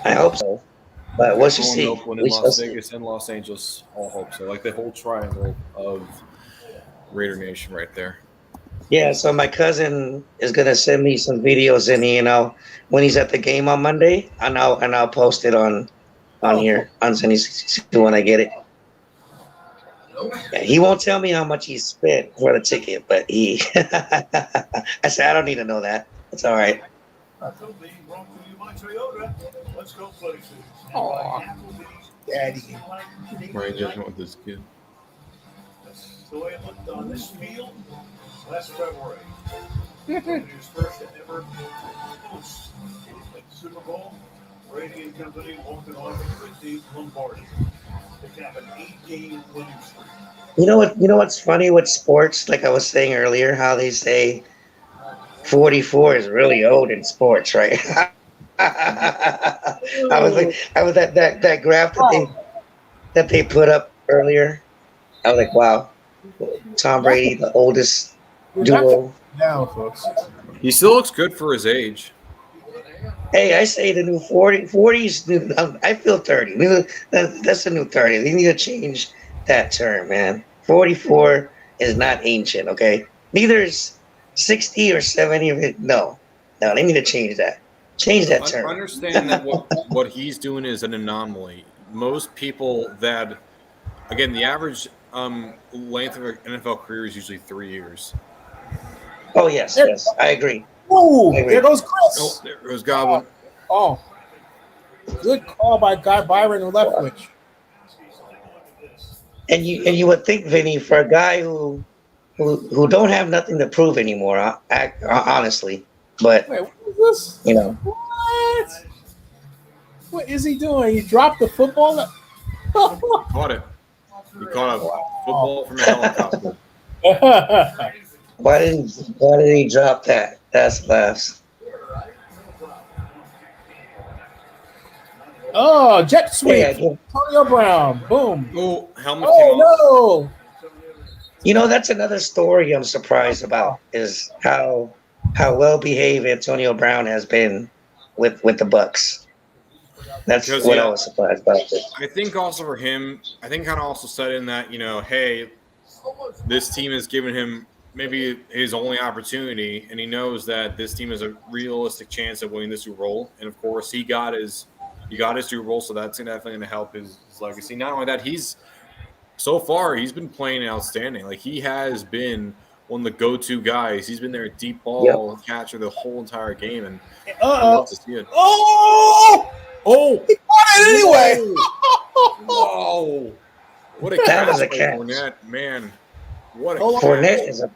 I hope so. But we'll just see. Oakland We and shall Las see. Vegas and Los Angeles all hope so. Like the whole triangle of Raider Nation right there. Yeah, so my cousin is gonna send me some videos, and when he's at the game on Monday, and I'll post it on here on Zenny when I get it. Yeah, he won't tell me how much he spent for the ticket, but I said I don't need to know that. It's all right. Let's go places. Daddy. Ryan judgment with this kid. That's the way it looked on this field last February. His first ever host at the Super Bowl. Brady and company walking off with Steve Lombardi to cap an 8-game winning streak. You know what's funny with sports? Like I was saying earlier, how they say 44 is really old in sports, right? I was that graph that they put up earlier. I was like, wow, Tom Brady, the oldest duo. Now, folks. He still looks good for his age. Hey, I say the new 40s. I feel 30. That's the new 30. They need to change that term, man. 44 is not ancient, okay? Neither is 60 or 70. No, they need to change that. Change that term. Understand that what he's doing is an anomaly. Most people that, again, the average length of an NFL career is usually 3 years. Oh, yes, I agree. Ooh, there goes Chris. Oh, there goes Goblin. Oh, good call by Byron Leftwich. And you would think, Vinny, for a guy who don't have nothing to prove anymore, honestly, but wait, what is this? What is he doing? He dropped the football. Caught it. He caught a football from a helicopter. Why did he drop that? That's last. Oh, jet sweep. Antonio Brown. Boom. Oh, helmet came off. No. That's another story I'm surprised about is how well behaved Antonio Brown has been with the Bucs. That's what I was surprised about. I think also for him, kind of also said in that, hey, this team has given him maybe his only opportunity, and he knows that this team has a realistic chance of winning the Super Bowl. And of course, he got his Super Bowl, so that's definitely going to help his legacy. Not only that, he's been playing outstanding. Like, he has been one of the go-to guys. He's been their deep ball catcher the whole entire game, and I love to see it. Oh, he caught it anyway. Whoa! What a catch by Fournette, man! What a Fournette is a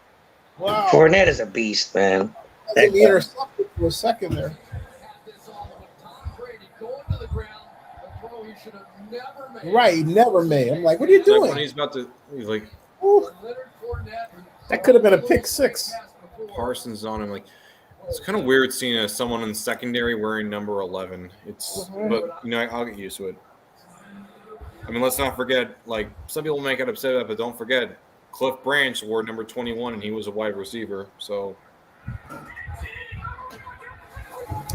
Fournette is a beast, man. That he intercepted for a second there. Right, he never made. I'm like, what are you doing? Like when he's like, ooh. That could have been a pick six. Parsons on him. Like, it's kind of weird seeing someone in secondary wearing number 11. But I'll get used to it. I mean, let's not forget. Like, some people may get upset about it, but don't forget, Cliff Branch wore number 21, and he was a wide receiver. So,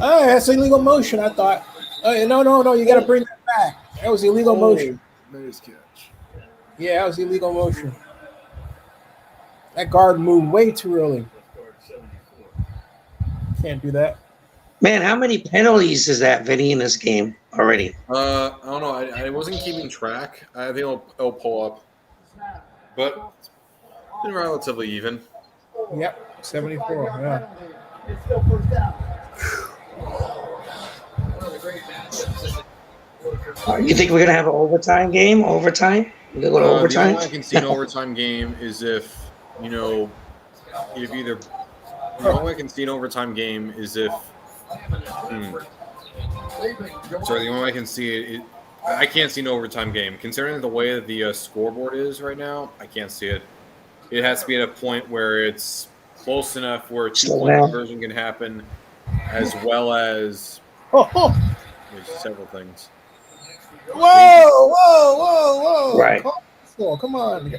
oh, that's illegal motion. I thought. No, you got to bring that back. That was illegal motion. Nice catch. Yeah, that was illegal motion. That guard moved way too early. Can't do that. Man, how many penalties is that, Vinny, in this game already? I don't know. I wasn't keeping track. I think it'll pull up. But it's been relatively even. Yep, 74. Yeah. It's still first down. You think we're gonna have an overtime game? Overtime? We're gonna go to overtime. The only way I can see an overtime game is if the only way I can see an overtime game is if. Sorry, the only way I can see it. I can't see an overtime game. Considering the way that the scoreboard is right now, I can't see it. It has to be at a point where it's close enough where a 2-point conversion can happen, as well as there's several things. Whoa. Right. Call. Come on.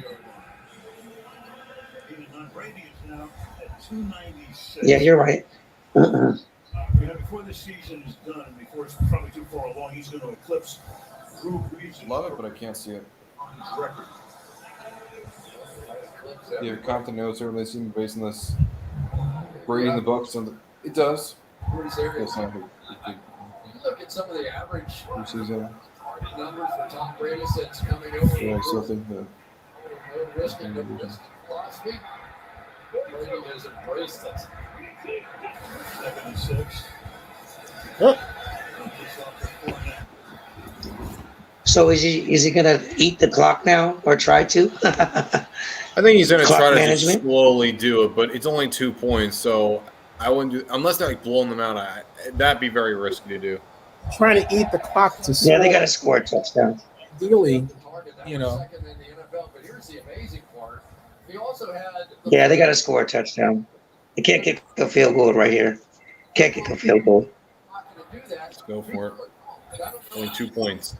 Brady is now at 296. Yeah, you're right. Before the season is done, before it's probably too far along, he's going to eclipse Drew Brees' Love it, but I can't see it. record. Yeah, Compton knows everything seems based on this. Brady and the Bucs. It does. Bruce Arians. It's not You look at some of the average preseason. numbers for Tom Brady since coming over. Yeah, something that. No risk and no risk philosophy. Brady has embraced it. 76. So is he gonna eat the clock now or try to? I think he's going to Clock try to management? just slowly do it, but it's only 2 points, so I wouldn't do unless they're like blowing them out. That'd be very risky to do. Trying to eat the clock to Yeah, they got to score a touchdown. Ideally, you know. Second in the NFL, but here's the amazing part. He also had. Yeah, they got to score a touchdown. They can't kick a field goal right here. Can't kick a field goal. Let's go for it. Only 2 points.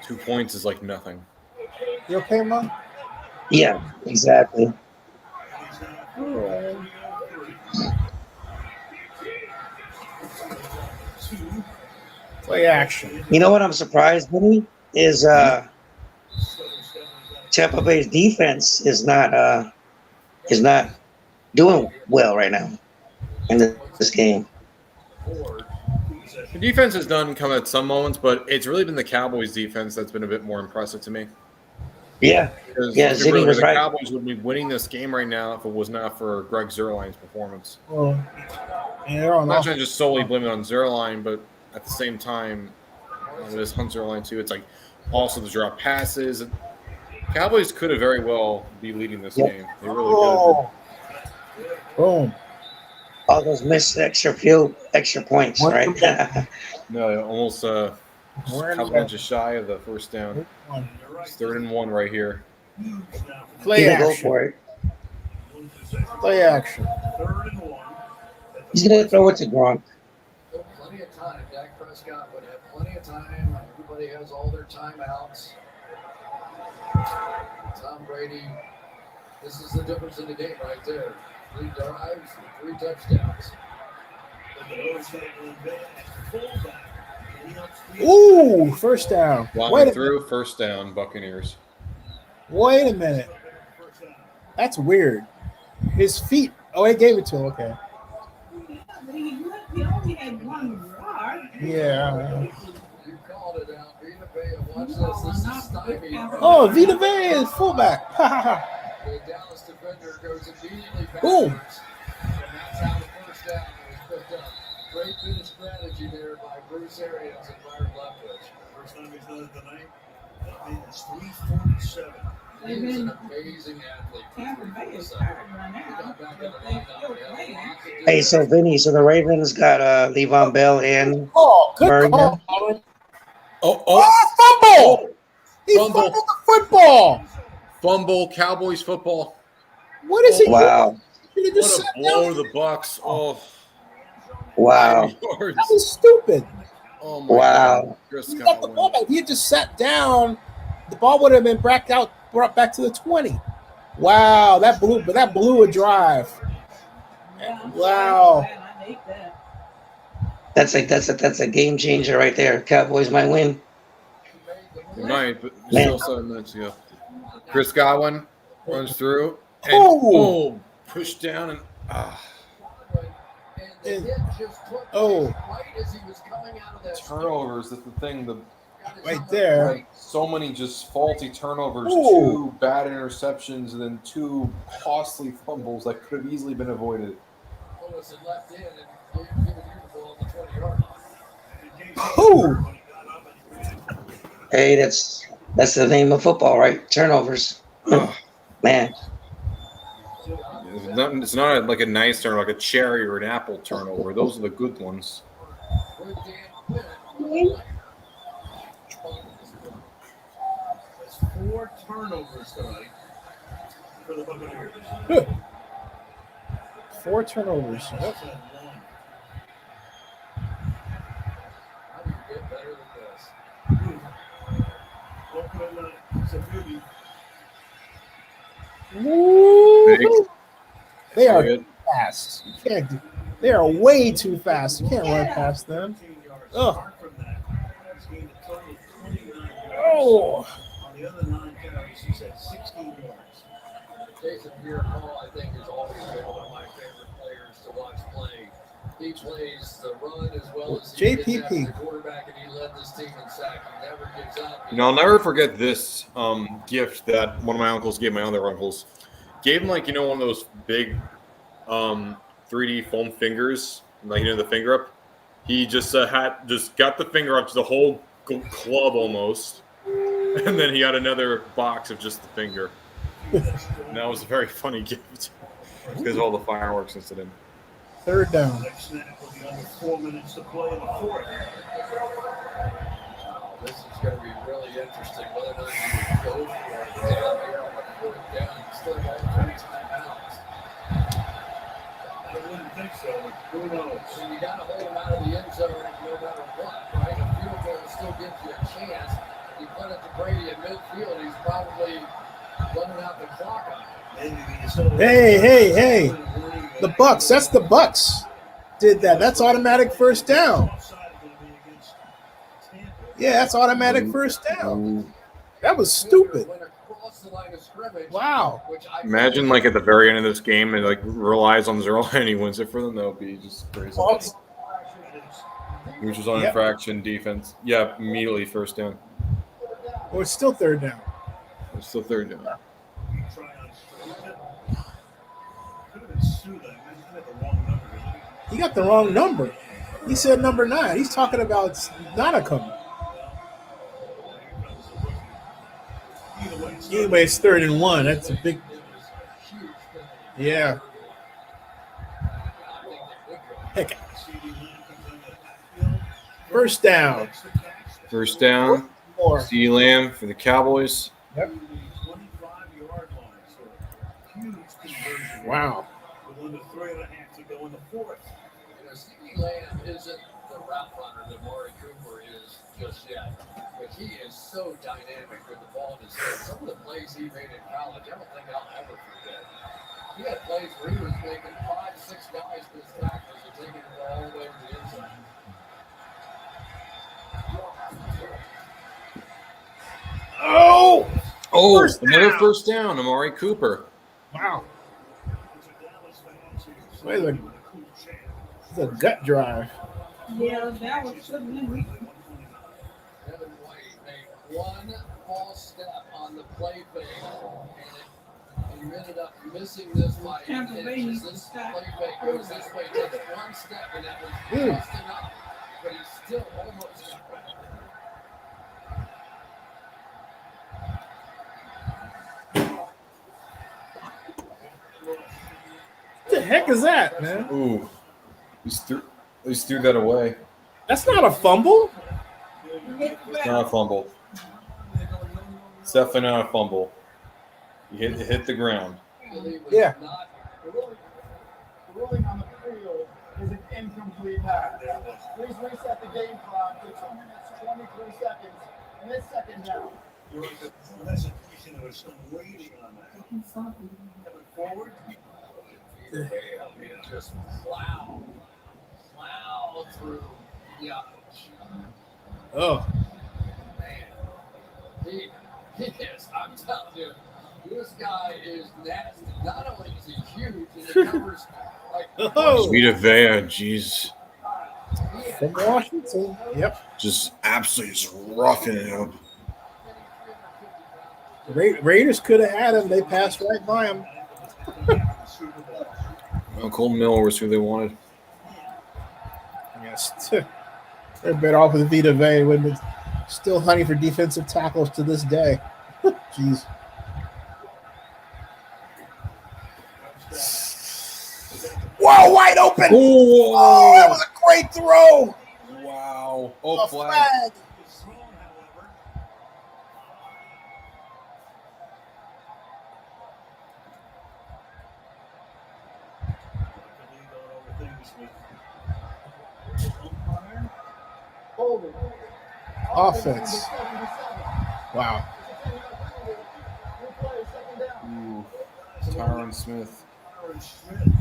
2 points is like nothing. You okay, Mom? Yeah, exactly. Play action. You know what I'm surprised, Vinny, is Tampa Bay's defense is not doing well right now in this game. The defense has done come at some moments, but it's really been the Cowboys' defense that's been a bit more impressive to me. Yeah, yeah, Ziggy was the right. Cowboys would be winning this game right now if it was not for Greg Zuerlein's performance. Well, they're on I'm not trying to just solely blame it on Zuerlein, but at the same time, it is Hunt Zuerlein too. It's like also the drop passes. Cowboys could have very well be leading this game. They really could have. Boom. All those missed extra points, right? No, almost a couple inches shy of the first down. It's 3rd and 1 right here. Play Go action. for it. Play action. He's gonna throw it to Gronk. Plenty of time. Dak Prescott would have plenty of time. Everybody has all their timeouts. Tom Brady, this is the difference in the game right there. 3 drives, 3 touchdowns. Ooh, first down. Flying through, first down, Buccaneers. Wait a minute. That's weird. His feet. Oh, he gave it to him. Okay. Yeah. You called it out. Vita Vea, watch this. This is stymied. Oh, Vita Vea is fullback. The Dallas defender goes immediately backwards. Boom. And that's how the first down was picked up. Great bit of strategy there by Bruce Arians and Byron Leftwich. First time he's done it tonight. That means 347. He's an amazing athlete. He got back in the lineup. Hey, so Vinny, so the Ravens got Le'Veon Bell and good Murray. call. Oh, fumble! He Fumble. fumbled the football. Fumble, Cowboys football. What is he Wow. doing? He What just a sat blow down. to the Bucs. Oh, Wow. 5 yards. That was stupid. Oh my Wow. God. Chris He got the Godwin. ball back. He had just sat down. The ball would have been brought back to the 20. Wow, that blew a drive. Wow. That's a game changer right there. Cowboys might win. They might, but Man. still 7 minutes ago. Chris Godwin runs through and Oh. pushed down and Oh, Turnovers, that's the thing. right there. So many just faulty turnovers, Ooh. 2 bad interceptions, and then 2 costly fumbles that could have easily been avoided. Ooh. Hey, that's the name of football, right? Turnovers. Man. it's not like a nice turnover, like a cherry or an apple turnover. Those are the good ones. That's 4 turnovers tonight for the Buccaneers. 4 turnovers. Yep. How do you get better than this? Woo! They are Good. fast. You can't do. They are way too fast. You can't run past them. Ugh. Oh. On the other 9 carries, he's at 16 yards. Jason Pierre-Paul, I think, has always been one of my favorite players to watch play. He plays the run as well as he JPP. is the quarterback, and he led this team in sack. He never gives up. You know, I'll never forget this gift that one of my uncles gave my other uncles. Gave him, like, you know, one of those big 3D foam fingers, like, you know, the finger up. He just got the finger up to the whole club almost, and then he had another box of just the finger. And that was a very funny gift because of all the fireworks incident. Third down. Next snap will be under 4 minutes to play in the fourth. This is going to be really interesting. Whether or not you go for it down here on the fourth down, you still got 3 timeouts. I wouldn't think so, but who knows? So you got to hold him out of the end zone no matter what, right? A field goal still gives you a chance. You put it to Brady at midfield, he's probably running out the clock on it. Hey. The Bucs. That's the Bucs. Did that. That's automatic first down. Yeah, that's automatic first down. That was stupid. Wow. Imagine, like, at the very end of this game, it like relies on 0 and he wins it for them. That would be just crazy. Which was on infraction defense. Yeah, immediately first down. Oh, it's still third down. It's still third down. He got the wrong number. He said number 9. He's talking about Nonicum. Anyway, it's 3rd and 1. That's a big. Yeah. Heck. First down. First down. CeeDee Lamb for the Cowboys. Yep. Wow. With under 3.5 to go in the fourth. You know, CeeDee Lamb isn't the route runner that Amari Cooper is just yet, but he is so dynamic with the ball in his hand. Some of the plays he made in college, I don't think I'll ever forget. He had plays where he was making 5-6 guys with his tackles and taking the ball all the way to the inside. Another first down, Amari Cooper. Wow. It's a gut drive. Yeah, that was should have been weak. Devin White made one false step on the play fake, and you ended up missing this by inches. This play fake goes this way, takes one step, and that was just enough, but he still almost got back. What the heck is that, man? Ooh. He threw that away. That's not a fumble. It's not a fumble. It's definitely not a fumble. He hit the ground. Yeah. The ruling on the field is an incomplete pass. Please reset the game clock to 2 minutes, 23 seconds, and it's second down. That's a question that was some waiting on that. Coming forward. Just plow through. Yeah. Oh. Man. He is, I'm telling you, this guy is nasty. Not only is he huge, and he covers like Vita Vea, jeez. From Washington. Yep. Just absolutely just roughing it up. Raiders could have had him. They passed right by him. Well, Cole Miller was who they wanted. Yes. They're better off with Vita Vea when they're still hunting for defensive tackles to this day. Jeez. Whoa, wide open. Ooh. Oh, that was a great throw. Wow. A flag. Offense. Wow. Smith. Tyron Smith,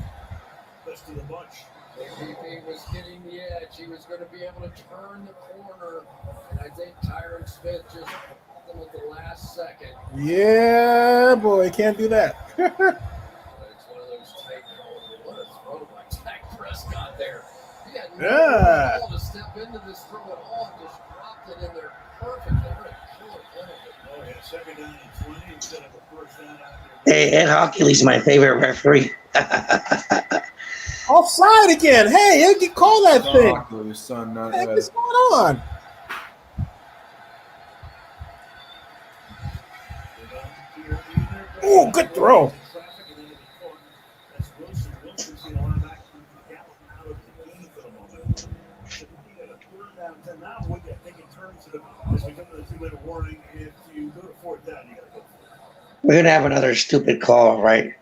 best of the bunch. APP was getting the edge. He was going to be able to turn the corner, and I think Tyron Smith just caught them at the last second. Yeah, boy, can't do that. It's one of those tight calls. What a throw by Dak Prescott there. He had no ball to step into this throw at all. Just dropped it in there perfectly. What a killer penalty. Oh, yeah, second down and 20 instead of a first down. Hey, Ed Hockley's my favorite referee. Offside again. Hey, you can call that thing. Hockley's son, not What the heck Ed. is going on? Oh, good throw. We're gonna have another stupid call, right?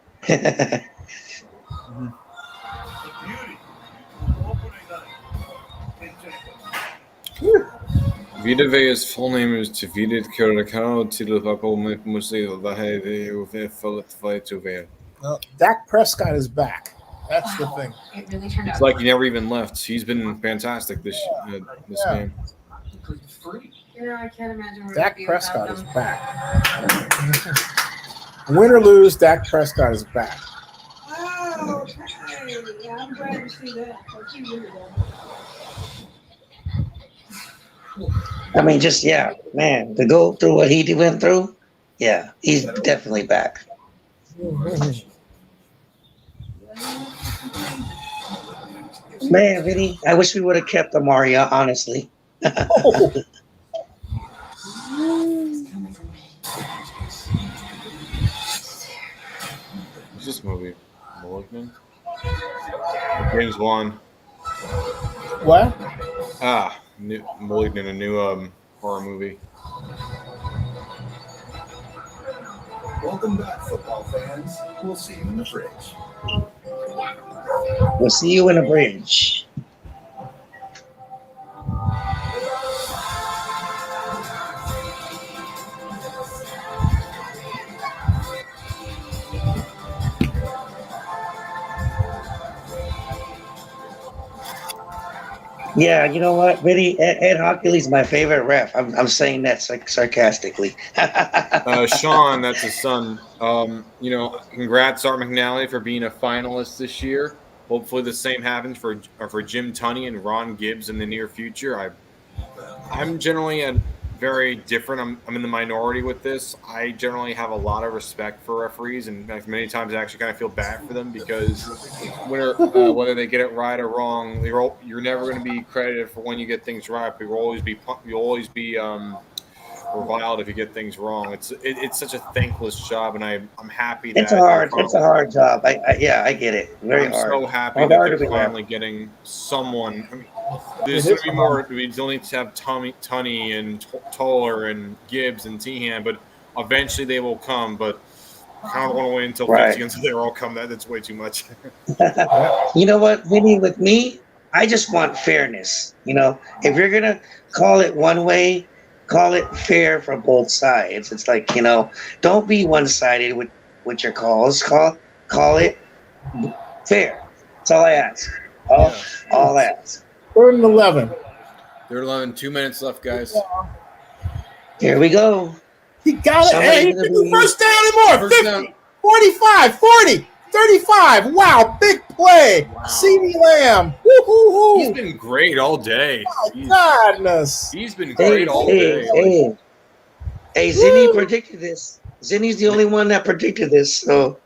Videve's full name is Tvidet Kurakano Tilapako Museo Vaheve. Well, Dak Prescott is back. That's the thing. It really turned out. It's like he never even left. He's been fantastic this game. Yeah, I can't imagine where Dak we'd be Prescott without is them. back. Win or lose, Dak Prescott is back. Oh, okay. Yeah, I'm glad to see that. Because he really does. I mean, just man, to go through what he went through, he's definitely back. Man, Vinny, I wish we would have kept Amaria, honestly. What's this movie? Malignant? James Wan. What? Malignant, a new horror movie. Welcome back, football fans. We'll see you in the fridge. We'll see you in the bridge. Yeah, you know what, Vinny? Ed Hockley's my favorite ref. I'm saying that sarcastically. Sean, that's his son. Congrats, Art McNally, for being a finalist this year. Hopefully, the same happens for Jim Tunney and Ron Gibbs in the near future. I'm generally very different. I'm in the minority with this. I generally have a lot of respect for referees, and many times I actually kind of feel bad for them because whether they get it right or wrong, you're never going to be credited for when you get things right. But you'll always be reviled if you get things wrong. It's such a thankless job, and I'm happy that it's a hard job. I get it. Very I'm hard. so happy that they're finally getting someone. I mean, there's going to be more. We don't need to have Tunney and Toller and Gibbs and Tehan, but eventually they will come. But I kind of want to wait until 50 until they all come. That's way too much. You know what, Vinny? With me, I just want fairness. If you're gonna call it one way, call it fair for both sides. It's like, don't be one-sided with your calls. Call it fair. That's all I ask. All I ask. 3rd and 11. 3rd and 11. 2 minutes left, guys. Here we go. He got it. Hey, he didn't do first down anymore. 50, 45, 40, 35. Wow, big play. CeeDee Lamb. Woo-hoo-hoo. He's been great all day. My goodness. He's been great all day. Hey, Zinni predicted this. Zinni's the only one that predicted this, so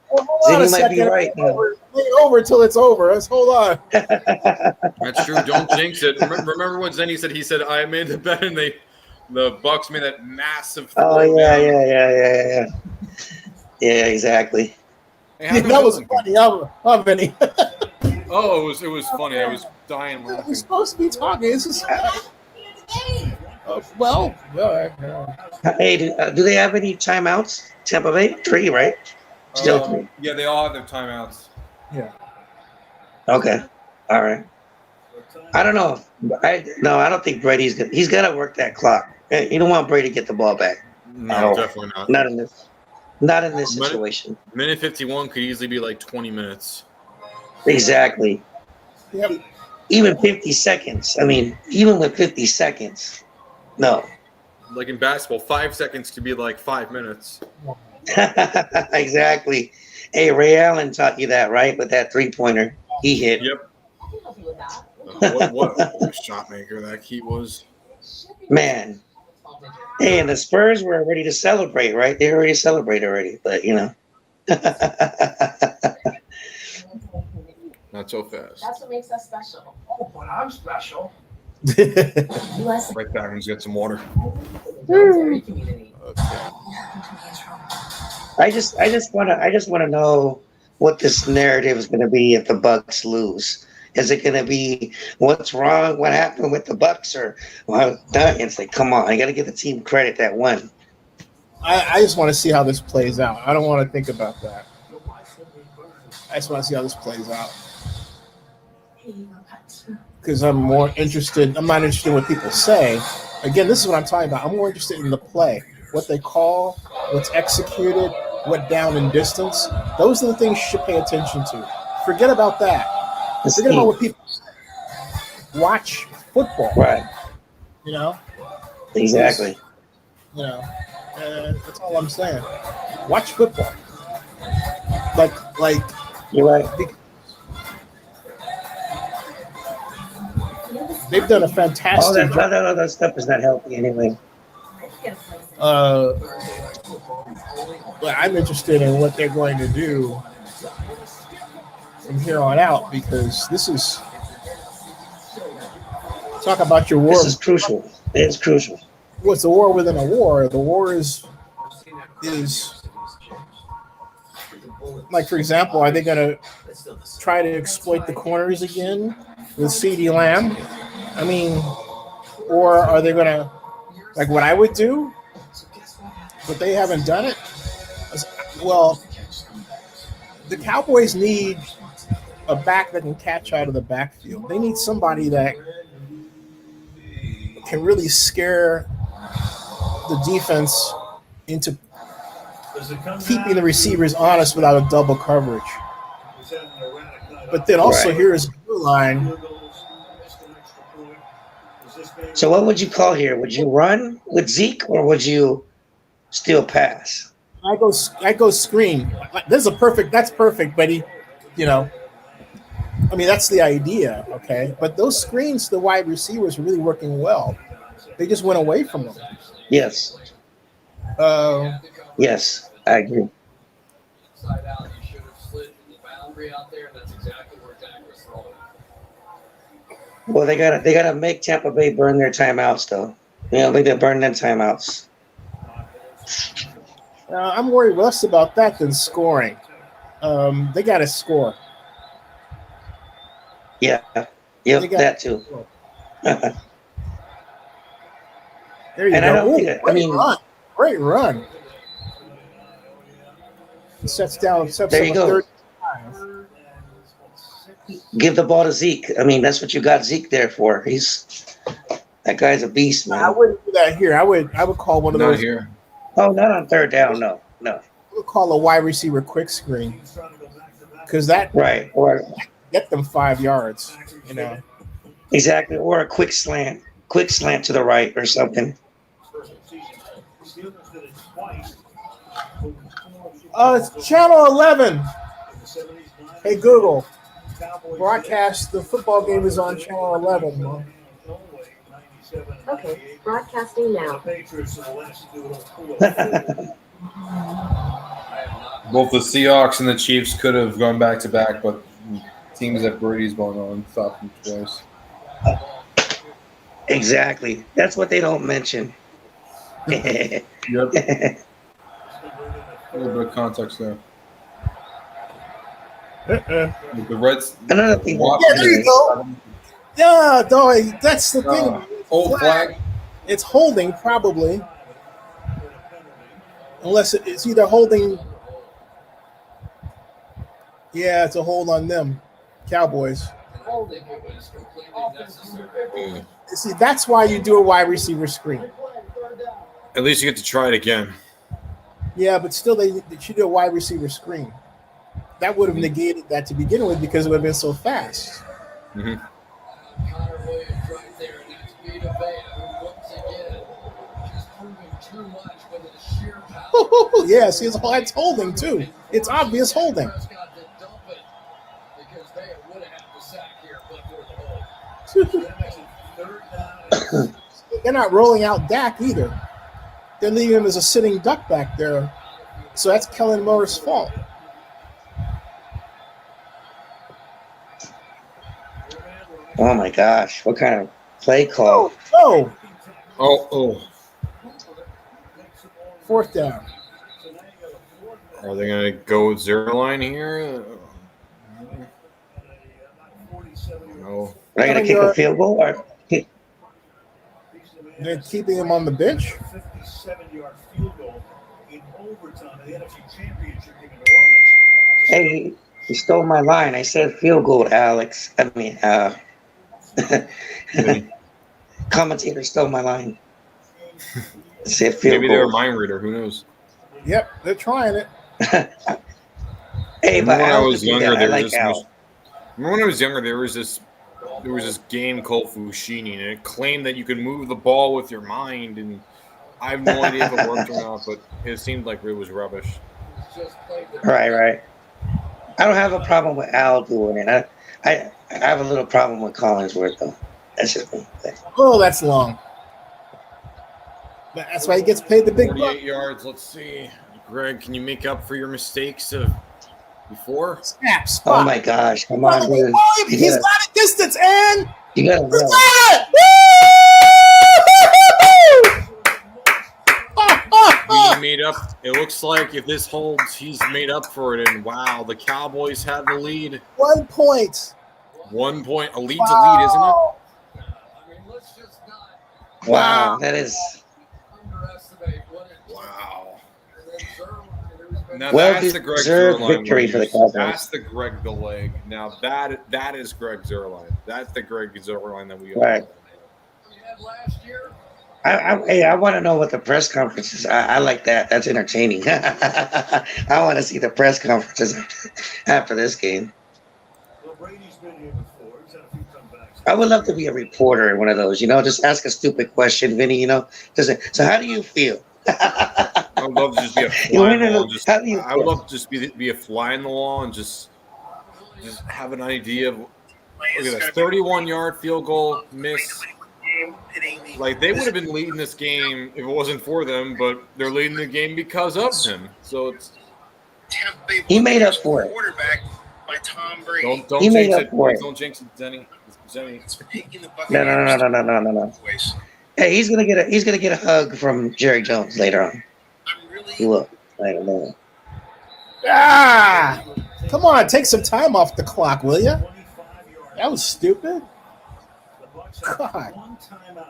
Zinni might be right now. Ain't over till it's over. Let's hold on. That's true. Don't jinx it. Remember what Zenny said? He said, I made the bet, and the Bucs made that massive throw. Oh, yeah. Yeah, exactly. Hey, that was funny, Vinny. Oh, it was funny. I was dying laughing. We're supposed to be talking. This is Hey, do they have any timeouts? Tampa Bay? 3, right? Still 3. Yeah, they all have their timeouts. Yeah. Okay. All right. I don't know. I don't think Brady's he's got to work that clock. You don't want Brady to get the ball back. No, definitely not. Not in this. Not in this situation. Minute 51 could easily be like 20 minutes. Exactly. Yep. Even 50 seconds. I mean, even with 50 seconds. No. Like in basketball, 5 seconds could be like 5 minutes. Exactly. Hey, Ray Allen taught you that, right? With that 3-pointer he hit. Yep. What a shot maker that he was. Man. Hey, and the Spurs were ready to celebrate, right? They were ready to celebrate already, but you know. Not so fast. That's what makes us special. Oh, but I'm special. Right back and get some water. I just wanna know what this narrative is gonna be if the Bucs lose. Is it gonna be what's wrong? What happened with the Bucs? Or well, it's like, come on, I gotta give the team credit that won. I just want to see how this plays out. I don't want to think about that. I just want to see how this plays out. Because I'm more interested. I'm not interested in what people say. Again, this is what I'm talking about. I'm more interested in the play, what they call, what's executed, what down and distance. Those are the things you should pay attention to. Forget about that. Forget about what people say. Watch football. Right. You know? Exactly. You know, that's all I'm saying. Watch football. Like. You're right. They've done a fantastic job. No, that stuff is not healthy anyway. But I'm interested in what they're going to do from here on out, because this is talk about your war. This is crucial. It's crucial. What's the war within a war? The war is like, for example, are they going to try to exploit the corners again with CeeDee Lamb? I mean, or are they going to, like what I would do, but they haven't done it? Well, the Cowboys need a back that can catch out of the backfield. They need somebody that can really scare the defense into keeping the receivers honest without a double coverage. But then also here's blue line. So what would you call here? Would you run with Zeke or would you still pass? I go screen. That's perfect, buddy. You know, I mean, that's the idea, okay? But those screens, the wide receivers are really working well. They just went away from them. Yes. Yes, I agree. Inside out, you should have slid the boundary out there, and that's exactly where Dak was throwing. Well, they gotta make Tampa Bay burn their timeouts, though. You know, they're burning their timeouts. I'm worried less about that than scoring. They got to score. Yeah. Yep, that too. There you and go. I don't think Great run. He sets there you go. Give the ball to Zeke. I mean, that's what you got Zeke there for. That guy's a beast, man. I wouldn't do that here. I would call one of those. Not here. Oh, not on third down. No. I would call a wide receiver quick screen, because that or get them 5 yards. You know. Exactly, or a quick slant to the right or something. It's Channel 11. Hey Google, broadcast the football game is on Channel 11. Okay, broadcasting now. Both the Seahawks and the Chiefs could have gone back to back, but teams that Brady's going on stopped them twice. Exactly. That's what they don't mention. Yep. A little bit of context there. The Reds. Another thing. Yeah, there you go. Yeah, no, that's the thing. Old flag. It's holding probably, unless it's either holding. Yeah, it's a hold on them, Cowboys. See, that's why you do a wide receiver screen. At least you get to try it again. Yeah, but still, they should do a wide receiver screen. That would have negated that to begin with because it would have been so fast. Connor Williams right there, and that's Vita Vea, who once again just proving too much with his sheer power. Yeah, see, it's holding too. It's obvious holding. Prescott to dump it because Vea would have had the sack here, but for the hold. They're not rolling out Dak either. They're leaving him as a sitting duck back there. So that's Kellen Moore's fault. Oh my gosh, what kind of play call? Oh. Fourth down. Are they going to go with zero line here? No. Are they going to kick a field goal? Or they're keeping him on the bench. 57-yard field goal in overtime of the NFC Championship game in New Orleans. Hey, he stole my line. I said field goal, Alex. I mean, commentator stole my line. I said field Maybe goal. they're a mind reader. Who knows? Yep, they're trying it. Hey, but when I Al was could do younger, that. I there like was Al. remember when I was younger, there was this game called Fushini, and it claimed that you could move the ball with your mind, and I have no idea if it worked or not, but it seemed like it was rubbish. Right. I don't have a problem with Al doing it. I have a little problem with Collinsworth, though. That's just me. Oh, that's long. But that's why he gets paid the big 48 buck. yards. Let's see. Greg, can you make up for your mistakes of before? Snap, Oh my gosh! Come on, dude. He's got a distance, and you gotta he's go. got it. He made up. It looks like if this holds, he's made up for it. And wow, the Cowboys have the lead. 1 point. 1 point. A lead's a lead, isn't it? Wow, that is. Wow. Now Well that's the Greg deserved Zuerlein victory for the Cowboys. That's the Greg the leg. Now that is Greg Zuerlein. That's the Greg Zuerlein that we Right. I want to know what the press conference is. I like that. That's entertaining. I want to see the press conferences after this game. I would love to be a reporter in one of those. Just ask a stupid question, Vinny. So how do you feel? I would love to just be a fly in the wall. I would love to just be a fly in the wall and just have an idea of. Look at this 31-yard field goal miss. Like they would have been leading this game if it wasn't for them, but they're leading the game because of him. So it's he made up for it. Quarterback by Tom Brady. Don't He made jinx up it. for it. Don't jinx it, Zenny. No. Hey, he's gonna get a hug from Jerry Jones later on. He will. I don't know. Come on, take some time off the clock, will you? That was stupid. God.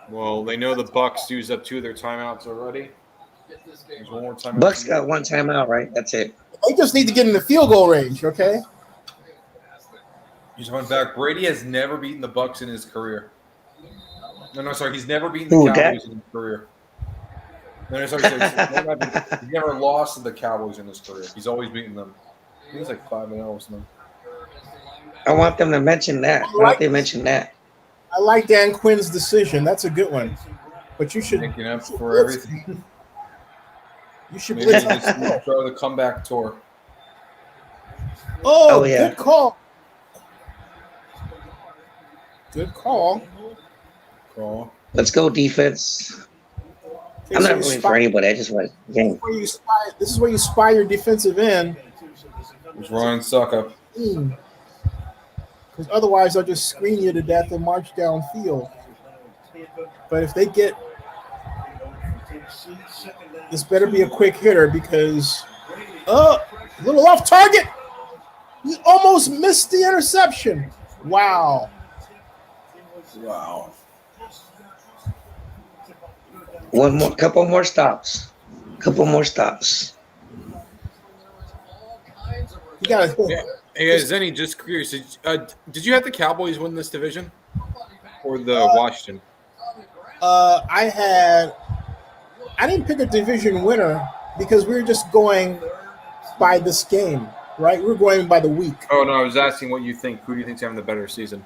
Well, they know the Bucs used up 2 of their timeouts already. There's one more timeout. Bucs got one timeout, right? That's it. They just need to get in the field goal range, okay? He's went back. Brady has never beaten the Bucs in his career. No, sorry, he's never beaten the Cowboys in his career. No, sorry, he's never lost to the Cowboys in his career. He's always beaten them. He's like 5-0 or something. I want them to mention that. Why don't they mention that? I like Dan Quinn's decision. That's a good one. But you should making up for everything. You should maybe blitz just throw the comeback tour. Oh, yeah. Good call. Good call. Let's go defense. I'm not rooting for anybody. I just want to game. This is where you spy your defensive end. It's Ryan Suckup. Because otherwise, they'll just screen you to death and march downfield. But if they get this, better be a quick hitter because a little off target. He almost missed the interception. Wow. Couple more stops. You got Yeah. Hey, Zenny, just curious. Did you have the Cowboys win this division? Or the Washington? I didn't pick a division winner. because we're just going by this game, right? We're going by the week. Oh, no, I was asking what you think. Who do you think's having the better season?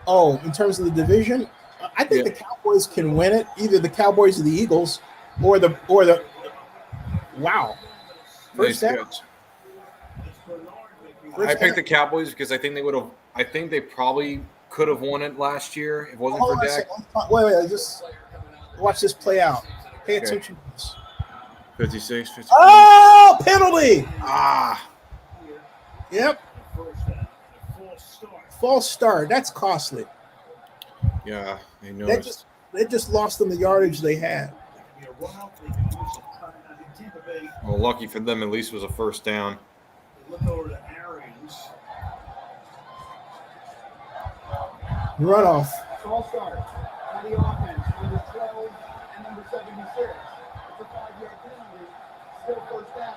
Oh, in terms of the division, I think the Cowboys can win it. Either the Cowboys or the Eagles, or the wow. First down. I picked the Cowboys because I think they would have. I think they probably could have won it last year if it wasn't for Dak. Wait, just watch this play out. Pay attention to this. 56, 55. Oh, penalty! Yep. False start. That's costly. Yeah, I know. They just lost them the yardage they had. Well, lucky for them, at least it was a first down. Look over to Arians. Runoff. False start on the offense, number 12 and number 76. It's a 5-yard penalty. Still first down.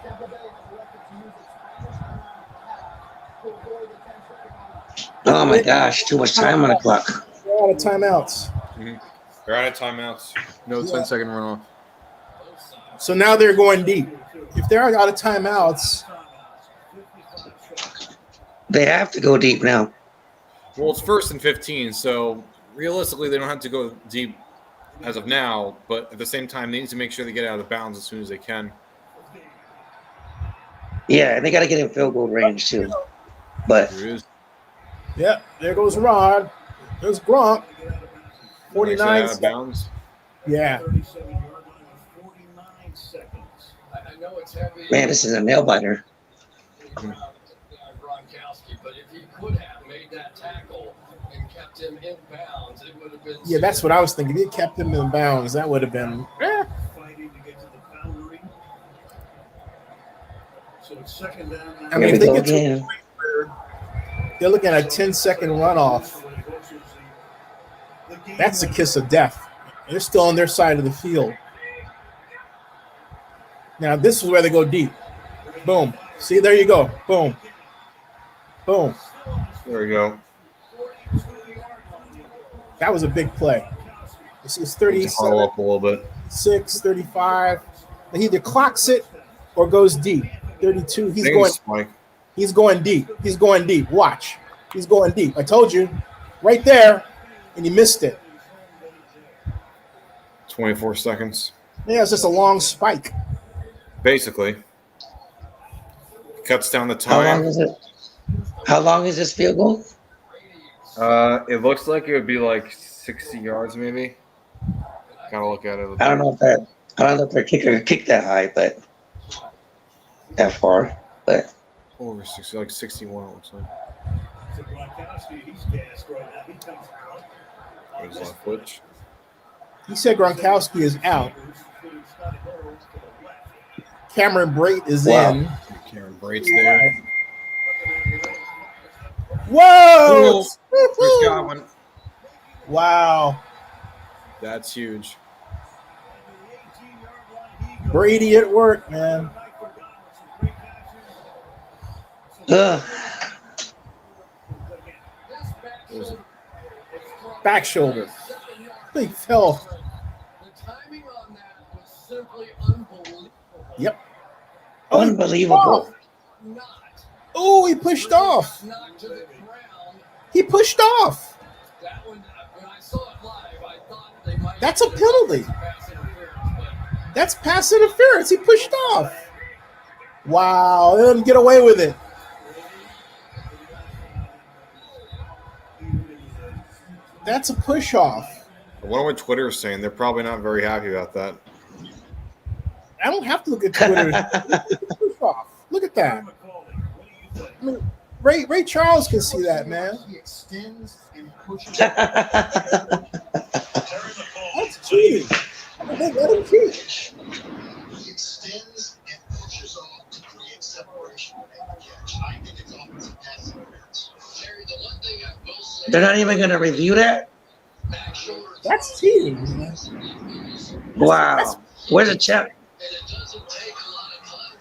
Tampa Bay has elected to use its final timeout to avoid the 10-second Oh my gosh, too much time on the clock. They're out of timeouts. Mm-hmm. They're out of timeouts. No 10-second runoff. So now they're going deep. If they're out of timeouts, they have to go deep now. Well, it's 1st and 15, so realistically, they don't have to go deep as of now. But at the same time, they need to make sure they get out of bounds as soon as they can. Yeah, and they got to get in field goal range too. But yeah, there goes Rod. There's Gronk. 49 out of bounds. Yeah. Man, this is a nail biter. But if he could have made that tackle and kept him in bounds, it would have been. Yeah, that's what I was thinking. If he kept him in bounds, that would have been. So it's second down. I mean, if they get to a point where they're looking at a 10-second runoff, that's the kiss of death. They're still on their side of the field. Now, this is where they go deep. Boom. See, there you go. Boom. Boom. There we go. That was a big play. This is 37, follow up a little bit. 6, 35. He either clocks it or goes deep. 32. He's going deep. He's going deep. Watch. He's going deep. I told you. Right there. And you missed it. 24 seconds. Yeah, it's just a long spike. Basically. Cuts down the time. How long is it? How long is this field goal? It looks like it would be like 60 yards, maybe. Gotta look at it. I don't know if their kicker could kick that high, but that far. But over 60, like 61, it looks like. What is that, Twitch? He said Gronkowski is out. Cameron Brate is in. Cameron Brate's there. Whoa! Chris Godwin. Wow. That's huge. Brady at work, man. Back shoulder. Big fell. Yep. Unbelievable. Oh, he pushed off. He pushed off. That's a penalty. That's pass interference. He pushed off. Wow, let him get away with it. That's a push off. I wonder what Twitter is saying. They're probably not very happy about that. I don't have to look at Twitter. Push off. Look at that. I mean, Ray Charles can see that, man. He extends and pushes. That's cheating. Let him cheat. He extends and pushes off to create separation and catch. I think it's offensive pass interference. Terry, the one thing I will say. They're not even going to review that? That's cheating. Wow. Where's the check?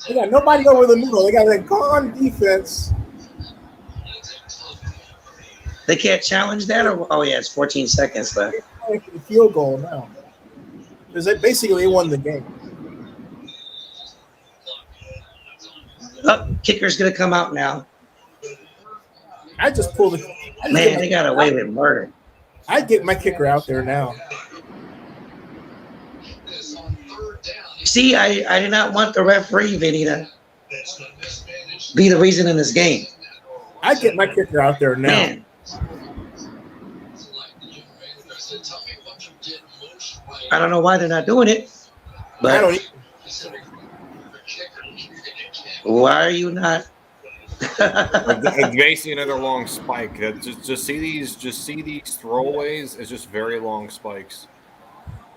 They got nobody over the middle. They got a gone defense. They can't challenge that? Or, oh, yeah, it's 14 seconds left. The field goal now. Because basically they won the game. Kicker's gonna come out now. I just pulled it. Man, they got away with murder. I'd get my kicker out there now. See, I did not want the referee, Vinny, to be the reason in this game. I'd get my kicker out there now. Man. I don't know why they're not doing it, but I don't. Why are you not? It's basically another long spike. Just see these throwaways as just very long spikes.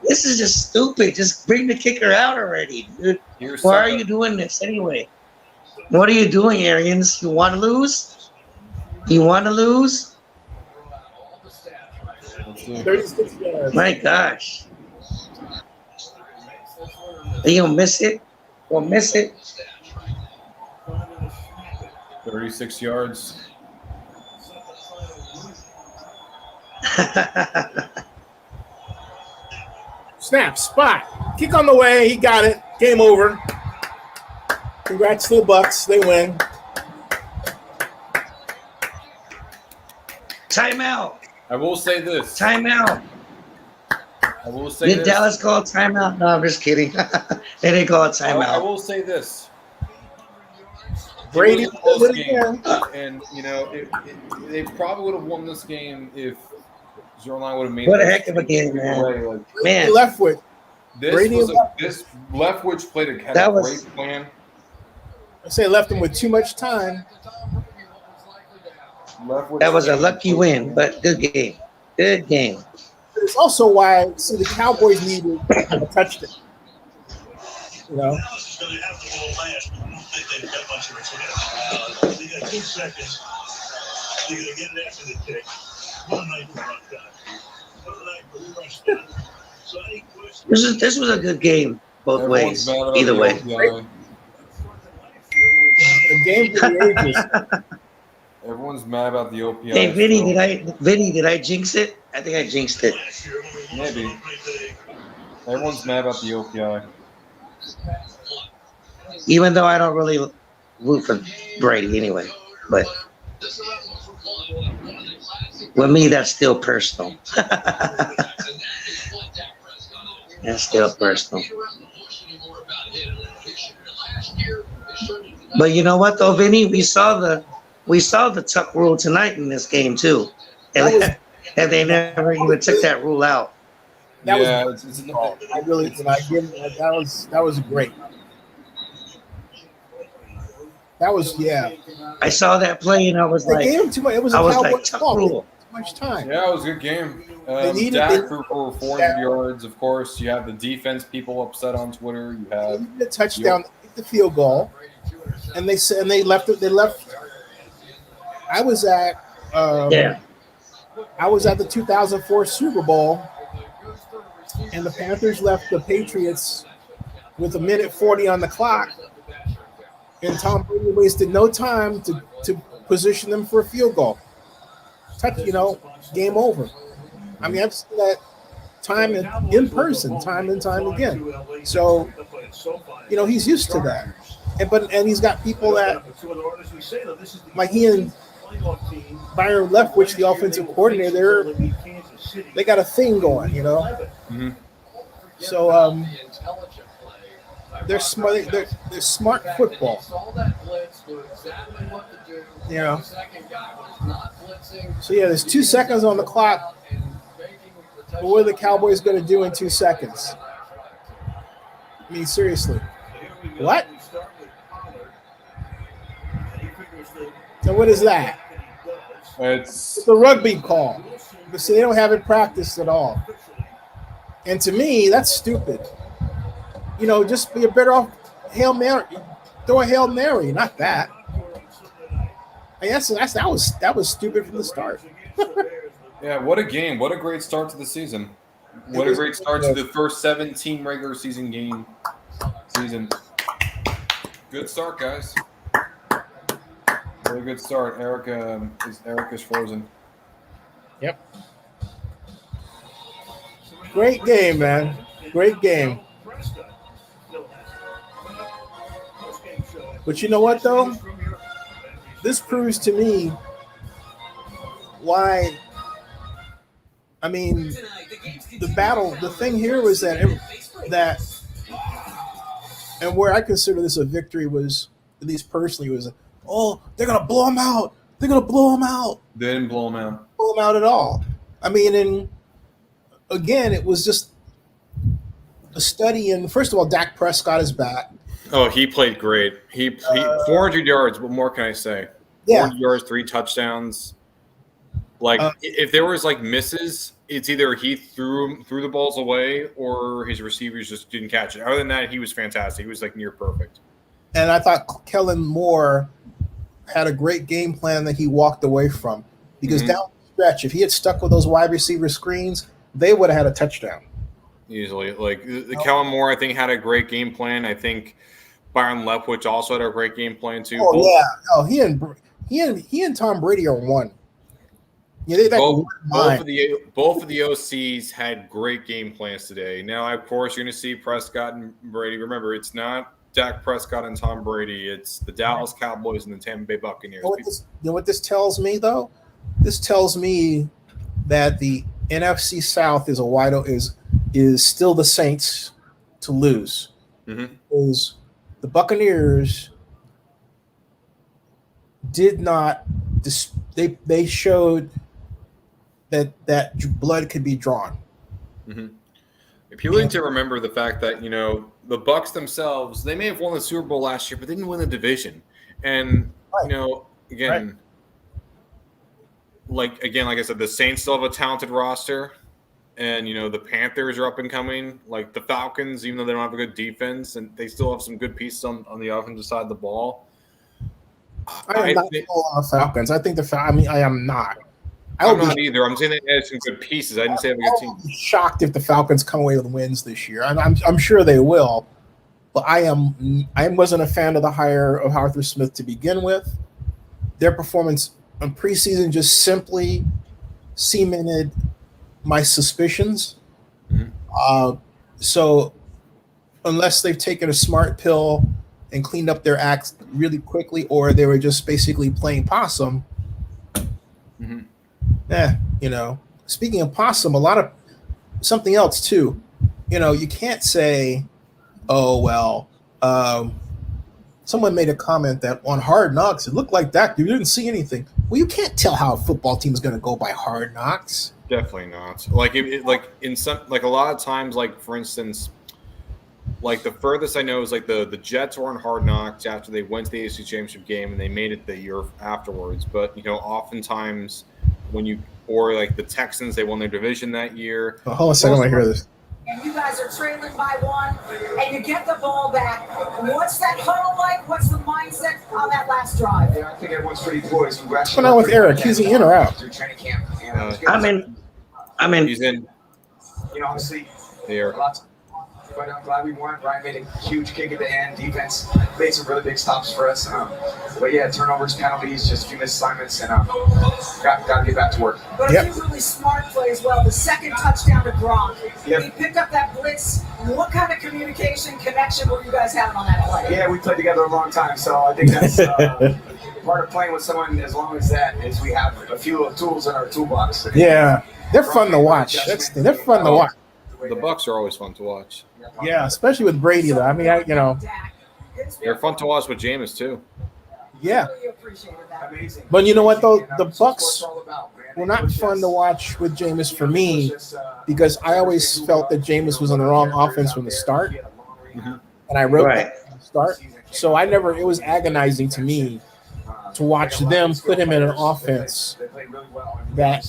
This is just stupid. Just bring the kicker out already, dude. Why are you doing this anyway? What are you doing, Arians? You want to lose? You want to lose? 36 yards. My gosh. You'll miss it. We'll miss it. 36 yards. Snap, spot, kick on the way. He got it. Game over. Congrats to the Bucs. They win. Timeout. I will say this. Timeout. I will say Did this. Dallas call timeout? No, I'm just kidding. They didn't call it timeout. I will say this. Brady It was a close game, again. and you know they probably would have won this game if Zerline would have made. What a this heck of a game, man. Like, Man. Leftwood. this Brady was and this Leftwich played a That was- great plan. I say left him with too much time. Leftwich That was a lucky win, but good game. Good game. It's also why the Cowboys needed a touchdown. You know, This was a good game both Everyone's ways. mad about Either the way. OPI. the game for the ages. Everyone's mad about the OPI. Hey, Vinny, still. did I jinx it? I think I jinxed it. Maybe. Everyone's mad about the OPI. Even though I don't really root for Brady anyway. But with me, that's still personal. That's still personal. But you know what, though, Vinny? We saw the tuck rule tonight in this game too, and they never even took that rule out. That Yeah, was it's I really and I give that was great. That was I saw that play and I was They like, gave him too much. It was a I was Cowboys like, tuck fault. rule. Too much time. Yeah, it was a good game. needed- Dak threw for 400 yards, of course. You have the defense people upset on Twitter. You have The touchdown, the field goal, and they said and they left it. They left. I was at I was at the 2004 Super Bowl, and the Panthers left the Patriots with 1:40 on the clock, and Tom Brady wasted no time to position them for a field goal. Game over. I mean, I've seen that time in person, time and time again. So, he's used to that. And he's got people that, like he and Byron Leftwich, the offensive coordinator, they got a thing going, Mm-hmm. So they're smart. They're smart football. So there's 2 seconds on the clock. But what are the Cowboys going to do in 2 seconds? I mean, seriously, what? So what is that? It's a rugby call. But see, they don't have it practiced at all. And to me, that's stupid. Just be better off Hail Mary. Throw a Hail Mary, not that. I guess that was stupid from the start. Yeah, what a game. What a great start to the season. What a great start to the first 17 regular season game season. Good start, guys. Very good start. Eric is frozen. Yep. Great game, man. Great game. But you know what, though? this proves to me why. I mean, the thing here was that and where I consider this a victory was, at least personally, was, oh, they're gonna blow them out. They're gonna blow them out. They didn't blow them out. Blow them out at all. I mean, and again, it was just a study in. First of all, Dak Prescott is back. Oh, he played great. He 400 yards. What more can I say? Yeah. 400 yards, 3 touchdowns. Like, if there was like misses, it's either he threw the balls away or his receivers just didn't catch it. Other than that, he was fantastic. He was like near perfect. And I thought Kellen Moore had a great game plan that he walked away from, because down the stretch, if he had stuck with those wide receiver screens, they would have had a touchdown Easily. Like the Kellen Moore, I think, had a great game plan. I think Byron Leftwich also had a great game plan too. Oh yeah, no, he and Tom Brady are one. Yeah, both of the OCs had great game plans today. Now, of course, you're going to see Prescott and Brady. Remember, it's not Dak Prescott and Tom Brady. It's the Dallas Cowboys and the Tampa Bay Buccaneers. You know what this tells me, though? This tells me that the NFC South is still the Saints to lose. Because the Buccaneers did not. They showed that blood could be drawn. People need to remember the fact that, you know, the Bucs themselves, they may have won the Super Bowl last year, but they didn't win the division. And, you know, again, like I said, the Saints still have a talented roster. And, you know, the Panthers are up and coming. Like the Falcons, even though they don't have a good defense, and they still have some good pieces on the offensive side of the ball. I am not full on the Falcons. I think I am not. I'm not either. I'm saying they had some good pieces. I didn't say they have a good team. I'll be shocked if the Falcons come away with wins this year. I'm sure they will, but I wasn't a fan of the hire of Arthur Smith to begin with. Their performance in preseason just simply cemented my suspicions. So unless they've taken a smart pill and cleaned up their acts really quickly, or they were just basically playing possum. You know, speaking of possum, something else too. You know, you can't say, oh, well, someone made a comment that on Hard Knocks, it looked like that. You didn't see anything. Well, you can't tell how a football team is going to go by Hard Knocks. Definitely not. Like, a lot of times, like, for instance, like the furthest I know is like the Jets were on Hard Knocks after they went to the AFC Championship game and they made it the year afterwards. But, you know, oftentimes or like the Texans, they won their division that year. Oh, hold on a second, I hear this. And you guys are trailing by one, and you get the ball back. What's that huddle like? What's the mindset on that last drive? Yeah, I think everyone's pretty poised. What's going on with Eric? Is he in or out? I'm in. He's in. You know, obviously, here. But I'm glad we won. Ryan made a huge kick at the end. Defense made some really big stops for us. But yeah, turnovers, penalties, just a few misassignments, and got to get back to work. But a few really smart plays. Well, the second touchdown to Gronk. He picked up that blitz. What kind of communication, connection were you guys having on that play? Yeah, we played together a long time, so I think that's part of playing with someone as long as that is we have a few tools in our toolbox. Yeah, they're fun to watch. They're fun to watch. The Bucs are always fun to watch. Yeah, especially with Brady, though. I mean, they're fun to watch with Jameis too. Yeah, but you know what though, the Bucs were not fun to watch with Jameis for me, because I always felt that Jameis was on the wrong offense from the start, and I wrote that from the start. So it was agonizing to me to watch them put him in an offense that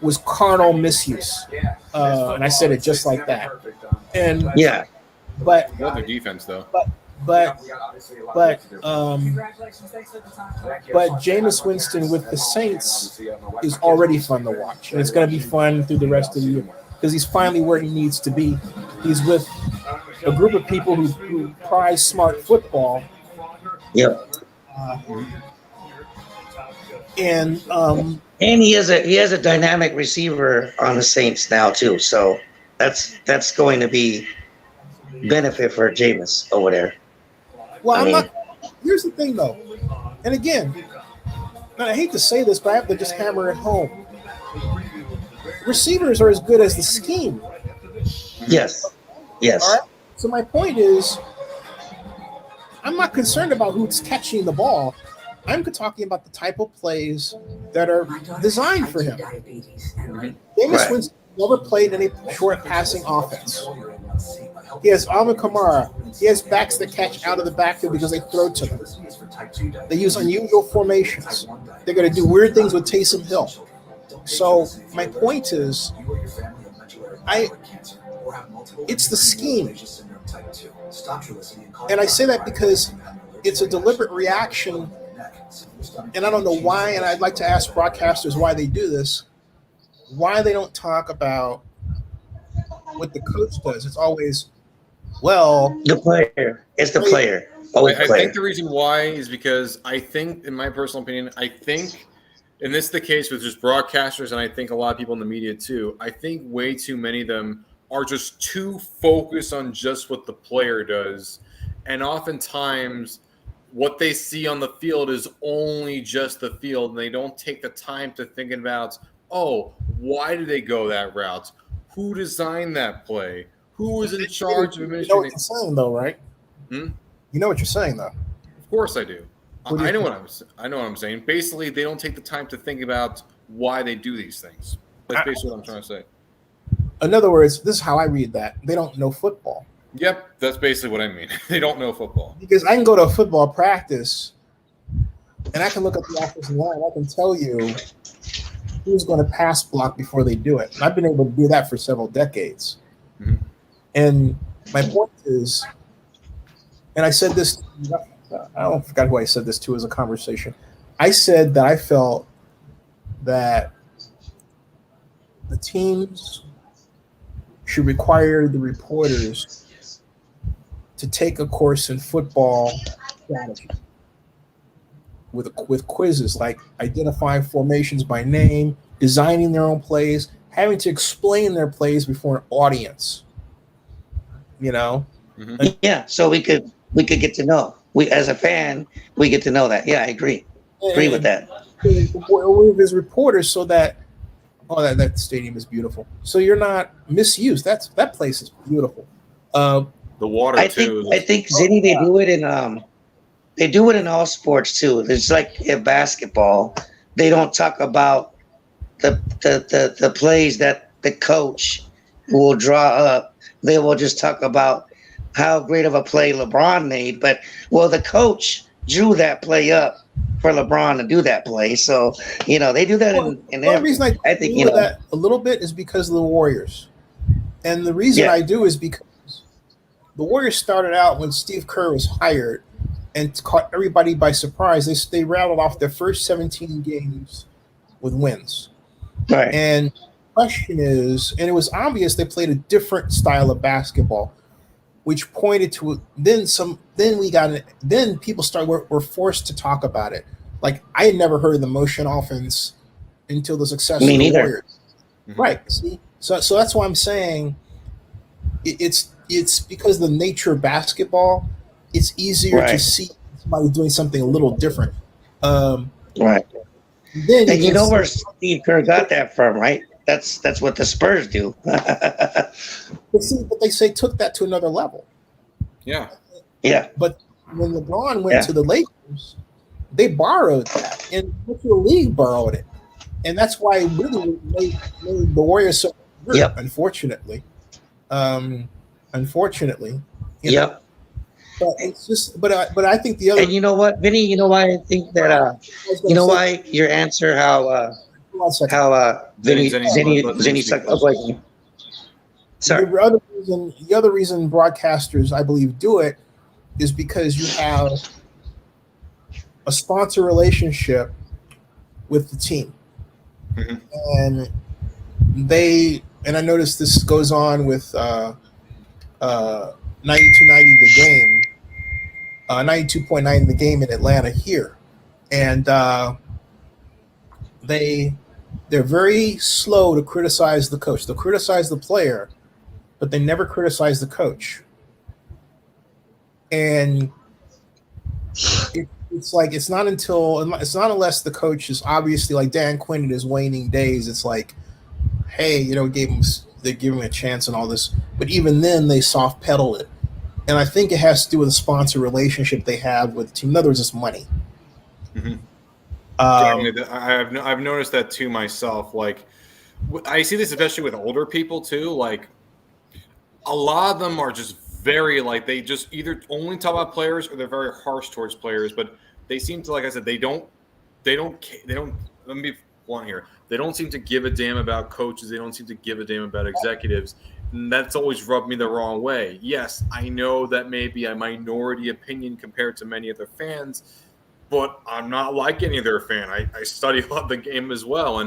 was carnal misuse. And I said it just like that. And but love their defense though. But Jameis Winston with the Saints is already fun to watch, and it's going to be fun through the rest of the year because he's finally where he needs to be. He's with a group of people who prize smart football. Yep. And he has a dynamic receiver on the Saints now too, so that's going to be benefit for Jameis over there. Well, here's the thing though. And again, and I hate to say this, but I have to just hammer it home. Receivers are as good as the scheme. Yes. Yes. All right. So my point is, I'm not concerned about who's catching the ball. I'm talking about the type of plays that are designed for him. Jameis Winston never played any short passing offense. He has Alvin Kamara. He has backs that catch out of the backfield because they throw to them. They use unusual formations. They're going to do weird things with Taysom Hill. So my point is, it's the scheme. And I say that because it's a deliberate reaction, and I don't know why, and I'd like to ask broadcasters why they do this, why they don't talk about what the coach does. It's always, well... The player. It's the player. I think the reason why is because I think, in my personal opinion, and this is the case with just broadcasters, and I think a lot of people in the media too, I think way too many of them are just too focused on just what the player does. And oftentimes what they see on the field is only just the field, and they don't take the time to think about, why did they go that route? Who designed that play? Who was in charge of administrating? You know what you're saying, though, right? You know what you're saying, though. Of course I do. I know what I'm saying. Basically, they don't take the time to think about why they do these things. That's basically what I'm trying to say. In other words, this is how I read that. They don't know football. Yep, that's basically what I mean. They don't know football. Because I can go to a football practice, and I can look at the offensive line. I can tell you who's going to pass block before they do it. And I've been able to do that for several decades. Mm-hmm. And my point is, and I said this, I forgot who I said this to as a conversation. I said that I felt that the teams should require the reporters to take a course in football strategy with quizzes like identifying formations by name, designing their own plays, having to explain their plays before an audience. You know? Mm-hmm. Yeah, so we could get to know. We, as a fan, we get to know that. Yeah, I agree. Agree with that. With his reporters, so that that stadium is beautiful. So you're not misused. That place is beautiful. The water I think Zinni, they do it in all sports too. It's like in basketball. They don't talk about the plays that the coach will draw up. They will just talk about how great of a play LeBron made. But the coach drew that play up for LeBron to do that play. So, they do that in the reason I think that a little bit is because of the Warriors. And the reason I do is because the Warriors started out when Steve Kerr was hired and caught everybody by surprise. They rattled off their first 17 games with wins. Right. And the question is, and it was obvious they played a different style of basketball, which pointed to then people were forced to talk about it. Like, I had never heard of the motion offense until the success of the Warriors. Mm-hmm. Right. See? So that's why I'm saying it's because of the nature of basketball, it's easier to see somebody doing something a little different. Right. Then and you know where Steve Kerr got that from, right? That's what the Spurs do. But they say took that to another level. Yeah. Yeah. But when LeBron went to the Lakers, they borrowed that, and the league borrowed it, and that's why it really made the Warriors so good. Yep. Unfortunately. Yep. But it's just, but I think the other. And you know what, Vinny? You know why I think that? Why your answer? How Vinny sucked up like me. Sorry. The other reason broadcasters, I believe, do it is because you have a sponsor relationship with the team, mm-hmm. and I noticed this goes on with 92.90 the game, 92.9 the game in Atlanta here, and they're very slow to criticize the coach. They'll criticize the player, but they never criticize the coach. And it's like it's not unless the coach is obviously like Dan Quinn in his waning days. It's like, hey, they give him a chance and all this, but even then they soft pedal it, and I think it has to do with the sponsor relationship they have with the team. In other words, it's money. Mm-hmm. I've noticed that too myself. Like, I see this especially with older people too. Like, a lot of them are just very like they just either only talk about players or they're very harsh towards players. But they seem to, like I said, they don't. Let me be blunt here. They don't seem to give a damn about coaches. They don't seem to give a damn about executives. And that's always rubbed me the wrong way. Yes, I know that may be a minority opinion compared to many other fans, but I'm not like any other fan. I study a lot of the game as well.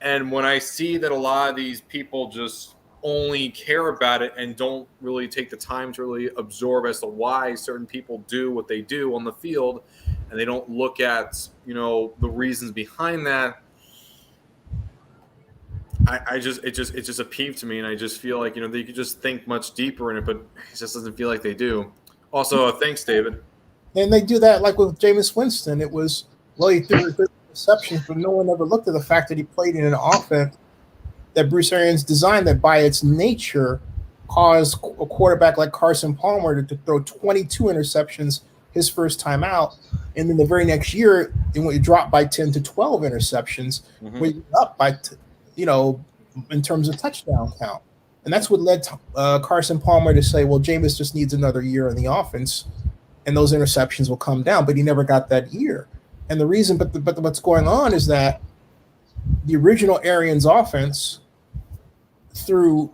And when I see that a lot of these people just only care about it and don't really take the time to really absorb as to why certain people do what they do on the field, and they don't look at, the reasons behind that, it just appealed to me, and I just feel like, they could just think much deeper in it, but it just doesn't feel like they do. Also, thanks, David. And they do that like with Jameis Winston. It was, he threw 30 receptions, but no one ever looked at the fact that he played in an offense that Bruce Arians designed that by its nature caused a quarterback like Carson Palmer to throw 22 interceptions his first time out. And then the very next year, it dropped by 10 to 12 interceptions, went up by, in terms of touchdown count. And that's what led Carson Palmer to say, well, Jameis just needs another year in the offense, and those interceptions will come down. But he never got that year. And the reason, but what's going on is that the original Arians offense threw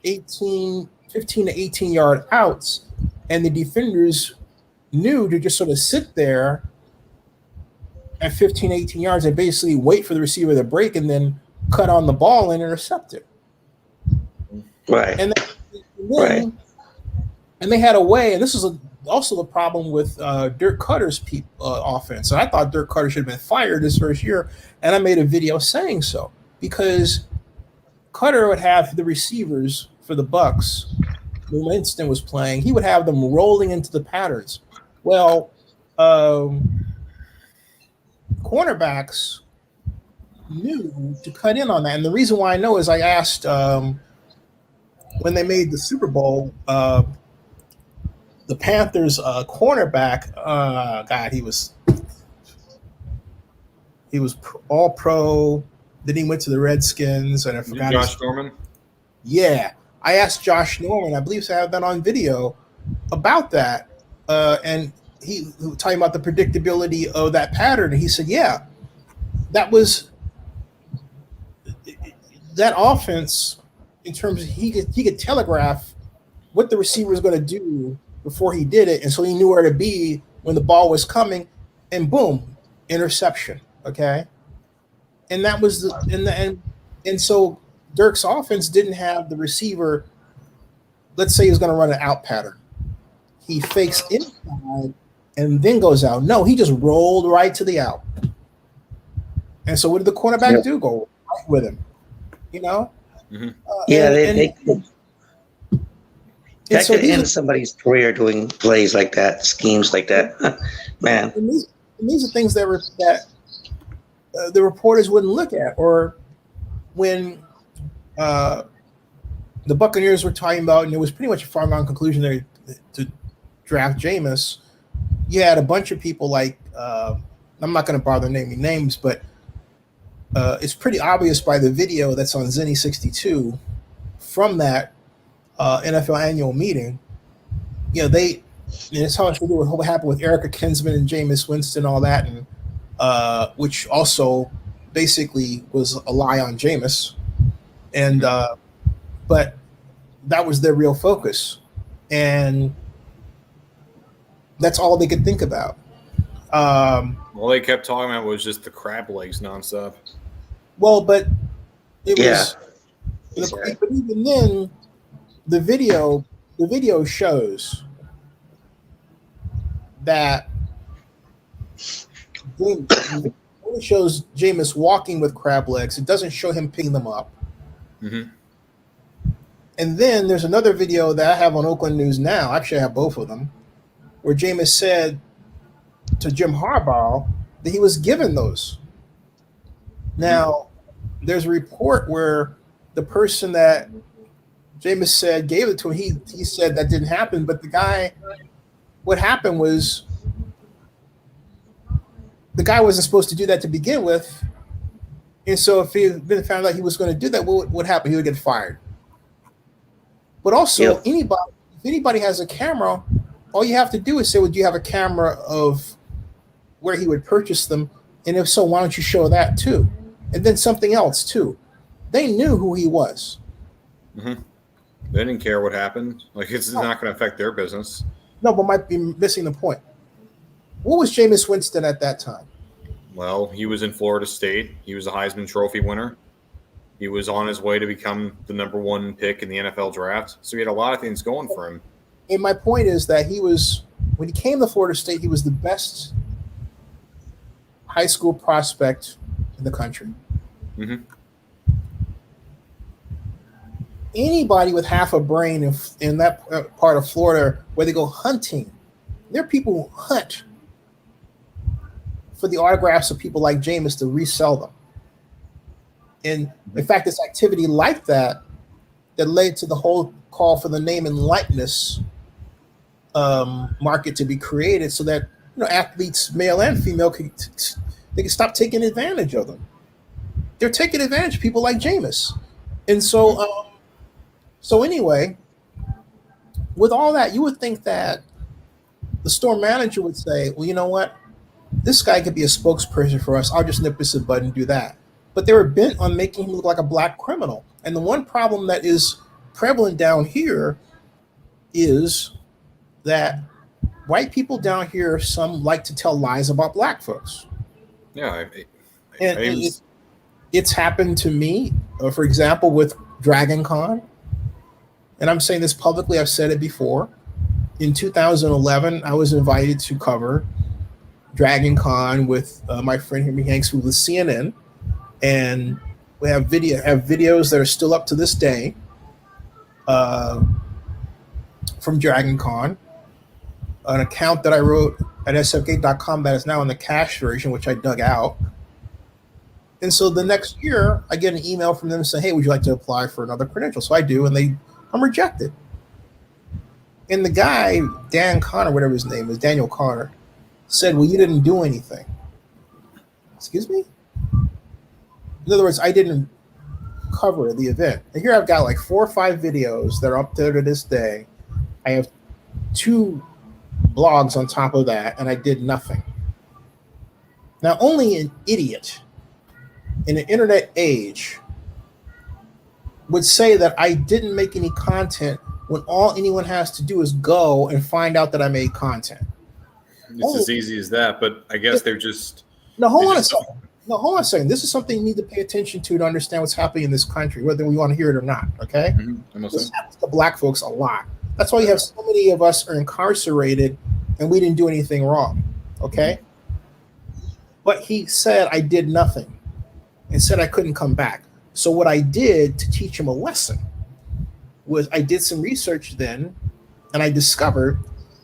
15 to 18-yard outs, and the defenders knew to just sort of sit there at 15, 18 yards and basically wait for the receiver to break and then cut on the ball and intercept it. Right. And they had a way, and this is also the problem with Dirk Cutter's offense. And I thought Dirk Cutter should have been fired his first year, and I made a video saying so, because Cutter would have the receivers for the Bucs, when Winston was playing, he would have them rolling into the patterns. Well, cornerbacks knew to cut in on that. And the reason why I know is I asked when they made the Super Bowl, the Panthers cornerback, God, he was all pro. Then he went to the Redskins, and I forgot. Josh Norman? Yeah. I asked Josh Norman, I believe I have that on video, about that. And he was talking about the predictability of that pattern. And he said, yeah, that offense, in terms of he could telegraph what the receiver was going to do before he did it. And so he knew where to be when the ball was coming, and boom, interception. Okay. And that was and so Dirk's offense didn't have the receiver. Let's say he was going to run an out pattern. He fakes inside and then goes out. No, he just rolled right to the out. And so what did the cornerback do? Go right with him, Mm-hmm. That could end somebody's career doing plays like that, schemes like that, man. And these are things that the reporters wouldn't look at. Or when the Buccaneers were talking about, and it was pretty much a foregone conclusion there to draft Jameis, you had a bunch of people like, I'm not going to bother naming names, but it's pretty obvious by the video that's on Zenny 62 from that NFL annual meeting. It's hard to do with what happened with Erica Kinsman and Jameis Winston, all that, and which also basically was a lie on Jameis. And but that was their real focus, and that's all they could think about. All they kept talking about was just the crab legs nonstop. Well, but it was. But even then, the video shows that it only shows Jameis walking with crab legs. It doesn't show him picking them up. Mm-hmm. And then there's another video that I have on Oakland News Now. Actually, I have both of them, where Jameis said to Jim Harbaugh that he was given those. Now, there's a report where the person that Jameis said gave it to him, he said that didn't happen, but the guy, what happened was the guy wasn't supposed to do that to begin with. And so if he had been found out he was going to do that, what would happen? He would get fired. But also, if anybody has a camera, all you have to do is say, well, do you have a camera of where he would purchase them? And if so, why don't you show that too? And then something else too. They knew who he was. Mm-hmm. They didn't care what happened. Like, it's not going to affect their business. No, but might be missing the point. What was Jameis Winston at that time? Well, he was in Florida State. He was a Heisman Trophy winner. He was on his way to become the number 1 pick in the NFL draft. So he had a lot of things going for him. And my point is that when he came to Florida State, he was the best high school prospect in the country. Mm-hmm. Anybody with half a brain in that part of Florida where they go hunting, there are people who hunt for the autographs of people like Jameis to resell them. And in fact, it's activity like that led to the whole call for the name and likeness market to be created, so that athletes, male and female, can stop taking advantage of them. They're taking advantage of people like Jameis. And so anyway, with all that, you would think that the store manager would say, well, you know what? This guy could be a spokesperson for us. I'll just nip this bud and do that. But they were bent on making him look like a black criminal. And the one problem that is prevalent down here is that white people down here, some like to tell lies about black folks. Yeah. It's happened to me, for example, with Dragon Con. And I'm saying this publicly. I've said it before. In 2011, I was invited to cover Dragon Con with my friend Henry Hanks, who was CNN. And we have videos that are still up to this day from Dragon Con, an account that I wrote at sfgate.com that is now in the cache version, which I dug out. And so the next year, I get an email from them saying, hey, would you like to apply for another credential? So I do, and I'm rejected. And the guy, Dan Connor, whatever his name is, Daniel Connor, said, well, you didn't do anything. Excuse me? In other words, I didn't cover the event. And here I've got like 4 or 5 videos that are up there to this day. I have 2 blogs on top of that, and I did nothing. Now, only an idiot in an internet age would say that I didn't make any content when all anyone has to do is go and find out that I made content. It's as easy as that, but I guess they're just... No, hold on a second. This is something you need to pay attention to understand what's happening in this country, whether we want to hear it or not, okay? Mm-hmm. This happens to black folks a lot. That's why you have so many of us are incarcerated and we didn't do anything wrong, okay? But he said I did nothing and said I couldn't come back. So what I did to teach him a lesson was I did some research then, and I discovered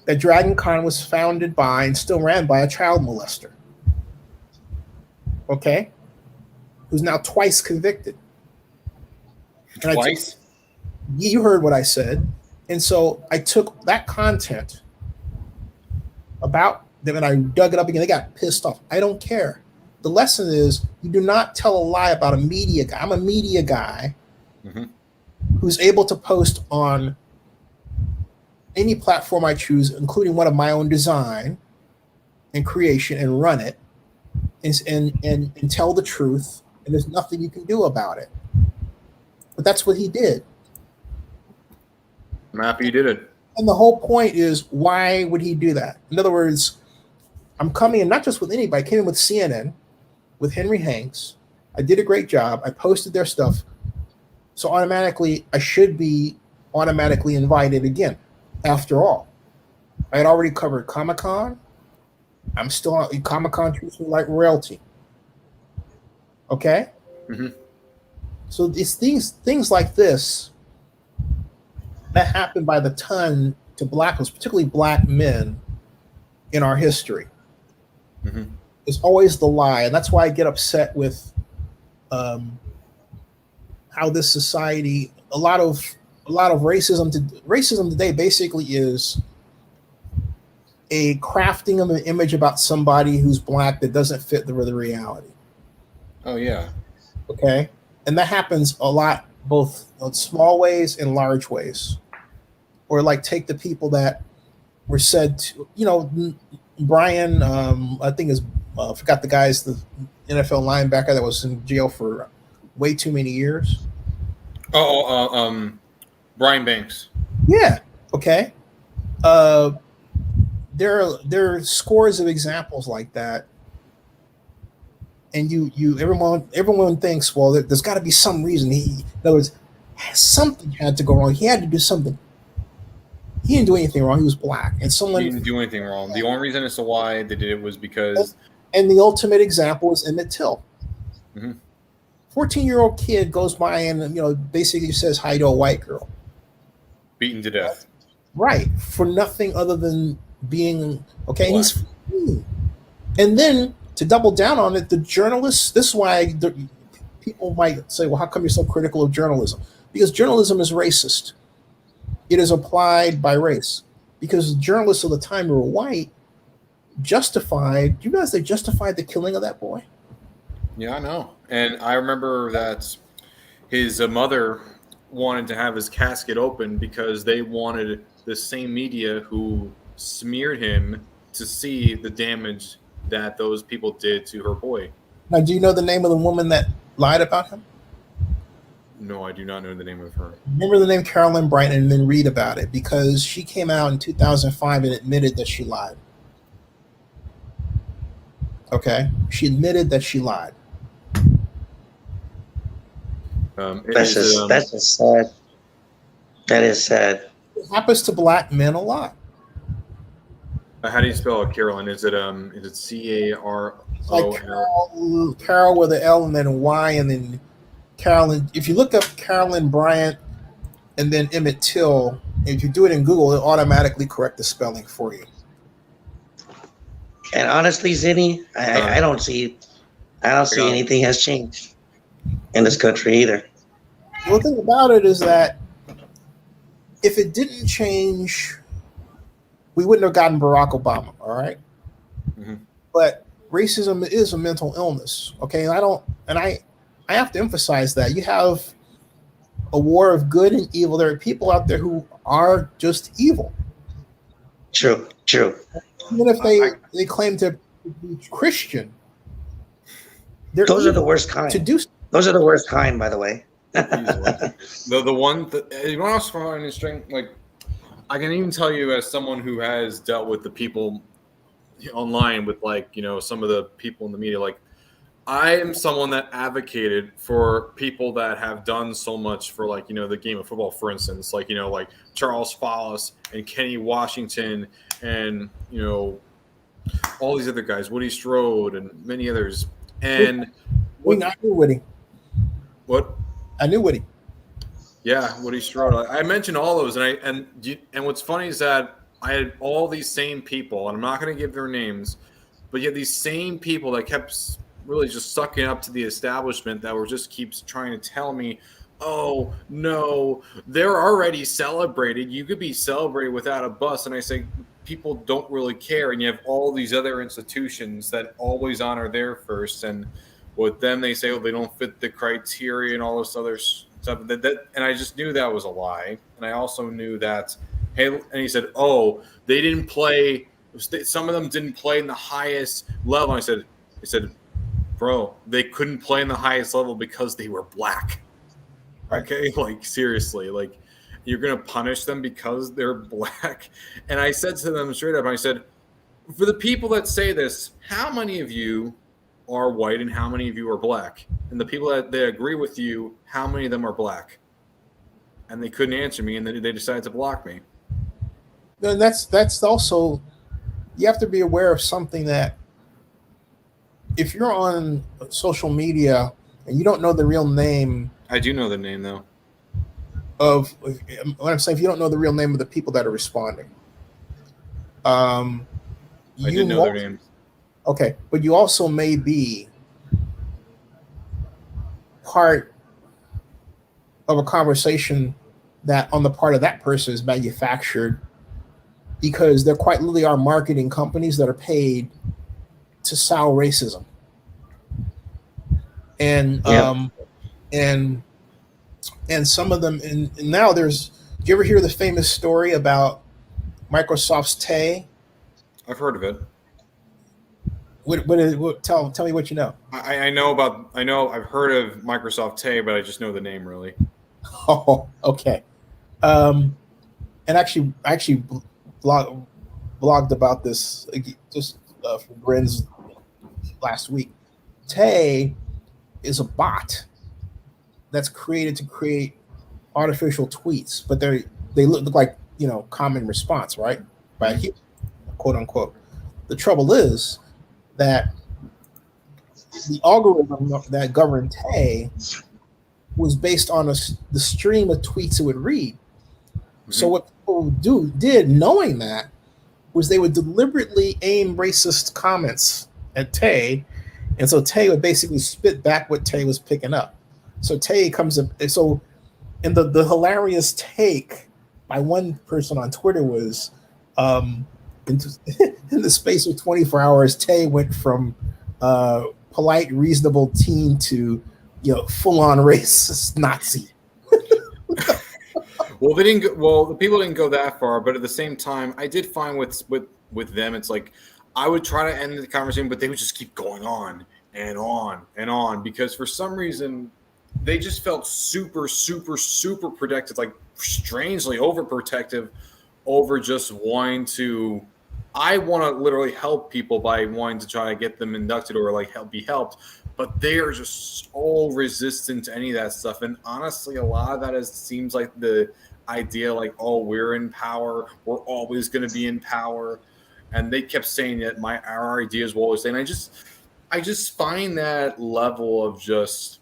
that Dragon Con was founded by and still ran by a child molester. Okay? Who's now twice convicted. And twice? You heard what I said. And so I took that content about them and I dug it up again. They got pissed off. I don't care. The lesson is you do not tell a lie about a media guy. I'm a media guy who's able to post on any platform I choose, including one of my own design and creation, and run it and tell the truth. And there's nothing you can do about it. But that's what he did. I'm happy you did it. And the whole point is, why would he do that? In other words, I'm coming in not just with anybody. I came in with CNN, with Henry Hanks. I did a great job. I posted their stuff. So automatically, I should be automatically invited again. After all, I had already covered Comic-Con. I'm still on Comic-Con, treats me like royalty. Okay? So it's things like this that happen by the ton to black folks, particularly black men in our history. is always the lie, and that's why I get upset with how this society, a lot of racism today basically is a crafting of an image about somebody who's black that doesn't fit the reality. Oh yeah. Okay, and that happens a lot, both in small ways and large ways. Or like take the people that were said to, Brian, I think is I forgot the guy's the NFL linebacker that was in jail for way too many years. Brian Banks. Yeah. Okay. There are scores of examples like that, and everyone thinks, well, there's got to be some reason. In other words, something had to go wrong. He had to do something. He didn't do anything wrong. He was black, and someone He didn't do anything wrong. The only reason as to why they did it was because. And the ultimate example is Emmett Till. 14-year-old kid goes by and basically says hi to a white girl, beaten to death. Right, for nothing other than being okay. He's and then to double down on it, the journalists. This is why people might say, "Well, how come you're so critical of journalism?" Because journalism is racist. It is applied by race. Because journalists of the time who were white justified. Do you realize they justified the killing of that boy? Yeah, I know. And I remember that his mother wanted to have his casket open because they wanted the same media who smeared him to see the damage that those people did to her boy. Now, do you know the name of the woman that lied about him? No, I do not know the name of her. Remember the name Carolyn Bryant and then read about it, because she came out in 2005 and admitted that she lied. Okay? She admitted that she lied. That's just sad. That is sad. It happens to black men a lot. How do you spell it, Carolyn? Is it CAROL? Like Carol with an L and then a Y and then Carolyn. If you look up Carolyn Bryant and then Emmett Till, if you do it in Google, it'll automatically correct the spelling for you. And honestly, Zinni, I don't see anything has changed in this country either. The thing about it is that if it didn't change, we wouldn't have gotten Barack Obama, all right? But racism is a mental illness, okay? And I have to emphasize that. You have a war of good and evil. There are people out there who are just evil. True. Even if they claim to be Christian. Those are the worst kind. Those are the worst kind, by the way. the one that you want to find interesting, like I can even tell you as someone who has dealt with the people online with some of the people in the media, like I am someone that advocated for people that have done so much for the game of football, for instance, like Charles Follis and Kenny Washington and all these other guys, Woody Strode and many others. And I knew Woody. What? I knew Woody. Yeah, Woody Strode. I mentioned all those, and what's funny is that I had all these same people, and I'm not going to give their names, but yet these same people that kept really just sucking up to the establishment that keeps trying to tell me, oh no, they're already celebrated. You could be celebrated without a bus, and I say people don't really care, and you have all these other institutions that always honor their first, and with them they say, oh, they don't fit the criteria and all this other stuff. And I just knew that was a lie, and I also knew that. Hey, and he said, oh, they didn't play. Some of them didn't play in the highest level. I said, bro, they couldn't play in the highest level because they were black. Okay, seriously, you're gonna punish them because they're black? And I said to them straight up, I said, for the people that say this, how many of you are white and how many of you are black? And the people that they agree with you, how many of them are black? And they couldn't answer me, and then they decided to block me. And that's also, you have to be aware of something, that if you're on social media and you don't know the real name. I do know the name, though. Of what I'm saying, if you don't know the real name of the people that are responding. I didn't know their names. Okay, but you also may be part of a conversation that on the part of that person is manufactured because there quite literally are marketing companies that are paid to sow racism. And and some of them and now there's do you ever hear the famous story about Microsoft's Tay? I've heard of it. Tell me what you know. I know I've heard of Microsoft Tay, but I just know the name really. Oh, okay. And I actually blogged about this just from Grins last week. Tay is a bot that's created to create artificial tweets, but they look like common response, right? By a quote unquote. The trouble is that the algorithm that governed Tay was based on the stream of tweets it would read. Mm-hmm. So what people did, knowing that, was they would deliberately aim racist comments at Tay, and so Tay would basically spit back what Tay was picking up. So Tay comes up. So, and the hilarious take by one person on Twitter was, in the space of 24 hours, Tay went from polite, reasonable teen to full-on racist Nazi. Well, the people didn't go that far, but at the same time, I did find with them, it's like I would try to end the conversation, but they would just keep going on and on and on because for some reason they just felt super, super, super protective, like strangely overprotective over just wanting to. I want to literally help people by wanting to try to get them inducted or like be helped, but they are just so resistant to any of that stuff. And honestly, a lot of that seems like the idea, like, oh, we're in power, we're always going to be in power, and they kept saying that our ideas will always stay. And I just find that level of just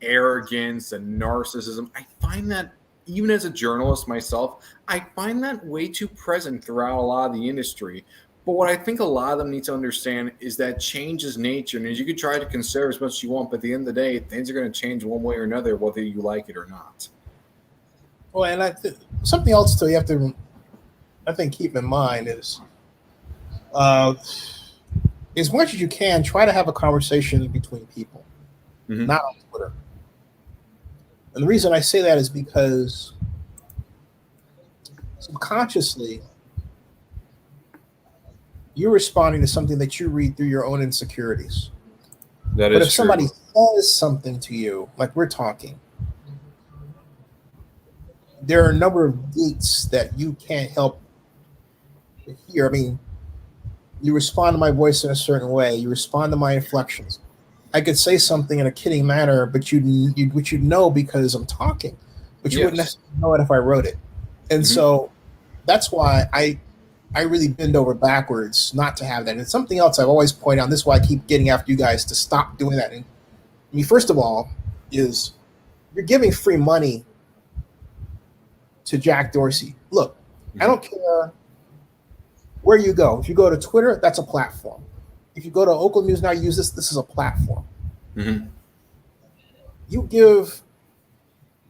arrogance and narcissism. I find that even as a journalist myself, I find that way too present throughout a lot of the industry. But what I think a lot of them need to understand is that change is nature. And you could try to conserve as much as you want, but at the end of the day, things are going to change one way or another, whether you like it or not. Well, and something else too you have to, I think, keep in mind is as much as you can, try to have a conversation between people, not on Twitter. And the reason I say that is because subconsciously, you're responding to something that you read through your own insecurities. But if somebody says something to you, like we're talking, there are a number of gates that you can't help to hear. I mean, you respond to my voice in a certain way. You respond to my inflections. I could say something in a kidding manner, but you'd know because I'm talking, but you wouldn't necessarily know it if I wrote it. And so that's why I really bend over backwards not to have that. And something else I've always pointed out, this is why I keep getting after you guys to stop doing that. And I mean, first of all, is you're giving free money to Jack Dorsey. Look, I don't care where you go. If you go to Twitter, that's a platform. If you go to Oakland News Now, use this is a platform. You give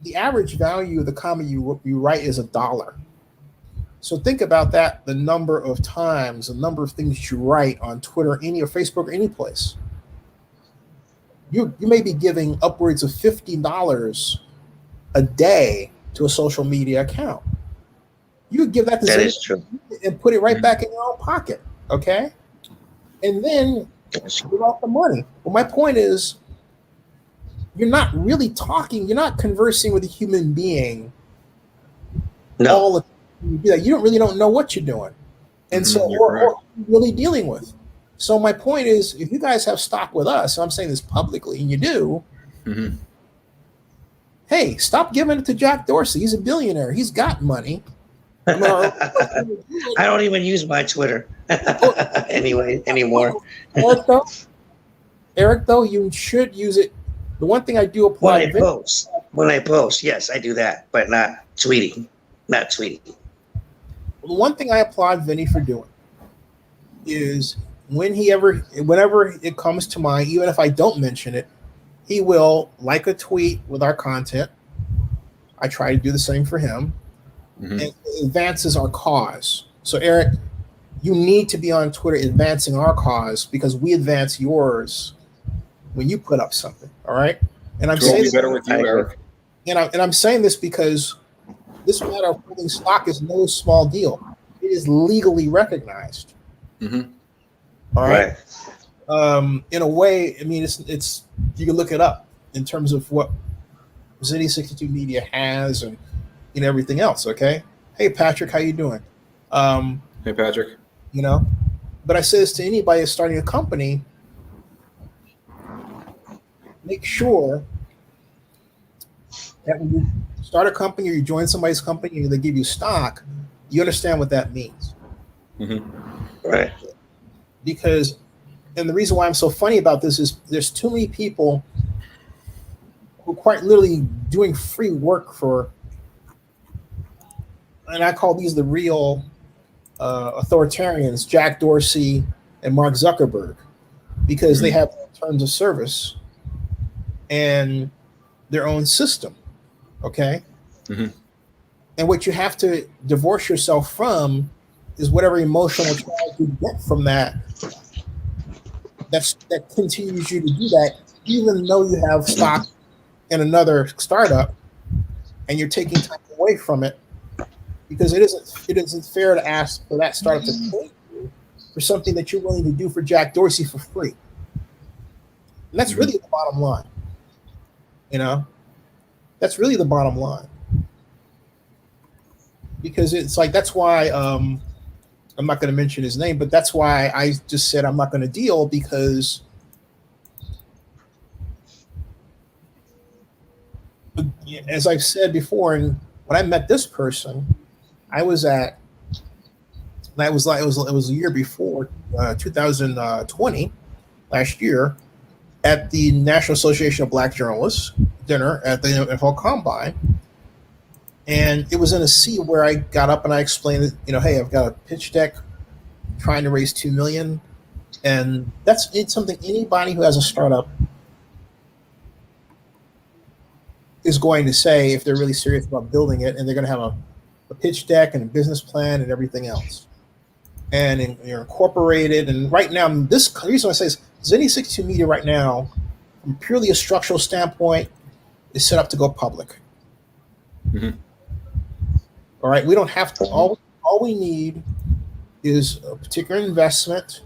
the average value of the comment you write is $1. So think about that, the number of times, the number of things you write on Twitter, or Facebook, or any place. You may be giving upwards of $50 a day to a social media account. You give that to that is true, and put it right back in your own pocket, okay? And then give out the money. Well, my point is, you're not really talking. You're not conversing with a human being. No. All the time. You don't know what you're doing, and so or really dealing with. So my point is, if you guys have stock with us, and I'm saying this publicly, and you do, hey, stop giving it to Jack Dorsey. He's a billionaire. He's got money. I don't even use my Twitter anymore. Eric, though, you should use it. The one thing I do apply when I post, yes, I do that, but not tweeting. Not tweeting. Well, the one thing I applaud Vinny for doing is whenever it comes to mind, even if I don't mention it, he will like a tweet with our content. I try to do the same for him. And it advances our cause. So Eric, you need to be on Twitter advancing our cause because we advance yours when you put up something. All right. And I'm saying this, better with you, Eric. And I'm saying this because this matter of holding stock is no small deal. It is legally recognized. All right. In a way, I mean, it's you can look it up in terms of what Zinni 62 Media has and everything else. Okay. Hey Patrick, how you doing? Hey Patrick. But I say this to anybody that's starting a company: make sure that when you start a company or you join somebody's company and they give you stock, you understand what that means. Right. Because, and the reason why I'm so funny about this is there's too many people who quite literally doing free work for, and I call these the real authoritarians, Jack Dorsey and Mark Zuckerberg, because they have terms of service and their own system. Okay. And what you have to divorce yourself from is whatever emotional charge you get from that continues you to do that, even though you have stock in another startup and you're taking time away from it, because it isn't fair to ask for that startup to pay you for something that you're willing to do for Jack Dorsey for free. And that's really the bottom line. That's really the bottom line. Because it's like, that's why I'm not going to mention his name, but that's why I just said I'm not going to deal, because as I've said before, and when I met this person, it was a year before 2020, last year, at the National Association of Black Journalists dinner at the NFL Combine. And it was in a sea where I got up and I explained that, hey, I've got a pitch deck trying to raise $2 million. And it's something anybody who has a startup is going to say if they're really serious about building it, and they're going to have a pitch deck and a business plan and everything else. And you're incorporated. And right now, the reason I say is Zinni 62 Media right now, from purely a structural standpoint, is set up to go public. All right, we don't have to. All we need is a particular investment,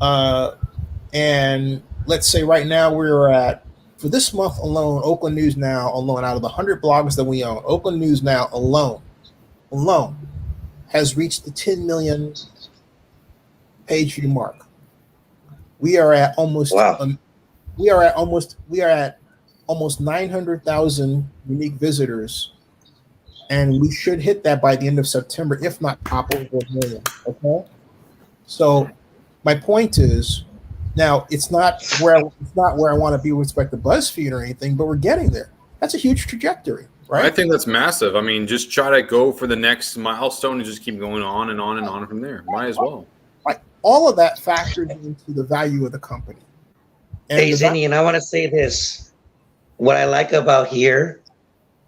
and let's say right now we're at, for this month alone, Oakland News Now alone, out of the 100 bloggers that we own, Oakland News Now alone has reached the 10 million page view mark. We are at almost we are at almost 900,000 unique visitors. And we should hit that by the end of September, if not top over 1 million. Okay. So my point is, now it's not where I want to be with respect to BuzzFeed or anything, but we're getting there. That's a huge trajectory, right? I think that's massive. I mean, just try to go for the next milestone and just keep going on and on and on from there. Might as well. Right. All of that factors into the value of the company. Hey, Zinni, and I want to say this. What I like about here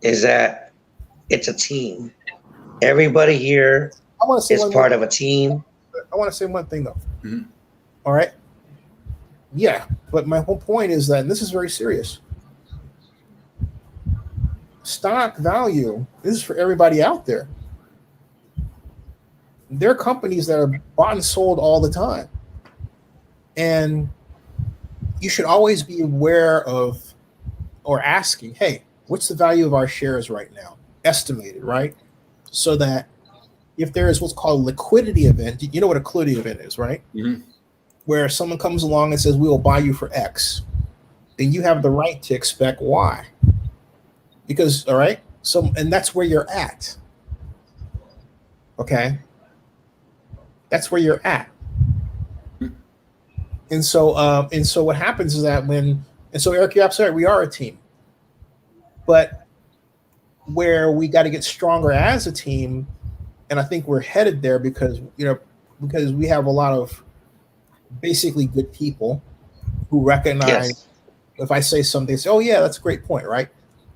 is that it's a team. Everybody here is part of a team. I want to say one thing, though. All right. Yeah, but my whole point is that, and this is very serious, stock value, this is for everybody out there. There are companies that are bought and sold all the time. And you should always be aware of, or asking, hey, what's the value of our shares right now? Estimated, right? So that if there is what's called a liquidity event, you know what a liquidity event is, right? Where someone comes along and says, we will buy you for X, then you have the right to expect Y. Because, all right, so, and that's where you're at. Okay? That's where you're at. And so what happens is that so Eric, you're absolutely right, we are a team. But where we got to get stronger as a team, and I think we're headed there because we have a lot of basically good people who recognize if I say something, they say, "Oh yeah, that's a great point," right?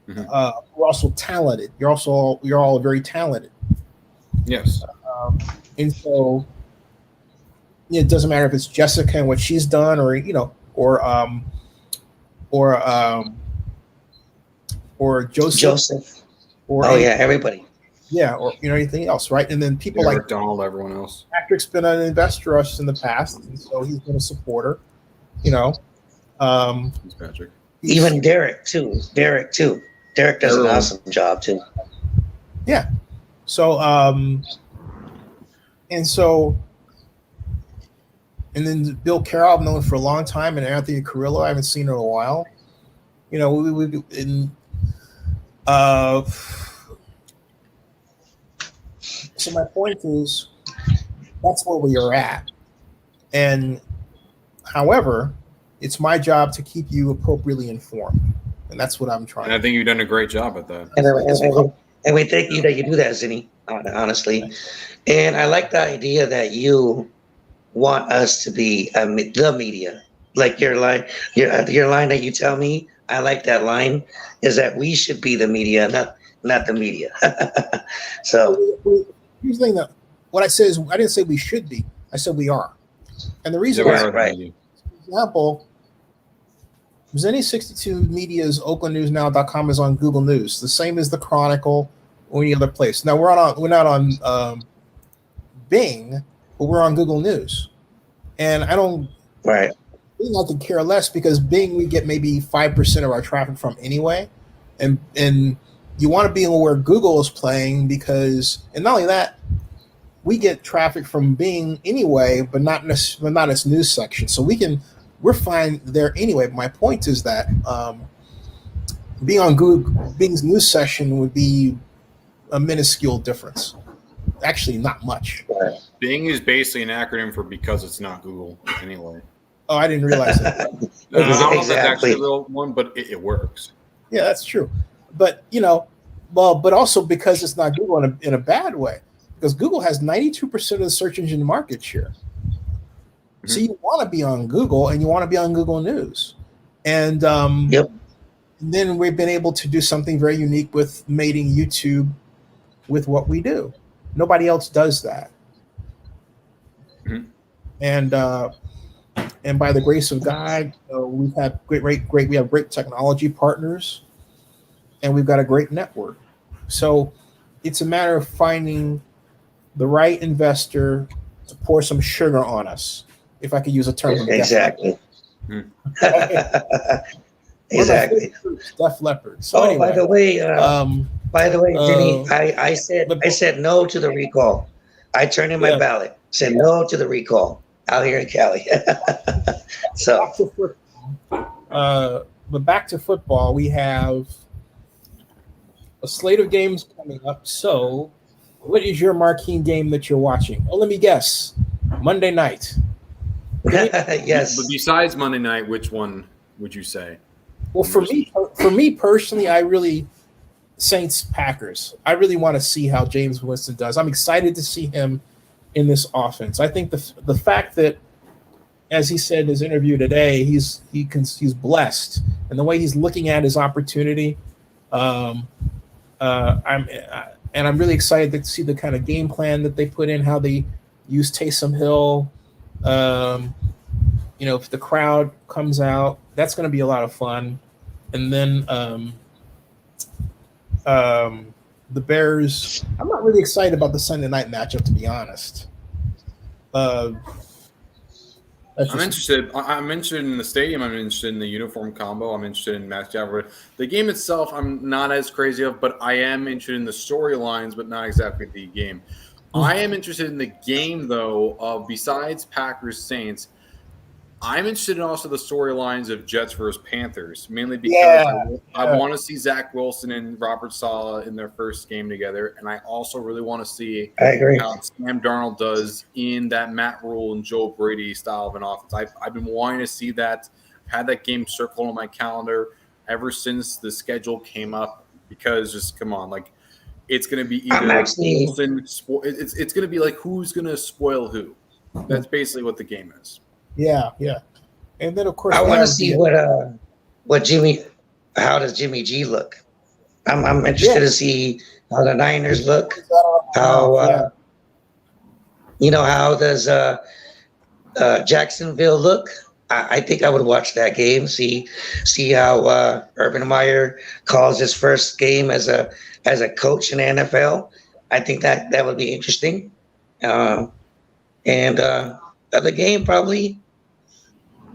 We're also talented. You're all very talented. Yes. And so it doesn't matter if it's Jessica and what she's done, or or Joseph, or everybody. Yeah, or anything else, right? And then people like Donald, everyone else. Patrick's been an investor in us in the past, and so he's been a supporter. Thanks, Patrick. Even Derek too. Derek does an awesome job too. Yeah. So and then Bill Carroll, I've known for a long time, and Anthony Carrillo, I haven't seen in a while. So my point is, that's where we are at. And however, it's my job to keep you appropriately informed, and that's what I'm trying. And I think you've done a great job at that. And we thank you that you do that, Zinni, honestly. And I like the idea that you want us to be the media. Like your line that you tell me, I like that line, is that we should be the media, not the media. So here's the thing, that what I said is, I didn't say we should be. I said we are. And the reason why, for example, Zinni62 Media's OaklandNewsNow.com is on Google News, the same as the Chronicle or any other place. Now we're not on Bing, but we're on Google News, and I don't. Right. Bing, I could care less, because Bing we get maybe 5% of our traffic from anyway, and you want to be where Google is playing, because, and not only that, we get traffic from Bing anyway, but not its news section. So we're fine there anyway. My point is that being on Bing's news section would be a minuscule difference. Actually, not much. Bing is basically an acronym for because it's not Google anyway. Oh, I didn't realize that. I don't know if that's actually the real one, but it works. Yeah, that's true. But but also because it's not Google in a bad way, because Google has 92% of the search engine market share. Mm-hmm. So you want to be on Google, and you want to be on Google News, and then we've been able to do something very unique with mating YouTube with what we do. Nobody else does that. Mm-hmm. And by the grace of God, we've had we have great technology partners, and we've got a great network. So it's a matter of finding the right investor to pour some sugar on us, if I could use a term. Exactly. Exactly. Def Leppard. So anyway, by the way, Zinni, I said no to the recall. I turned in my ballot. Said no to the recall out here in Cali. So, but back to football, we have a slate of games coming up. So, what is your marquee game that you're watching? Oh, let me guess. Monday night. Yes. But besides Monday night, which one would you say? Well, for me personally, Saints Packers. I really want to see how James Winston does. I'm excited to see him in this offense. I think the fact that, as he said in his interview today, he's blessed, and the way he's looking at his opportunity. I'm really excited to see the kind of game plan that they put in, how they use Taysom Hill. If the crowd comes out, that's going to be a lot of fun. And then the Bears, I'm not really excited about the Sunday night matchup, to be honest. I'm interested. I'm interested in the stadium. I'm interested in the uniform combo. I'm interested in Max Jabber. The game itself, I'm not as crazy of, but I am interested in the storylines, but not exactly the game. I am interested in the game, though, of besides Packers Saints. I'm interested in also the storylines of Jets versus Panthers, mainly because I want to see Zach Wilson and Robert Saleh in their first game together, and I also really want to see how Sam Darnold does in that Matt Rule and Joe Brady style of an offense. I've been wanting to see that. I've had that game circled on my calendar ever since the schedule came up, because just come on, like it's going to be either Wilson, it's going to be like who's going to spoil who. That's basically what the game is. Yeah, yeah. And then of course I we want to have see the- how does Jimmy G look? I'm interested to see how the Niners look. How how does Jacksonville look? I think I would watch that game. See how Urban Meyer calls his first game as a coach in the NFL. I think that would be interesting. And other game probably.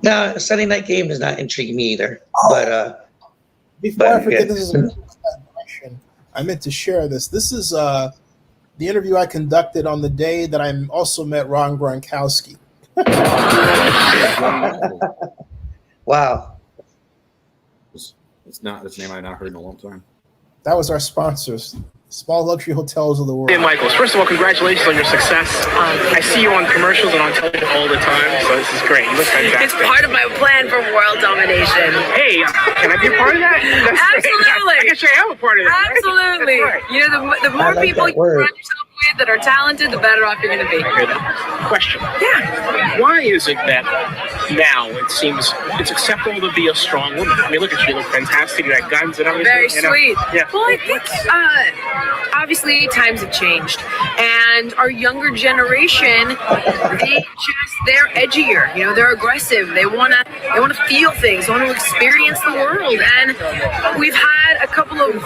No, Sunday night game does not intrigue me either. But before I forget, this is a question. I meant to share this. This is the interview I conducted on the day that I also met Ron Gronkowski. Wow. It's not his name I've not heard in a long time. That was our sponsors. Small luxury hotels of the world. Hey, Michaels, first of all, congratulations on your success. I see you on commercials and on television all the time, so this is great. You look fantastic. It's part of my plan for world domination. Hey, can I be a part of that? That's Absolutely. I guess I am a part of that. Absolutely. Right? You know, the more people you surround yourself with that are talented, the better off you're going to be. Question. Yeah. Why is it that now it seems it's acceptable to be a strong woman? I mean, look at you. You look fantastic. You got guns and everything. Very you know? sweet. Yeah. Well, I think obviously times have changed, and our younger generation, they're edgier. You know, they're aggressive. They wanna feel things. They want to experience the world, and we've had a couple of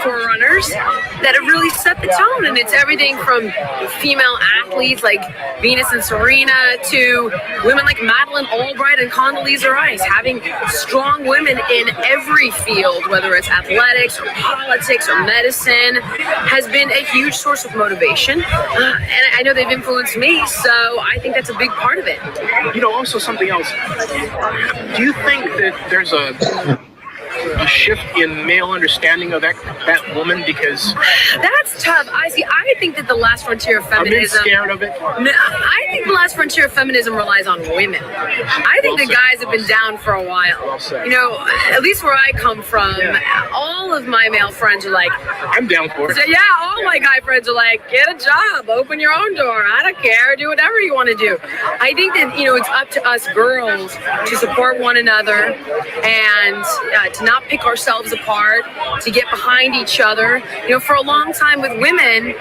forerunners that have really set the tone. And it's everything from female athletes like Venus and Serena to women like Madeleine Albright and Condoleezza Rice. Having strong women in every field, whether it's athletics or politics or medicine, has been a huge source of motivation. And I know they've influenced me, so I think that's a big part of it. You know, also something else. Do you think that there's a shift in male understanding of that woman? Because that's tough. I think that the last frontier of feminism. I'm scared of it. No, I think the last frontier of feminism relies on women. I think the guys have been down for a while. You know, at least where I come from, all of my male friends are like, I'm down for it. So, yeah, all my guy friends are like, get a job, open your own door. I don't care, do whatever you want to do. I think that, you know, it's up to us girls to support one another and to not pick ourselves apart, to get behind each other. You know, for a long time with women,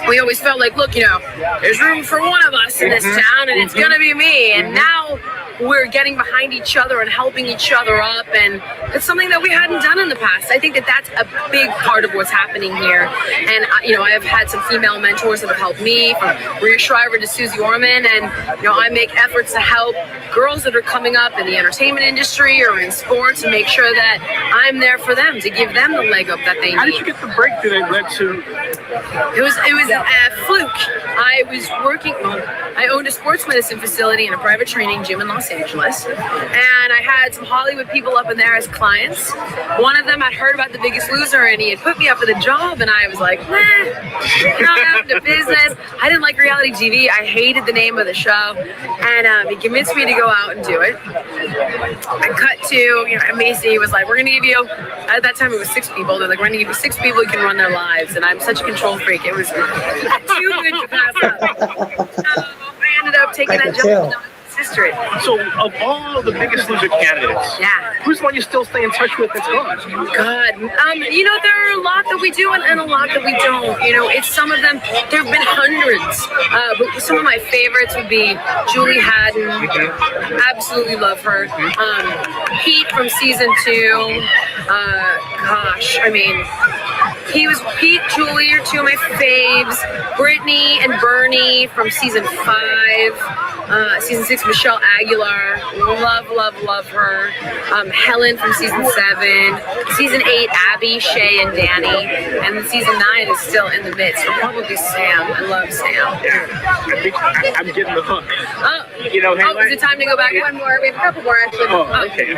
we always felt like, look, you know, there's room for one of us in this town, and it's going to be me. And now we're getting behind each other and helping each other up, and it's something that we hadn't done in the past. I think that that's a big part of what's happening here. And, you know, I have had some female mentors that have helped me, from Rhea Shriver to Susie Orman, and, you know, I make efforts to help girls that are coming up in the entertainment industry or in sports and make sure that I'm there for them, to give them the leg up that they need. How did you get the breakthrough that led to? It was a fluke. I was working, I owned a sports medicine facility and a private training gym in Los Angeles, and I had some Hollywood people up in there as clients. One of them had heard about The Biggest Loser, and he had put me up for the job, and I was like, nah, I'm into business. I didn't like reality TV. I hated the name of the show, and he convinced me to go out and do it. I cut to, you know, Macy was like, we're going to give you, at that time it was 6 people. They're like, we're going to give you 6 people who can run their lives, and I'm such a control freak. It was too good to pass up. So I ended up taking that job. History. So, of all the Biggest Loser candidates, who's the one you still stay in touch with that's gone? God, you know, there are a lot that we do and a lot that we don't. You know, it's some of them. There have been hundreds, but some of my favorites would be Julie Haddon. Absolutely love her. Pete from season 2. Gosh, I mean, Pete, Julie are 2 of my faves. Brittany and Bernie from season 5. Season 6, Michelle Aguilar, love her. Helen from season 7. Season 8, Abby, Shay, and Danny. And then season 9 is still in the midst. So probably Sam. I love Sam. I think I'm getting the hook. You know, is it time to go back? One more. We have a couple more actually. Okay.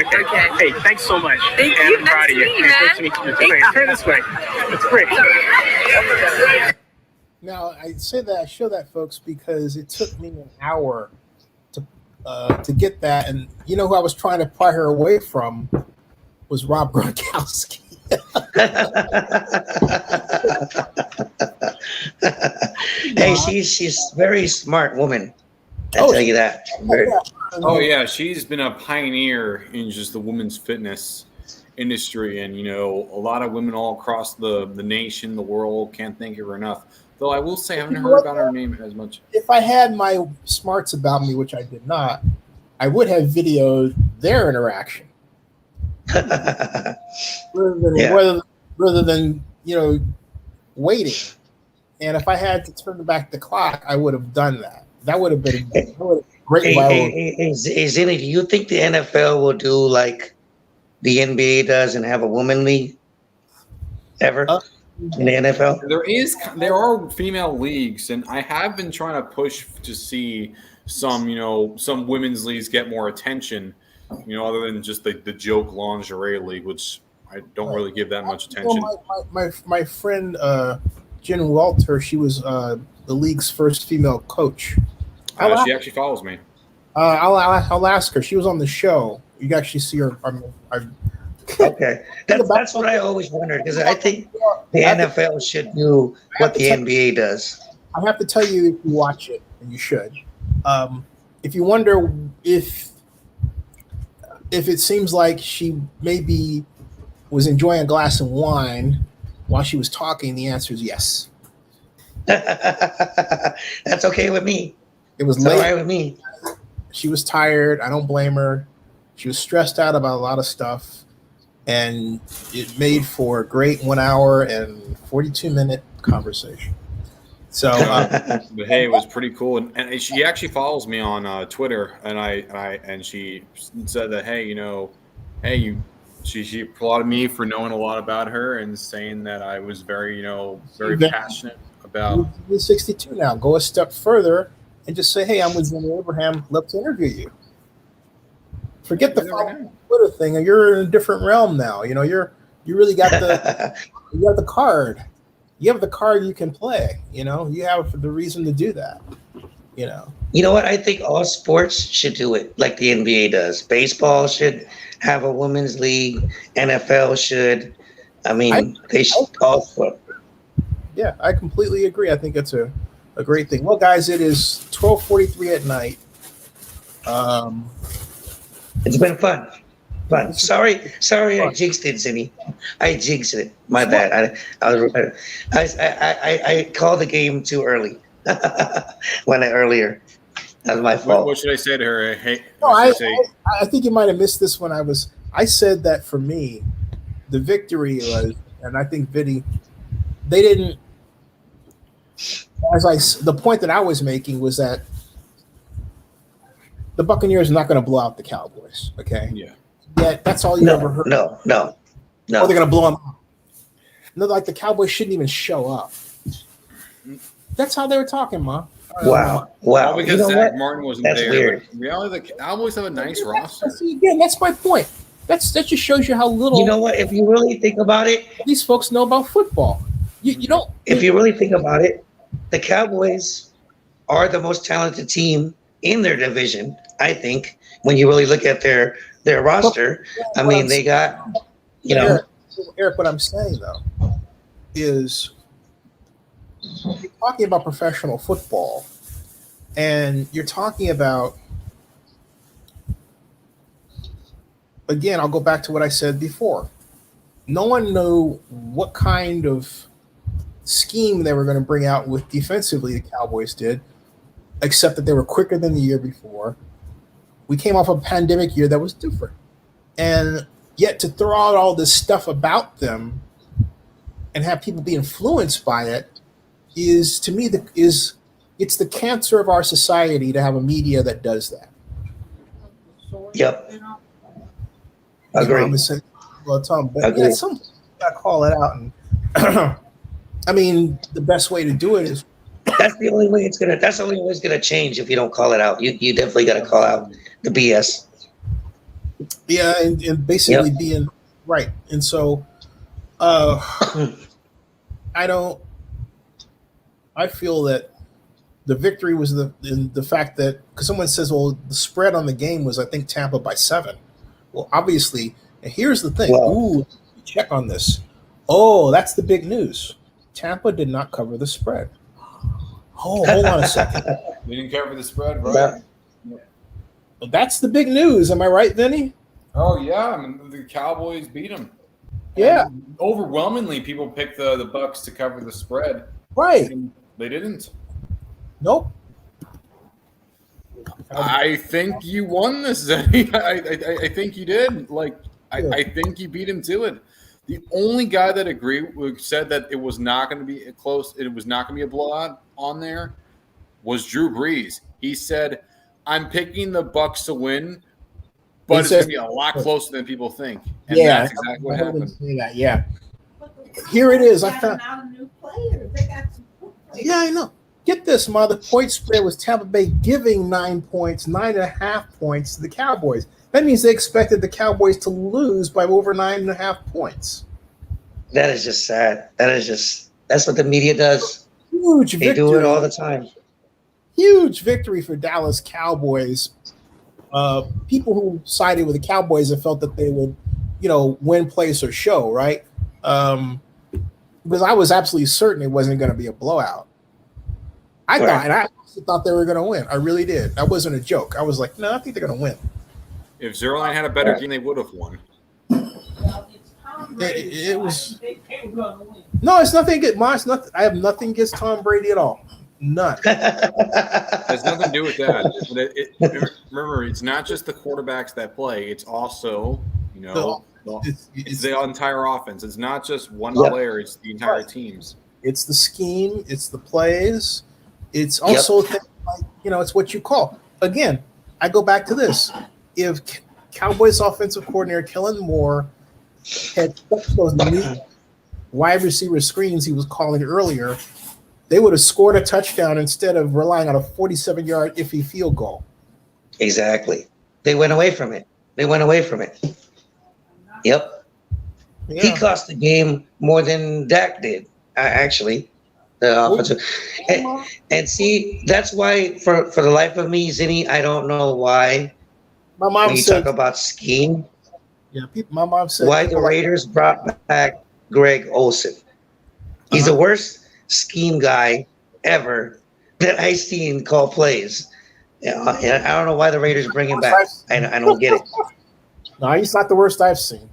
Hey, thanks so much. Thank and you. I'm proud of you. Nice to meet you. It's turn this way. It's great. Now, I say that, I show that, folks, because it took me an hour to get that, and you know who I was trying to pry her away from was Rob Gronkowski. Hey, she's a very smart woman. I'll tell you that. Oh yeah, she's been a pioneer in just the women's fitness industry, and a lot of women all across the nation, the world can't thank her enough. Though I will say, I haven't heard about her name as much. If I had my smarts about me, which I did not, I would have videoed their interaction rather than waiting. And if I had to turn back the clock, I would have done that. That would have been great. Zinni, do you think the NFL will do like the NBA does and have a women league ever in the NFL? There are female leagues, and I have been trying to push to see some women's leagues get more attention, other than just the joke lingerie league, which I don't really give that much attention. My friend Jen Walter, she was the league's first female coach. She actually follows me. I'll ask her. She was on the show. You can actually see her. Okay, that's what I always wondered, because I think the NFL should do what the NBA does. I have to tell you, if you watch it, and you should, if you wonder if it seems like she maybe was enjoying a glass of wine while she was talking, the answer is yes. That's okay with me. It was late. All right with me. She was tired. I don't blame her. She was stressed out about a lot of stuff, and it made for a great 1 hour and 42-minute conversation. So, but hey, it was pretty cool, and she actually follows me on Twitter, and she said that she applauded me for knowing a lot about her and saying that I was very very passionate about. You're 62 now. Go a step further and just say, "Hey, I'm with Zinni Abraham. Love to interview you." Forget the Twitter thing. You're in a different realm now. You really got the card. You have the card you can play. You have the reason to do that. You know what? I think all sports should do it like the NBA does. Baseball should have a women's league. NFL should. They should all sport. Yeah, I completely agree. I think it's a great thing. Well, guys, it is 12:43 at night. It's been fun. Sorry, I jinxed it, Zinni. I jinxed it. My bad. I called the game too early. Earlier. That's my fault. What should I say to her? I think you might have missed this when I said that for me, the victory was, and I think Vinny, they didn't. The point that I was making was that the Buccaneers are not going to blow out the Cowboys. Okay. Yeah. Yet that's all you ever heard. No. Oh, they're going to blow them out. No, like the Cowboys shouldn't even show up. That's how they were talking, Ma. Wow. All because Zach Martin wasn't That's there. weird. But reality, the Cowboys have a nice roster. Again, that's my point. That just shows you how little. You know what? If you really think about it, these folks know about football. You don't. If you really think about it, the Cowboys are the most talented team in their division. I think when you really look at their roster, they got Eric, what I'm saying though is, you're talking about professional football, and you're talking about, again, I'll go back to what I said before. No one knew what kind of scheme they were going to bring out with defensively, the Cowboys did, except that they were quicker than the year before. We came off a pandemic year that was different. And yet to throw out all this stuff about them and have people be influenced by it is, to me, it's the cancer of our society to have a media that does that. Yep. Agree. At some point, you got to call it out. And the best way to do it is. That's the only way it's gonna change if you don't call it out. You definitely got to call out the BS. Yeah, and basically being right. And so, I feel that the victory was the fact that, because someone says, well, the spread on the game was, I think, Tampa by 7. Well, obviously, and here's the thing. Ooh, check on this. Oh, that's the big news. Tampa did not cover the spread. Oh, hold on a second. They didn't cover the spread, right? But that's the big news. Am I right, Vinny? Oh, yeah. I mean, the Cowboys beat them. Yeah. And overwhelmingly, people picked the Bucs to cover the spread. Right. And they didn't. Nope. I think you won this, Zenny. I think you did. I think you beat him to it. The only guy that said that it was not going to be close, it was not going to be a blowout on there, was Drew Brees. He said, "I'm picking the Bucs to win, but it's going to be a lot closer than people think." And that's exactly what happened. Yeah. Here it is. I found. Yeah, I know. Get this, Ma. The point spread was Tampa Bay giving 9 points, 9.5 points to the Cowboys. That means they expected the Cowboys to lose by over 9.5 points. That is just sad. That's what the media does. Huge victory. They do it all the time. Huge victory for Dallas Cowboys. People who sided with the Cowboys have felt that they would, win, place, or show, right? Because I was absolutely certain it wasn't going to be a blowout. I thought they were going to win. I really did. That wasn't a joke. I was like, no, I think they're going to win. If Zerline had a better game, they would have won. It was. No, it's nothing against Moss. Nothing. I have nothing against Tom Brady at all. None. It has nothing to do with that. Remember, it's not just the quarterbacks that play. It's also, it's the entire offense. It's not just one player. It's the entire teams. It's the scheme. It's the plays. It's also, it's what you call. Again, I go back to this. If Cowboys offensive coordinator Kellen Moore had those new wide receiver screens he was calling earlier, they would have scored a touchdown instead of relying on a 47-yard iffy field goal. Exactly. They went away from it. Yep. Yeah. He cost the game more than Dak did, actually. The offensive. And see, that's why for the life of me, Zinni, I don't know why. My mom when you said, talk about scheme. Yeah, my mom said why the Raiders brought back Greg Olsen. He's the worst scheme guy ever that I've seen call plays. And I don't know why the Raiders bring him back. I don't get it. No, he's not the worst I've seen.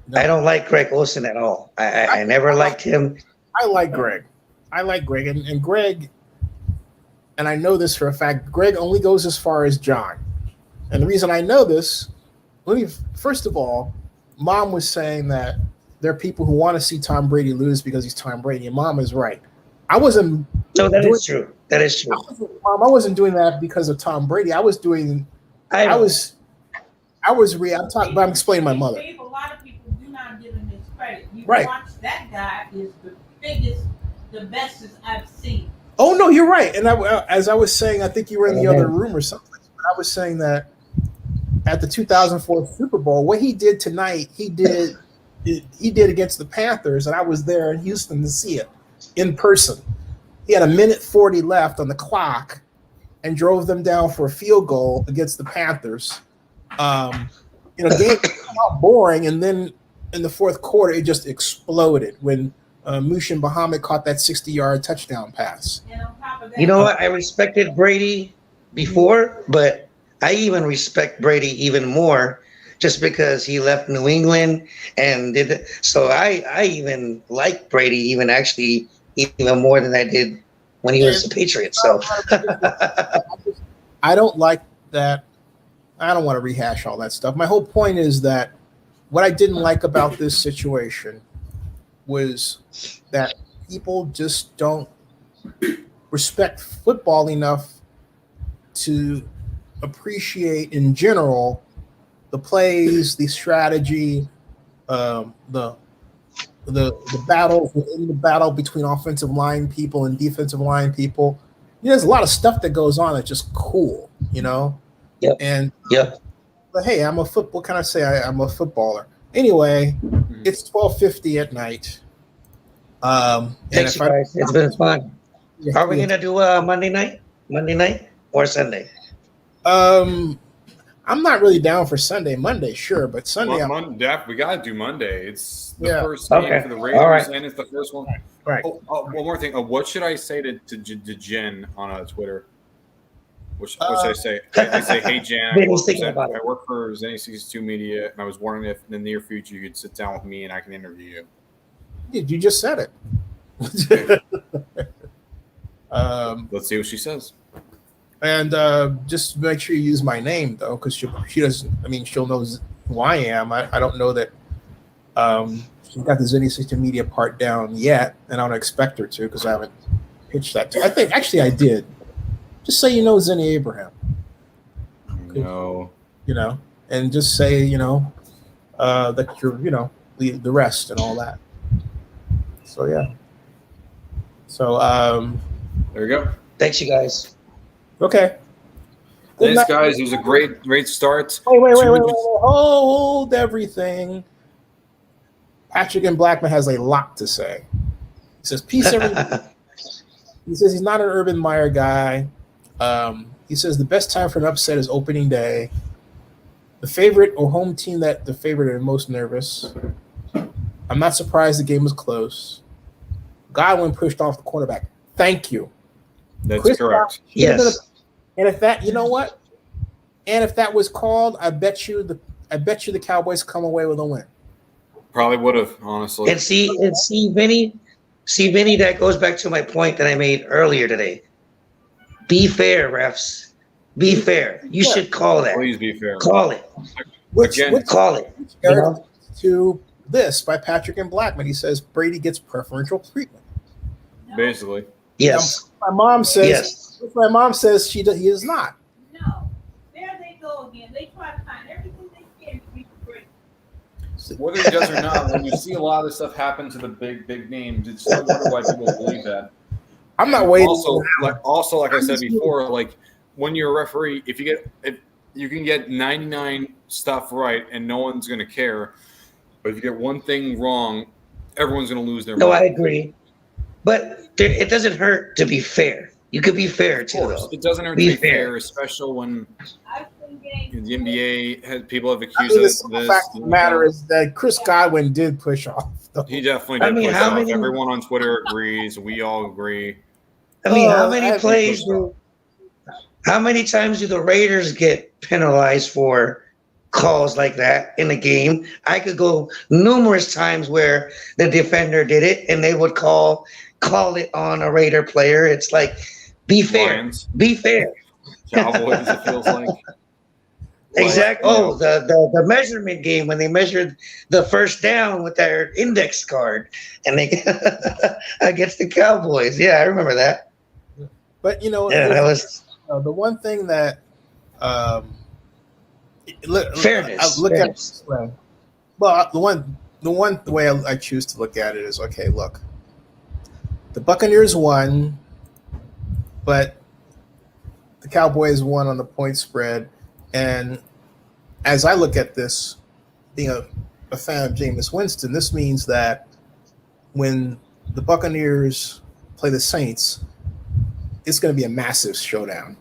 No. I don't like Greg Olsen at all. I never liked him. I like Greg. And Greg, and I know this for a fact, Greg only goes as far as John. And the reason I know this, first of all, Mom was saying that there are people who want to see Tom Brady lose because he's Tom Brady, and Mom is right. I wasn't. No, that is true. That is true. Mom, I wasn't doing that because of Tom Brady. I was doing. I'm explaining my mother. A lot of people do not give him his credit. You right. Watch that guy is the biggest, the bestest I've seen. Oh no, you're right. And as I was saying, I think you were in the other room or something. I was saying that at the 2004 Super Bowl, what he did tonight, he did against the Panthers, and I was there in Houston to see it in person. He had 1:40 left on the clock and drove them down for a field goal against the Panthers. Game came out boring, and then in the fourth quarter, it just exploded when Mushin Muhammad caught that 60-yard touchdown pass. You know what? I respected Brady before, but I even respect Brady even more just because he left New England and did it. So I even like Brady even more than I did when he was the Patriots. So I don't like that. I don't want to rehash all that stuff. My whole point is that what I didn't like about this situation was that people just don't respect football enough to appreciate in general the plays, the strategy, the battle within the battle between offensive line people and defensive line people. There's a lot of stuff that goes on that's just cool, Yep. And but hey, I'm a football. Can I say I'm a footballer? Anyway, it's 12:50 at night. Thanks, guys. It's been fun. Are we gonna do Monday night or Sunday? I'm not really down for Sunday. Monday, sure, but Sunday. We got to do Monday. It's the Yeah. first game for the Raiders, All right. and it's the first one. Right. Oh, one more thing. What should I say to Jen on Twitter? What should I say? I say, hey, Jen, I work for Zenny62 Media, and I was wondering if in the near future you could sit down with me and I can interview you. You just said it. Let's see what she says. And just make sure you use my name, though, because she doesn't. I mean, she'll know who I am. I don't know that she's got the Zenny60 Media part down yet, and I don't expect her to because I haven't pitched that to her. I think actually I did. Just say you know Zenny Abraham. No. And just say that you're the rest and all that. So yeah. So there you go. Thanks, you guys. Okay. Thanks, guys. It was a great start. Wait. Hold everything. Patrick and Blackman has a lot to say. He says, peace, everyone. He says he's not an Urban Meyer guy. He says the best time for an upset is opening day. The favorite or home team that the favorite are most nervous. I'm not surprised the game was close. Godwin pushed off the quarterback. Thank you. That's Chris correct. Yes. And if that, what? And if that was called, I bet you the Cowboys come away with a win. Probably would have, honestly. And see, Vinny, that goes back to my point that I made earlier today. Be fair, refs. Be fair. You should call that. Please be fair. Call it. Call it. To this by Patrick and Blackman. He says Brady gets preferential treatment. Basically. Yes. My mom says. Yes. My mom says he is not. No. There they go again. They try to find everything they can to be great. Whether he does or not, when you see a lot of this stuff happen to the big names, it's no wonder why people believe that. I'm not waiting. Also, like I said before, like when you're a referee, if you can get 99 stuff right and no one's going to care, but if you get one thing wrong, everyone's going to lose their mind. No, I agree. But it doesn't hurt to be fair. You could be fair too, though. It doesn't hurt to be fair, especially when the NBA has people have accused us of this. The fact of the matter is that Chris Godwin did push off. He definitely did push off. Everyone on Twitter agrees. We all agree. I mean, how many times do the Raiders get penalized for calls like that in a game? I could go numerous times where the defender did it and they would call it on a Raider player. It's like, be fair. Lions. Be fair. Cowboys, it feels like. Exactly. Oh, the measurement game when they measured the first down with their index card and they against the Cowboys. Yeah, I remember that. But that was the one thing that fairness. Look at it this way. Well, the one way I choose to look at it is, okay, look, the Buccaneers won, but the Cowboys won on the point spread. And as I look at this, being a fan of Jameis Winston, this means that when the Buccaneers play the Saints, it's going to be a massive showdown.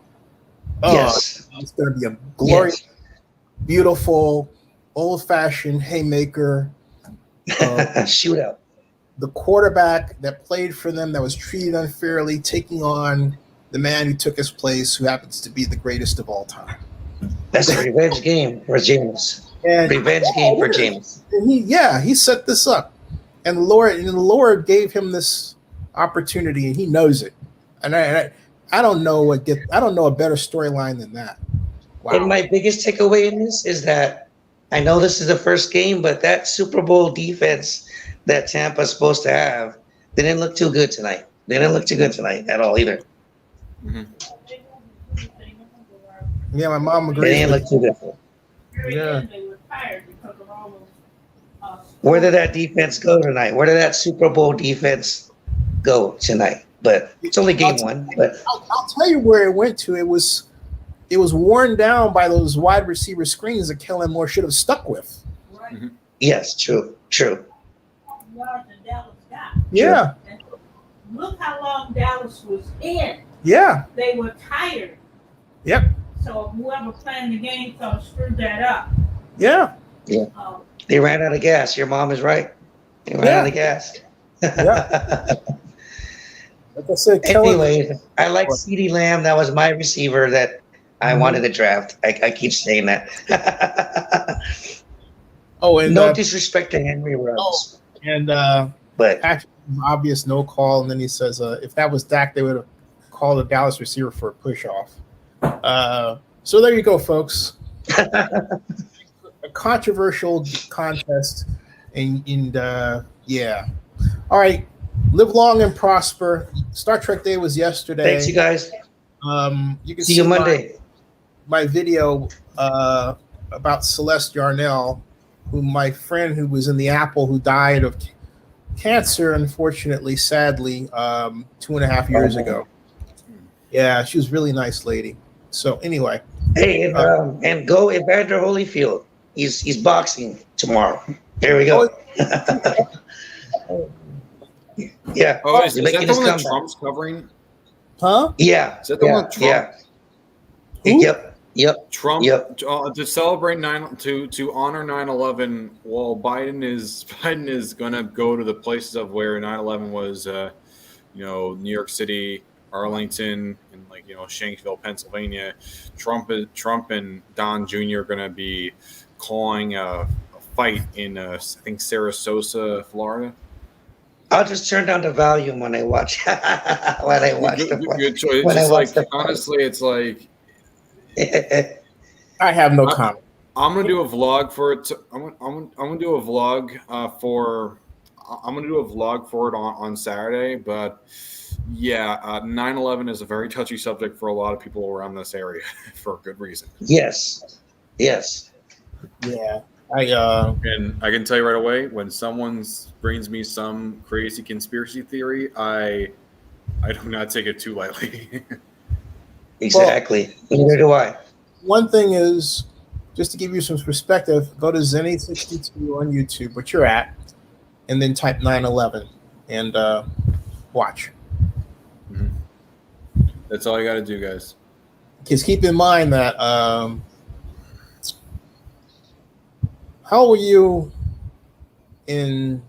Yes. It's going to be a glorious, beautiful, old-fashioned haymaker. Shootout. The quarterback that played for them, that was treated unfairly, taking on the man who took his place, who happens to be the greatest of all time. That's a revenge game for Jameis. Revenge game for Jameis. He set this up, and the Lord gave him this opportunity, and he knows it. And I don't know a better storyline than that. Wow. And my biggest takeaway in this is that I know this is the first game, but that Super Bowl defense that Tampa's supposed to have didn't look too good tonight. They didn't look too good tonight at all either. Mm-hmm. Yeah, my mom agrees. They didn't look too good. Yeah. Where did that defense go tonight? Where did that Super Bowl defense go tonight? But it's only game one. But I'll tell you where it went to. It was worn down by those wide receiver screens that Kellen Moore should have stuck with. Right. Mm-hmm. Yes, true. Yeah. Look how long Dallas was in. Yeah. They were tired. Yep. So whoever planned the game so screwed that up. Yeah. Yeah. They ran out of gas. Your mom is right. They ran out of gas. Yeah. Like I said, Anyways, I like CeeDee Lamb. That was my receiver that I wanted to draft. I keep saying that. Oh, and no disrespect to Henry Ruggs. And but Patrick, obvious no call, and then he says, if that was Dak, they would have called a Dallas receiver for a push off. So there you go, folks. A controversial contest, and yeah. All right, live long and prosper. Star Trek Day was yesterday. Thanks, you guys. You can see you Monday. My video about Celeste Yarnell, who my friend who was in the Apple who died of cancer, unfortunately, sadly, 2.5 years ago. Yeah, she was a really nice lady. So anyway, hey, and go Evander Holyfield. He's boxing tomorrow. There we go. Yeah. Oh, is that the one that Trump's covering? Huh? Yeah. Is that the one? Trump? Yeah. Yep. Trump to celebrate to honor 9/11. Well, Biden is gonna go to the places of where 9/11 was. New York City, Arlington, and Shanksville, Pennsylvania. Trump and Don Jr. are gonna be calling a fight in I think Sarasota, Florida. I'll just turn down the volume when I watch. Good choice. Honestly, it's like. I have no comment. I'm gonna do a vlog for it. I'm gonna do a vlog for it on Saturday. But yeah, 9/11 is a very touchy subject for a lot of people around this area for a good reason. Yes. Yeah. And I can tell you right away, when someone brings me some crazy conspiracy theory, I do not take it too lightly. Exactly. Neither do I. One thing is, just to give you some perspective, go to Zenny62 on YouTube, which you're at, and then type 9/11 and watch. Mm-hmm. That's all you got to do, guys. Because keep in mind that how old were you in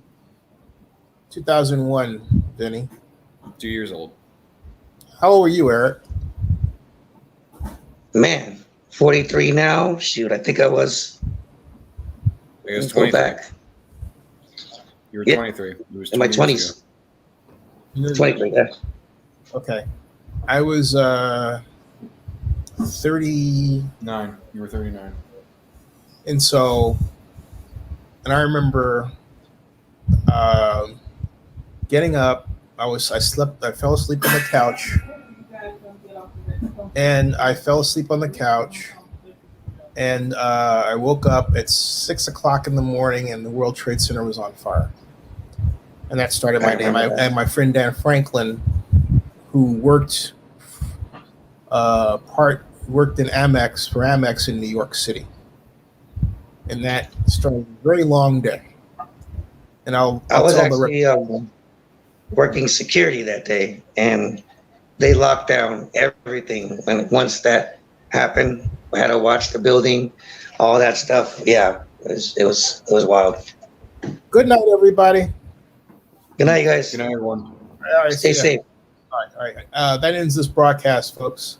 2001, Vinny? 2 years old. How old were you, Eric? Man, 43 now. Shoot, I think I was. I guess 23. back. You were 23. In my 20s. 23, yeah. Okay. I was 39. You were 39. And so, and I remember getting up. I fell asleep on the couch. And I fell asleep on the couch, and I woke up at 6 o'clock in the morning, and the World Trade Center was on fire. And that started my day. And my friend Dan Franklin, who worked in Amex in New York City, and that started a very long day. And I was actually working security that day, and they locked down everything. And once that happened, I had to watch the building, all that stuff. Yeah, it was wild. Good night, everybody. Good night, guys. Good night, everyone. All right, stay safe. All right. That ends this broadcast, folks.